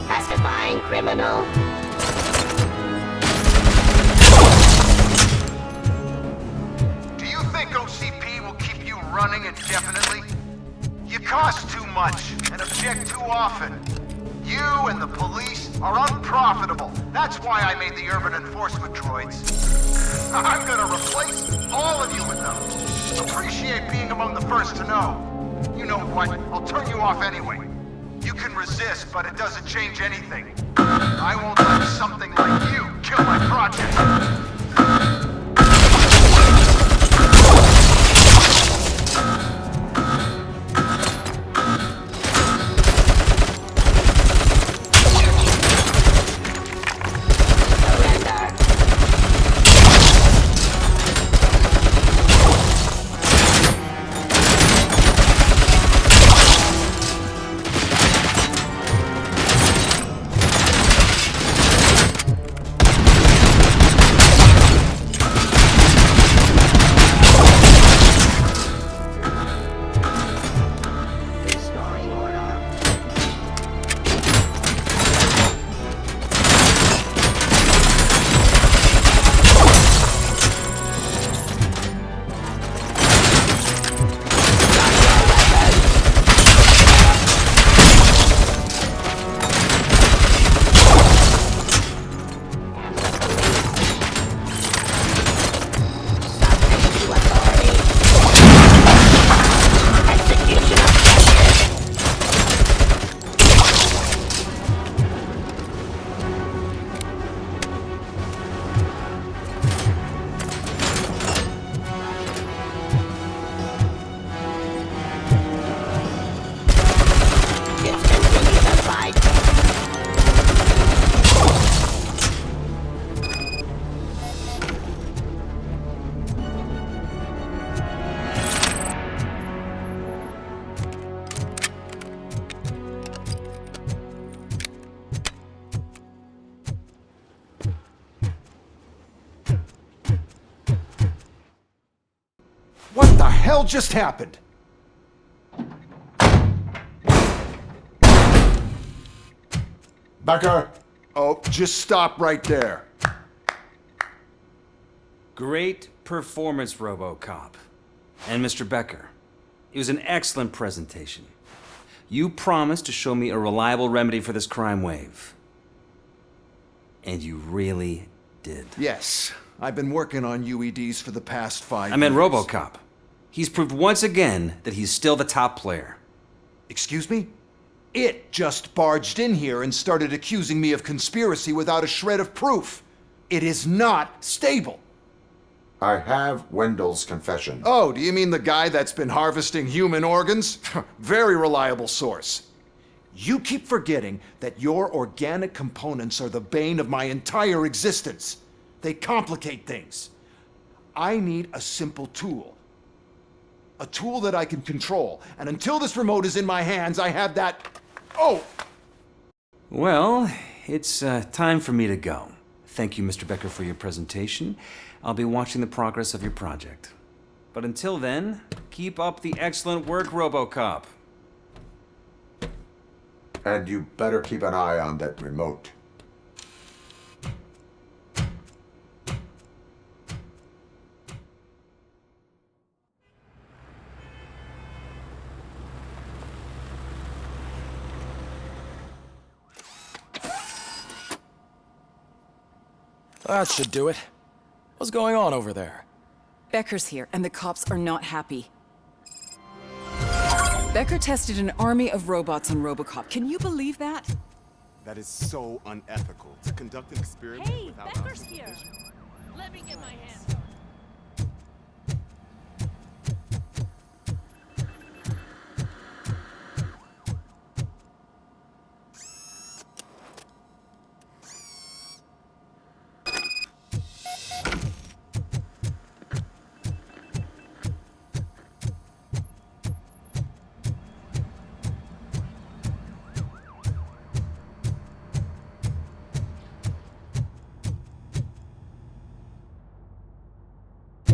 Pacifying criminal.
Do you think OCP will keep you running indefinitely? You cost too much and object too often. You and the police are unprofitable. That's why I made the urban enforcement droids. I'm gonna replace all of you with them. Appreciate being among the first to know. You know what? I'll turn you off anyway. You can resist, but it doesn't change anything. I won't let something like you kill my project.
What the hell just happened?
Becker!
Oh, just stop right there.
Great performance, RoboCop. And Mr. Becker, it was an excellent presentation. You promised to show me a reliable remedy for this crime wave. And you really did.
Yes, I've been working on UEDs for the past 5 years.
I meant RoboCop. He's proved once again that he's still the top player.
Excuse me? It just barged in here and started accusing me of conspiracy without a shred of proof. It is not stable.
I have Wendell's confession.
Oh, do you mean the guy that's been harvesting human organs? Very reliable source. You keep forgetting that your organic components are the bane of my entire existence. They complicate things. I need a simple tool. A tool that I can control. And until this remote is in my hands, I have that... Oh!
Well, it's time for me to go. Thank you, Mr. Becker, for your presentation. I'll be watching the progress of your project. But until then, keep up the excellent work, RoboCop.
And you better keep an eye on that remote.
That should do it. What's going on over there?
Becker's here, and the cops are not happy. Becker tested an army of robots on RoboCop. Can you believe that?
That is so unethical to conduct an experiment without
Becker's here. Let me get my hands on it.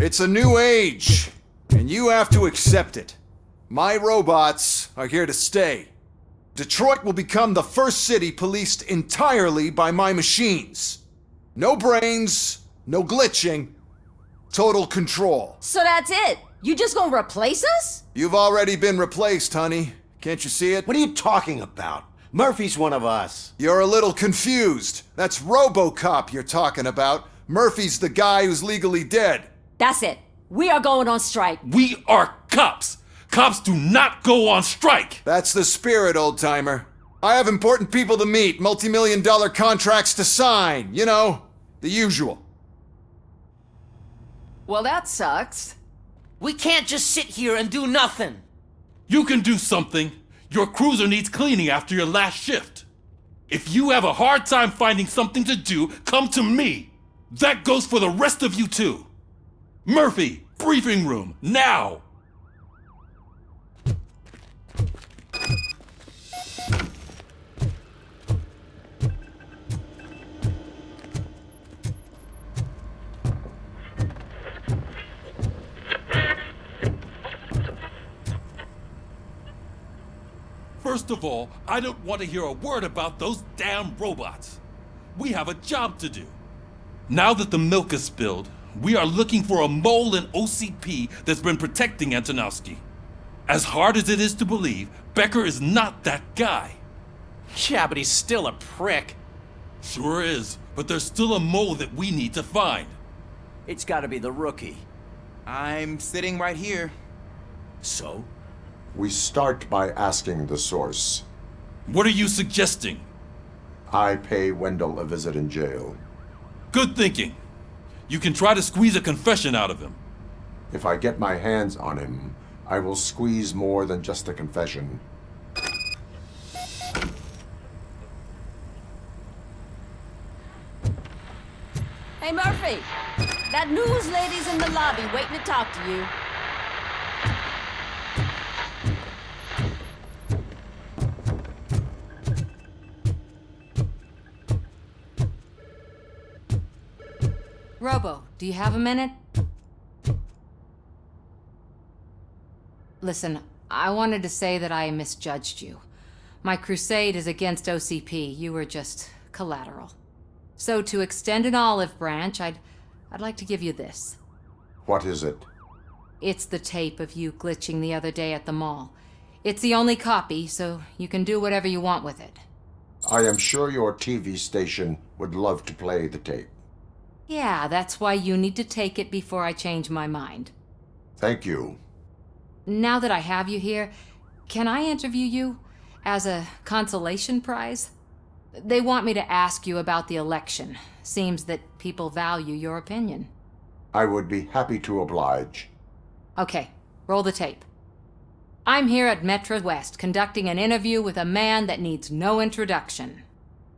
It's a new age, and you have to accept it. My robots are here to stay. Detroit will become the first city policed entirely by my machines. No brains, no glitching, total control.
So that's it? You just gonna replace us?
You've already been replaced, honey. Can't you see it?
What are you talking about? Murphy's one of us.
You're a little confused. That's RoboCop you're talking about. Murphy's the guy who's legally dead.
That's it. We are going on strike.
We are cops. Cops do not go on strike.
That's the spirit, old-timer. I have important people to meet, multi-million-dollar contracts to sign. You know, the usual.
Well, that sucks. We can't just sit here and do nothing.
You can do something. Your cruiser needs cleaning after your last shift. If you have a hard time finding something to do, come to me. That goes for the rest of you too. Murphy, briefing room, now! First of all, I don't want to hear a word about those damn robots. We have a job to do. Now that the milk is spilled, we are looking for a mole in OCP that's been protecting Antonowski. As hard as it is to believe, Becker is not that guy.
Yeah, but he's still a prick.
Sure is, but there's still a mole that we need to find.
It's gotta be the rookie.
I'm sitting right here.
So?
We start by asking the source.
What are you suggesting?
I pay Wendell a visit in jail.
Good thinking. You can try to squeeze a confession out of him.
If I get my hands on him, I will squeeze more than just a confession.
Hey, Murphy. That news lady's in the lobby waiting to talk to you. Robo, do you have a minute? Listen, I wanted to say that I misjudged you. My crusade is against OCP. You were just collateral. So to extend an olive branch, I'd like to give you this.
What is it?
It's the tape of you glitching the other day at the mall. It's the only copy, so you can do whatever you want with it.
I am sure your TV station would love to play the tape.
Yeah, that's why you need to take it before I change my mind.
Thank you.
Now that I have you here, can I interview you as a consolation prize? They want me to ask you about the election. Seems that people value your opinion.
I would be happy to oblige.
Okay, roll the tape. I'm here at Metro West conducting an interview with a man that needs no introduction.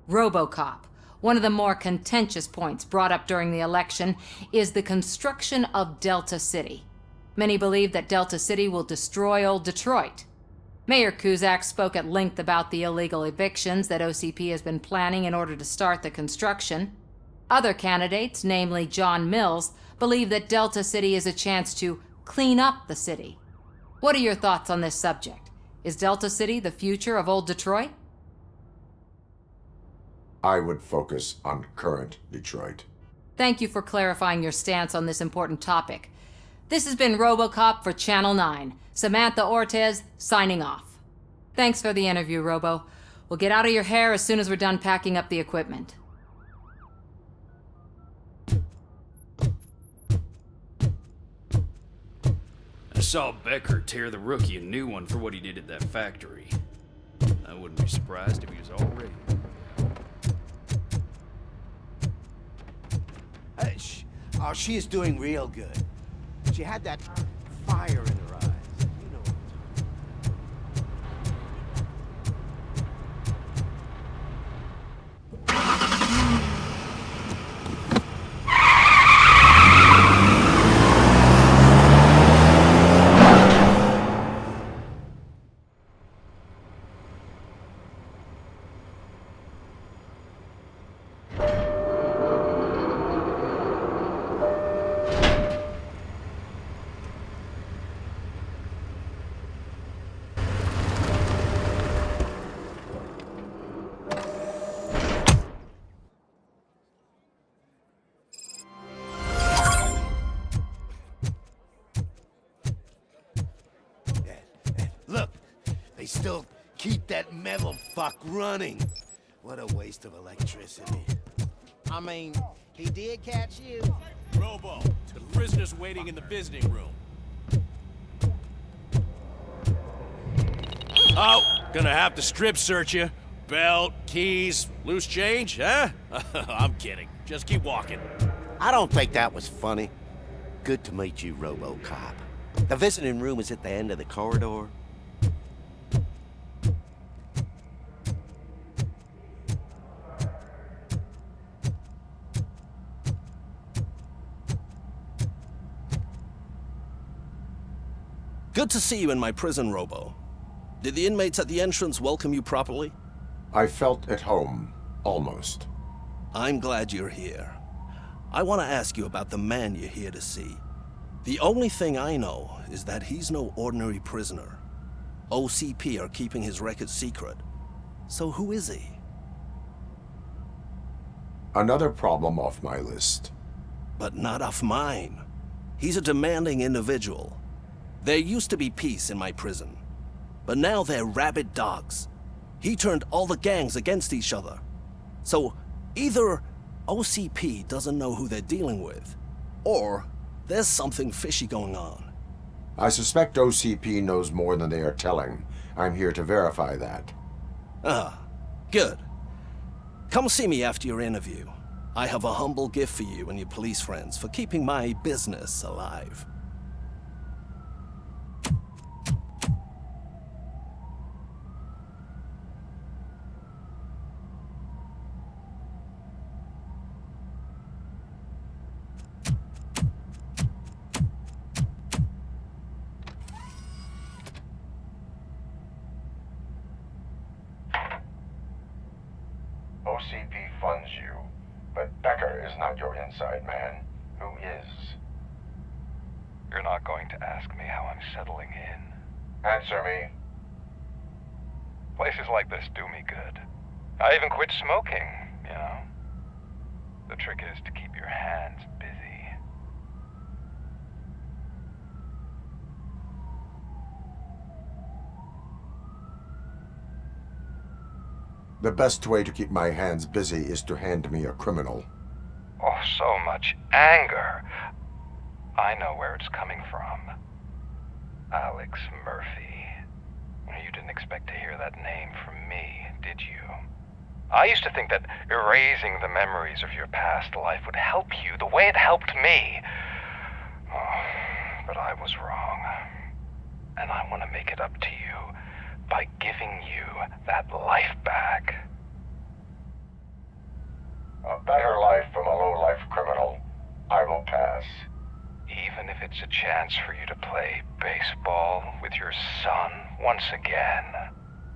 RoboCop. One of the more contentious points brought up during the election is the construction of Delta City. Many believe that Delta City will destroy old Detroit. Mayor Cusack spoke at length about the illegal evictions that OCP has been planning in order to start the construction. Other candidates, namely John Mills, believe that Delta City is a chance to clean up the city. What are your thoughts on this subject? Is Delta City the future of old Detroit?
I would focus on current Detroit.
Thank you for clarifying your stance on this important topic. This has been RoboCop for Channel 9. Samantha Ortez, signing off. Thanks for the interview, Robo. We'll get out of your hair as soon as we're done packing up the equipment.
I saw Becker tear the rookie a new one for what he did at that factory. I wouldn't be surprised if he was already.
Oh, she is doing real good. She had that fire in her eyes. You know what They still keep that metal fuck running. What a waste of electricity.
I mean, he did catch you.
Robo, the prisoner's waiting in the visiting room. Oh, gonna have to strip search you. Belt, keys, loose change, huh? I'm kidding. Just keep walking.
I don't think that was funny. Good to meet you, RoboCop. The visiting room is at the end of the corridor.
Good to see you in my prison, Robo. Did the inmates at the entrance welcome you properly?
I felt at home, almost.
I'm glad you're here. I want to ask you about the man you're here to see. The only thing I know is that he's no ordinary prisoner. OCP are keeping his record secret. So who is he?
Another problem off my list.
But not off mine. He's a demanding individual. There used to be peace in my prison, but now they're rabid dogs. He turned all the gangs against each other. So either OCP doesn't know who they're dealing with, or there's something fishy going on.
I suspect OCP knows more than they are telling. I'm here to verify that.
Ah, good. Come see me after your interview. I have a humble gift for you and your police friends for keeping my business alive.
OCP funds you, but Becker is not your inside man. Who is?
You're not going to ask me how I'm settling in.
Answer me.
Places like this do me good. I even quit smoking, you know. The trick is to keep your hands busy.
The best way to keep my hands busy is to hand me a criminal.
Oh, so much anger. I know where it's coming from. Alex Murphy. You didn't expect to hear that name from me, did you? I used to think that erasing the memories of your past life would help you the way it helped me. Oh, but I was wrong. And I want to make it up to you by giving you that life back.
A better life from a low-life criminal. I will pass.
Even if it it's a chance for you to play baseball with your son once again.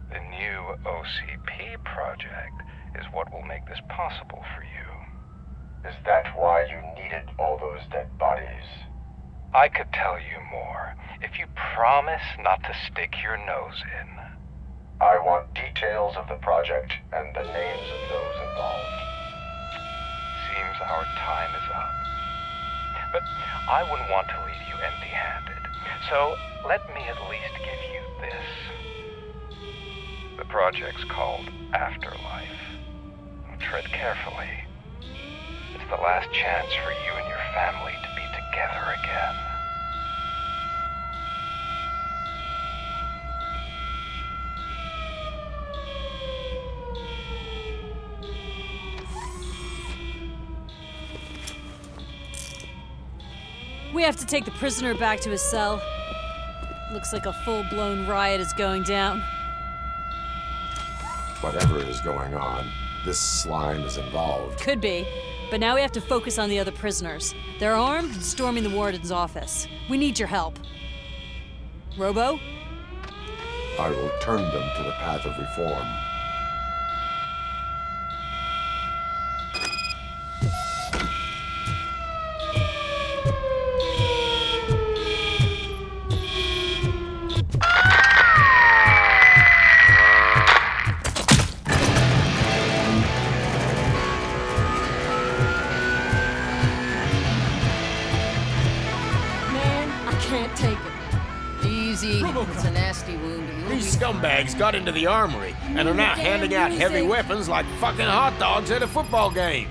The new OCP project is what will make this possible for you.
Is that why you needed all those dead bodies?
I could tell you more if you promise not to stick your nose in.
I want details of the project and the names of those involved.
Seems our time is up. But I wouldn't want to leave you empty-handed, so let me at least give you this. The project's called Afterlife. Tread carefully. It's the last chance for you and your family to be together again.
We have to take the prisoner back to his cell. Looks like a full-blown riot is going down.
Whatever is going on, this slime is involved.
Could be, but now we have to focus on the other prisoners. They're armed and storming the warden's office. We need your help. Robo?
I will turn them to the path of reform.
It's a nasty wound.
These scumbags got into the armory and are now handing out heavy weapons like fucking hot dogs at a football game.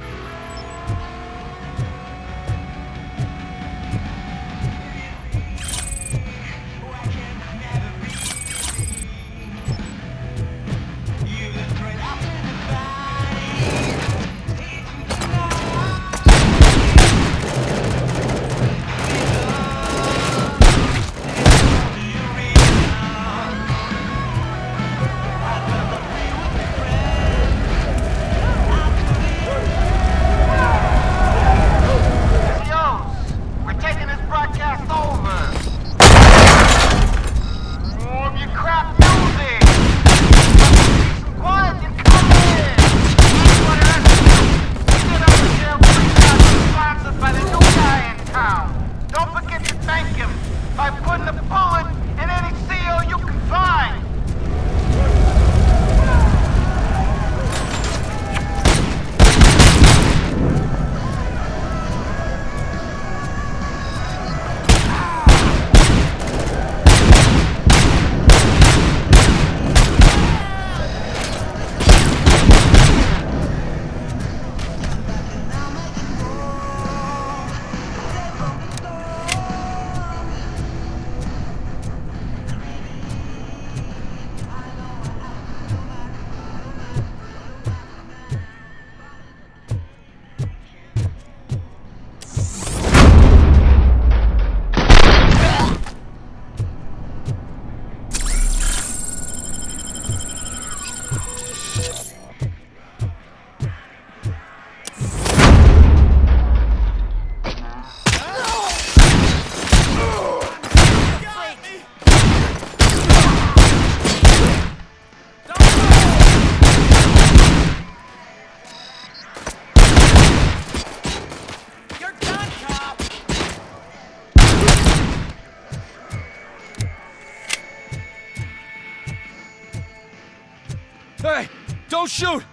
Hey, don't shoot!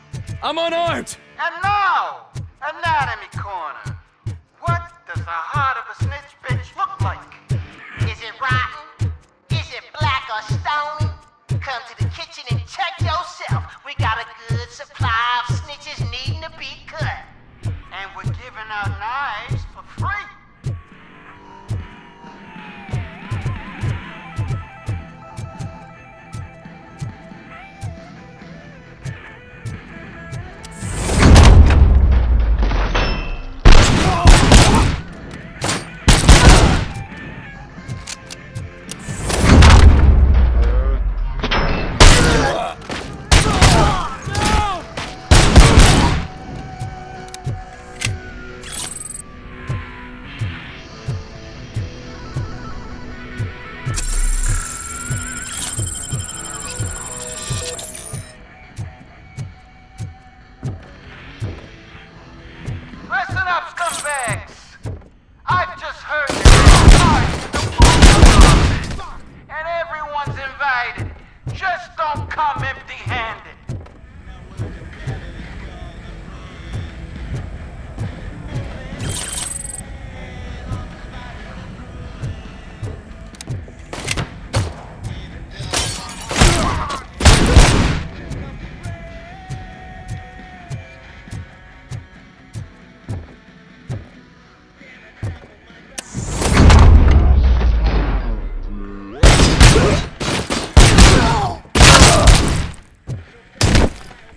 I'm unarmed!
And now, Anatomy Corner. What does the heart of a snitch bitch look like?
Is it rotten? Is it black or stony? Come to the kitchen and check yourself. We got a good supply of snitches needing to be cut.
And we're giving out knives for free.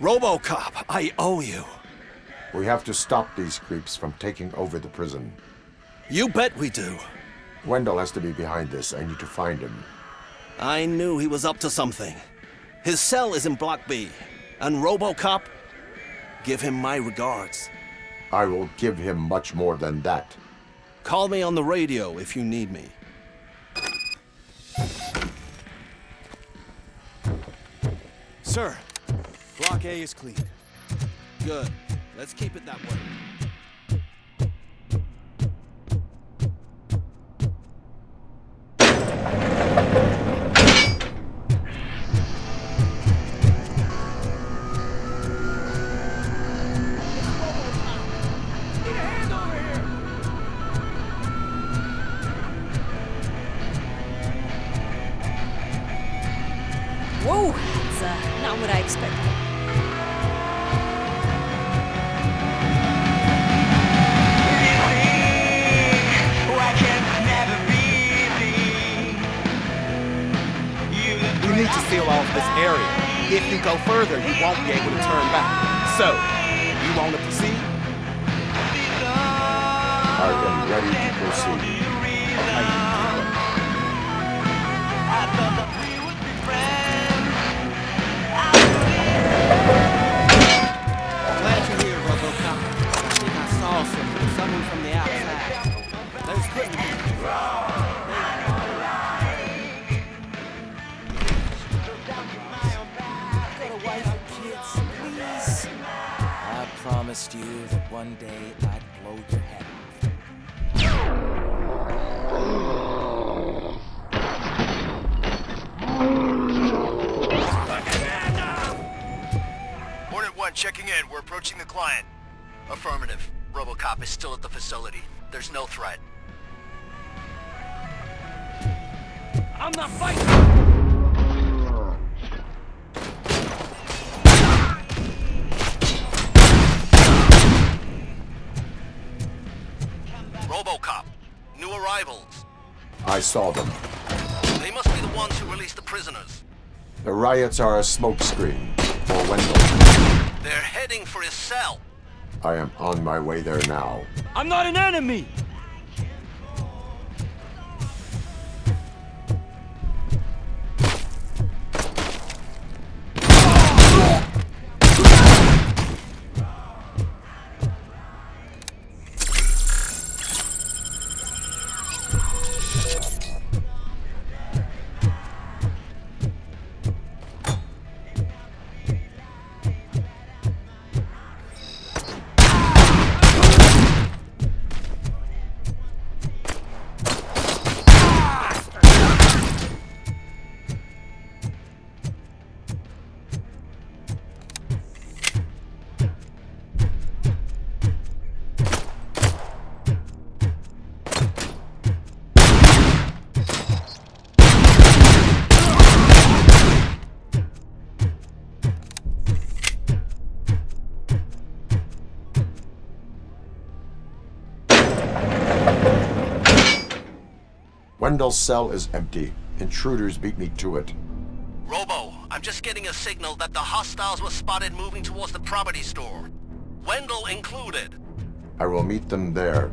RoboCop, I owe you.
We have to stop these creeps from taking over the prison.
You bet we do.
Wendell has to be behind this. I need to find him.
I knew he was up to something. His cell is in Block B. And RoboCop, give him my regards.
I will give him much more than that.
Call me on the radio if you need me.
Sir, Block A is clean.
Good. Let's keep it that way.
Whoa, it's not what I expected.
We need to seal off this area. If you go further, you won't be able to turn back. So, you want to proceed?
I am ready to proceed.
Glad you're here, RoboCop. I think I saw someone from the outside. Those couldn't be.
I promised you that one day I'd blow your head off.
Hornet 1 checking in. We're approaching the client. Affirmative. RoboCop is still at the facility. There's no threat.
I'm not fighting!
RoboCop. New arrivals.
I saw them.
They must be the ones who released the prisoners.
The riots are a smokescreen for Wendell.
They're heading for his cell.
I am on my way there now.
I'm not an enemy!
Wendell's cell is empty. Intruders beat me to it.
Robo, I'm just getting a signal that the hostiles were spotted moving towards the property store. Wendell included.
I will meet them there.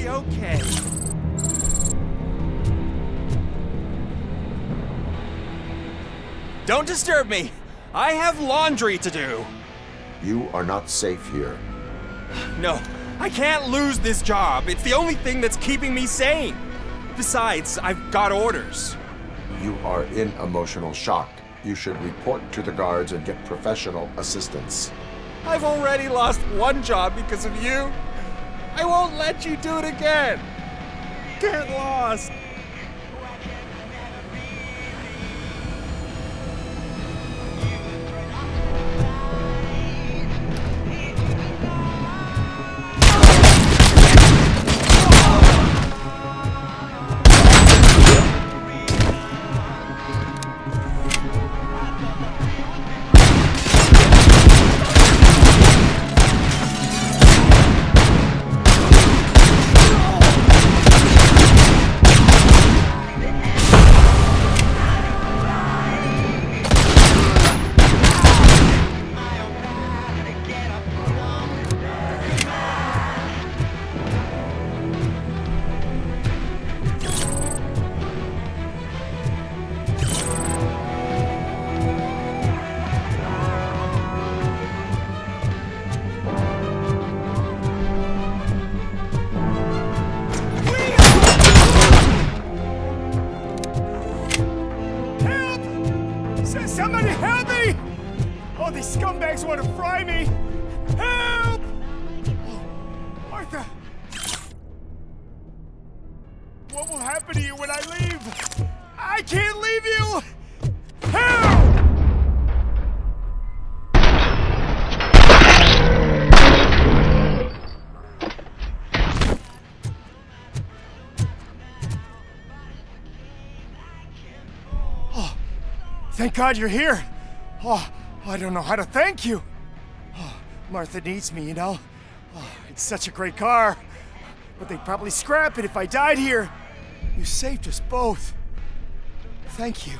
be okay. Don't disturb me. I have laundry to do.
You are not safe here.
No, I can't lose this job. It's the only thing that's keeping me sane. Besides, I've got orders.
You are in emotional shock. You should report to the guards and get professional assistance.
I've already lost one job because of you. I won't let you do it again. Get lost.
Somebody help me! Oh, these scumbags want to fry me! Help! Oh, Martha! What will happen to you when I leave? I can't leave you! Help! Thank God you're here. Oh, I don't know how to thank you. Oh, Martha needs me, you know. Oh, it's such a great car. But they'd probably scrap it if I died here. You saved us both. Thank you.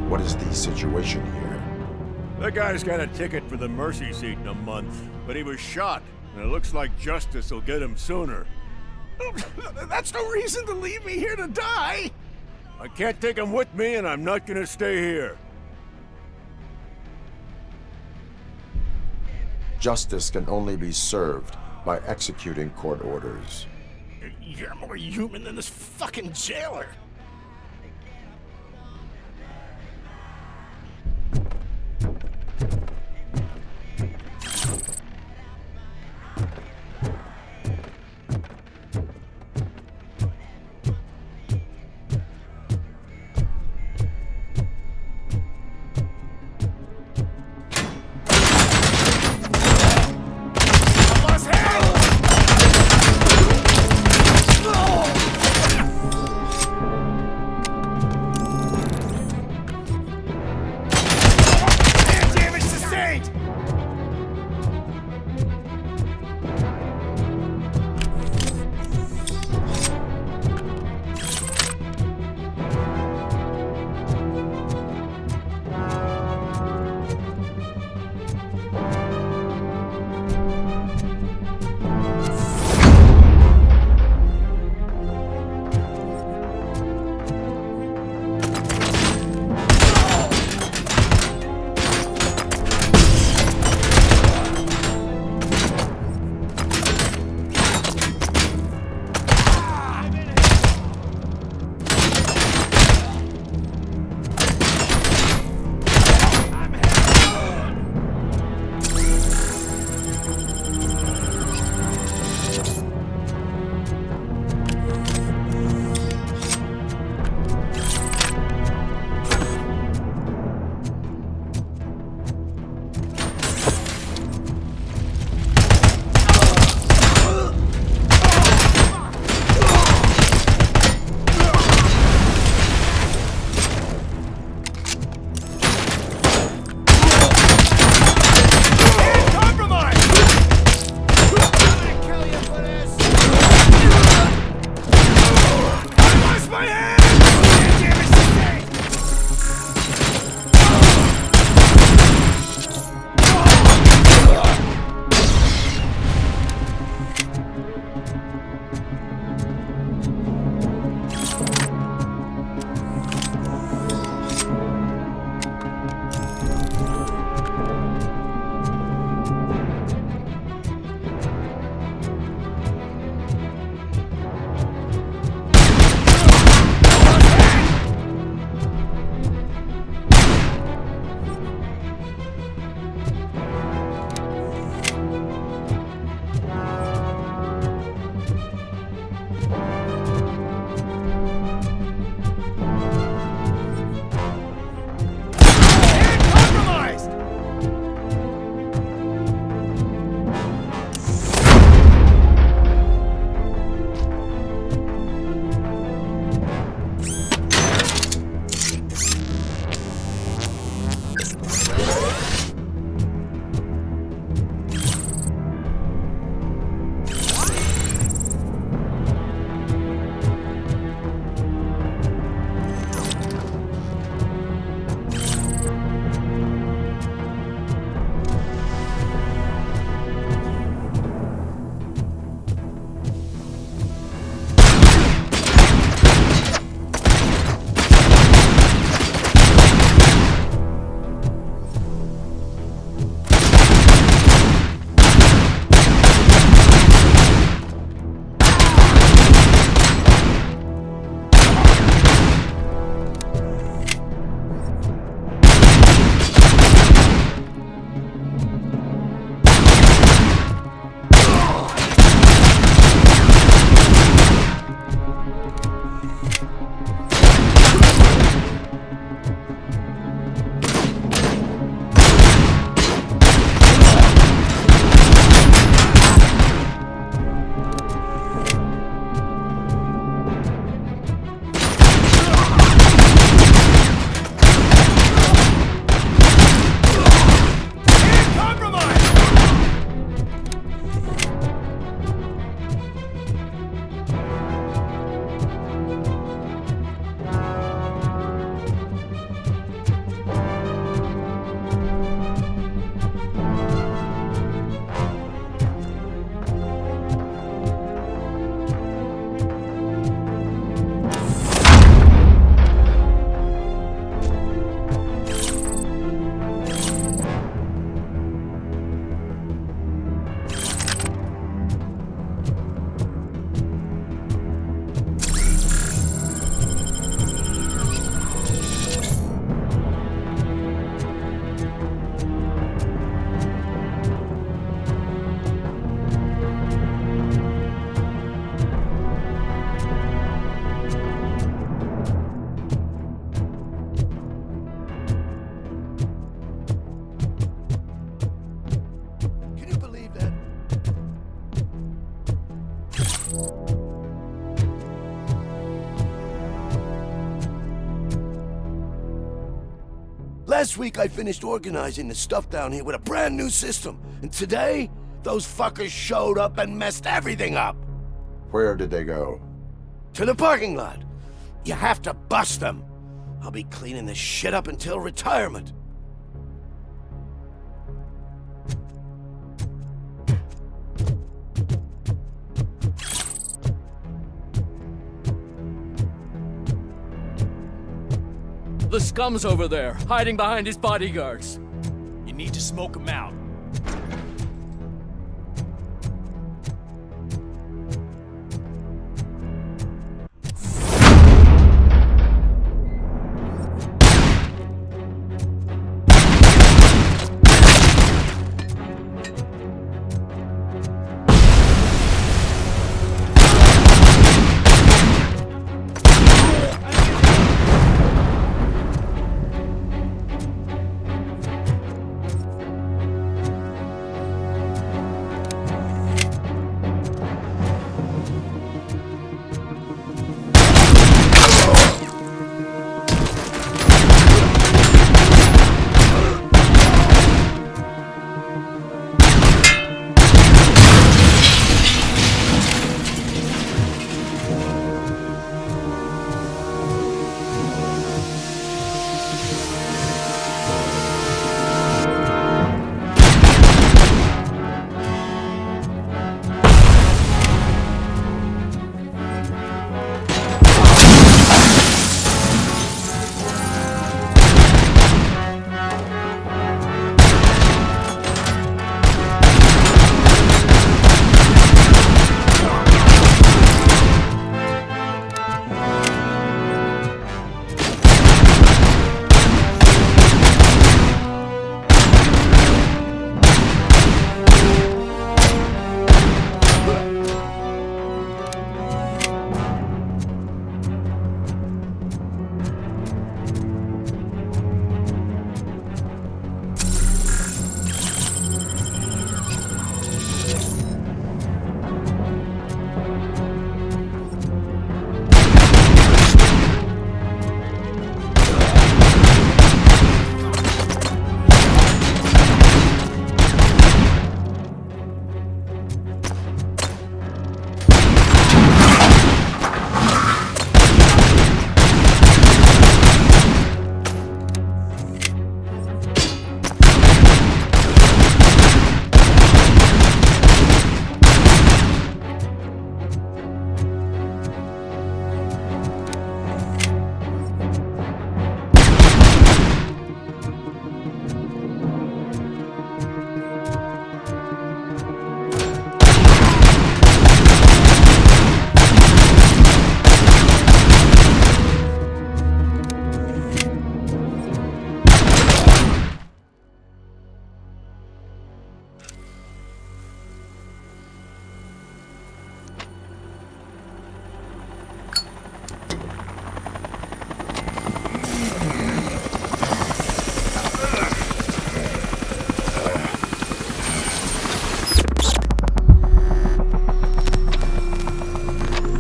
What is the situation here?
That guy's got a ticket for the mercy seat in a month, but he was shot, and it looks like justice will get him sooner.
That's no reason to leave me here to die!
I can't take him with me, and I'm not gonna stay here.
Justice can only be served by executing court orders.
You're more human than this fucking jailer!
Last week I finished organizing the stuff down here with a brand new system. And today, those fuckers showed up and messed everything up.
Where did they go?
To the parking lot. You have to bust them. I'll be cleaning this shit up until retirement.
The scum's over there, hiding behind his bodyguards. You need to smoke him out.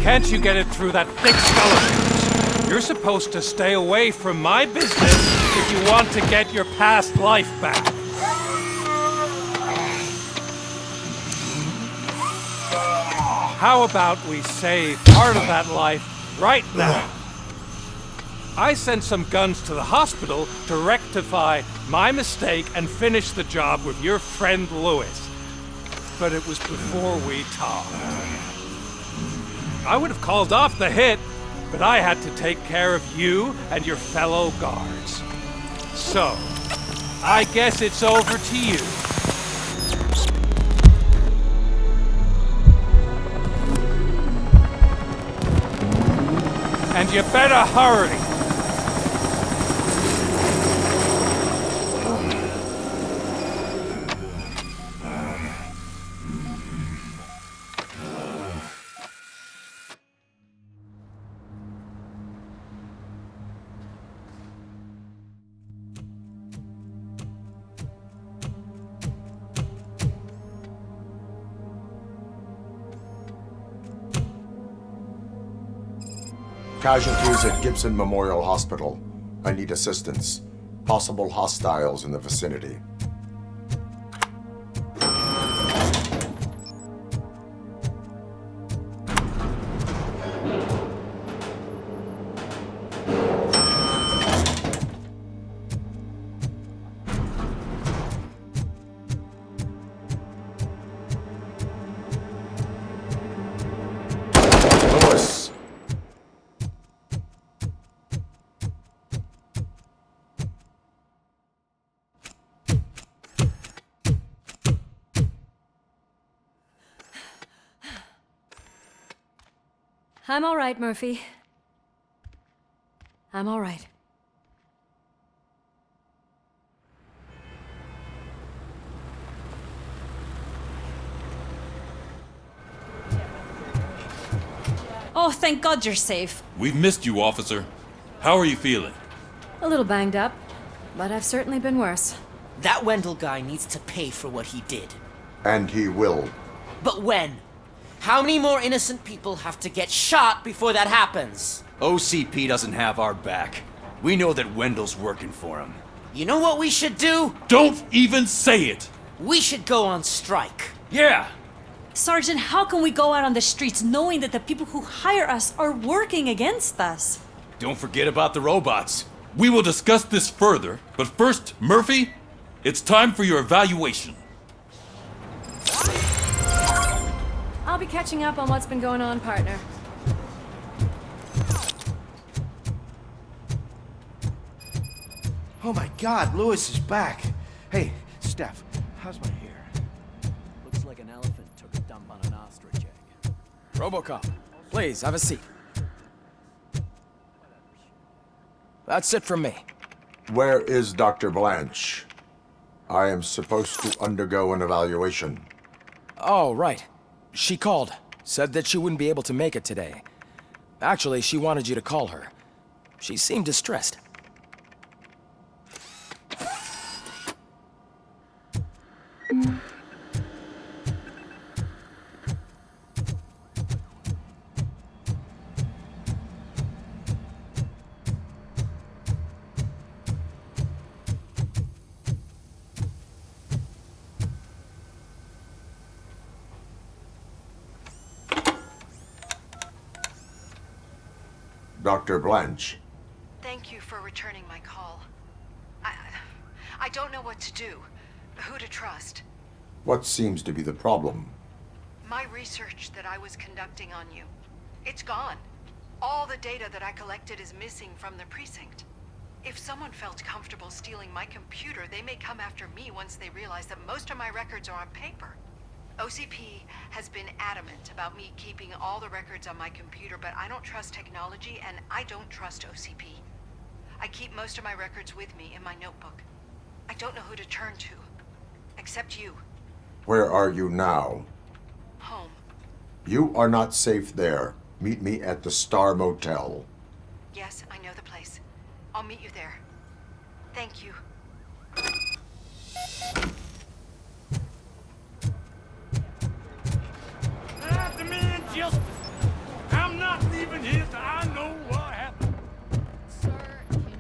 Can't you get it through that thick skull of yours? You're supposed to stay away from my business if you want to get your past life back. How about we save part of that life right now? I sent some guns to the hospital to rectify my mistake and finish the job with your friend Lewis. But it was before we talked. I would have called off the hit, but I had to take care of you and your fellow guards. So, I guess it's over to you. And you better hurry.
Casualties at Gibson Memorial Hospital. I need assistance. possible hostiles in the vicinity.
I'm all right, Murphy. I'm all right. Oh, thank God you're safe.
We've missed you, officer. How are you feeling?
A little banged up, but I've certainly been worse.
That Wendell guy needs to pay for what he did.
And he will.
But when? How many more innocent people have to get shot before that happens?
OCP doesn't have our back. We know that Wendell's working for him.
You know what we should do?
Don't even say it!
We should go on strike.
Yeah!
Sergeant, how can we go out on the streets knowing that the people who hire us are working against us?
Don't forget about the robots.
We will discuss this further, but first, Murphy, it's time for your evaluation.
I'll be catching up on what's been going on, partner.
Oh my God, Lewis is back. Hey, Steph, how's my hair?
Looks like an elephant took a dump on an ostrich egg.
RoboCop, please, have a seat. That's it from me.
Where is Dr. Blanche? I am supposed to undergo an evaluation.
Oh, right. She called. Said that she wouldn't be able to make it today. Actually, she wanted you to call her. She seemed distressed.
Dr. Blanche.
Thank you for returning my call. I don't know what to do, who to trust.
What seems to be the problem?
My research that I was conducting on you, it's gone. All the data that I collected is missing from the precinct. If someone felt comfortable stealing my computer, they may come after me once they realize that most of my records are on paper. OCP has been adamant about me keeping all the records on my computer, but I don't trust technology and I don't trust OCP. I keep most of my records with me in my notebook. I don't know who to turn to, except you.
Where are you now?
Home.
You are not safe there. Meet me at the Star Motel.
Yes, I know the place. I'll meet you there. Thank you.
After me and justice. I'm not leaving here till I know what happened.
Sir, can you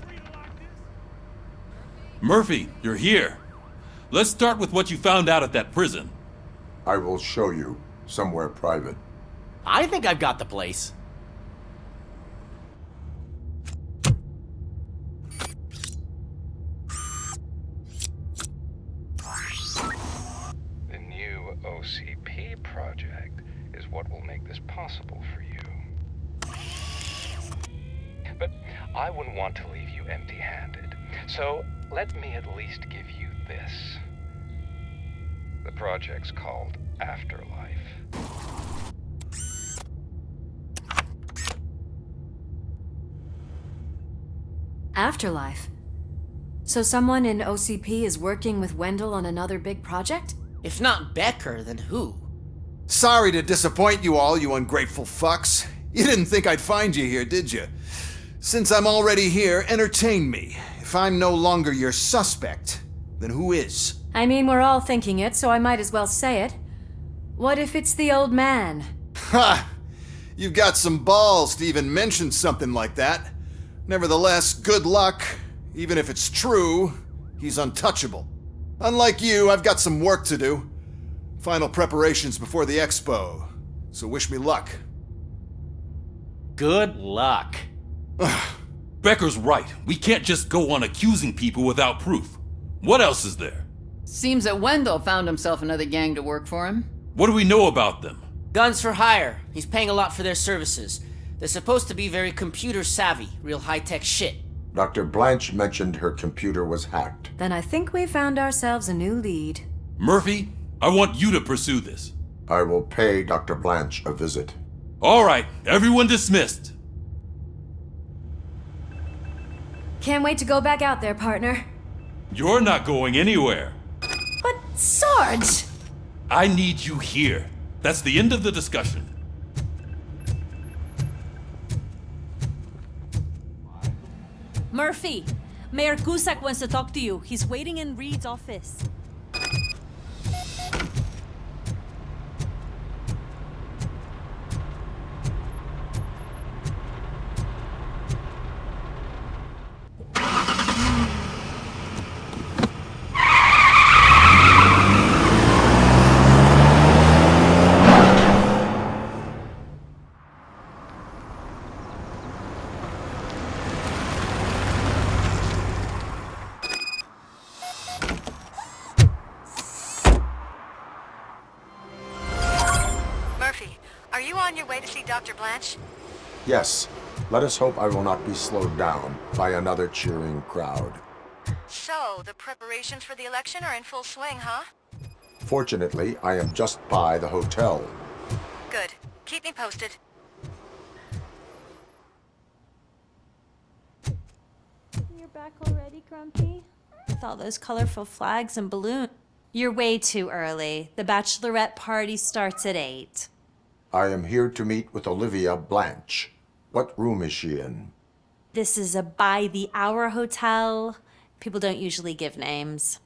please calm down?
Murphy, you're here. Let's start with what you found out at that prison.
I will show you somewhere private.
I think I've got the place.
The new OCP project is what will make this possible for you. But I wouldn't want to leave you empty-handed. So let me at least give you this. The project's called Afterlife.
Afterlife? So someone in OCP is working with Wendell on another big project?
If not Becker, then who?
Sorry to disappoint you all, you ungrateful fucks. You didn't think I'd find you here, did you? Since I'm already here, entertain me. If I'm no longer your suspect, then who is?
I mean, we're all thinking it, so I might as well say it. What if it's the old man?
Ha! You've got some balls to even mention something like that. Nevertheless, good luck. Even if it's true, he's untouchable. Unlike you, I've got some work to do. Final preparations before the expo. So wish me luck.
Good luck.
Becker's right. We can't just go on accusing people without proof. What else is there?
Seems that Wendell found himself another gang to work for him.
What do we know about them?
Guns for hire. He's paying a lot for their services. They're supposed to be very computer savvy, real high-tech shit.
Dr. Blanche mentioned her computer was hacked.
Then I think we found ourselves a new lead.
Murphy, I want you to pursue this.
I will pay Dr. Blanche a visit.
All right, everyone dismissed.
Can't wait to go back out there, partner.
You're not going anywhere.
But, Sarge!
I need you here. That's the end of the discussion.
Murphy, Mayor Cusack wants to talk to you. He's waiting in Reed's office.
Are you on your way to see Dr. Blanche?
Yes. Let us hope I will not be slowed down by another cheering crowd.
So, the preparations for the election are in full swing, huh?
Fortunately, I am just by the hotel.
Good. Keep me posted.
You're back already, Grumpy? With all those colorful flags and balloons. You're way too early. The bachelorette party starts at 8.
I am here to meet with Olivia Blanche. What room is she in?
This is a by-the-hour hotel. People don't usually give names.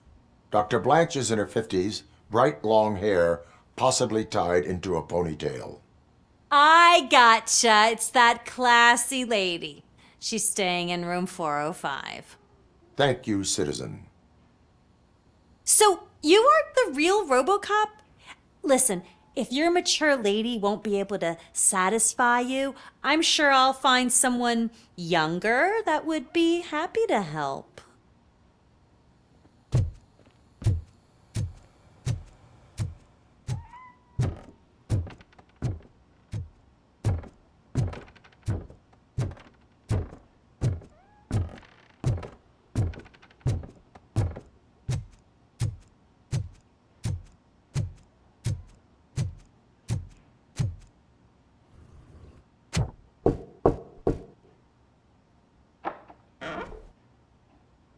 Dr. Blanche is in her 50s, bright long hair, possibly tied into a ponytail.
I gotcha. It's that classy lady. She's staying in room 405.
Thank you, citizen.
So, you aren't the real RoboCop? Listen, if your mature lady won't be able to satisfy you, I'm sure I'll find someone younger that would be happy to help.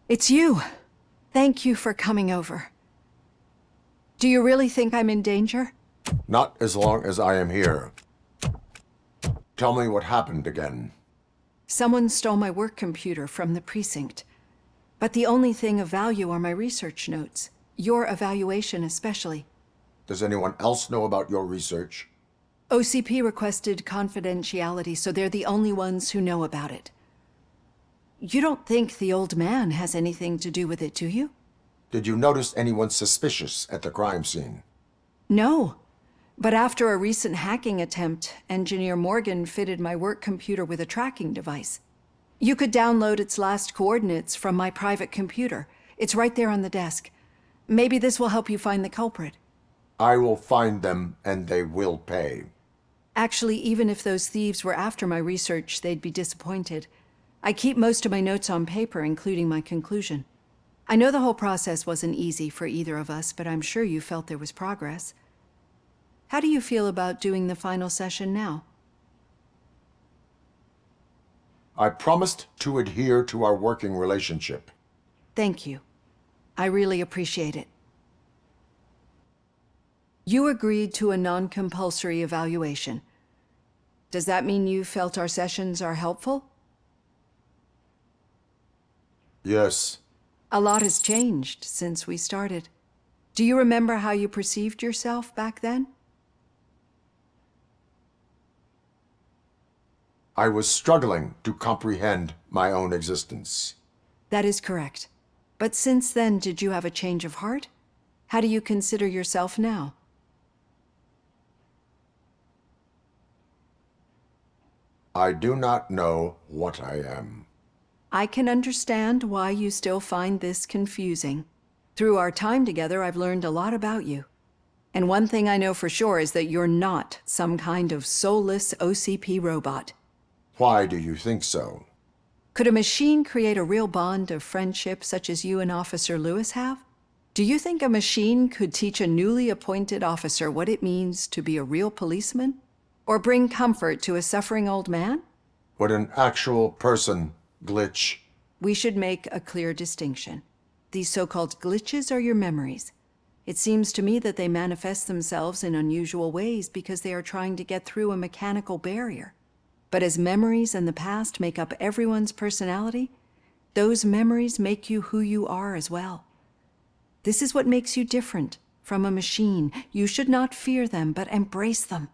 It's you. Thank you for coming over. Do you really think I'm in danger?
Not as long as I am here. Tell me what happened again.
Someone stole my work computer from the precinct. But the only thing of value are my research notes. Your evaluation especially.
Does anyone else know about your research?
OCP requested confidentiality, so they're the only ones who know about it. You don't think the old man has anything to do with it, do you?
Did you notice anyone suspicious at the crime scene?
No. But after a recent hacking attempt, Engineer Morgan fitted my work computer with a tracking device. You could download its last coordinates from my private computer. It's right there on the desk. Maybe this will help you find the culprit.
I will find them, and they will pay.
Actually, even if those thieves were after my research, they'd be disappointed. I keep most of my notes on paper, including my conclusion. I know the whole process wasn't easy for either of us, but I'm sure you felt there was progress. How do you feel about doing the final session now?
I promised to adhere to our working relationship.
Thank you. I really appreciate it. You agreed to a non-compulsory evaluation. Does that mean you felt our sessions are helpful?
Yes.
A lot has changed since we started. Do you remember how you perceived yourself back then?
I was struggling to comprehend my own existence.
That is correct. But since then, did you have a change of heart? How do you consider yourself now?
I do not know what I am.
I can understand why you still find this confusing. Through our time together, I've learned a lot about you. And one thing I know for sure is that you're not some kind of soulless OCP robot.
Why do you think so?
Could a machine create a real bond of friendship such as you and Officer Lewis have? Do you think a machine could teach a newly appointed officer what it means to be a real policeman? Or bring comfort to a suffering old man?
Would an actual person glitch?
We should make a clear distinction. These so-called glitches are your memories. It seems to me that they manifest themselves in unusual ways because they are trying to get through a mechanical barrier. But as memories in the past make up everyone's personality, those memories make you who you are as well. This is what makes you different from a machine. You should not fear them, but embrace them.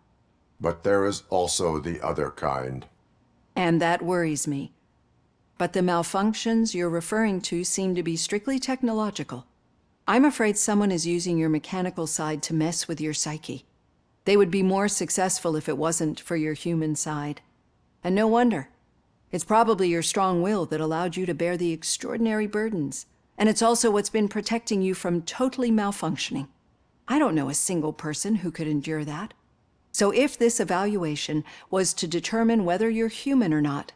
But there is also the other kind.
And that worries me. But the malfunctions you're referring to seem to be strictly technological. I'm afraid someone is using your mechanical side to mess with your psyche. They would be more successful if it wasn't for your human side. And no wonder. It's probably your strong will that allowed you to bear the extraordinary burdens. And it's also what's been protecting you from totally malfunctioning. I don't know a single person who could endure that. So if this evaluation was to determine whether you're human or not,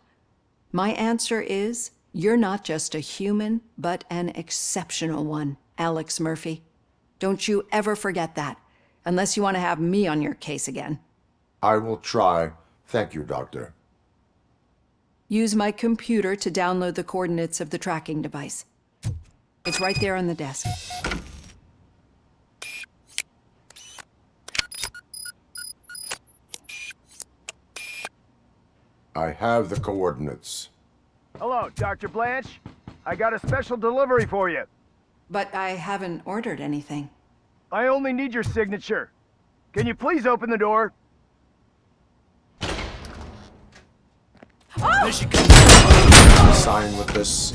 my answer is you're not just a human, but an exceptional one, Alex Murphy. Don't you ever forget that, unless you want to have me on your case again.
I will try. Thank you, Doctor.
Use my computer to download the coordinates of the tracking device. It's right there on the desk.
I have the coordinates.
Hello, Dr. Blanche. I got a special delivery for you.
But I haven't ordered anything.
I only need your signature. Can you please open the door?
Oh!
Mission complete.
Sign with this.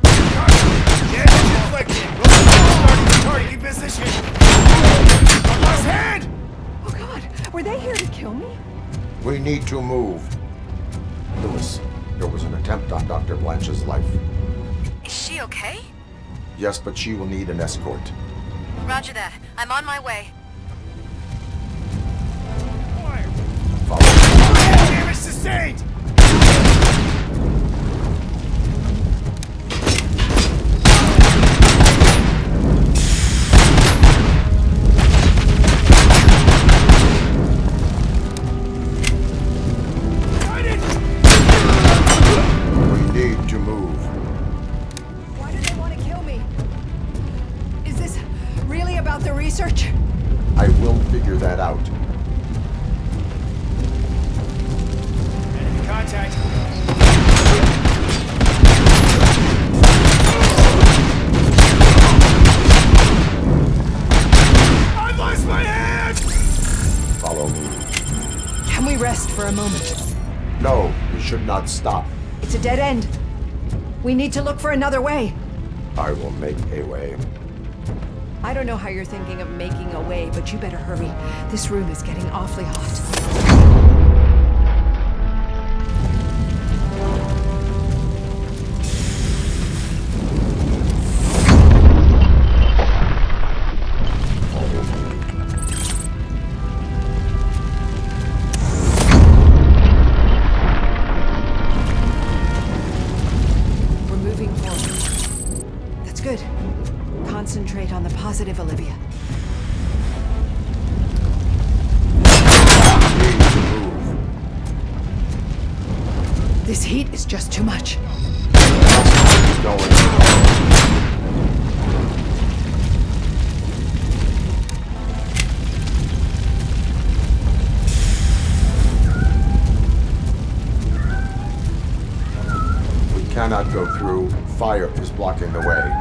Damage inflicted. Starting the targeting position. Lost hand!
Oh God, were they here to kill me?
We need to move. Lewis, there was an attempt on Dr. Blanche's life.
Is she okay?
Yes, but she will need an escort.
Roger that. I'm on my way.
Follow.
Damage sustained!
We need to move.
Why do they want to kill me? Is this really about the research?
I will figure that out.
Enemy contact. I've lost my hand!
Follow me.
Can we rest for a moment?
No, we should not stop.
It's a dead end. We need to look for another way.
I will make a way.
I don't know how you're thinking of making a way, but you better hurry. This room is getting awfully hot. We're moving forward. That's good. Concentrate on the positive, Olivia. This heat is just too much.
We cannot go through. Fire is blocking the way.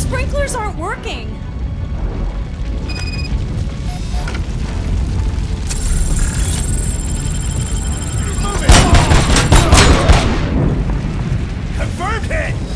sprinklers aren't working.
Confirmed hit!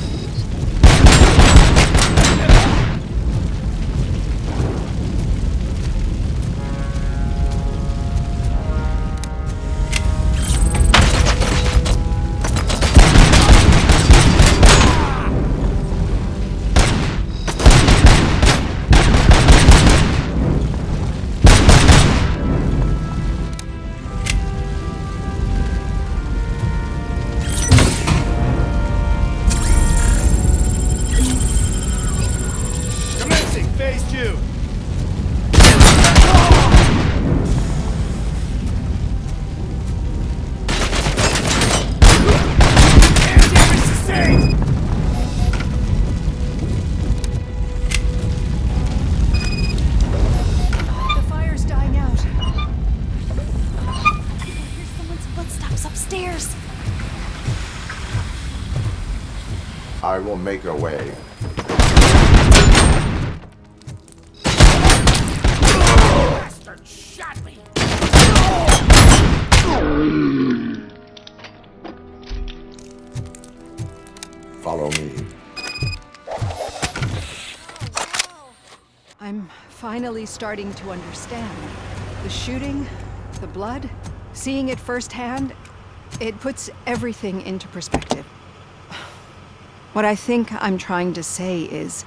I will make a way.
Bastard shot me!
Follow me.
I'm finally starting to understand. The shooting, the blood, seeing it firsthand, it puts everything into perspective. What I think I'm trying to say is,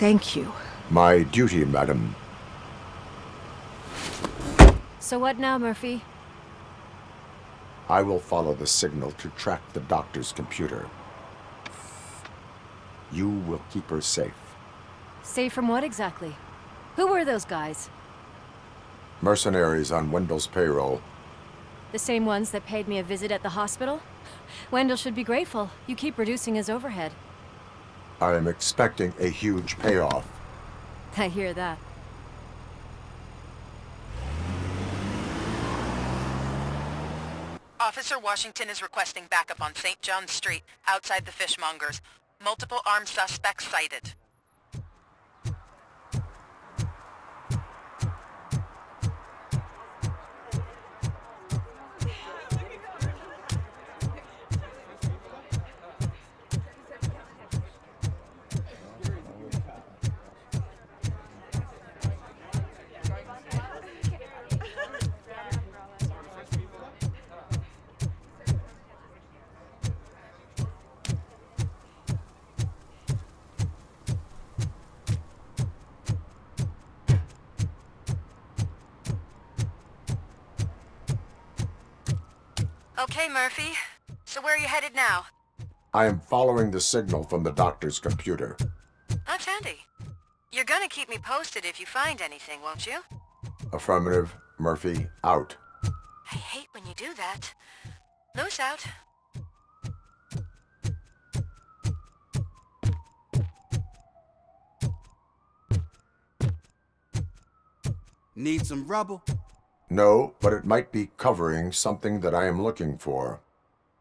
thank you.
My duty, madam.
So what now, Murphy?
I will follow the signal to track the doctor's computer. You will keep her safe.
Safe from what exactly? Who were those guys?
Mercenaries on Wendell's payroll.
The same ones that paid me a visit at the hospital? Wendell should be grateful. You keep reducing his overhead.
I am expecting a huge payoff.
I hear that.
Officer Washington is requesting backup on St. John's Street, outside the fishmongers. Multiple armed suspects sighted. Okay, Murphy. So where are you headed now?
I am following the signal from the doctor's computer.
That's handy. You're gonna keep me posted if you find anything, won't you?
Affirmative. Murphy, out.
I hate when you do that. Loose out.
Need some rubble?
No, but it might be covering something that I am looking for.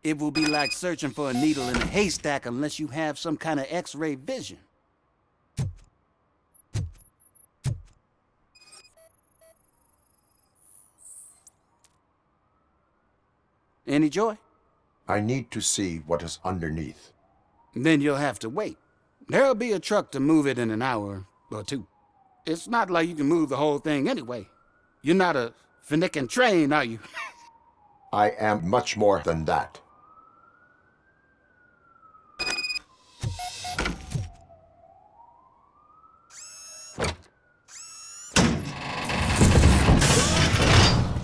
It will be like searching for a needle in a haystack unless you have some kind of X-ray vision. Any joy?
I need to see what is underneath.
Then you'll have to wait. There'll be a truck to move it in an hour or two. It's not like you can move the whole thing anyway. You're not a Finnicking train, are you?
I am much more than that.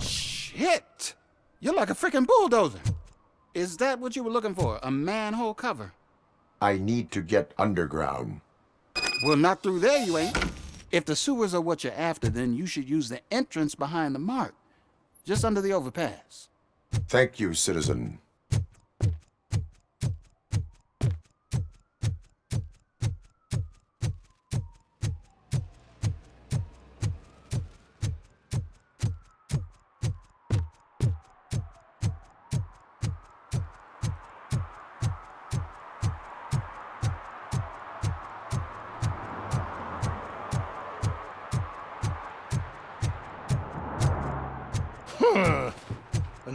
Shit! You're like a freaking bulldozer. Is that what you were looking for? A manhole cover?
I need to get underground.
Well, not through there, you ain't. If the sewers are what you're after, then you should use the entrance behind the mark, just under the overpass.
Thank you, citizen.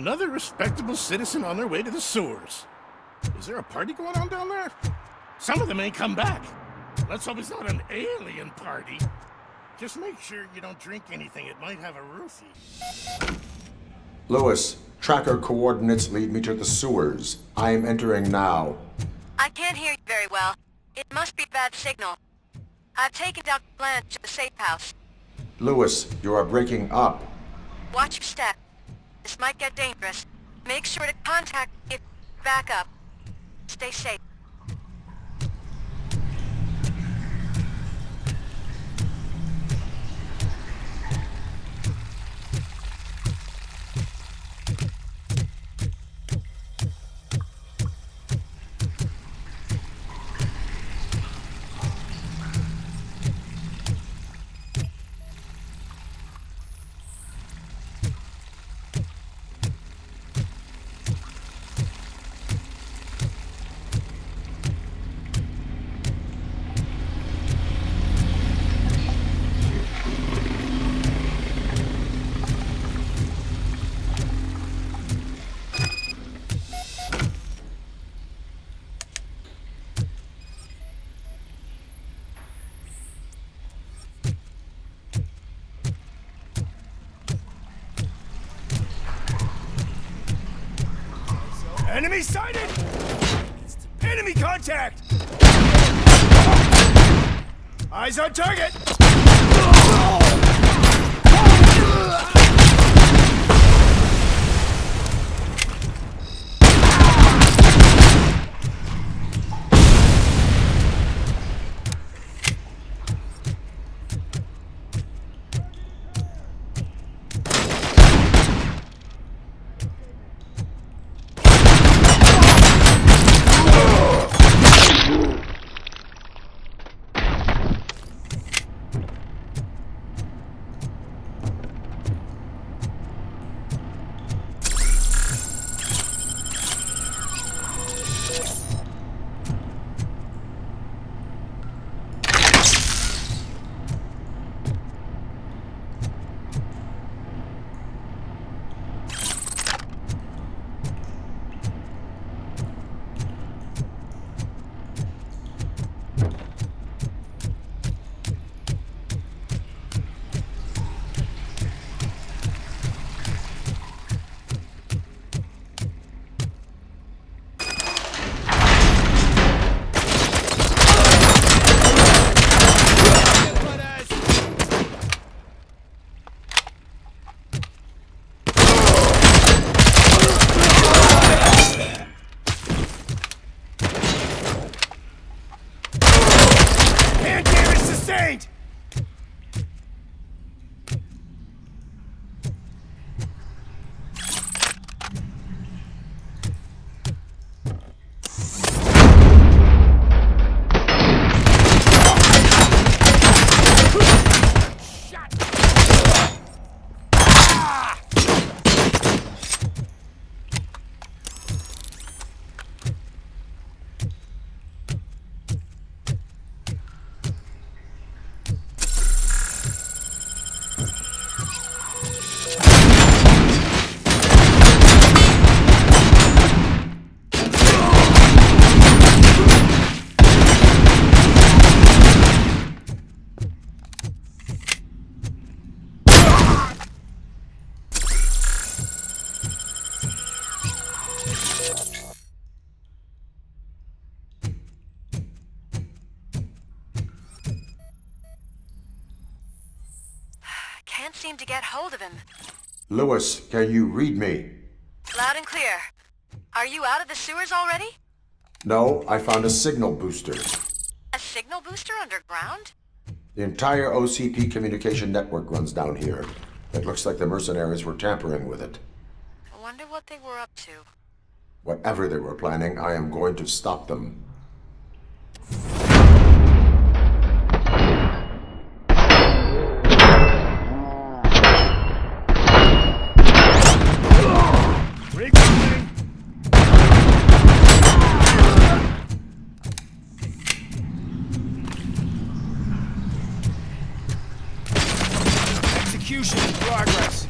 Another respectable citizen on their way to the sewers. Is there a party going on down there? Some of them ain't come back. Let's hope it's not an alien party. Just make sure you don't drink anything. It might have a roofie.
Lewis, tracker coordinates lead me to the sewers. I am entering now.
I can't hear you very well. It must be bad signal. I've taken Dr. Blanche to the safe house.
Lewis, you are breaking up.
Watch your step. This might get dangerous. Make sure to contact me if back up. Stay safe.
Enemy sighted! Enemy contact! Eyes on target!
Can't seem to get hold of him.
Lewis, can you read me?
Loud and clear. Are you out of the sewers already?
No, I found a signal booster.
A signal booster underground?
The entire OCP communication network runs down here. It looks like the mercenaries were tampering with it.
I wonder what they were up to.
Whatever they were planning, I am going to stop them.
Regrouping! Execution in progress.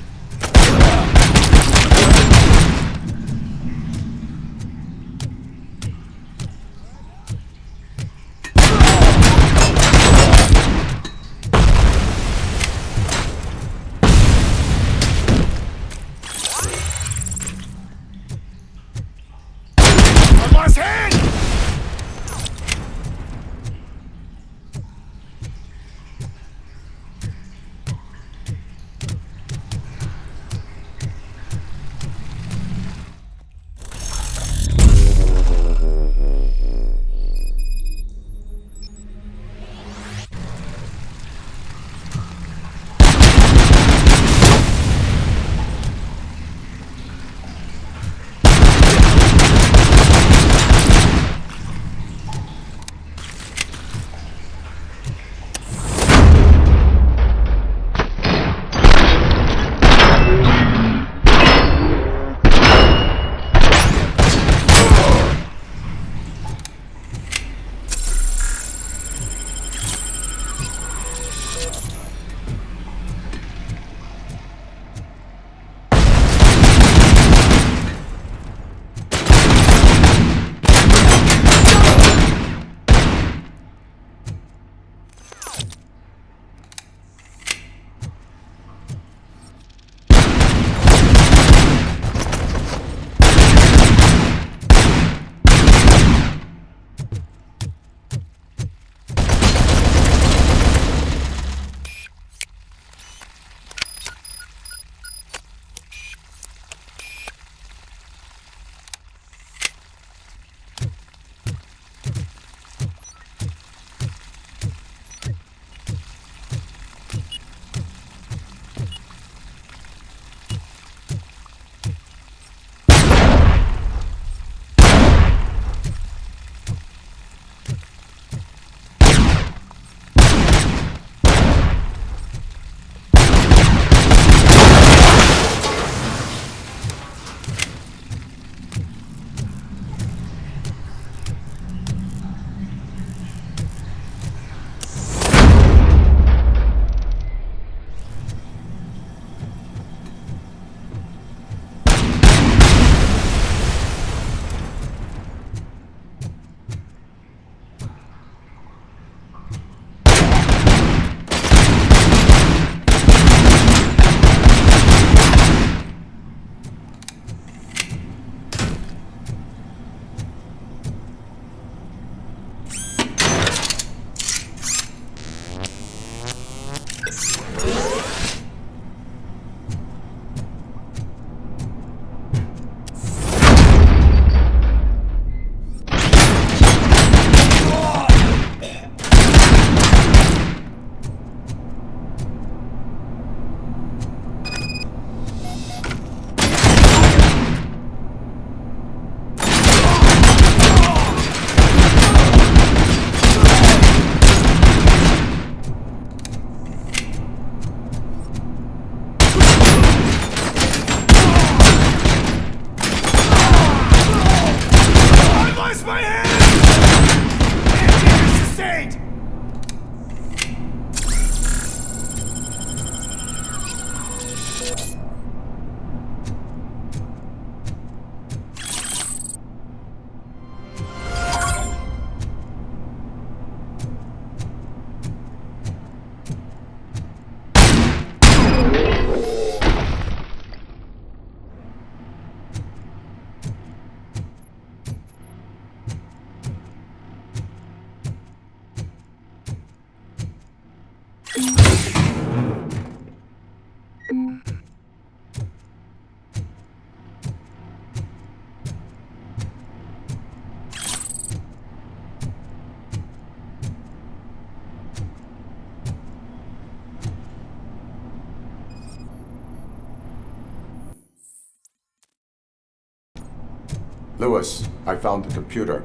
Lewis, I found the computer.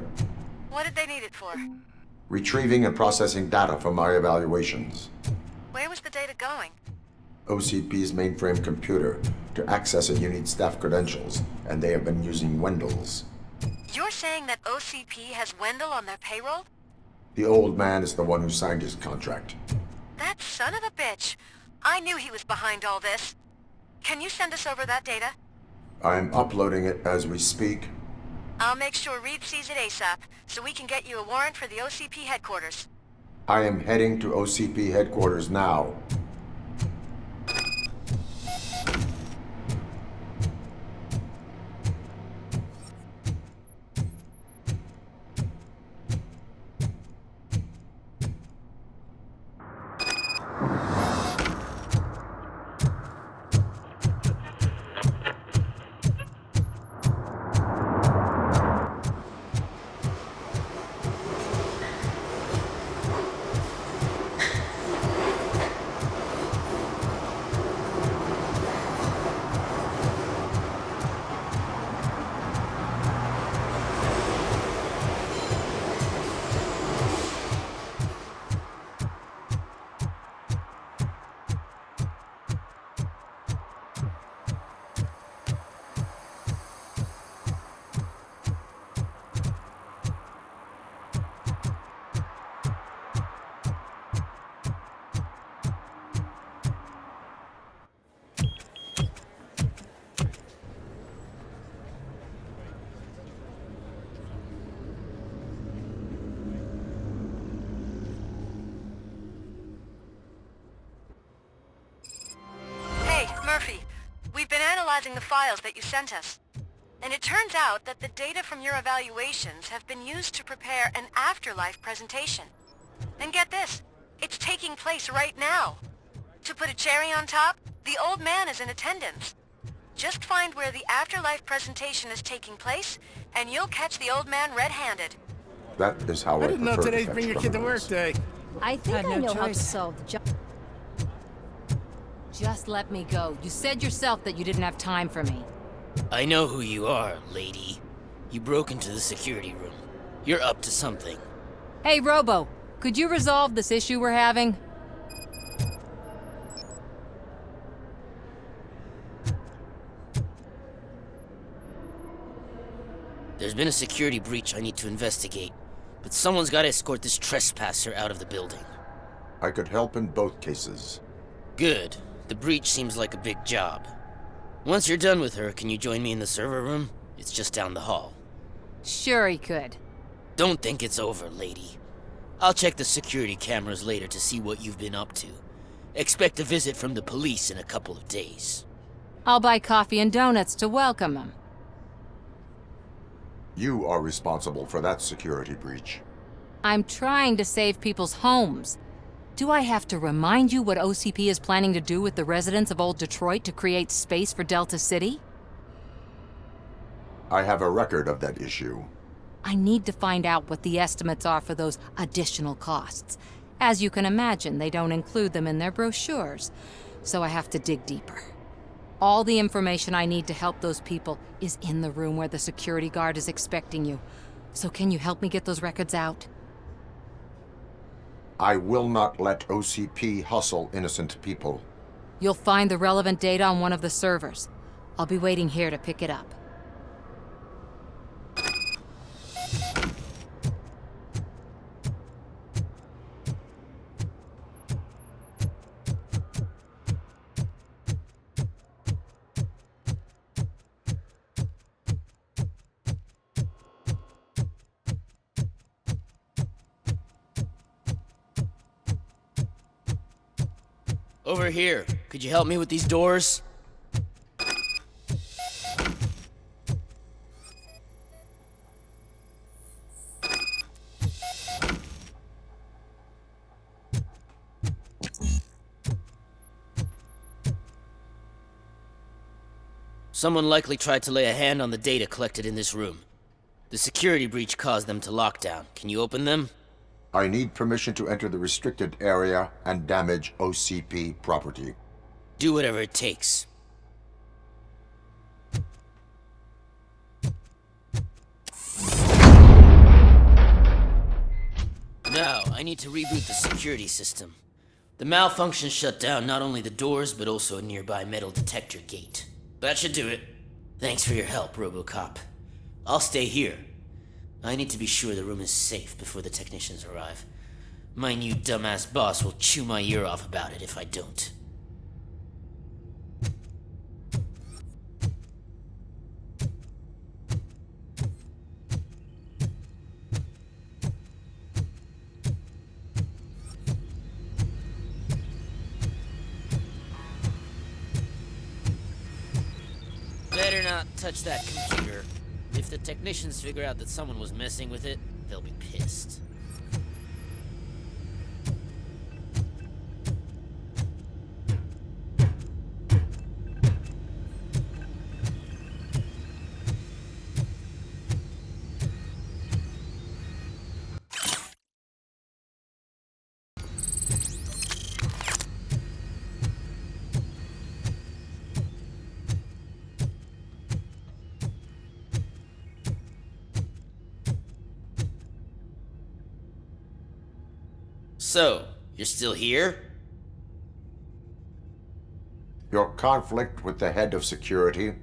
What did they need it for?
Retrieving and processing data from my evaluations.
Where was the data going?
OCP's mainframe computer. To access it, you need staff credentials, and they have been using Wendell's.
You're saying that OCP has Wendell on their payroll?
The old man is the one who signed his contract.
That son of a bitch. I knew he was behind all this. Can you send us over that data?
I'm uploading it as we speak.
I'll make sure Reed sees it ASAP, so we can get you a warrant for the OCP headquarters.
I am heading to OCP headquarters now.
The files that you sent us. And it turns out that the data from your evaluations have been used to prepare an afterlife presentation. And get this, it's taking place right now. To put a cherry on top, the old man is in attendance. Just find where the afterlife presentation is taking place, and you'll catch the old man red-handed.
That is how I
didn't know
prefer to
today's
catch
Bring Your Kid to Work
criminals.
Day.
I think
Had
I
no
know how to
choice.
solve the job.
Just let me go. You said yourself that you didn't have time for me.
I know who you are, lady. You broke into the security room. You're up to something.
Hey, Robo, could you resolve this issue we're having?
There's been a security breach I need to investigate, but someone's got to escort this trespasser out of the building.
I could help in both cases.
Good. The breach seems like a big job. Once you're done with her, can you join me in the server room? It's just down the hall.
Sure he could.
Don't think it's over, lady. I'll check the security cameras later to see what you've been up to. Expect a visit from the police in a couple of days.
I'll buy coffee and donuts to welcome him.
You are responsible for that security breach.
I'm trying to save people's homes. Do I have to remind you what OCP is planning to do with the residents of Old Detroit to create space for Delta City?
I have a record of that issue.
I need to find out what the estimates are for those additional costs. As you can imagine, they don't include them in their brochures, so I have to dig deeper. All the information I need to help those people is in the room where the security guard is expecting you. So can you help me get those records out?
I will not let OCP hustle innocent people.
You'll find the relevant data on one of the servers. I'll be waiting here to pick it up.
Over here. Could you help me with these doors? Someone likely tried to lay a hand on the data collected in this room. The security breach caused them to lock down. Can you open them?
I need permission to enter the restricted area and damage OCP property.
Do whatever it takes. I need to reboot the security system. The malfunction shut down not only the doors, but also a nearby metal detector gate. That should do it. Thanks for your help, RoboCop. I'll stay here. I need to be sure the room is safe before the technicians arrive. My new dumbass boss will chew my ear off about it if I don't. Better not touch that computer. If the technicians figure out that someone was messing with it, they'll be pissed. So, you're still here?
Your conflict with the head of security,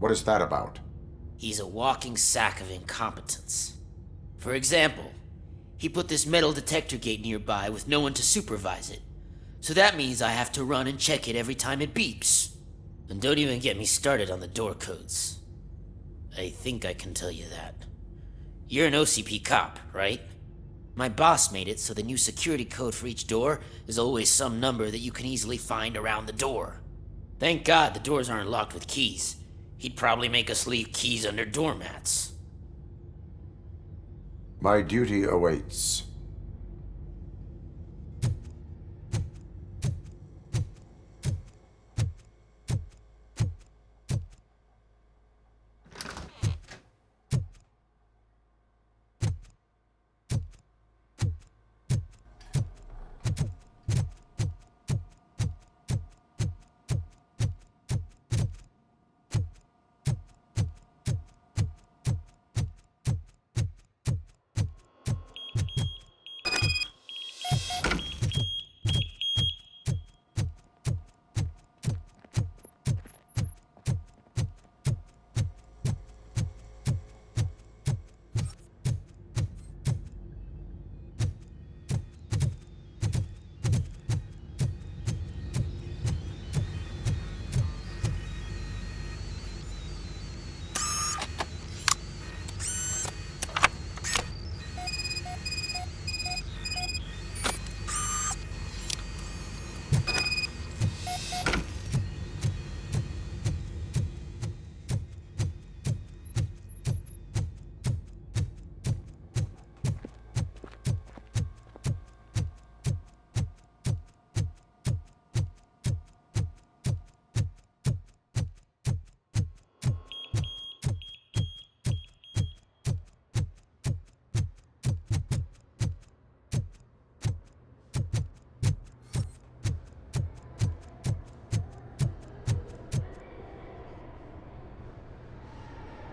what is that about?
He's a walking sack of incompetence. For example, he put this metal detector gate nearby with no one to supervise it. So that means I have to run and check it every time it beeps. And don't even get me started on the door codes. I think I can tell you that. You're an OCP cop, right? My boss made it so the new security code for each door is always some number that you can easily find around the door. Thank God the doors aren't locked with keys. He'd probably make us leave keys under doormats.
My duty awaits.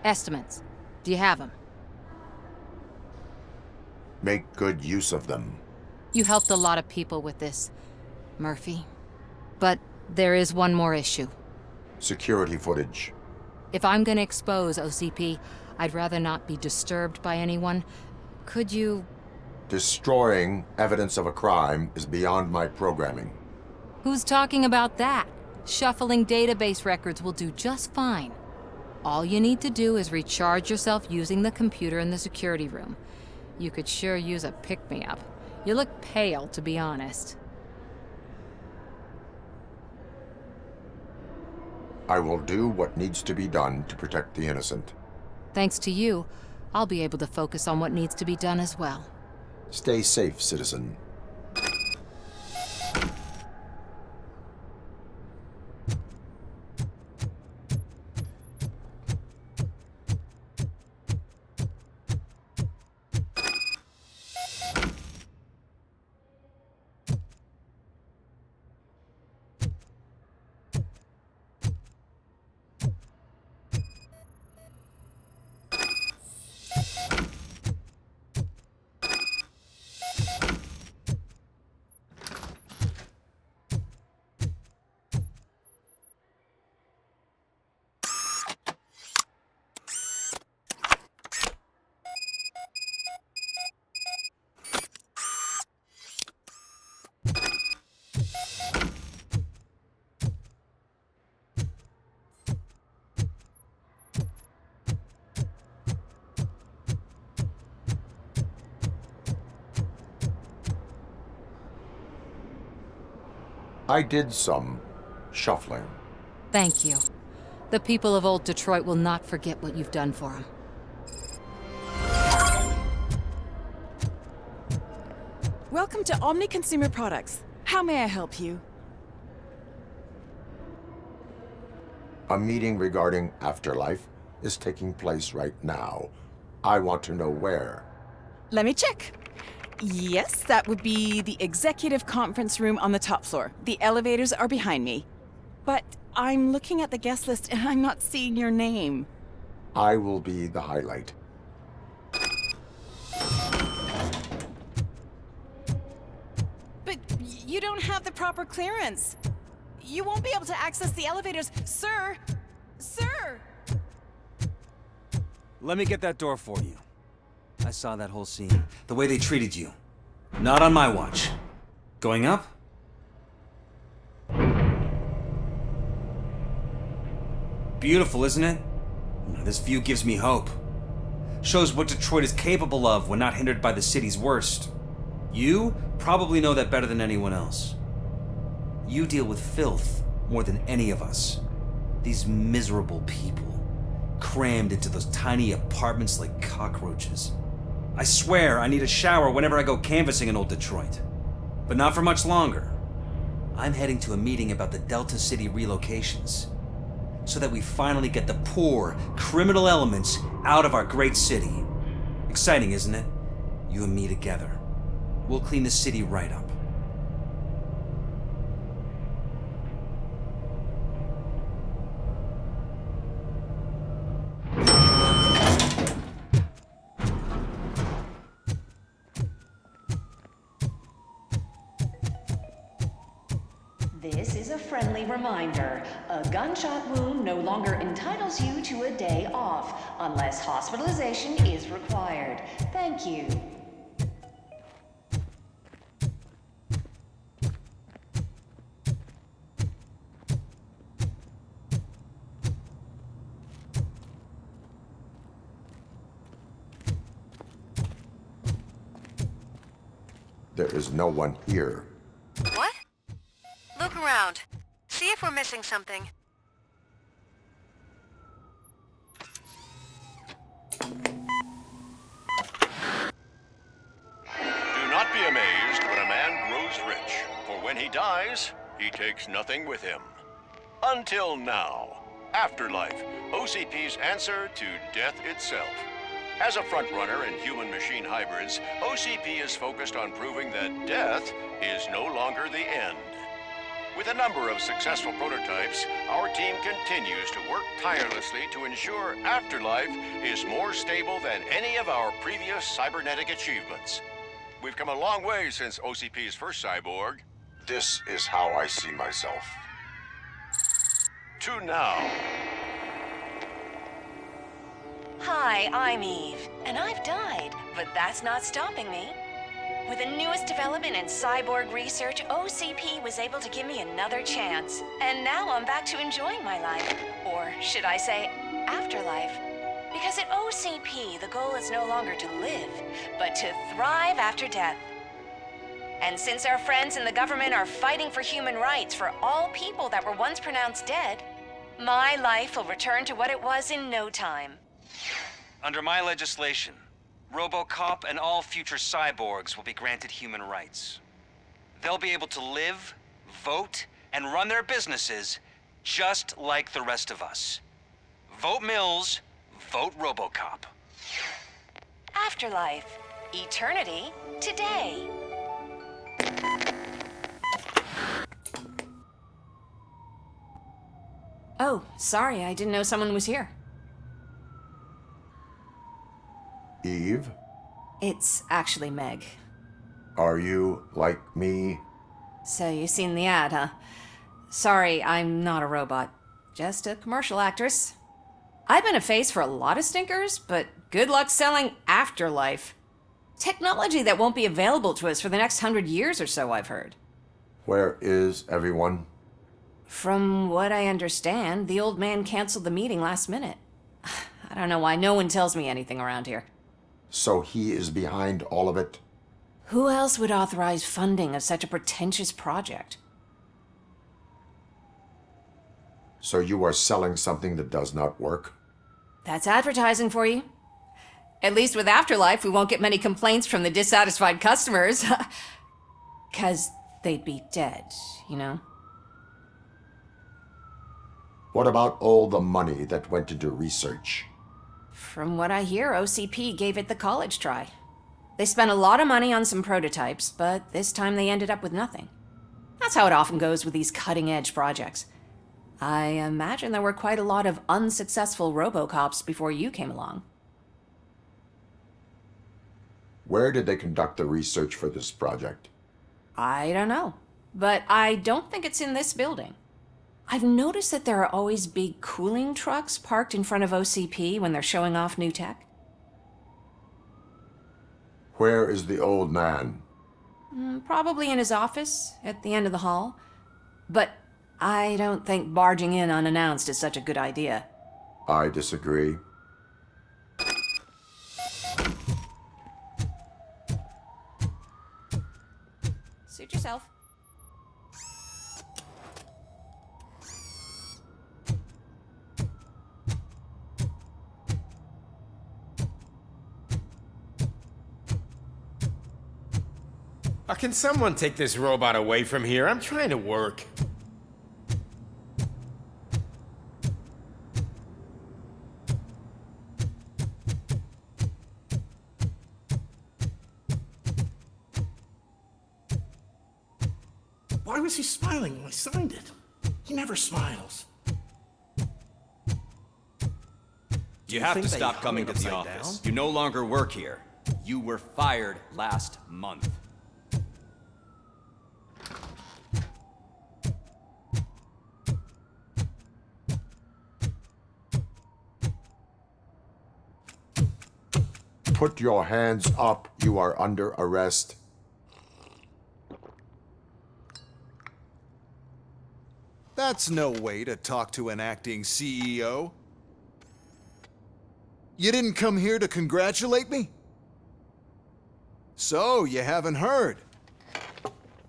Estimates. Do you have them?
Make good use of them.
You helped a lot of people with this, Murphy. But there is one more issue.
Security footage.
If I'm gonna expose OCP, I'd rather not be disturbed by anyone. Could you...
Destroying evidence of a crime is beyond my programming.
Who's talking about that? Shuffling database records will do just fine. All you need to do is recharge yourself using the computer in the security room. You could sure use a pick-me-up. You look pale, to be honest.
I will do what needs to be done to protect the innocent.
Thanks to you, I'll be able to focus on what needs to be done as well.
Stay safe, citizen. I did some shuffling.
Thank you. The people of old Detroit will not forget what you've done for them.
Welcome to Omni Consumer Products. How may I help you?
A meeting regarding Afterlife is taking place right now. I want to know where.
Let me check. Yes, that would be the executive conference room on the top floor. The elevators are behind me. But I'm looking at the guest list and I'm not seeing your name.
I will be the highlight.
But you don't have the proper clearance. You won't be able to access the elevators. Sir! Sir!
Let me get that door for you. I saw that whole scene. The way they treated you. Not on my watch. Going up? Beautiful, isn't it? This view gives me hope. Shows what Detroit is capable of when not hindered by the city's worst. You probably know that better than anyone else. You deal with filth more than any of us. These miserable people, crammed into those tiny apartments like cockroaches. I swear I need a shower whenever I go canvassing in old Detroit. But not for much longer. I'm heading to a meeting about the Delta City relocations, so that we finally get the poor, criminal elements out of our great city. Exciting, isn't it? You and me together. We'll clean the city right up.
This is a friendly reminder. A gunshot wound no longer entitles you to a day off, unless hospitalization is required. Thank you.
There is no one here.
What? Look around. See if we're missing something.
Do not be amazed when a man grows rich, for when he dies, he takes nothing with him. Until now. Afterlife, OCP's answer to death itself. As a frontrunner in human-machine hybrids, OCP is focused on proving that death is no longer the end. With a number of successful prototypes, our team continues to work tirelessly to ensure Afterlife is more stable than any of our previous cybernetic achievements. We've come a long way since OCP's first cyborg.
This is how I see myself.
To now.
Hi, I'm Eve, and I've died, but that's not stopping me. With the newest development in cyborg research, OCP was able to give me another chance. And now I'm back to enjoying my life. Or should I say, afterlife. Because at OCP, the goal is no longer to live, but to thrive after death. And since our friends in the government are fighting for human rights for all people that were once pronounced dead, my life will return to what it was in no time.
Under my legislation, RoboCop and all future cyborgs will be granted human rights. They'll be able to live, vote, and run their businesses just like the rest of us. Vote Mills, vote RoboCop.
Afterlife. Eternity. Today. Oh, sorry, I didn't know someone was here.
Eve?
It's actually Meg.
Are you like me?
So you've seen the ad, huh? Sorry, I'm not a robot. Just a commercial actress. I've been a face for a lot of stinkers, but good luck selling Afterlife. Technology that won't be available to us for the next 100 years or so, I've heard.
Where is everyone?
From what I understand, the old man canceled the meeting last minute. I don't know why no one tells me anything around here.
So he is behind all of it?
Who else would authorize funding of such a pretentious project?
So you are selling something that does not work?
That's advertising for you. At least with Afterlife, we won't get many complaints from the dissatisfied customers. 'Cause they'd be dead, you know?
What about all the money that went into research?
From what I hear, OCP gave it the college try. They spent a lot of money on some prototypes, but this time they ended up with nothing. That's how it often goes with these cutting-edge projects. I imagine there were quite a lot of unsuccessful RoboCops before you came along.
Where did they conduct the research for this project?
I don't know, but I don't think it's in this building. I've noticed that there are always big cooling trucks parked in front of OCP when they're showing off new tech.
Where is the old man?
Probably in his office, at the end of the hall. But I don't think barging in unannounced is such a good idea.
I disagree.
Suit yourself.
Can someone take this robot away from here? I'm trying to work.
Why was he smiling when I signed it? He never smiles.
You have
think
to
they
stop
hung
coming
it
to the
upside
office.
down?
You no longer work here. You were fired last month.
Put your hands up. You are under arrest.
That's no way to talk to an acting CEO. You didn't come here to congratulate me? So, you haven't heard.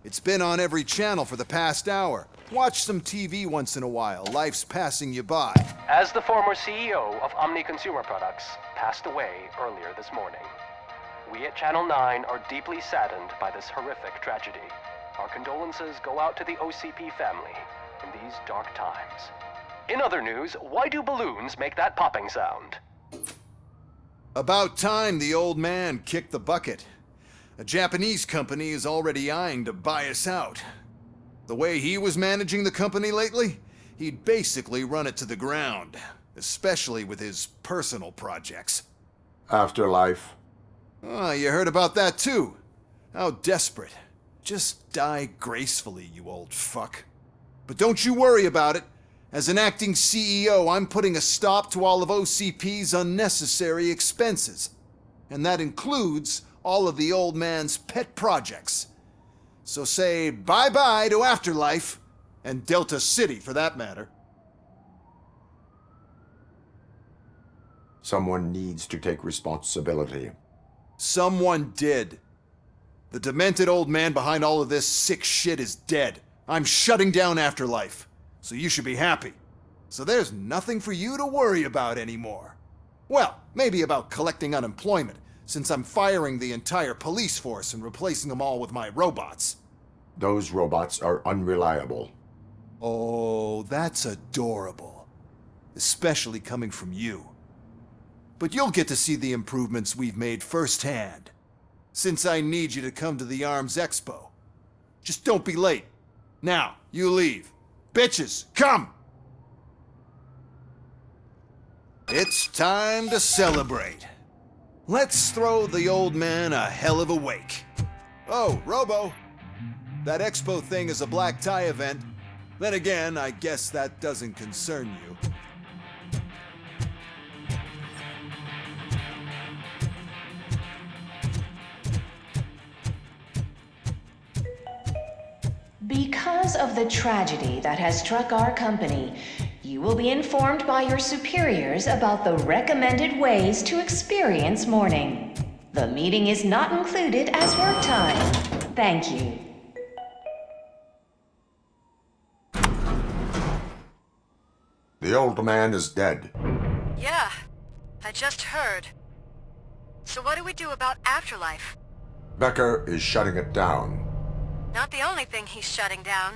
It's been on every channel for the past hour. Watch some TV once in a while. Life's passing you by.
As the former CEO of Omni Consumer Products passed away earlier this morning, we at Channel 9 are deeply saddened by this horrific tragedy. Our condolences go out to the OCP family in these dark times. In other news, why do balloons make that popping sound?
About time the old man kicked the bucket. A Japanese company is already eyeing to buy us out. The way he was managing the company lately, he'd basically run it to the ground, especially with his personal projects.
Afterlife.
Oh, you heard about that too. How desperate. Just die gracefully, you old fuck. But don't you worry about it. As an acting CEO, I'm putting a stop to all of OCP's unnecessary expenses. And that includes all of the old man's pet projects. So say bye-bye to Afterlife, and Delta City for that matter.
Someone needs to take responsibility.
Someone did. The demented old man behind all of this sick shit is dead. I'm shutting down Afterlife, so you should be happy. So there's nothing for you to worry about anymore. Well, maybe about collecting unemployment, since I'm firing the entire police force and replacing them all with my robots.
Those robots are unreliable.
Oh, that's adorable. Especially coming from you. But you'll get to see the improvements we've made firsthand, since I need you to come to the ARMS Expo. Just don't be late. Now, you leave. Bitches, come! It's time to celebrate. Let's throw the old man a hell of a wake. Oh, Robo. That expo thing is a black tie event. Then again, I guess that doesn't concern you.
Because of the tragedy that has struck our company, you will be informed by your superiors about the recommended ways to experience mourning. The meeting is not included as work time. Thank you.
The old man is dead.
Yeah, I just heard. So what do we do about afterlife?
Becker is shutting it down.
Not the only thing he's shutting down.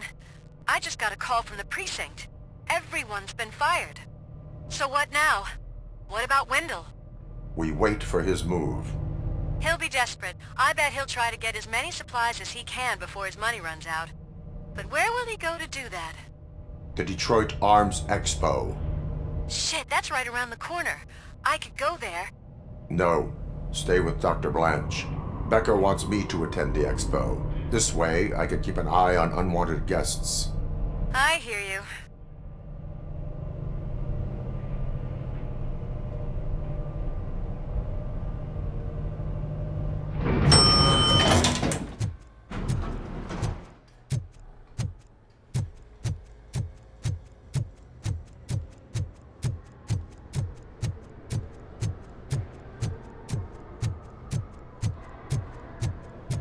I just got a call from the precinct. Everyone's been fired. So what now? What about Wendell?
We wait for his move.
He'll be desperate. I bet he'll try to get as many supplies as he can before his money runs out. But where will he go to do that?
The Detroit Arms Expo.
Shit, that's right around the corner. I could go there.
No, stay with Dr. Blanche. Becker wants me to attend the expo. This way, I can keep an eye on unwanted guests.
I hear you.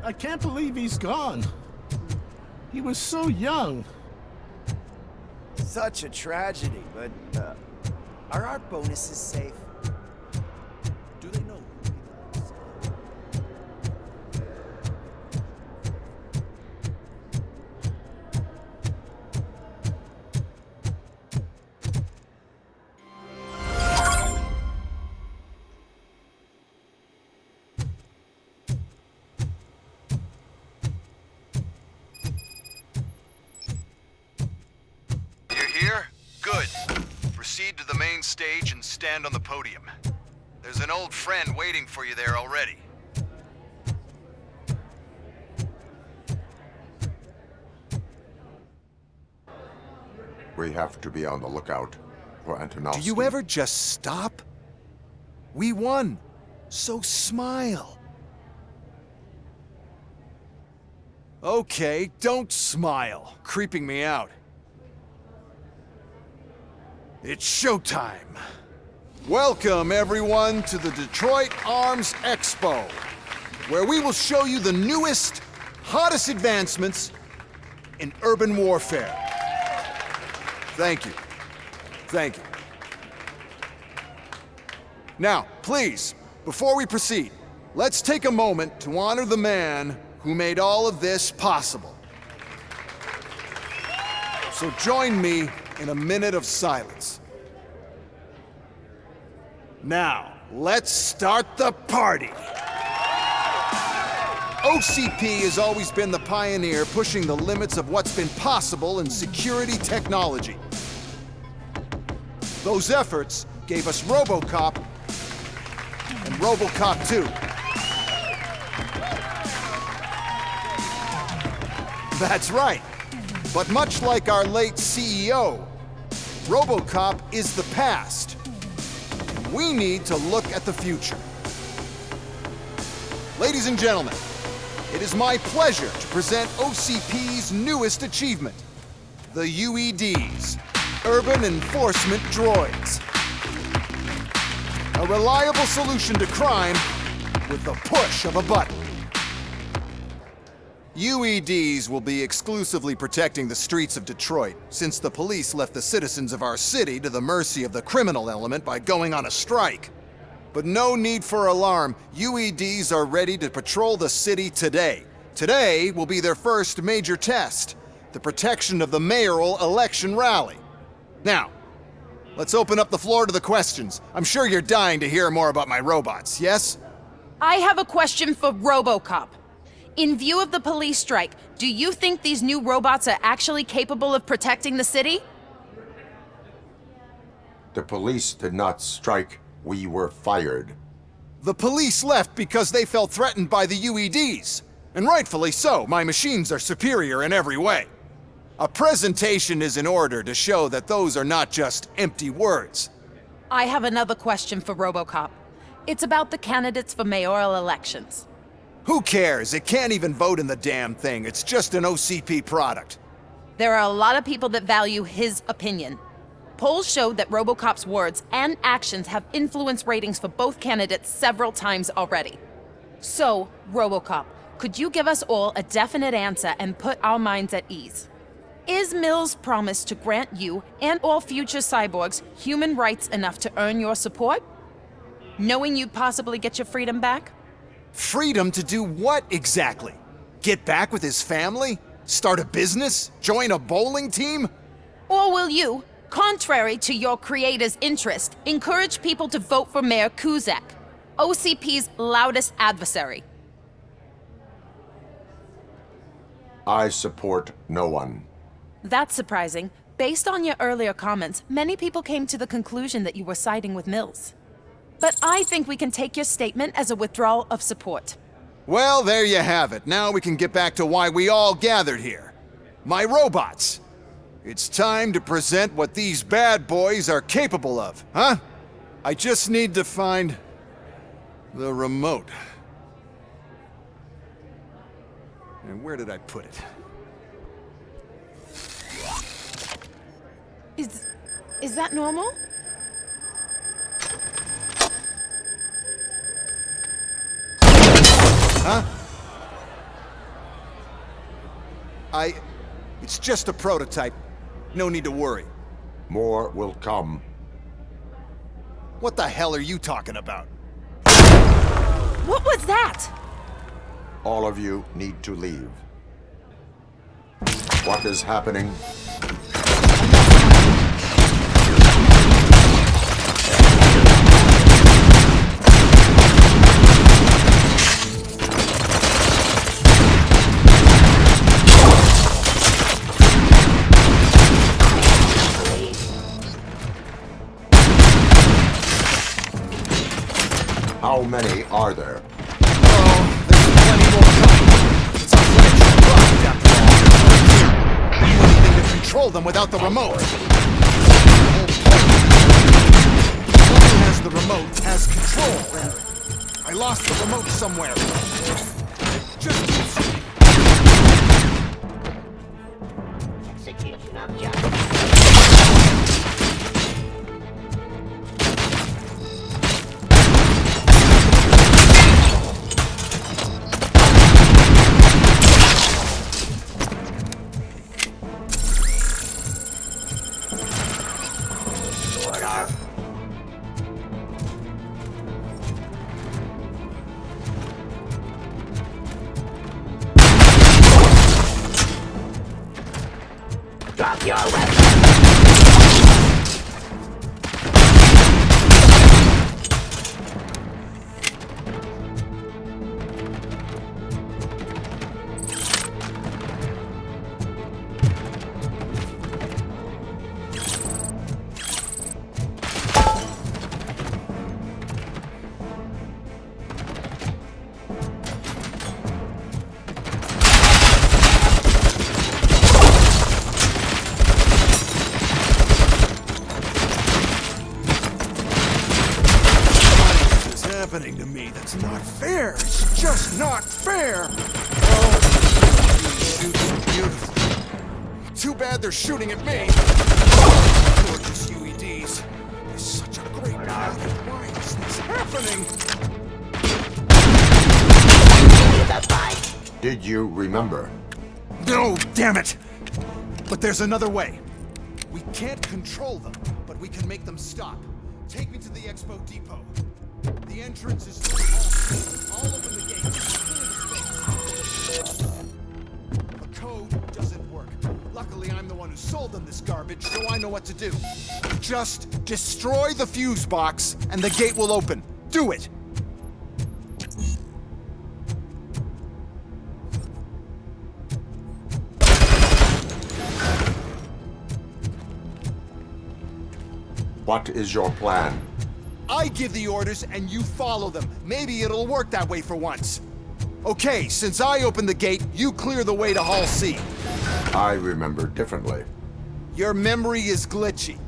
I can't believe he's gone. He was so young.
Such a tragedy, but are our bonuses safe? Do they know?
Proceed to the main stage and stand on the podium. There's an old friend waiting for you there already.
We have to be on the lookout for Antonovsky.
Do you ever just stop? We won, so smile. Okay, don't smile. Creeping me out. It's showtime. Welcome, everyone, to the Detroit Arms Expo, where we will show you the newest, hottest advancements in urban warfare. Thank you. Thank you. Now, please, before we proceed, let's take a moment to honor the man who made all of this possible. So join me in a minute of silence. Now, let's start the party. OCP has always been the pioneer pushing the limits of what's been possible in security technology. Those efforts gave us RoboCop and RoboCop 2. That's right. But much like our late CEO, RoboCop is the past. We need to look at the future. Ladies and gentlemen, it is my pleasure to present OCP's newest achievement, the UEDs, Urban Enforcement Droids. A reliable solution to crime with the push of a button. UEDs will be exclusively protecting the streets of Detroit, since the police left the citizens of our city to the mercy of the criminal element by going on a strike. But no need for alarm. UEDs are ready to patrol the city today. Today will be their first major test, the protection of the mayoral election rally. Now, let's open up the floor to the questions. I'm sure you're dying to hear more about my robots, yes?
I have a question for RoboCop. In view of the police strike, do you think these new robots are actually capable of protecting the city?
The police did not strike. We were fired.
The police left because they felt threatened by the UEDs. And rightfully so. My machines are superior in every way. A presentation is in order to show that those are not just empty words.
I have another question for RoboCop. It's about the candidates for mayoral elections.
Who cares? It can't even vote in the damn thing. It's just an OCP product.
There are a lot of people that value his opinion. Polls showed that RoboCop's words and actions have influenced ratings for both candidates several times already. So, RoboCop, could you give us all a definite answer and put our minds at ease? Is Mills' promise to grant you and all future cyborgs human rights enough to earn your support? Knowing you'd possibly get your freedom back?
Freedom to do what exactly? Get back with his family? Start a business? Join a bowling team?
Or will you, contrary to your creator's interest, encourage people to vote for Mayor Kuzak, OCP's loudest adversary?
I support no one.
That's surprising. Based on your earlier comments, many people came to the conclusion that you were siding with Mills. But I think we can take your statement as a withdrawal of support.
Well, there you have it. Now we can get back to why we all gathered here. My robots. It's time to present what these bad boys are capable of, huh? I just need to find the remote. And where did I put it?
Is that normal?
Huh? It's just a prototype. No need to worry.
More will come.
What the hell are you talking about?
What was that?
All of you need to leave. What is happening? How many are there?
Oh, there's plenty more coming. It's a glitch product after all. Do anything to control them without the remote. Whoever has the remote has control. I lost the remote somewhere. Just keep shooting.
Execution object. Drop your weapon!
Happening to me. That's not fair. It's just not fair. Oh, you shoot so beautifully. Too bad they're shooting at me. Gorgeous UEDs. They're such a great body. Why is this happening?
Did you remember?
No, damn it! But there's another way. We can't control them, but we can make them stop. Take me to the Expo Depot. The entrance is through the hall. I'll open the gate. The code doesn't work. Luckily, I'm the one who sold them this garbage, so I know what to do. Just destroy the fuse box, and the gate will open. Do it!
What is your plan?
I give the orders and you follow them. Maybe it'll work that way for once. Okay, since I opened the gate, you clear the way to Hall C.
I remember differently.
Your memory is glitchy.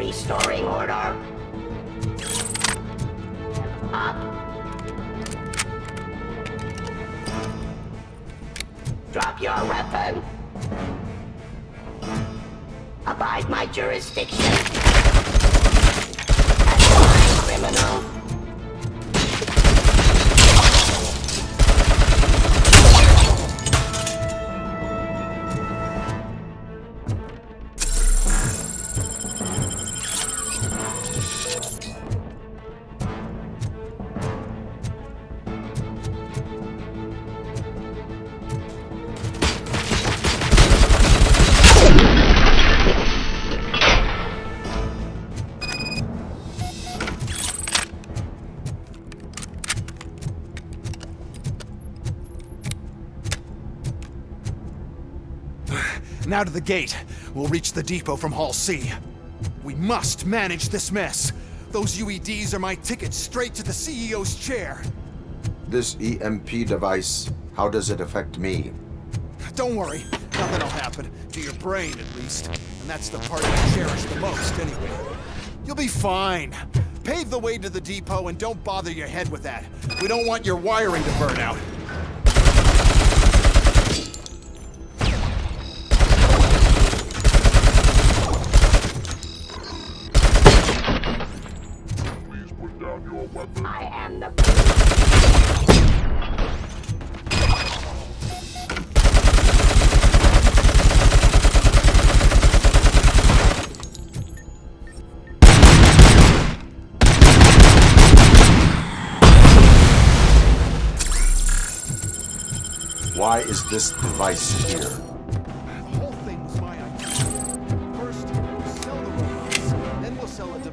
Restoring order. Up. Drop your weapon. Abide my jurisdiction. That's fine, criminal.
Now to the gate. We'll reach the depot from Hall C. We must manage this mess. Those UEDs are my ticket straight to the CEO's chair.
This EMP device, how does it affect me?
Don't worry, nothing'll happen. To your brain, at least. And that's the part I cherish the most, anyway. You'll be fine. Pave the way to the depot and don't bother your head with that. We don't want your wiring to burn out.
I am the...
Why is this device here?
The whole thing was my idea. First, we'll sell the robots, then we'll sell a device.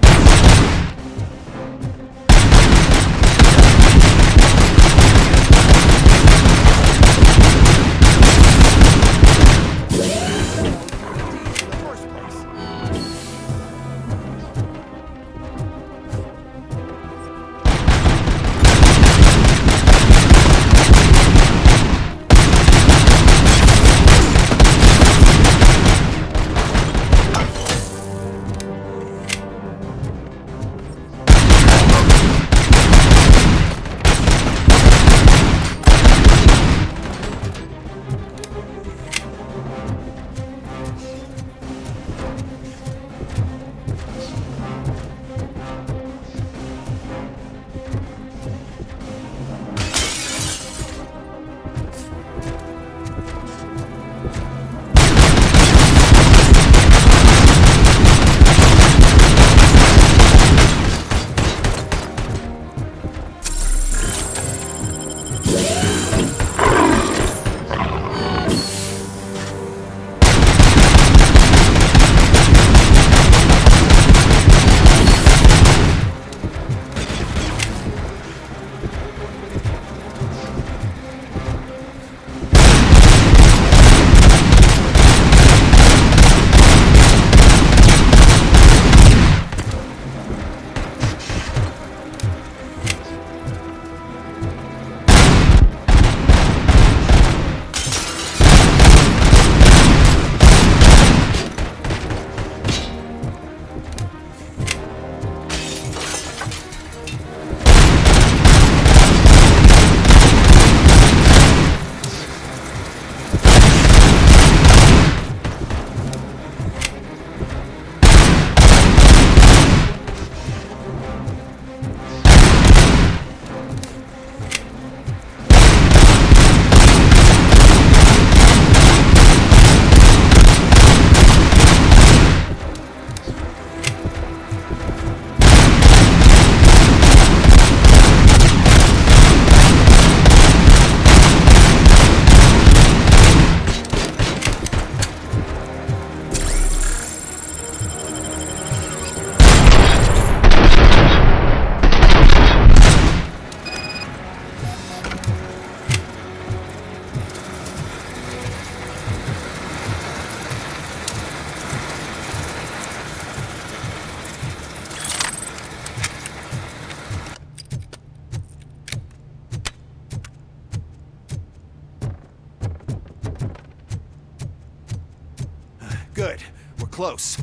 Good. We're close.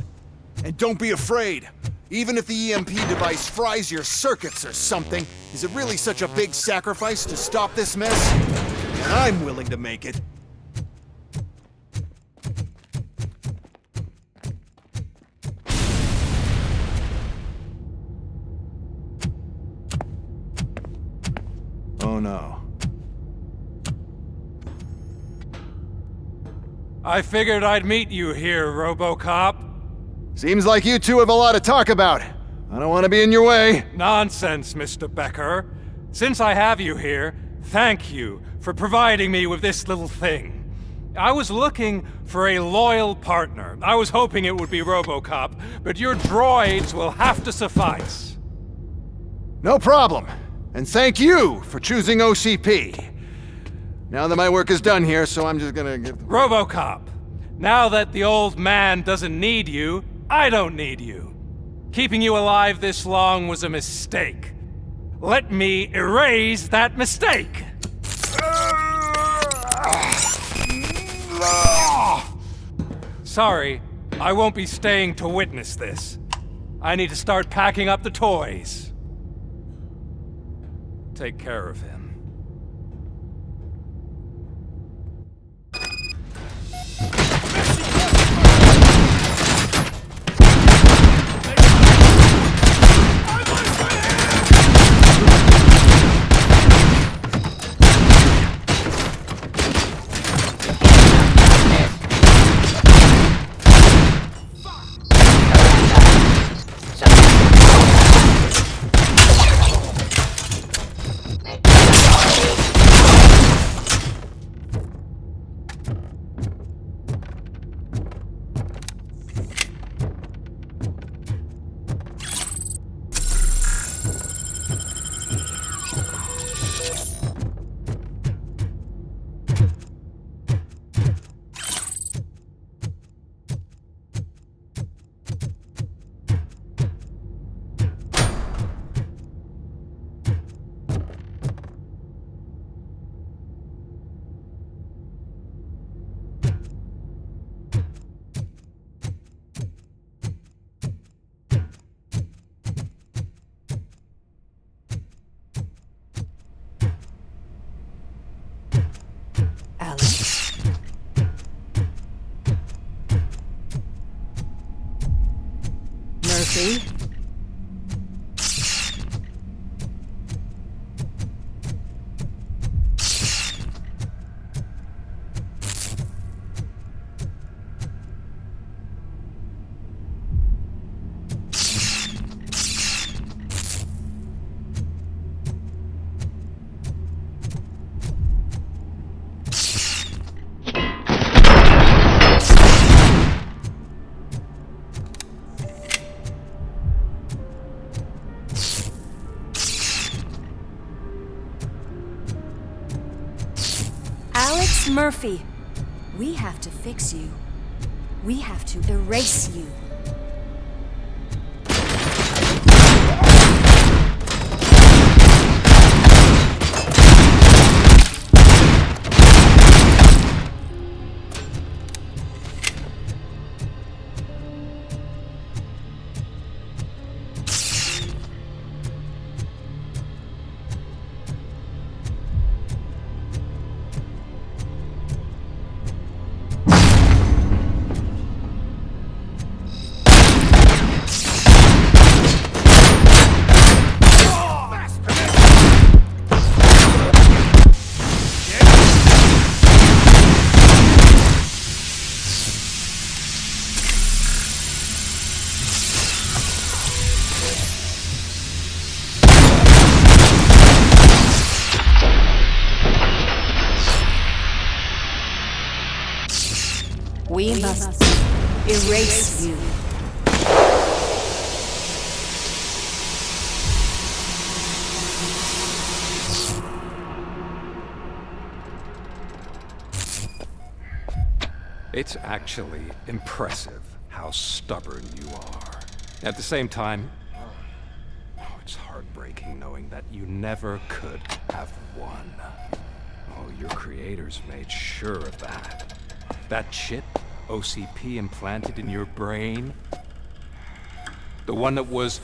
And don't be afraid. Even if the EMP device fries your circuits or something, is it really such a big sacrifice to stop this mess? And I'm willing to make it. Oh no.
I figured I'd meet you here, RoboCop.
Seems like you two have a lot to talk about. I don't want to be in your way.
Nonsense, Mr. Becker. Since I have you here, thank you for providing me with this little thing. I was looking for a loyal partner. I was hoping it would be RoboCop, but your droids will have to suffice.
No problem. And thank you for choosing OCP. Now that my work is done here, so I'm just gonna give...
RoboCop, now that the old man doesn't need you, I don't need you. Keeping you alive this long was a mistake. Let me erase that mistake! Sorry, I won't be staying to witness this. I need to start packing up the toys. Take care of him.
Murphy?
Murphy, we have to fix you. We have to erase you.
We must erase you.
It's actually impressive how stubborn you are. At the same time, it's heartbreaking knowing that you never could have won. Oh, your creators made sure of that. That chip OCP implanted in your brain, The one that was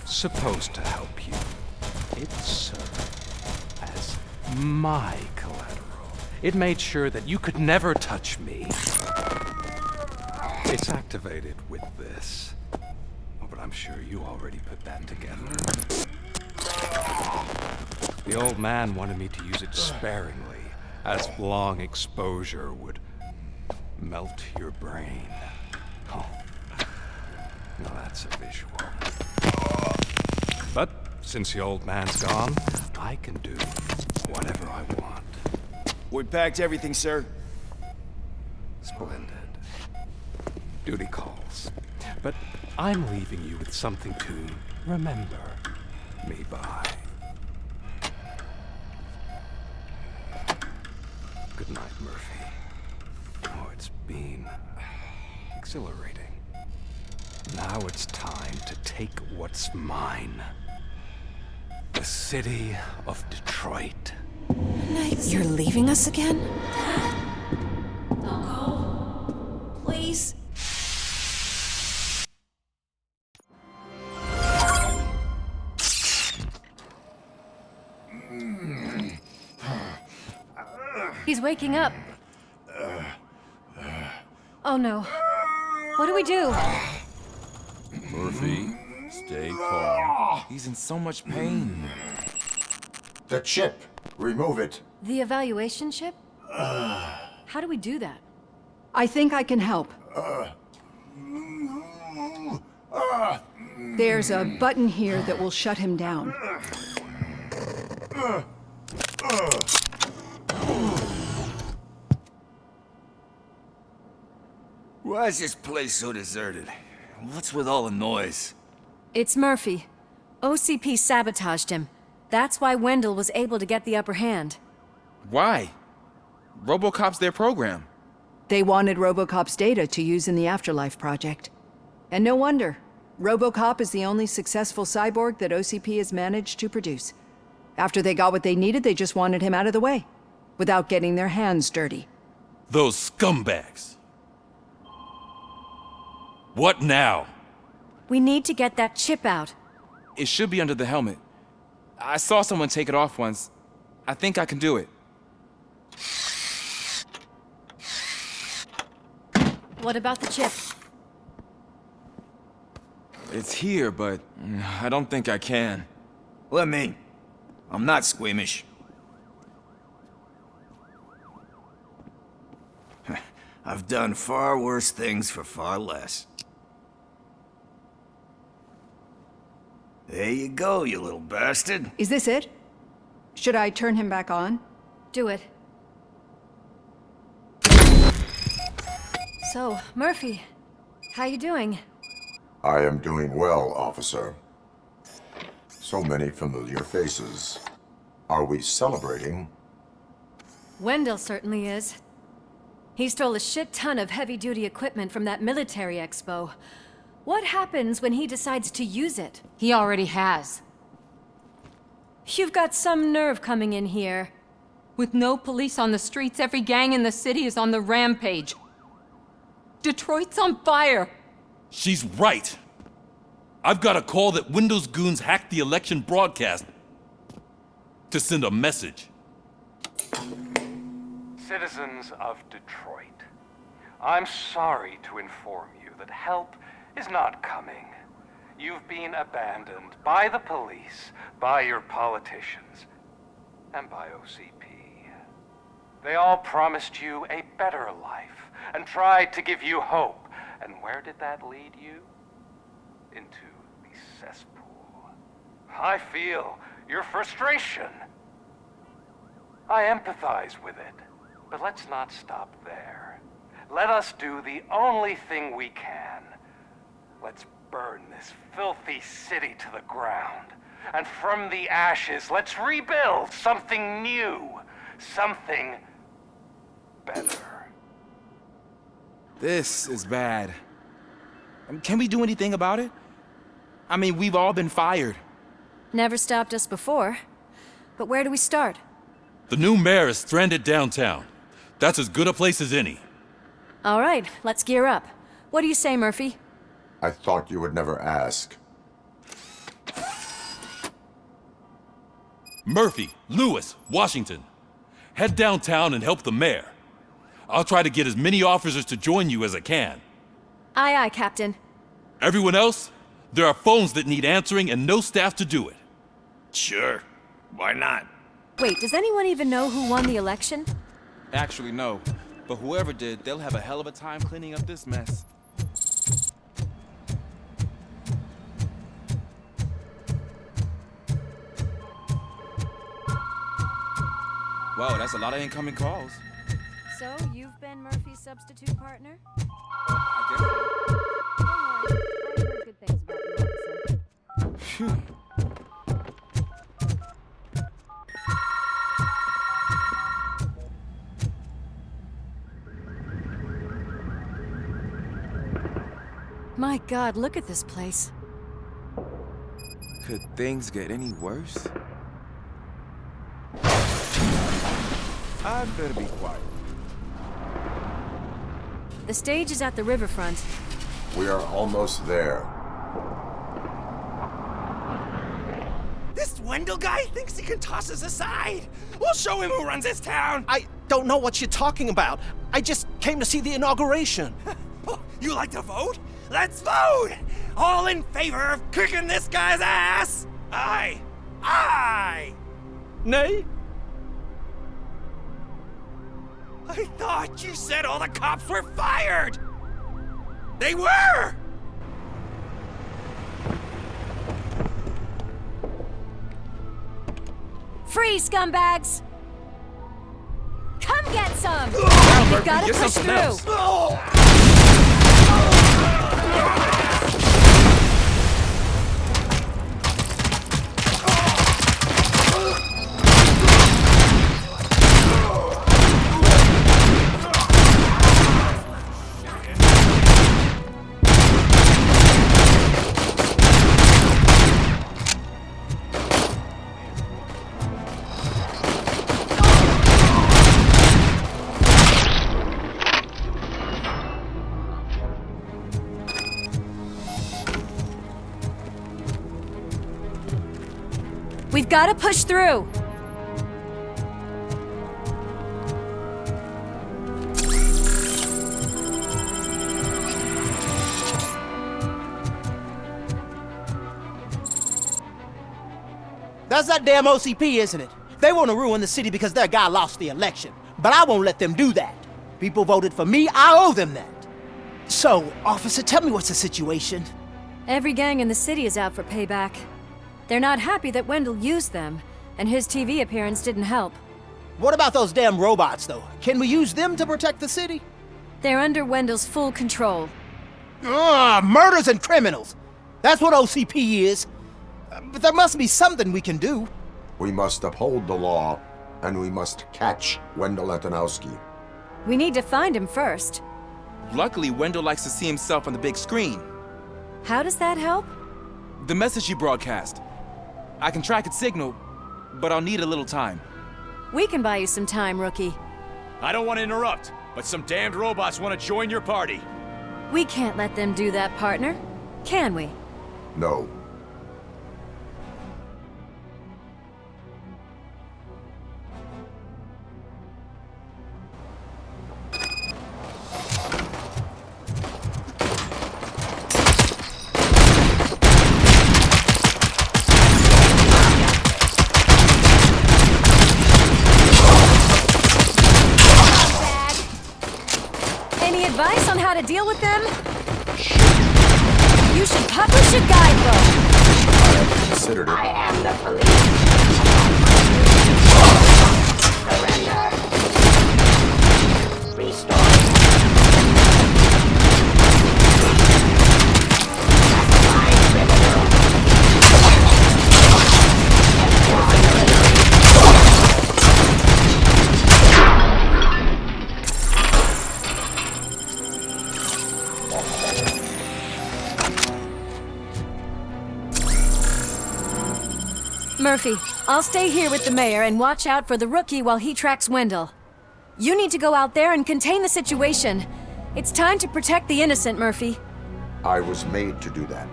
supposed to help you. It served as my collateral. It made sure that you could never touch me. It's activated with this. Oh, but I'm sure you already put that together. The old man wanted me to use it sparingly, as long exposure would melt your brain. Oh, now that's a visual. But since the old man's gone, I can do whatever I want.
We packed everything, sir.
Splendid. Duty calls. But I'm leaving you with something to remember me by. Good night, Murphy. Oh, it's been exhilarating. Now it's time to take what's mine. The city of Detroit.
You're leaving us again?
Don't go. Please.
He's waking up. Oh no. What do we do?
Murphy, stay calm. He's in so much pain.
The chip. Remove it.
The evaluation chip? How do we do that?
I think I can help. There's a button here that will shut him down.
Why is this place so deserted? What's with all the noise?
It's Murphy. OCP sabotaged him. That's why Wendell was able to get the upper hand.
Why? RoboCop's their program.
They wanted RoboCop's data to use in the Afterlife project. And no wonder. RoboCop is the only successful cyborg that OCP has managed to produce. After they got what they needed, they just wanted him out of the way, without getting their hands dirty.
Those scumbags. What now?
We need to get that chip out.
It should be under the helmet. I saw someone take it off once. I think I can do it.
What about the chip?
It's here, but I don't think I can.
Let me. I'm not squeamish. I've done far worse things for far less. There you go, you little bastard.
Is this it? Should I turn him back on?
Do it. So, Murphy, how you doing?
I am doing well, officer. So many familiar faces. Are we celebrating?
Wendell certainly is. He stole a shit ton of heavy-duty equipment from that military expo. What happens when he decides to use it?
He already has.
You've got some nerve coming in here.
With no police on the streets, every gang in the city is on the rampage. Detroit's on fire!
She's right. I've got a call that Wendell's goons hacked the election broadcast to send a message.
Citizens of Detroit, I'm sorry to inform you that help is not coming. You've been abandoned by the police, by your politicians, and by OCP. They all promised you a better life and tried to give you hope. And where did that lead you? Into the cesspool. I feel your frustration. I empathize with it, but let's not stop there. Let us do the only thing we can. Let's burn this filthy city to the ground. And from the ashes, let's rebuild something new. Something better.
This is bad. Can we do anything about it? I mean, we've all been fired.
Never stopped us before. But where do we start?
The new mayor is stranded downtown. That's as good a place as any.
All right, let's gear up. What do you say, Murphy?
I thought you would never ask.
Murphy, Lewis, Washington. Head downtown and help the mayor. I'll try to get as many officers to join you as I can.
Aye, aye, Captain.
Everyone else? There are phones that need answering and no staff to do it.
Sure. Why not?
Wait, does anyone even know who won the election?
Actually, no. But whoever did, they'll have a hell of a time cleaning up this mess. Whoa, that's a lot of incoming calls.
So, you've been Murphy's substitute partner?
I
Don't worry, I've heard good things about you, officer.
Phew.
My God, look at this place.
Could things get any worse? I'd better be quiet.
The stage is at the riverfront.
We are almost there.
This Wendell guy thinks he can toss us aside. We'll show him who runs this town.
I don't know what you're talking about. I just came to see the inauguration.
You like to vote? Let's vote! All in favor of kicking this guy's ass? Aye. Aye!
Nay?
I thought you said all the cops were fired! They were!
Free, scumbags! Come get some! We've gotta push through! We've got to push through!
That's that damn OCP, isn't it? They want to ruin the city because their guy lost the election. But I won't let them do that. People voted for me, I owe them that. So, officer, tell me what's the situation?
Every gang in the city is out for payback. They're not happy that Wendell used them, and his TV appearance didn't help.
What about those damn robots, though? Can we use them to protect the city?
They're under Wendell's full control.
Murders and criminals! That's what OCP is. But there must be something we can do.
We must uphold the law, and we must catch Wendell Antonowski.
We need to find him first.
Luckily, Wendell likes to see himself on the big screen.
How does that help?
The message you broadcast. I can track its signal, but I'll need a little time.
We can buy you some time, rookie.
I don't want to interrupt, but some damned robots want to join your party.
We can't let them do that, partner. Can we?
No.
Advice on how to deal with them? You should publish a guidebook.
I have considered it.
I am the police. Surrender. Restore.
Murphy, I'll stay here with the mayor and watch out for the rookie while he tracks Wendell. You need to go out there and contain the situation. It's time to protect the innocent, Murphy.
I was made to do that.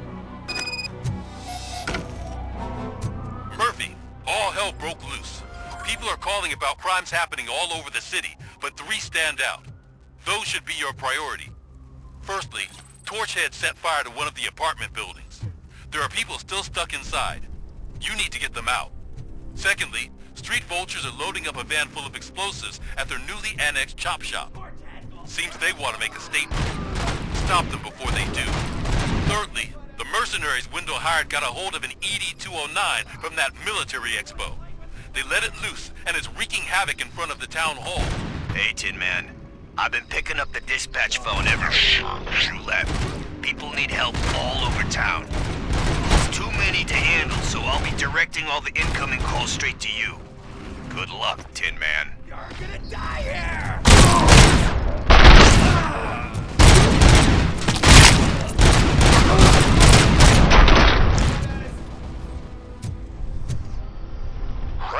Murphy, all hell broke loose. People are calling about crimes happening all over the city, but 3 stand out. Those should be your priority. Firstly, Torchhead set fire to one of the apartment buildings. There are people still stuck inside. You need to get them out. Secondly, street vultures are loading up a van full of explosives at their newly annexed chop shop. Seems they want to make a statement. Stop them before they do. Thirdly, the mercenaries Wendell hired got a hold of an ED-209 from that military expo. They let it loose, and it's wreaking havoc in front of the town hall.
Hey, Tin Man. I've been picking up the dispatch phone ever since you left. People need help all over town. It's too many to handle, so I'll be directing all the incoming calls straight to you. Good luck, Tin Man.
You're gonna die here!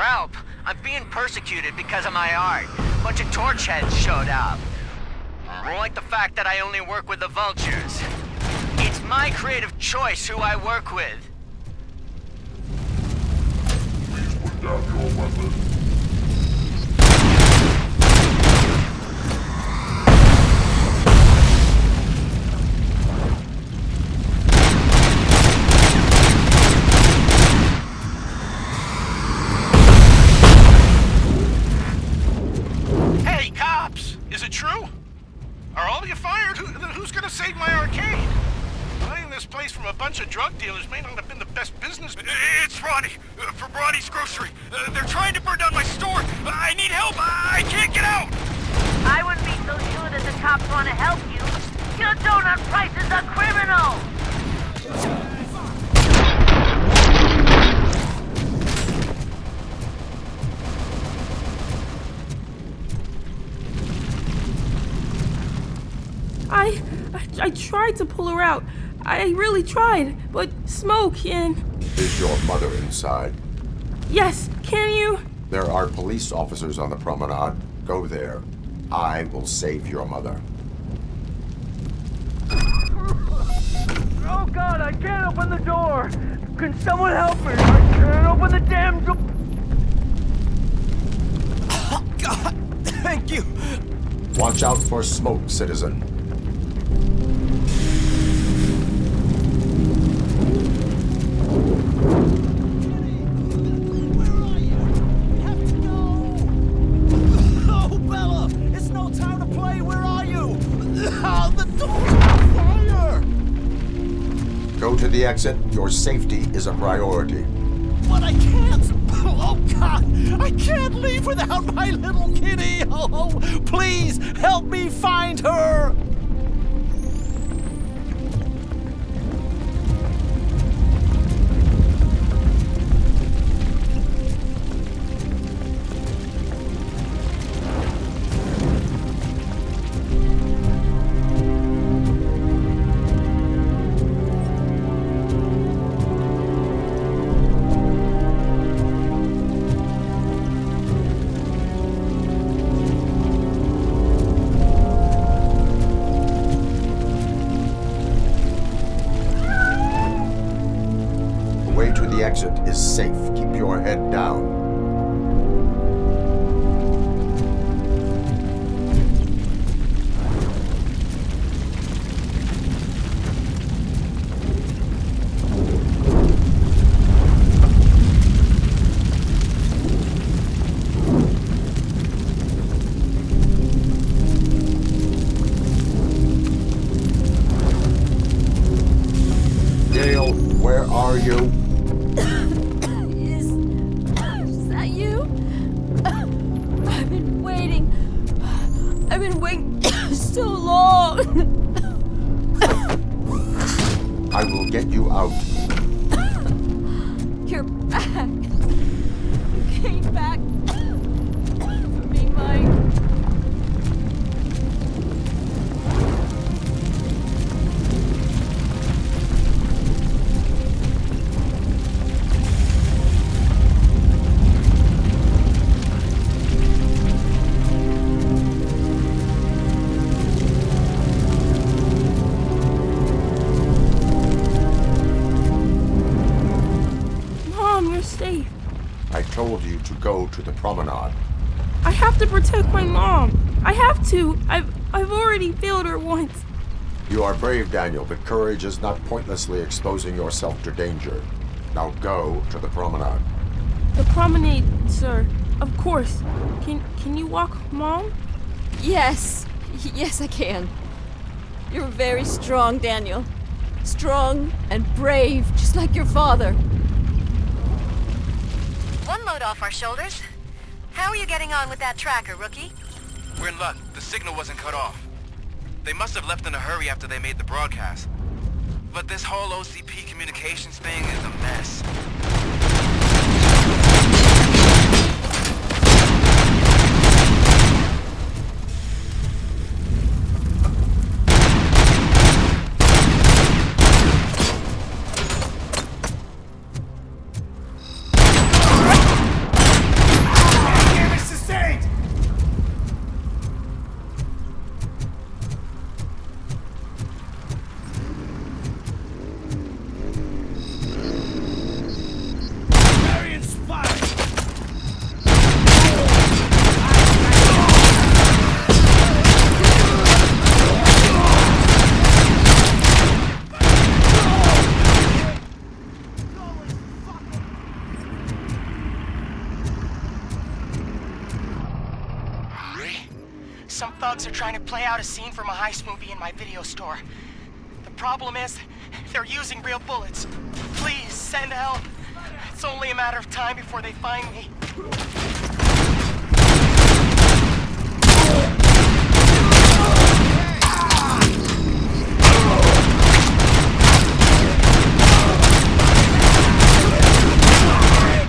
Help! I'm being persecuted because of my art. A bunch of torchheads showed up. More like the fact that I only work with the Vultures. It's my creative choice who I work with.
Please put down your weapon.
Hey, cops! Is it true? Are all of you fired? Who's gonna save my arcade? Buying this place from a bunch of drug dealers may not have been the best business.
It's Ronnie, from Ronnie's Grocery. They're trying to burn down my store. I need help. I can't get out.
I wouldn't be so sure that the cops want to help you. Your donut prices are criminal!
I tried to pull her out. I really tried, but smoke and...
Is your mother inside?
Yes, can you?
There are police officers on the promenade. Go there. I will save your mother.
Oh God, I can't open the door! Can someone help me? I can't open the damn door!
Oh God, thank you!
Watch out for smoke, citizen. Go to the exit. Your safety is a priority.
But I can't! Oh God! I can't leave without my little kitty! Oh, please help me find her!
The exit is safe. Keep your head down. Dale, where are you?
So long!
I will get you out.
You're back. You came back for me, Mike.
told you to go to the promenade.
I have to protect my mom. I have to. I've already failed her once.
You are brave, Daniel, but courage is not pointlessly exposing yourself to danger. Now go to the promenade.
The promenade, sir. Of course. Can you walk, Mom?
Yes. Yes, I can. You're very strong, Daniel. Strong and brave, just like your father.
One load off our shoulders. How are you getting on with that tracker, rookie?
We're in luck. The signal wasn't cut off. They must have left in a hurry after they made the broadcast. But this whole OCP communications thing is a mess.
Some thugs are trying to play out a scene from a heist movie in my video store. The problem is, they're using real bullets. Please, send help. It's only a matter of time before they find me.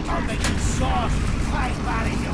I'll make you soft. Climb out of here.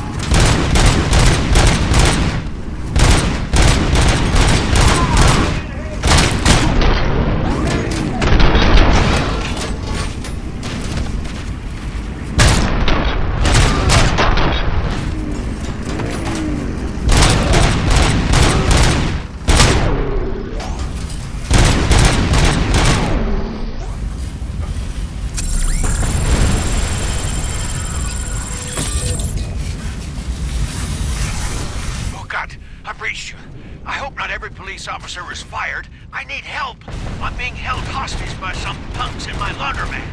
Officer was fired. I need help. I'm being held hostage by some punks in my laundromat.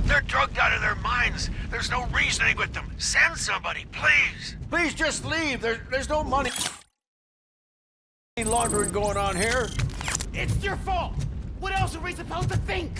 They're drugged out of their minds. There's no reasoning with them. Send somebody, please.
Please just leave. There's no money laundering going on here.
It's your fault. What else are we supposed to think?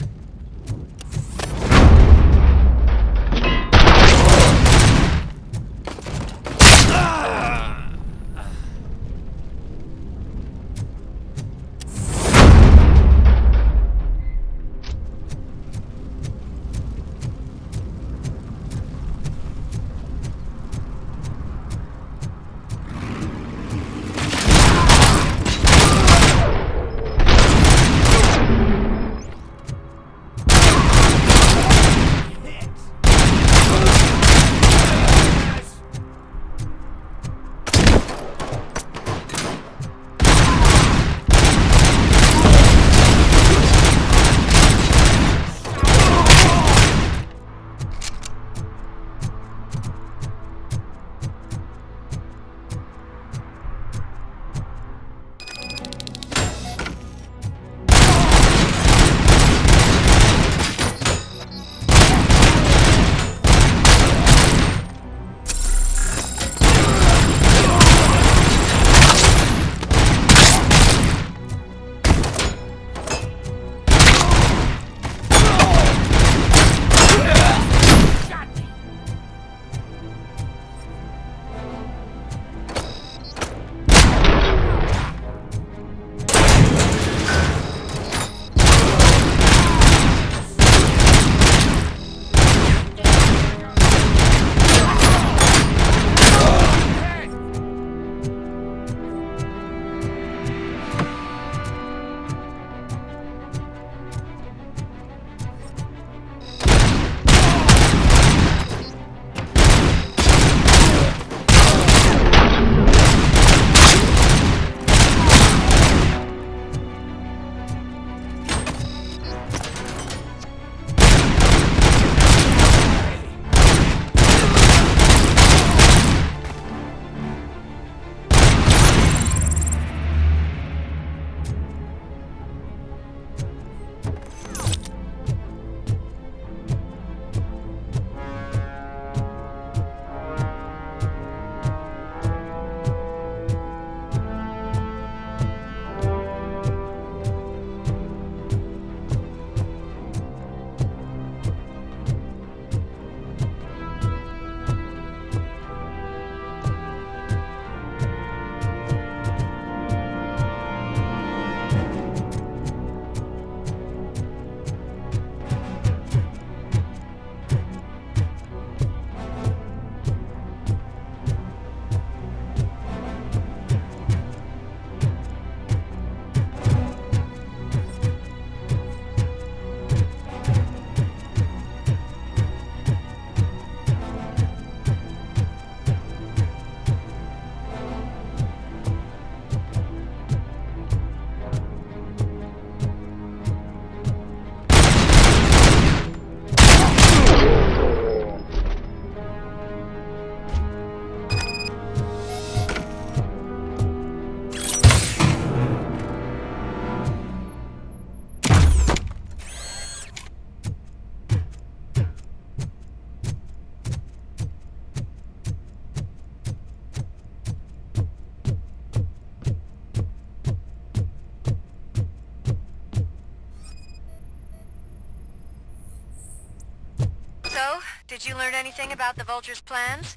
So, did you learn anything about the Vultures' plans?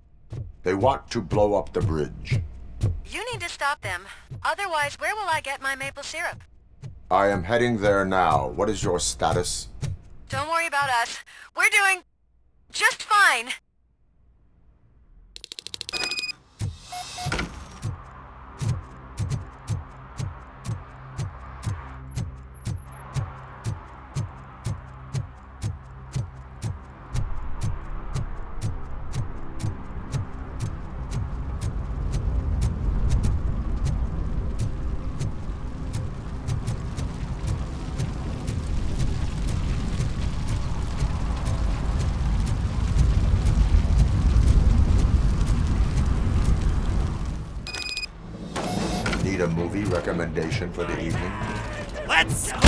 They want to blow up the bridge.
You need to stop them. Otherwise, where will I get my maple syrup?
I am heading there now. What is your status?
Don't worry about us. We're doing just fine.
Need a movie recommendation for the evening?
Let's go!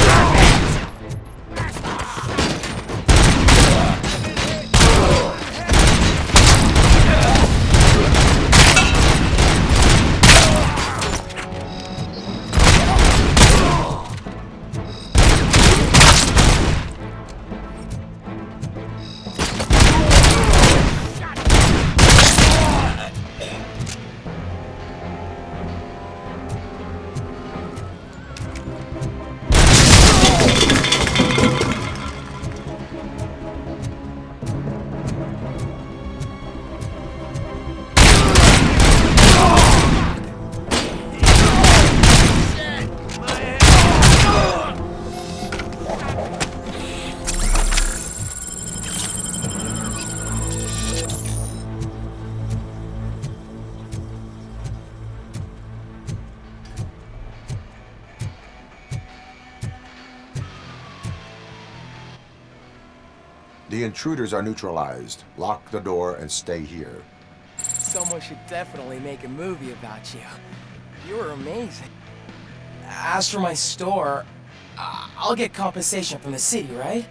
The intruders are neutralized. Lock the door and stay here.
Someone should definitely make a movie about you. You were amazing. As for my store, I'll get compensation from the city, right?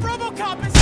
RoboCop is...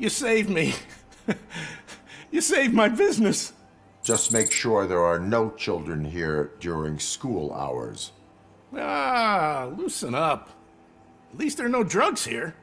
You saved me. You saved my business.
Just make sure there are no children here during school hours.
Ah, loosen up. At least there are no drugs here.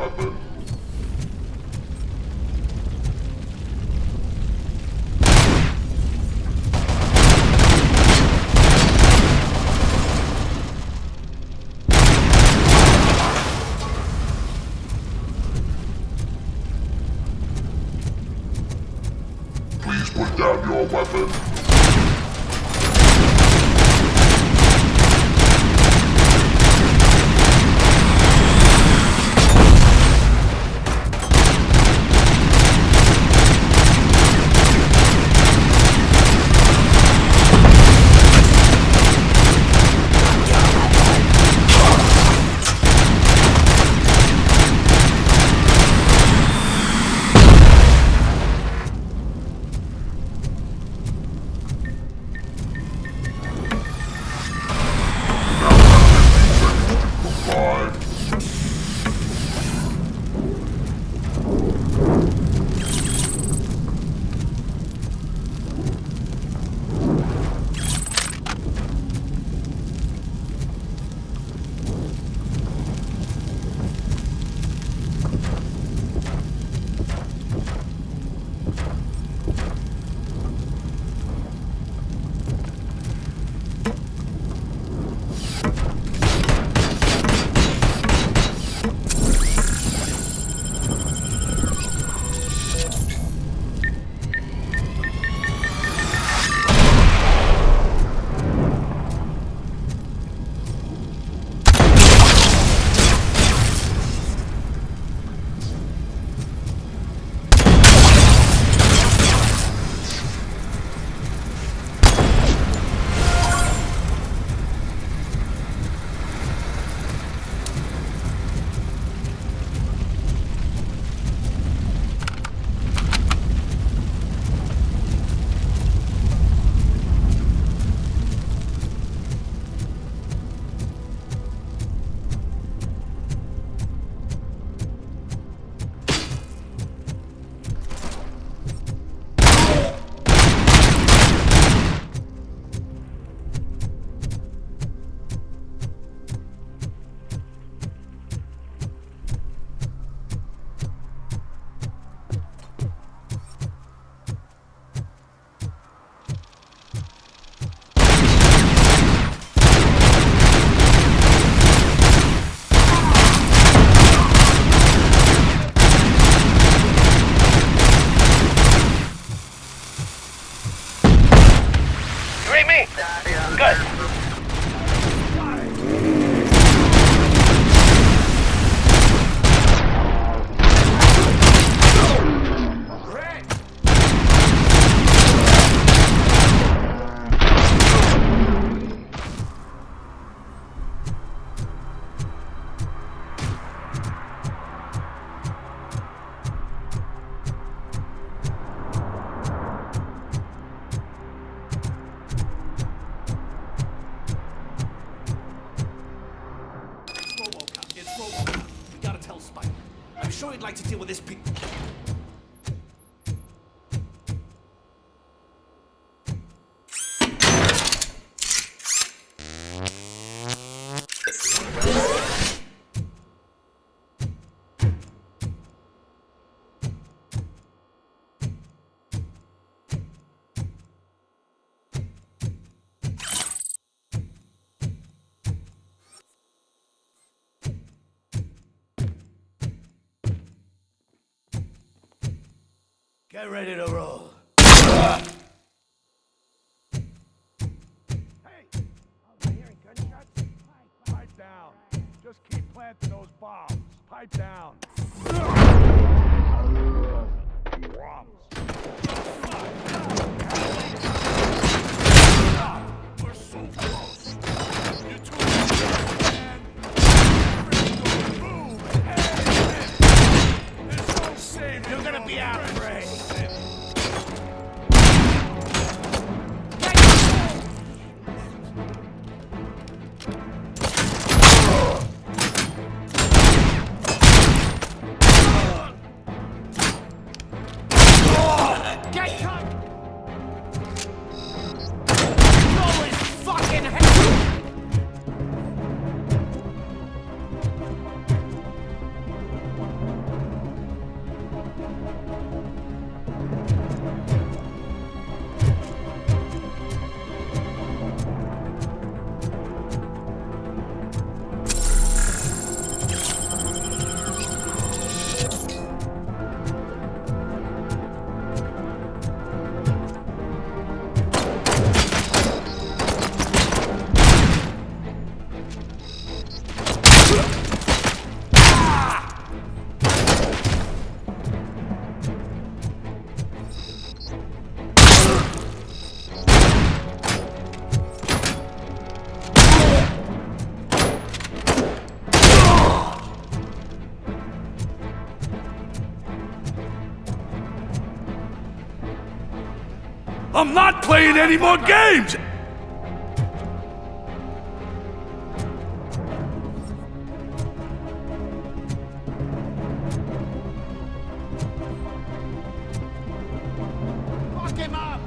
weapon. Please put down your weapon.
sure he'd like to deal with this people. Get ready to roll.
Hey! I'm hearing gunshots. Pipe down. Just keep planting those bombs. Pipe down. We're so close. You're too close, man. Everything's going boom. Hey, there's no saving. You're gonna be out of range.
I'm not playing any more games!
Lock him up!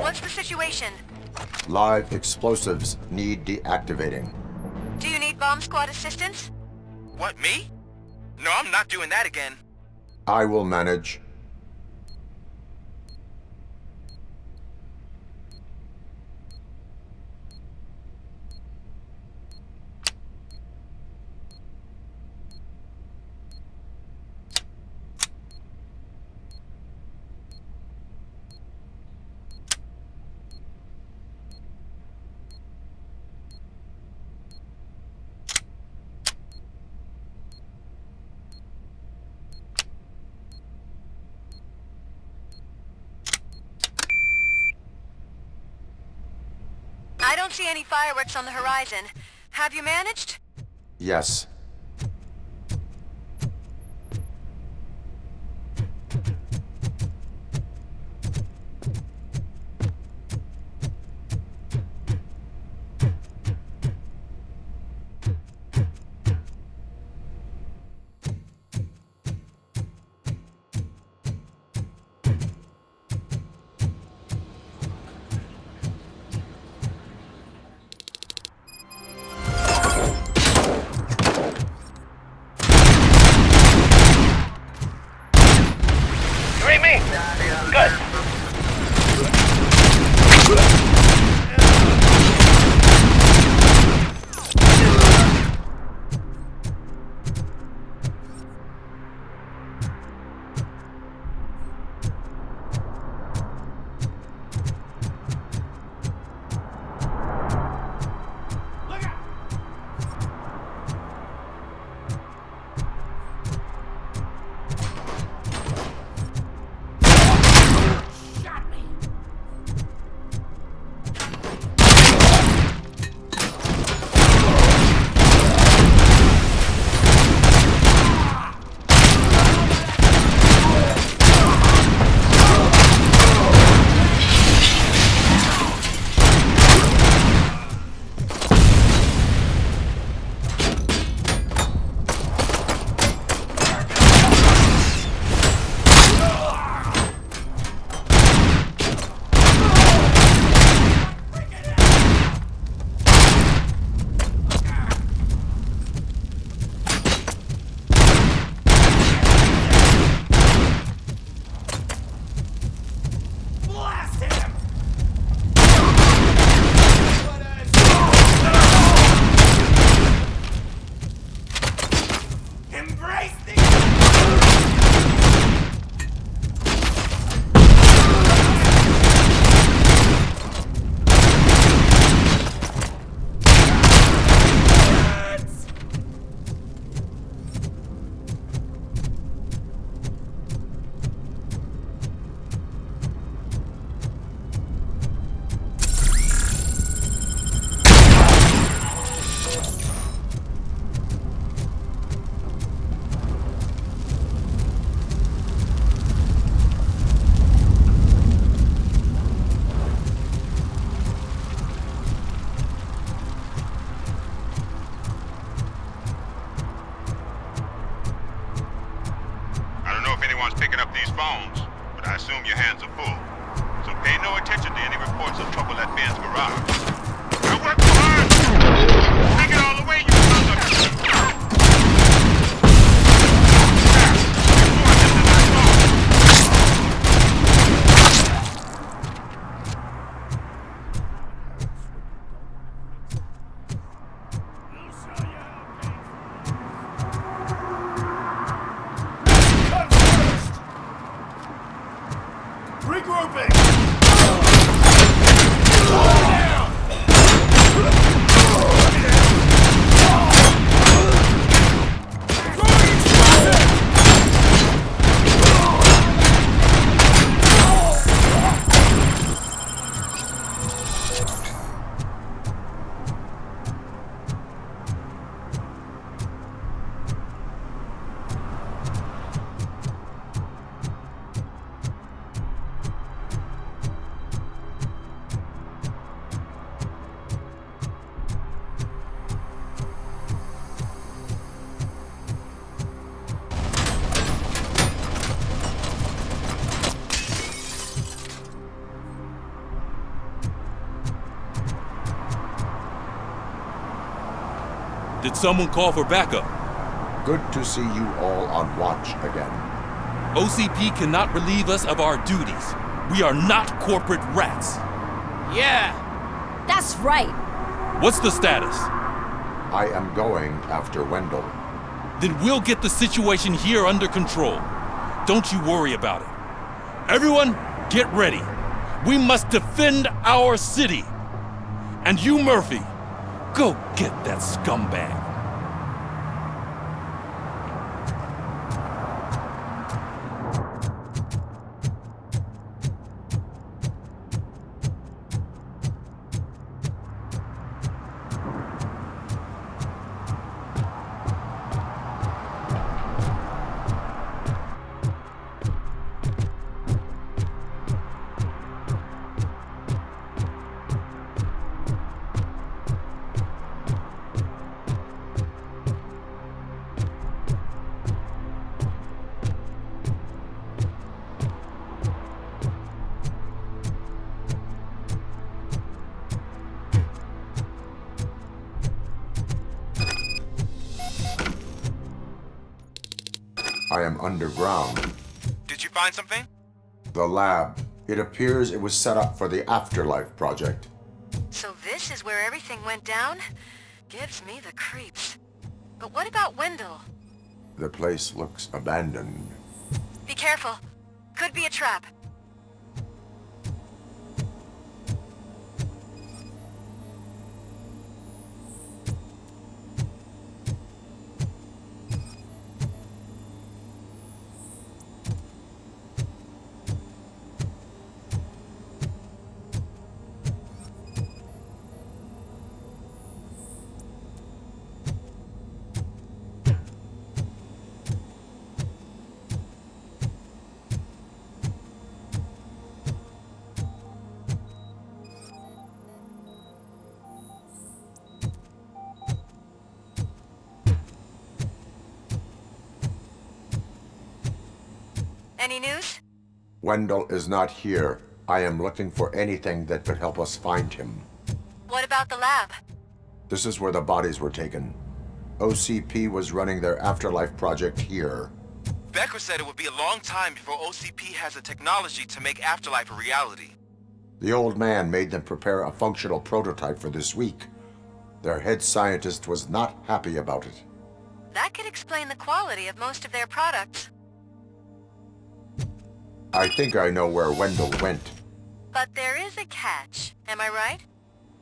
What's the situation?
Live explosives need deactivating.
Do you need bomb squad assistance?
What, me? No, I'm not doing that again.
I will manage.
I don't see any fireworks on the horizon. Have you managed?
Yes.
picking up these phones, but I assume your hands are full. So pay no attention to any reports of trouble at Ben's garage. I work hard! Take it all away, you
Regrouping! Down!
Did someone call for backup?
Good to see you all on watch again.
OCP cannot relieve us of our duties. We are not corporate rats.
Yeah.
That's right.
What's the status?
I am going after Wendell.
Then we'll get the situation here under control. Don't you worry about it. Everyone, get ready. We must defend our city. And you, Murphy, go get that scumbag.
I am underground.
Did you find something?
The lab. It appears it was set up for the Afterlife project.
So this is where everything went down? Gives me the creeps. But what about Wendell?
The place looks abandoned.
Be careful. Could be a trap. Any news?
Wendell is not here. I am looking for anything that could help us find him.
What about the lab?
This is where the bodies were taken. OCP was running their Afterlife project here.
Becker said it would be a long time before OCP has the technology to make Afterlife a reality.
The old man made them prepare a functional prototype for this week. Their head scientist was not happy about it.
That could explain the quality of most of their products.
I think I know where Wendell went.
But there is a catch, am I right?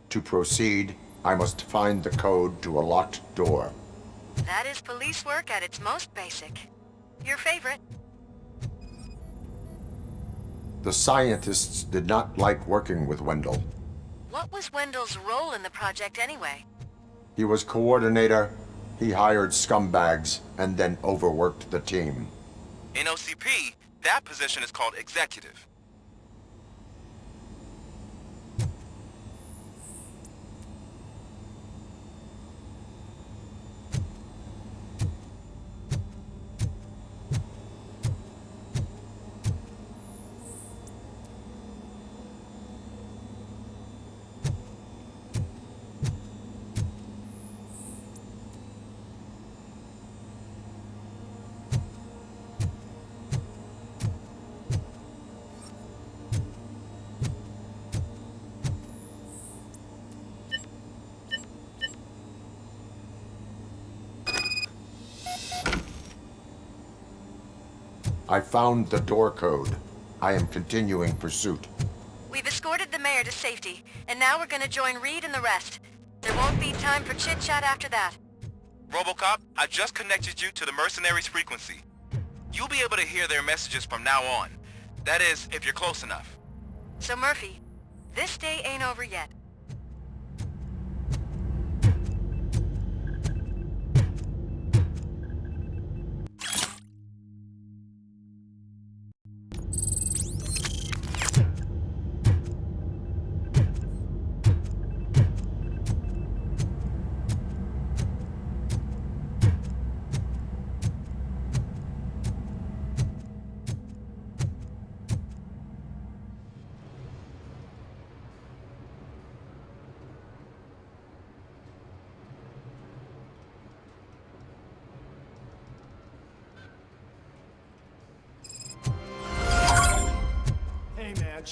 To proceed, I must find the code to a locked door.
That is police work at its most basic. Your favorite.
The scientists did not like working with Wendell.
What was Wendell's role in the project anyway?
He was coordinator, he hired scumbags, and then overworked the team.
In OCP, that position is called executive.
I found the door code. I am continuing pursuit.
We've escorted the mayor to safety, and now we're gonna join Reed and the rest. There won't be time for chit-chat after that.
RoboCop, I just connected you to the mercenaries' frequency. You'll be able to hear their messages from now on. That is, if you're close enough.
So Murphy, this day ain't over yet.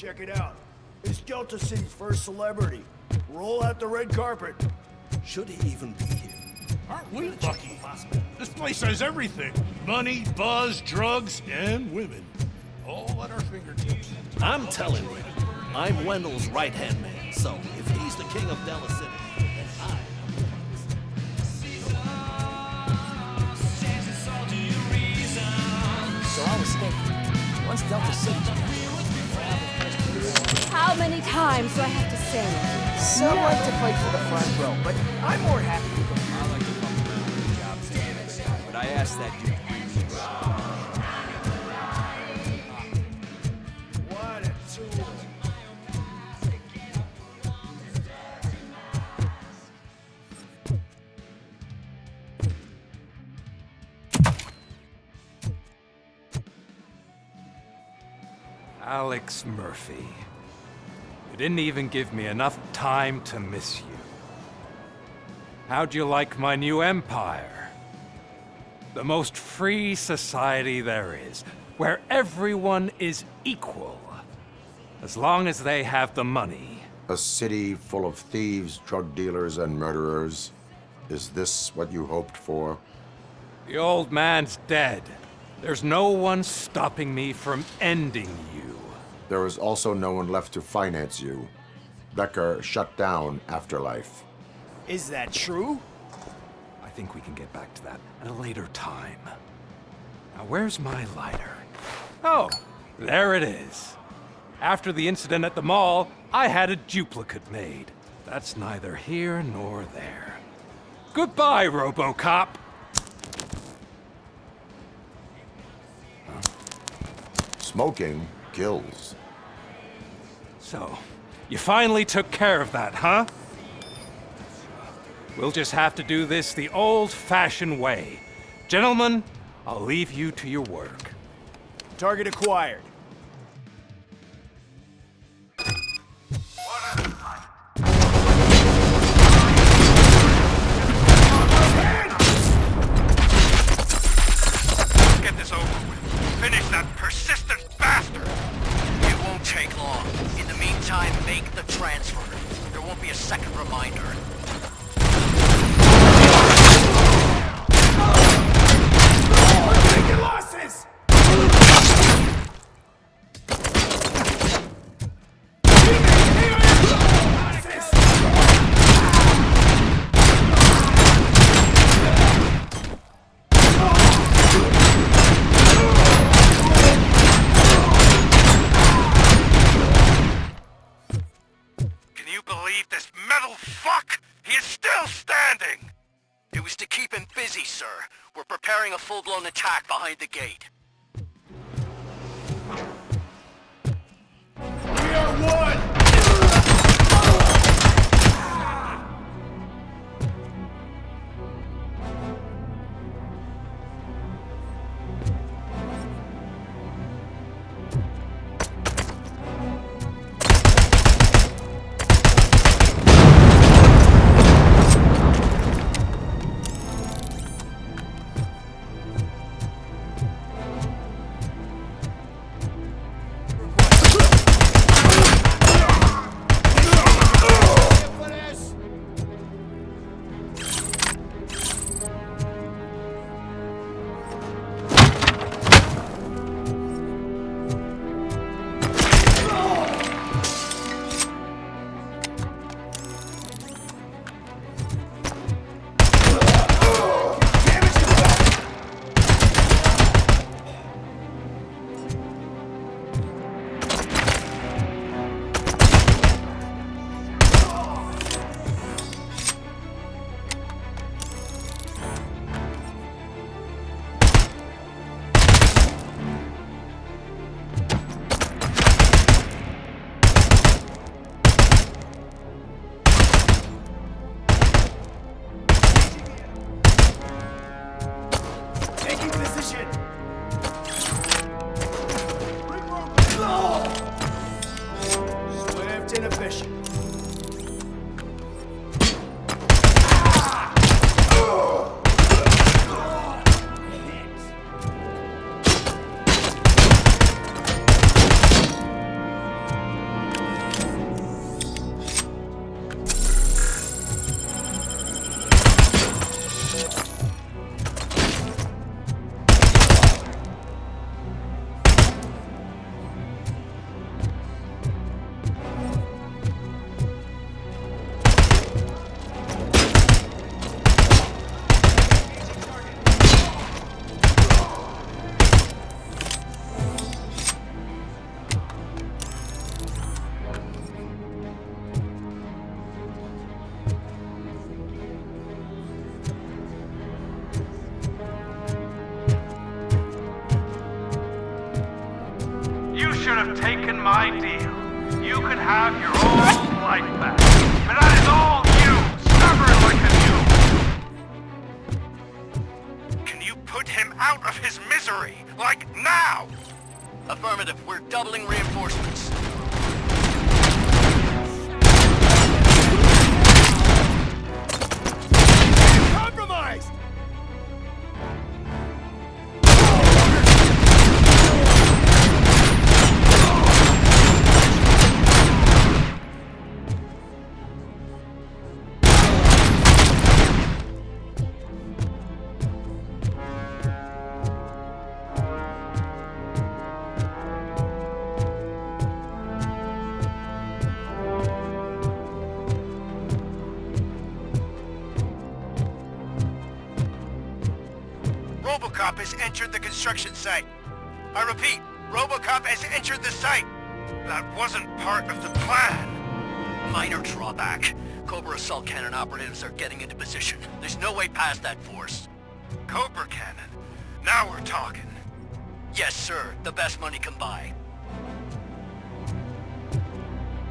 check it out. It's Delta City's first celebrity. Roll out the red carpet. Should he even be here?
Aren't we lucky? This place has everything. Money, buzz, drugs, and women. All at our fingertips.
I'm telling you, I'm Wendell's right-hand man, so if he's the king of Delta City, then I...
So I was thinking, once Delta City's done,
How many times do I have to say it?
some like to fight for the front row, but I'm more happy with the...
I like to bump around the jobs anyway, but I asked that dude.
What a tool.
Alex Murphy. You didn't even give me enough time to miss you. How'd you like my new empire? The most free society there is, where everyone is equal, as long as they have the money.
A city full of thieves, drug dealers, and murderers. Is this what you hoped for?
The old man's dead. There's no one stopping me from ending you.
There is also no one left to finance you. Becker shut down Afterlife.
Is that true?
I think we can get back to that at a later time. Now, where's my lighter? Oh, there it is. After the incident at the mall, I had a duplicate made. That's neither here nor there. Goodbye, RoboCop!
Smoking kills.
So, you finally took care of that, huh? We'll just have to do this the old-fashioned way. Gentlemen, I'll leave you to your work.
Target acquired.
Get this over with. Finish that persistent bastard!
It won't take long. In the meantime, make the transfer. There won't be a second reminder.
Take your losses!
Can you believe this metal fuck? He is still standing!
It was to keep him busy, sir. We're preparing a full-blown attack behind the gate.
We are one!
can have your old life back. And that is all you, stubborn like a mule. Can you put him out of his misery? Like now?
Affirmative. We're doubling reinforcements.
Compromised!
RoboCop has entered the construction site. I repeat, RoboCop has entered the site.
That wasn't part of the plan.
Minor drawback. Cobra assault cannon operatives are getting into position. There's no way past that force.
Cobra cannon? Now we're talking.
Yes, sir. The best money can buy.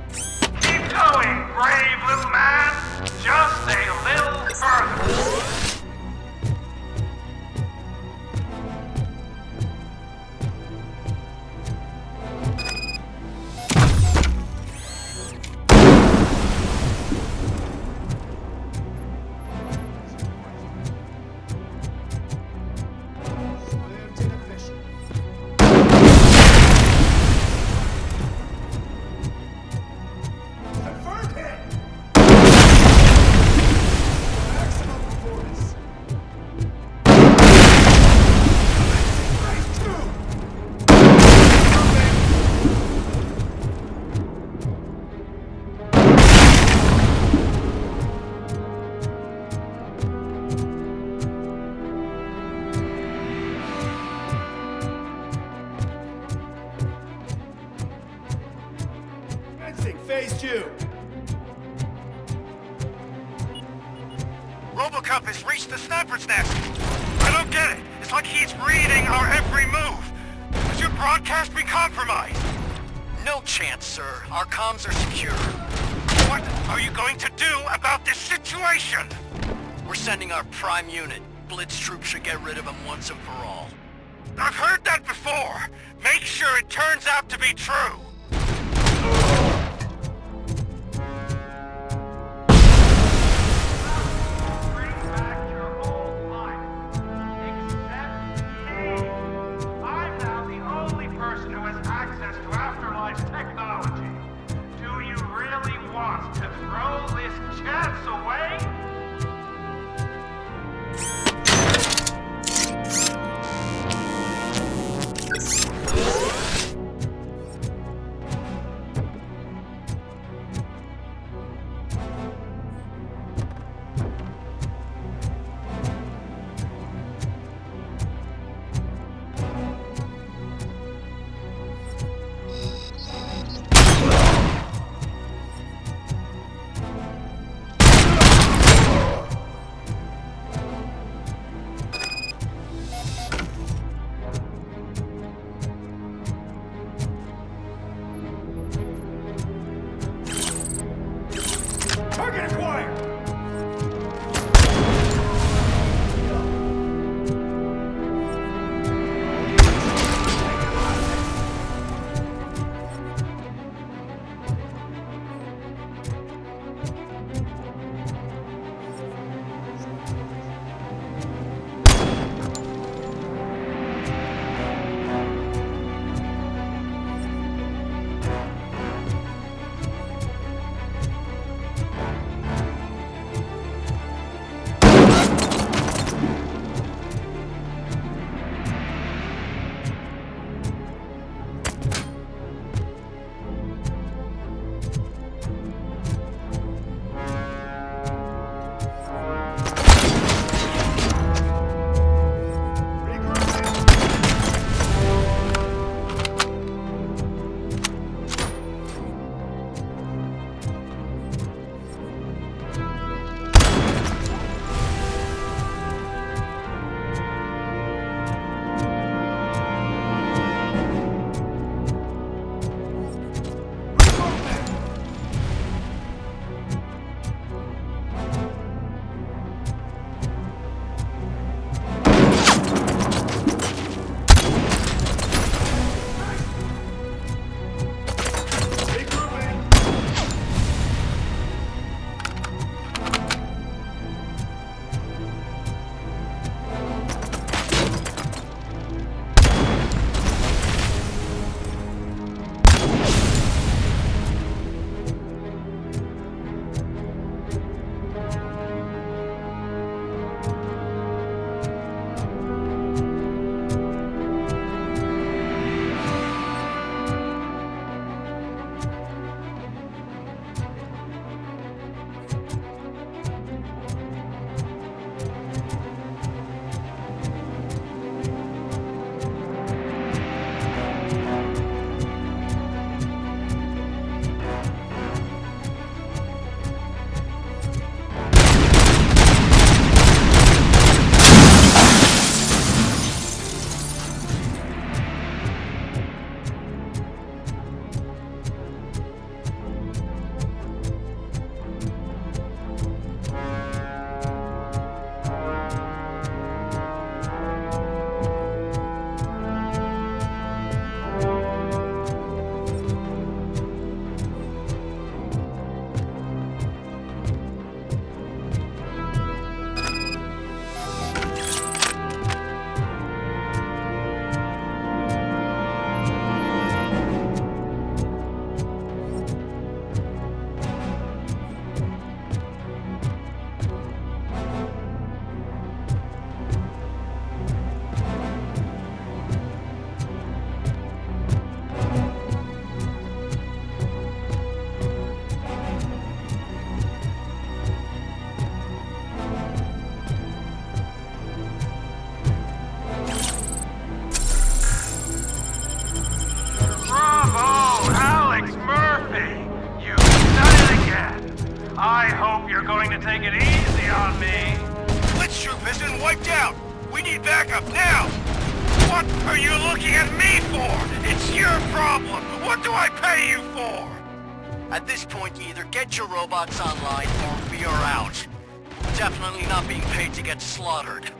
Keep going, brave little man. Just a little further.
Phase 2.
RoboCop has reached the sniper's nest. I don't get it. It's like he's reading our every move. Has your broadcast been compromised?
No chance, sir. Our comms are secure.
What are you going to do about this situation?
We're sending our prime unit. Blitz troops should get rid of him once and for all.
I've heard that before. Make sure it turns out to be true.
Target acquired!
I hope you're going to take it easy on me. Blitz troop has been wiped out. We need backup now. What are you looking at me for? It's your problem. What do I pay you for?
At this point, you either get your robots online or we are out. Definitely not being paid to get slaughtered.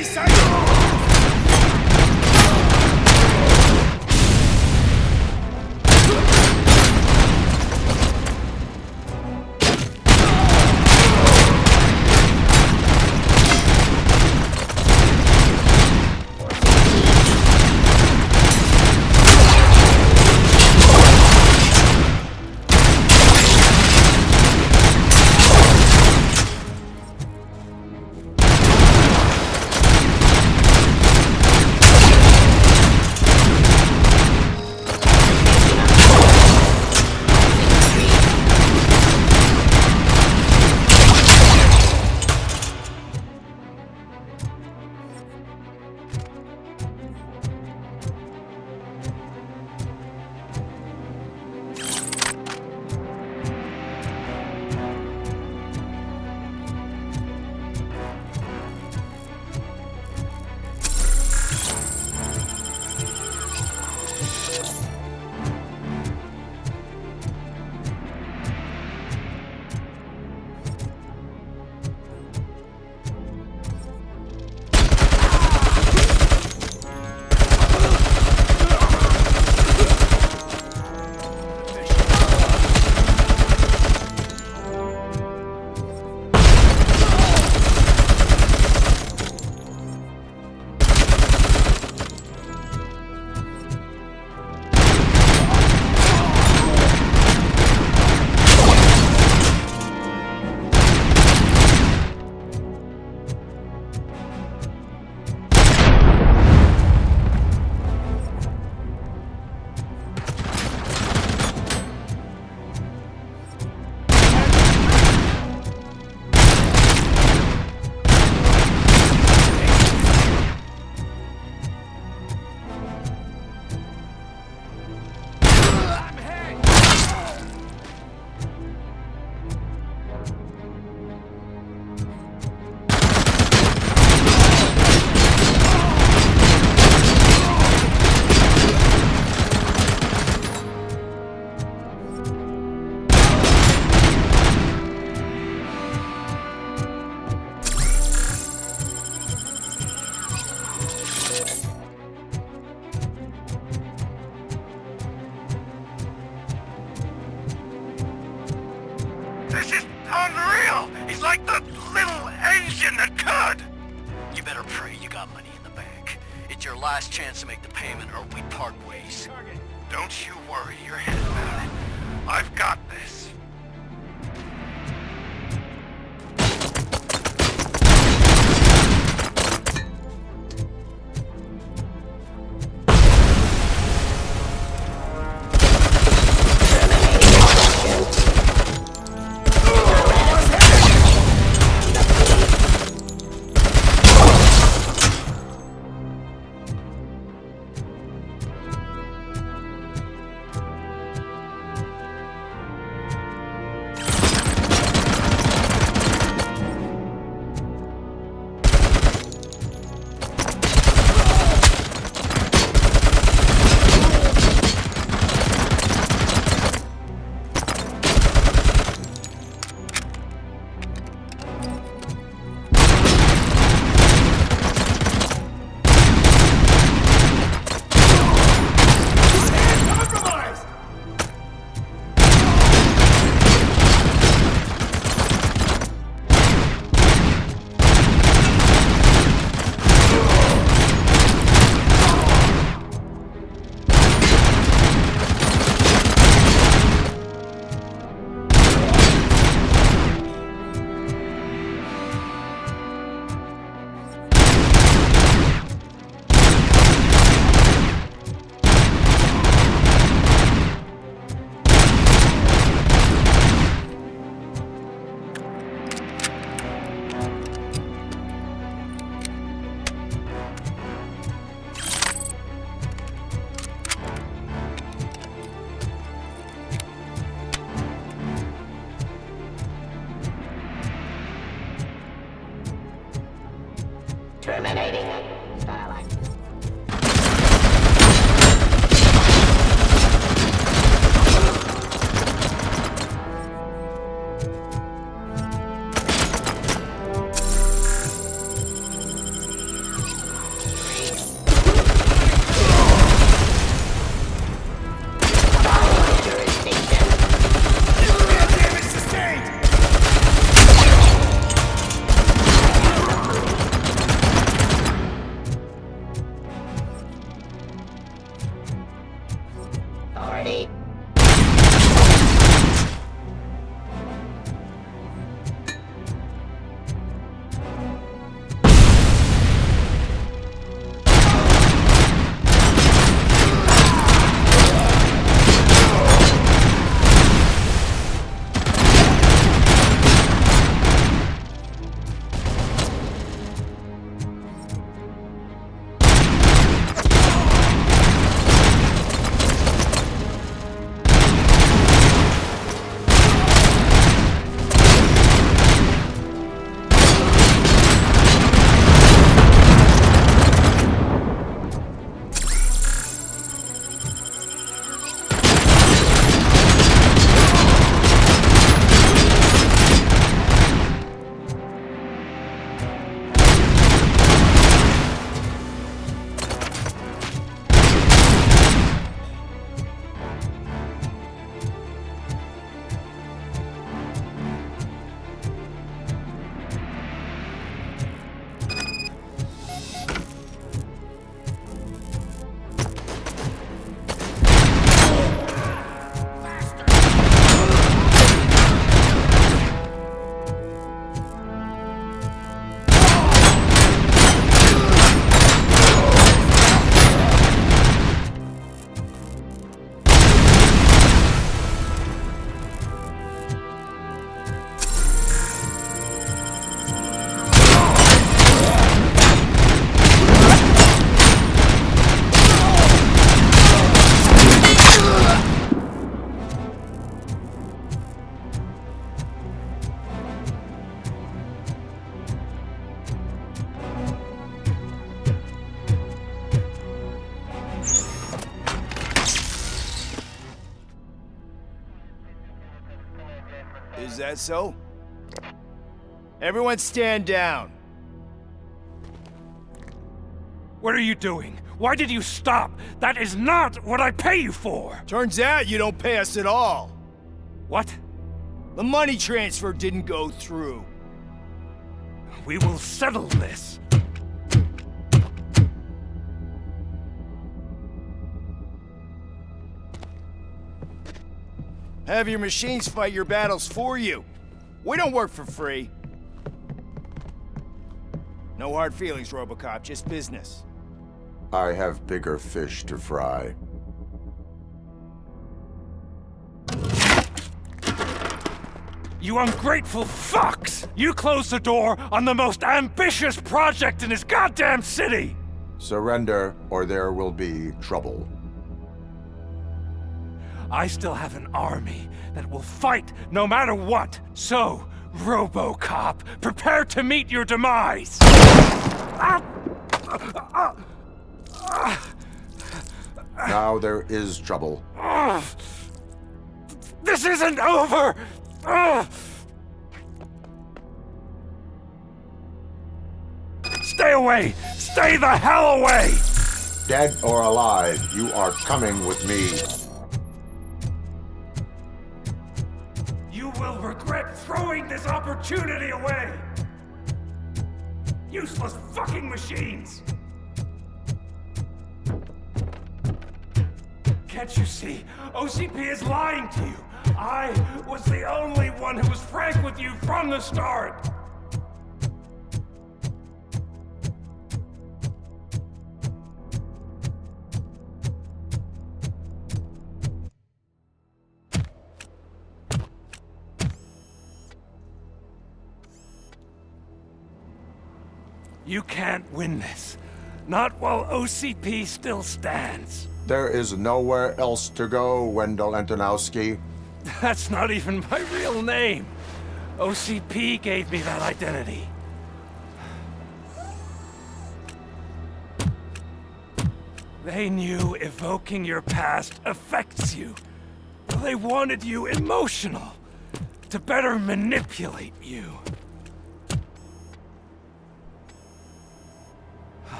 me, son!
Last chance to make the payment or we part ways.
Don't you worry your head about it. I've got this.
Is that so? Everyone stand down.
What are you doing? Why did you stop? That is not what I pay you for!
Turns out you don't pay us at all.
What?
The money transfer didn't go through.
We will settle this.
Have your machines fight your battles for you. We don't work for free. No hard feelings, RoboCop, just business.
I have bigger fish to fry.
You ungrateful fucks! You closed the door on the most ambitious project in this goddamn city!
Surrender, or there will be trouble.
I still have an army that will fight no matter what. So, RoboCop, prepare to meet your demise!
Now there is trouble.
This isn't over! Stay away! Stay the hell away!
Dead or alive, you are coming with me.
You will regret throwing this opportunity away! Useless fucking machines! Can't you see? OCP is lying to you! I was the only one who was frank with you from the start! You can't win this. Not while OCP still stands.
There is nowhere else to go, Wendell Antonowski.
That's not even my real name. OCP gave me that identity. They knew evoking your past affects you. They wanted you emotional, to better manipulate you.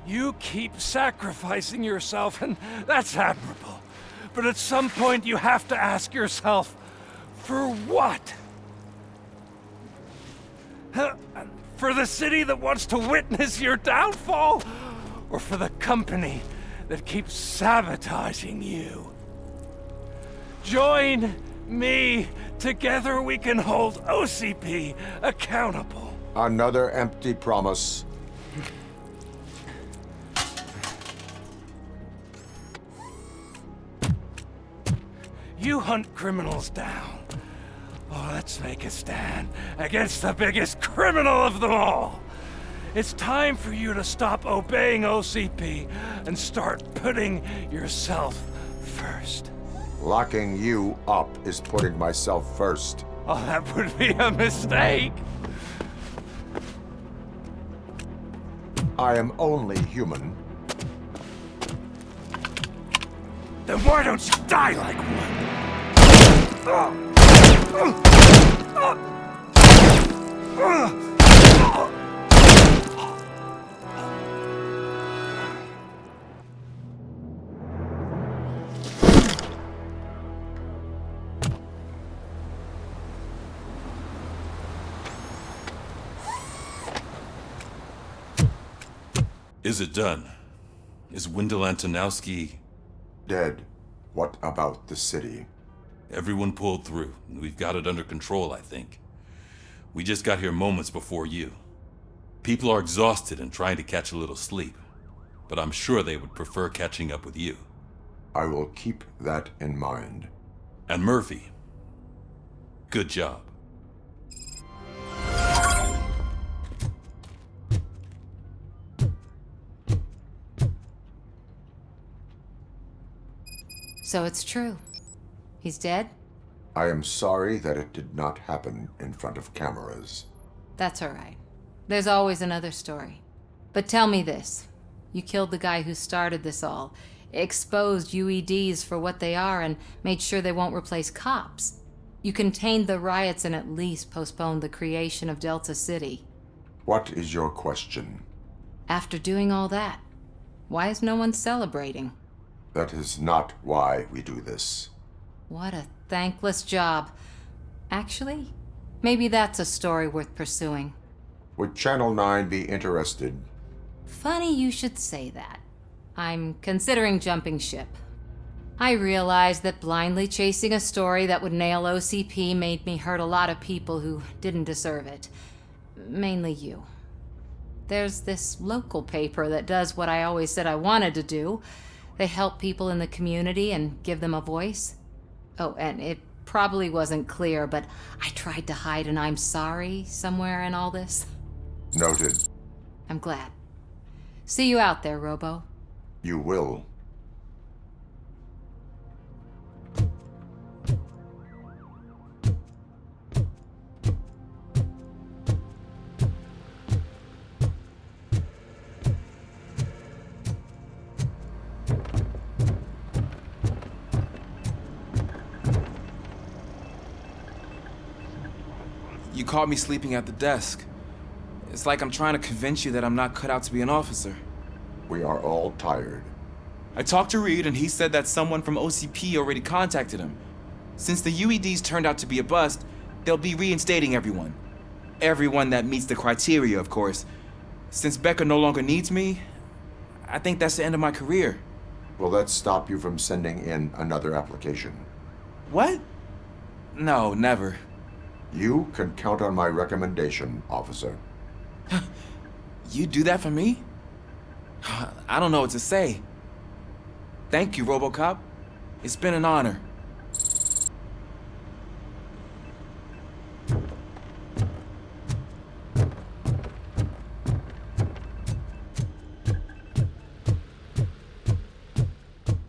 You keep sacrificing yourself, and that's admirable. But at some point you have to ask yourself, for what? For the city that wants to witness your downfall? Or for the company that keeps sabotaging you? Join me. Together we can hold OCP accountable.
Another empty promise.
You hunt criminals down. Oh, let's make a stand against the biggest criminal of them all. It's time for you to stop obeying OCP and start putting yourself first.
Locking you up is putting myself first.
Oh, that would be a mistake.
I am only human.
Then why don't you die like one?
Is it done? Is Wendell Antonowski
dead? What about the city?
Everyone pulled through. We've got it under control, I think. We just got here moments before you. People are exhausted and trying to catch a little sleep, but I'm sure they would prefer catching up with you.
I will keep that in mind.
And Murphy, good job.
So it's true. He's dead?
I am sorry that it did not happen in front of cameras.
That's all right. There's always another story. But tell me this. You killed the guy who started this all, exposed UEDs for what they are, and made sure they won't replace cops. You contained the riots and at least postponed the creation of Delta City.
What is your question?
After doing all that, why is no one celebrating?
That is not why we do this.
What a thankless job. Actually, maybe that's a story worth pursuing.
Would Channel 9 be interested?
Funny you should say that. I'm considering jumping ship. I realized that blindly chasing a story that would nail OCP made me hurt a lot of people who didn't deserve it. Mainly you. There's this local paper that does what I always said I wanted to do. They help people in the community and give them a voice. Oh, and it probably wasn't clear, but I tried to hide an I'm sorry somewhere in all this.
Noted.
I'm glad. See you out there, Robo.
You will.
You caught me sleeping at the desk. It's like I'm trying to convince you that I'm not cut out to be an officer.
We are all tired.
I talked to Reed and he said that someone from OCP already contacted him. Since the UEDs turned out to be a bust, they'll be reinstating everyone. Everyone that meets the criteria, of course. Since Becca no longer needs me, I think that's the end of my career.
Will that stop you from sending in another application?
What? No, never.
You can count on my recommendation, officer.
You do that for me? I don't know what to say. Thank you, RoboCop. It's been an honor.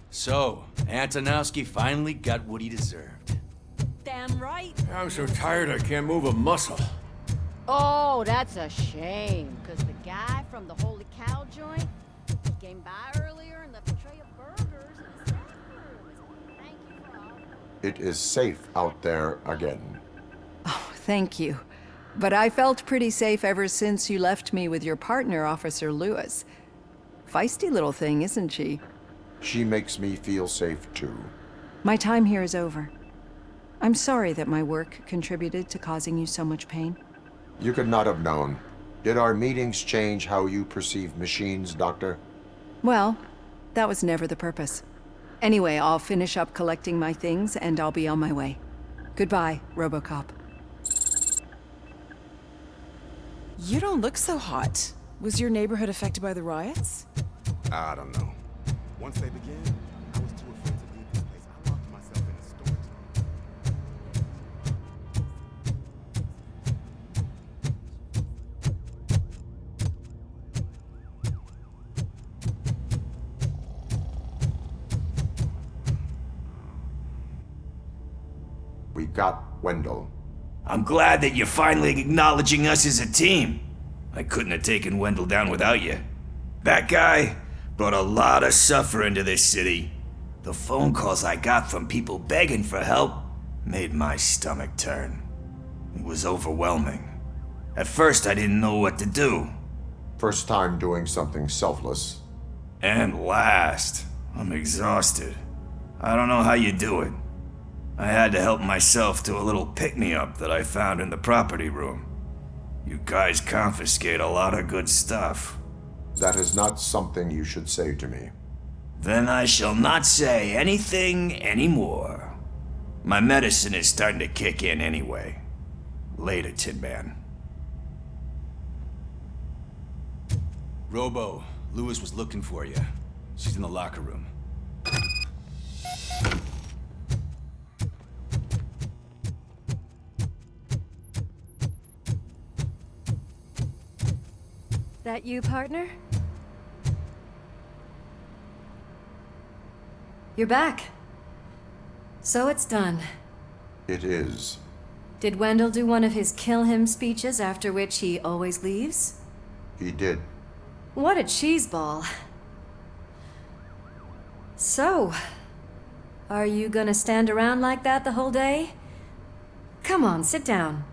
So, Antonowski finally got what he deserved.
Damn right.
I'm so tired I can't move a muscle.
Oh, that's a shame, because the guy from the Holy Cow joint came by earlier and left a tray of burgers in the staff room. Thank you for all.
It is safe out there again.
Oh, thank you. But I felt pretty safe ever since you left me with your partner, Officer Lewis. Feisty little thing, isn't she?
She makes me feel safe too.
My time here is over. I'm sorry that my work contributed to causing you so much pain.
You could not have known. Did our meetings change how you perceive machines, Doctor?
Well, that was never the purpose. Anyway, I'll finish up collecting my things and I'll be on my way. Goodbye, RoboCop.
You don't look so hot. Was your neighborhood affected by the riots?
I don't know. Once they began, I was too afraid to leave this place. I locked myself in a storage
We got Wendell.
I'm glad that you're finally acknowledging us as a team. I couldn't have taken Wendell down without you. That guy brought a lot of suffering to this city. The phone calls I got from people begging for help made my stomach turn. It was overwhelming. At first, I didn't know what to do.
First time doing something selfless.
And last, I'm exhausted. I don't know how you do it. I had to help myself to a little pick-me-up that I found in the property room. You guys confiscate a lot of good stuff.
That is not something you should say to me.
Then I shall not say anything anymore. My medicine is starting to kick in anyway. Later, Tin Man.
Robo, Lewis was looking for you. She's in the locker room.
That you, partner? You're back. So it's done.
It is.
Did Wendell do one of his kill him speeches after which he always leaves?
He did.
What a cheeseball. So, are you gonna stand around like that the whole day? Come on, sit down.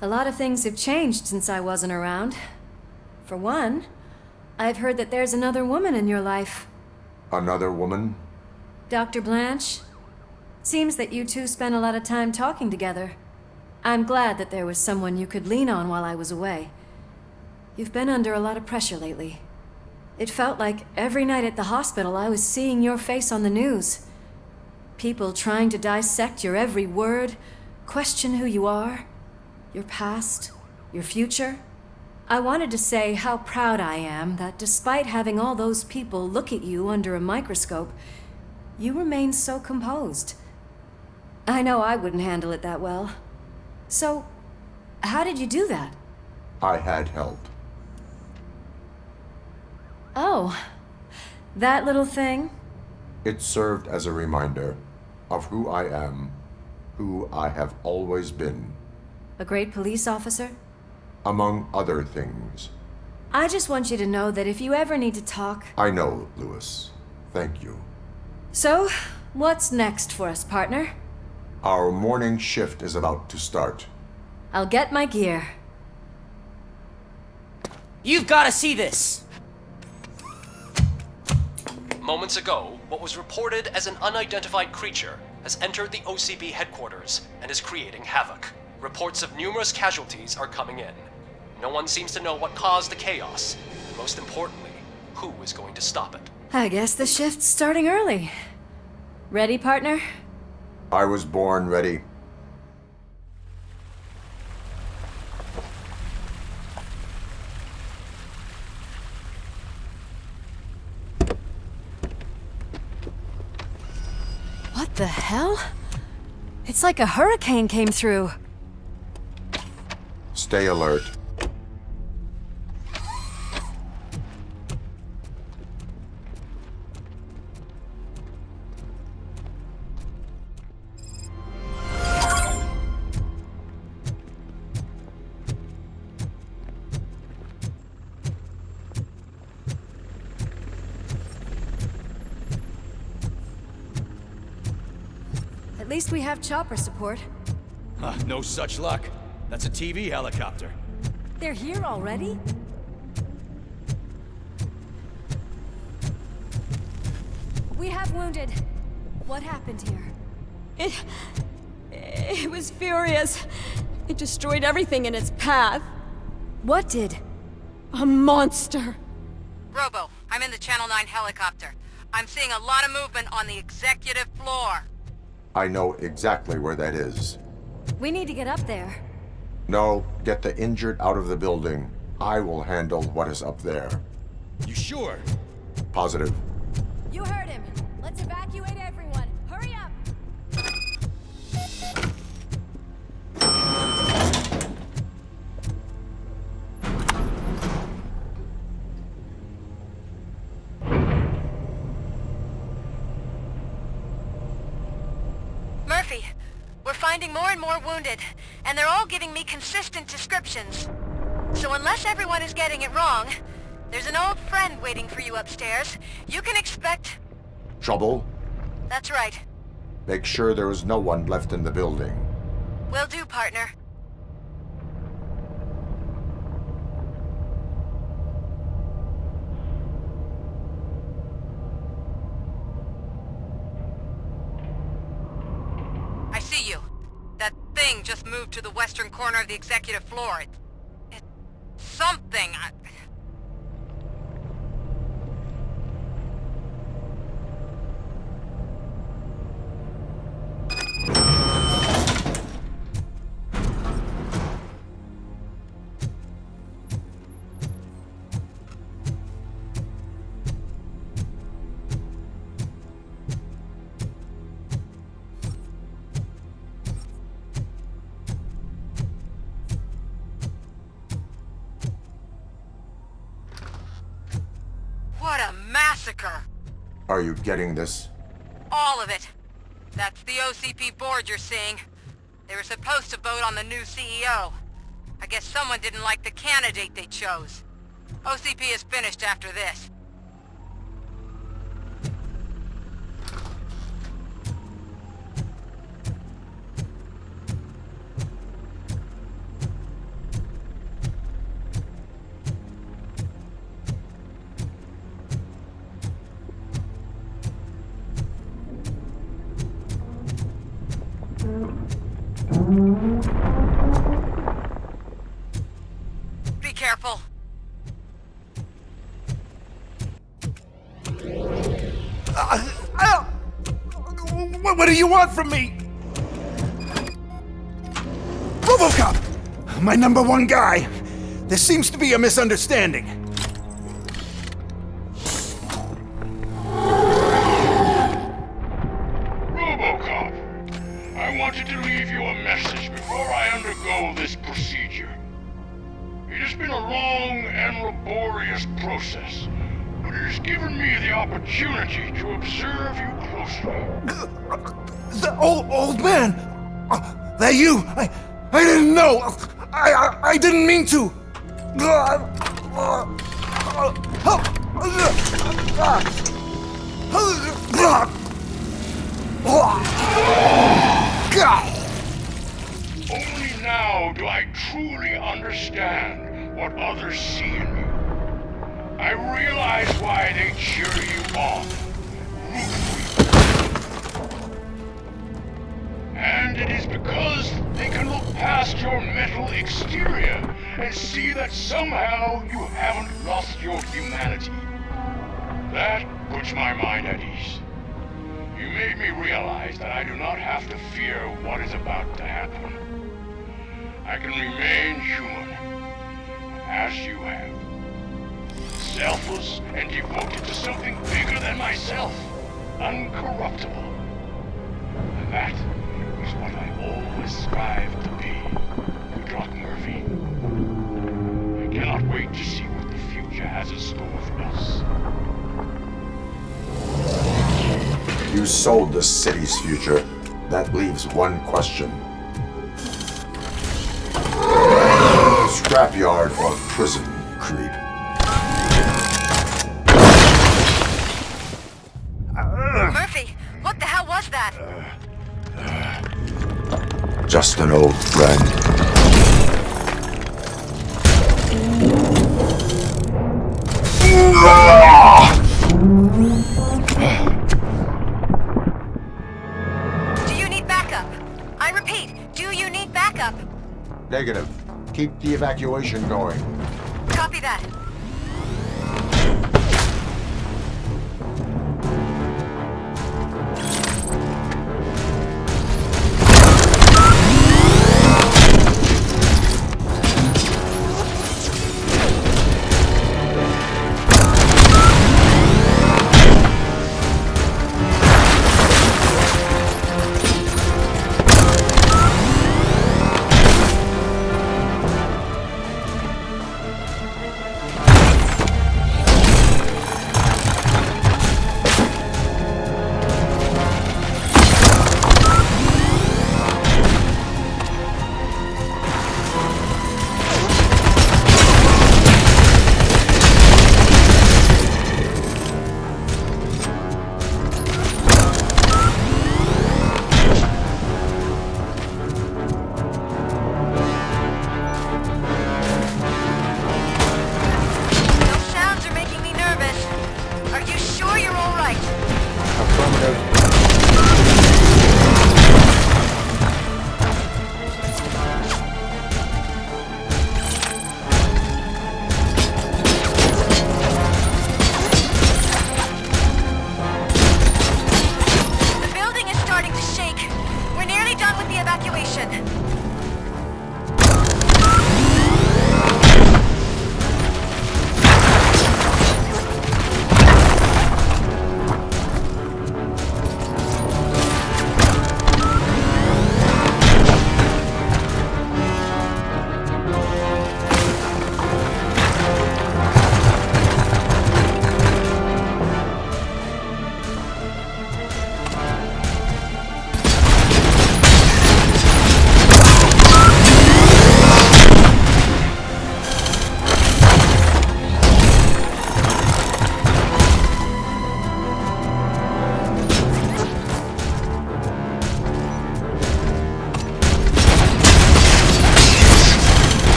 A lot of things have changed since I wasn't around. For one, I've heard that there's another woman in your life.
Another woman?
Dr. Blanche? Seems that you two spent a lot of time talking together. I'm glad that there was someone you could lean on while I was away. You've been under a lot of pressure lately. It felt like every night at the hospital I was seeing your face on the news. People trying to dissect your every word, question who you are, your past, your future. I wanted to say how proud I am that despite having all those people look at you under a microscope, you remain so composed. I know I wouldn't handle it that well. So, how did you do that?
I had help.
Oh, that little thing?
It served as a reminder of who I am, who I have always been.
A great police officer?
Among other things.
I just want you to know that if you ever need to talk...
I know, Lewis. Thank you.
So, what's next for us, partner?
Our morning shift is about to start.
I'll get my gear.
You've got to see this!
Moments ago, what was reported as an unidentified creature has entered the OCP headquarters and is creating havoc. Reports of numerous casualties are coming in. No one seems to know what caused the chaos, and most importantly, who is going to stop it.
I guess the shift's starting early. Ready, partner?
I was born ready.
What the hell? It's like a hurricane came through.
Stay alert.
At least we have chopper support.
No such luck. That's a TV helicopter.
They're here already? We have wounded. What happened here?
It was furious. It destroyed everything in its path.
What did?
A monster.
Robo, I'm in the Channel 9 helicopter. I'm seeing a lot of movement on the executive floor.
I know exactly where that is.
We need to get up there.
No, get the injured out of the building. I will handle what is up there.
You sure?
Positive.
You heard him. Let's evacuate everyone. Hurry up!
Murphy, we're finding more and more wounded, and they're all giving me consistent descriptions. So unless everyone is getting it wrong, there's an old friend waiting for you upstairs. You can expect...
Trouble?
That's right.
Make sure there is no one left in the building.
Will do, partner. I see you. That thing just moved to the western corner of the executive floor. It's something. What a massacre!
Are you getting this?
All of it. That's the OCP board you're seeing. They were supposed to vote on the new CEO. I guess someone didn't like the candidate they chose. OCP is finished after this.
What do you want from me? RoboCop! My #1 guy. There seems to be a misunderstanding.
RoboCop, I wanted to leave you a message before I undergo this procedure. It has been a long and laborious process, but it has given me the opportunity to observe you closely.
The old man! That you! I didn't know! I didn't mean to!
Only now do I truly understand what others see in you. I realize why they cheer you on, root for you. And it is because they can look past your metal exterior and see that somehow you haven't lost your humanity. That puts my mind at ease. You made me realize that I do not have to fear what is about to happen. I can remain human, as you have. Selfless and devoted to something bigger than myself. Uncorruptible. And that is what I always strive to be, Doc Murphy. I cannot wait to see what the future has in store for us.
You sold the city's future. That leaves one question. Scrapyard or prison, creep?
Murphy, what the hell was that?
Just an old friend.
Do you need backup? I repeat, do you need backup?
Negative. Keep the evacuation going.
Copy that.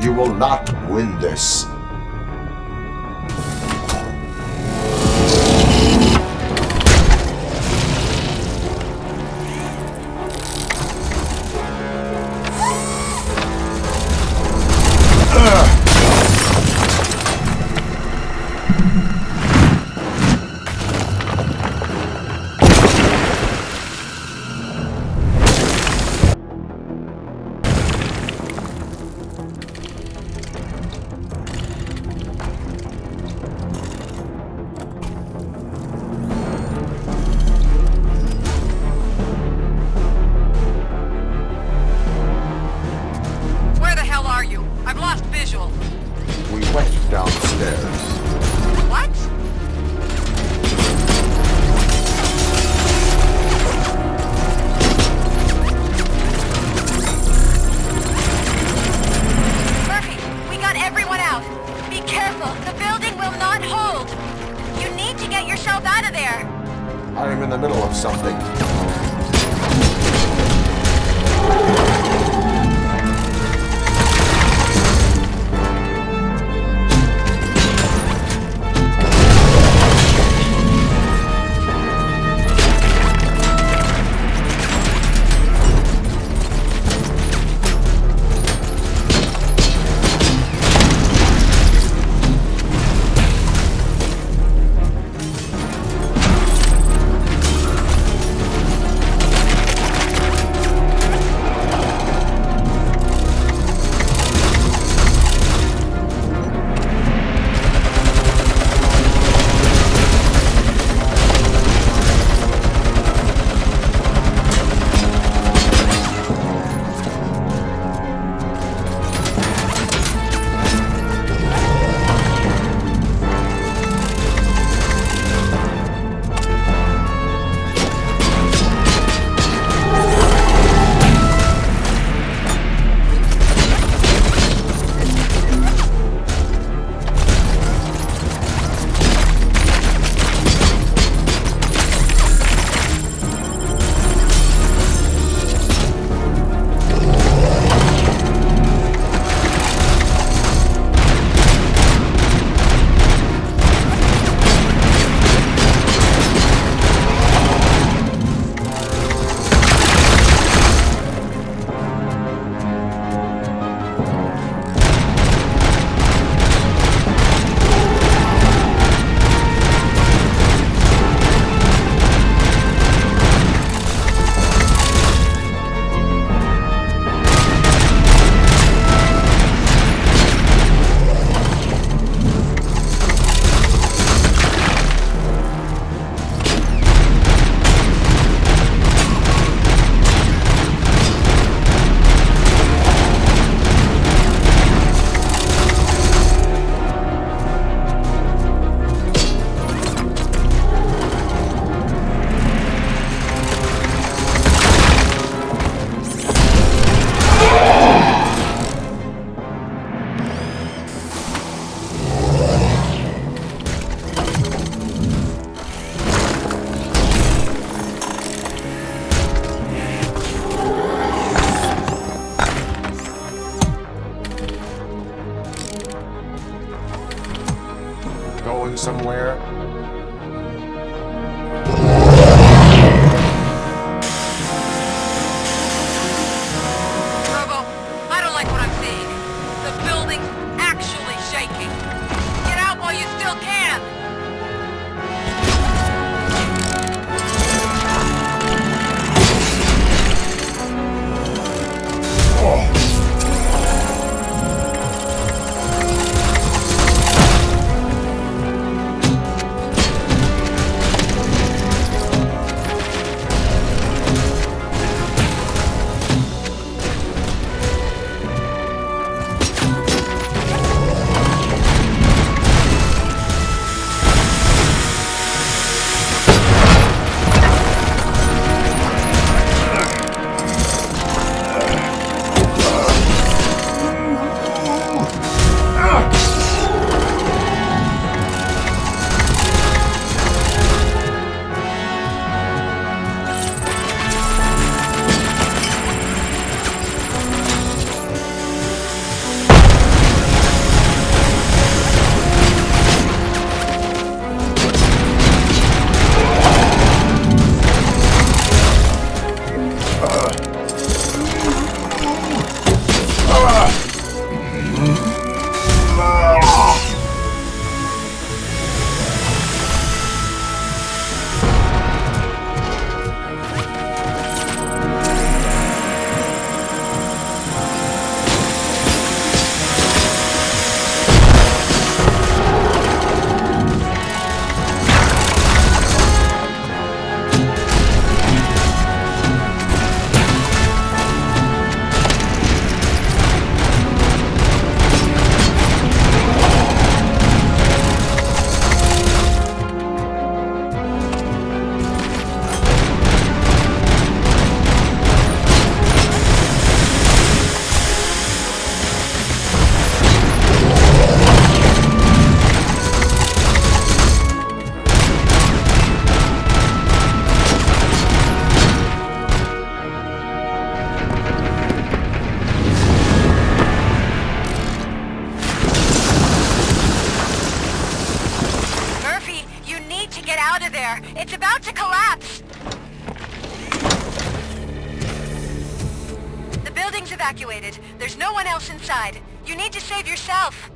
You will not win this. somewhere?
Robo, I don't like what I'm seeing. The building's actually shaking. Get out while you still can! there! It's about to collapse! The building's evacuated. There's no one else inside. You need to save yourself.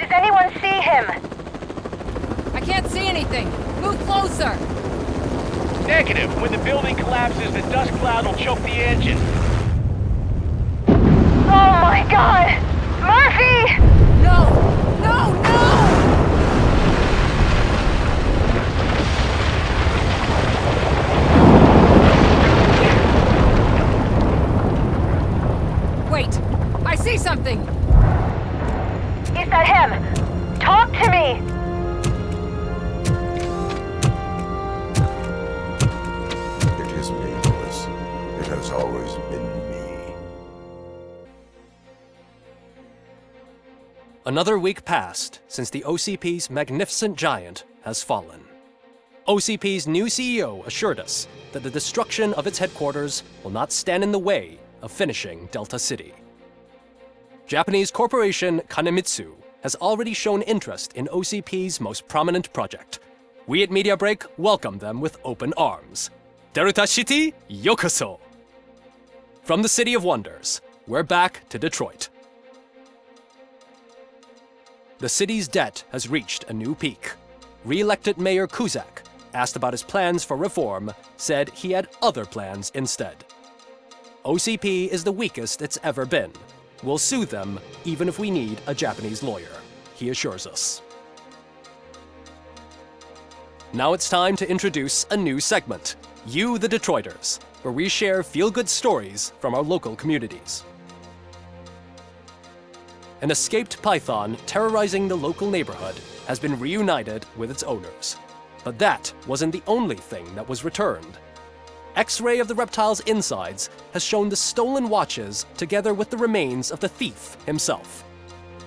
Does anyone see him?
I can't see anything. Move closer.
Negative. When the building collapses, the dust cloud will choke the engine.
Oh my god! Murphy!
No! No! No! Wait! I see something!
Is that him? Talk to me!
It is me, Louis. It has always been me.
Another week passed since the OCP's magnificent giant has fallen. OCP's new CEO assured us that the destruction of its headquarters will not stand in the way of finishing Delta City. Japanese corporation Kanemitsu has already shown interest in OCP's most prominent project. We at Media Break welcome them with open arms. Delta City, yokoso! From the City of Wonders, we're back to Detroit. The city's debt has reached a new peak. Re-elected Mayor Kuzak, asked about his plans for reform, said he had other plans instead. OCP is the weakest it's ever been. We'll sue them even if we need a Japanese lawyer, he assures us. Now it's time to introduce a new segment, You the Detroiters, where we share feel-good stories from our local communities. An escaped python terrorizing the local neighborhood has been reunited with its owners. But that wasn't the only thing that was returned. X-ray of the reptile's insides has shown the stolen watches together with the remains of the thief himself.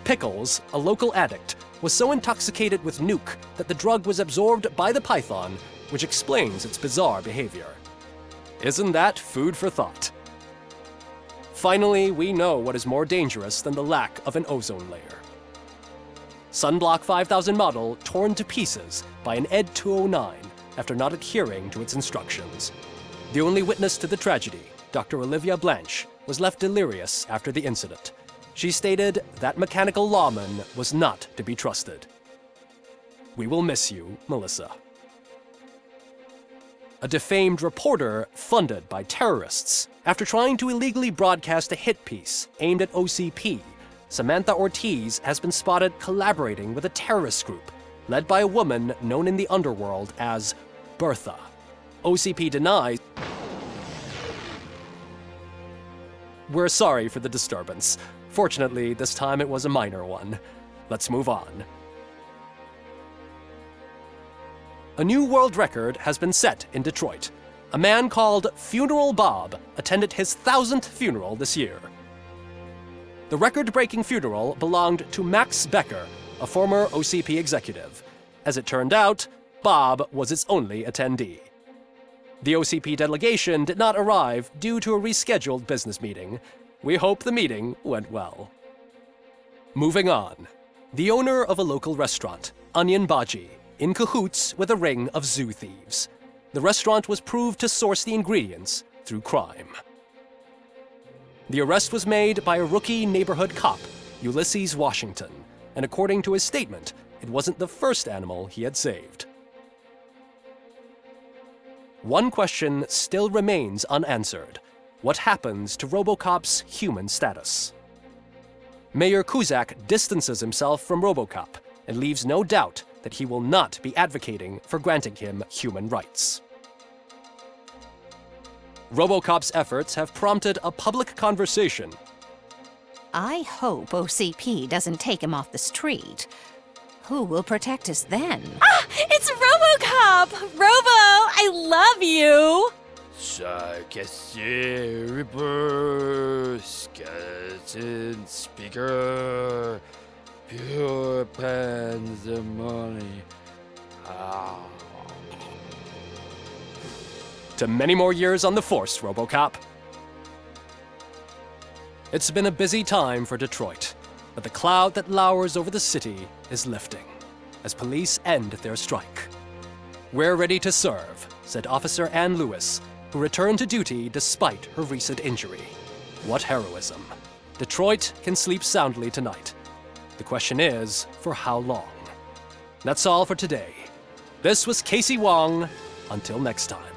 Pickles, a local addict, was so intoxicated with nuke that the drug was absorbed by the python, which explains its bizarre behavior. Isn't that food for thought? Finally, we know what is more dangerous than the lack of an ozone layer. Sunblock 5000 model torn to pieces by an ED 209 after not adhering to its instructions. The only witness to the tragedy, Dr. Olivia Blanche, was left delirious after the incident. She stated that mechanical lawman was not to be trusted. We will miss you, Melissa. A defamed reporter funded by terrorists. After trying to illegally broadcast a hit piece aimed at OCP, Samantha Ortiz has been spotted collaborating with a terrorist group led by a woman known in the underworld as Bertha. OCP denies. We're sorry for the disturbance. Fortunately, this time it was a minor one. Let's move on. A new world record has been set in Detroit. A man called Funeral Bob attended his 1000th funeral this year. The record-breaking funeral belonged to Max Becker, a former OCP executive. As it turned out, Bob was its only attendee. The OCP delegation did not arrive due to a rescheduled business meeting. We hope the meeting went well. Moving on. The owner of a local restaurant, Onion Baji, in cahoots with a ring of zoo thieves. The restaurant was proved to source the ingredients through crime. The arrest was made by a rookie neighborhood cop, Ulysses Washington, and according to his statement, it wasn't the first animal he had saved. One question still remains unanswered. What happens to RoboCop's human status? Mayor Cusack distances himself from RoboCop and leaves no doubt that he will not be advocating for granting him human rights. RoboCop's efforts have prompted a public conversation.
I hope OCP doesn't take him off the street. Who will protect us then?
Ah! It's RoboCop! Robo, I love you!
Reaper, skeleton speaker, pure pandemonium.
To many more years on the force, RoboCop. It's been a busy time for Detroit, but the cloud that lowers over the city is lifting as police end their strike. "We're ready to serve," said Officer Ann Lewis, who returned to duty despite her recent injury. What heroism. Detroit can sleep soundly tonight. The question is, for how long? That's all for today. This was Casey Wong. Until next time.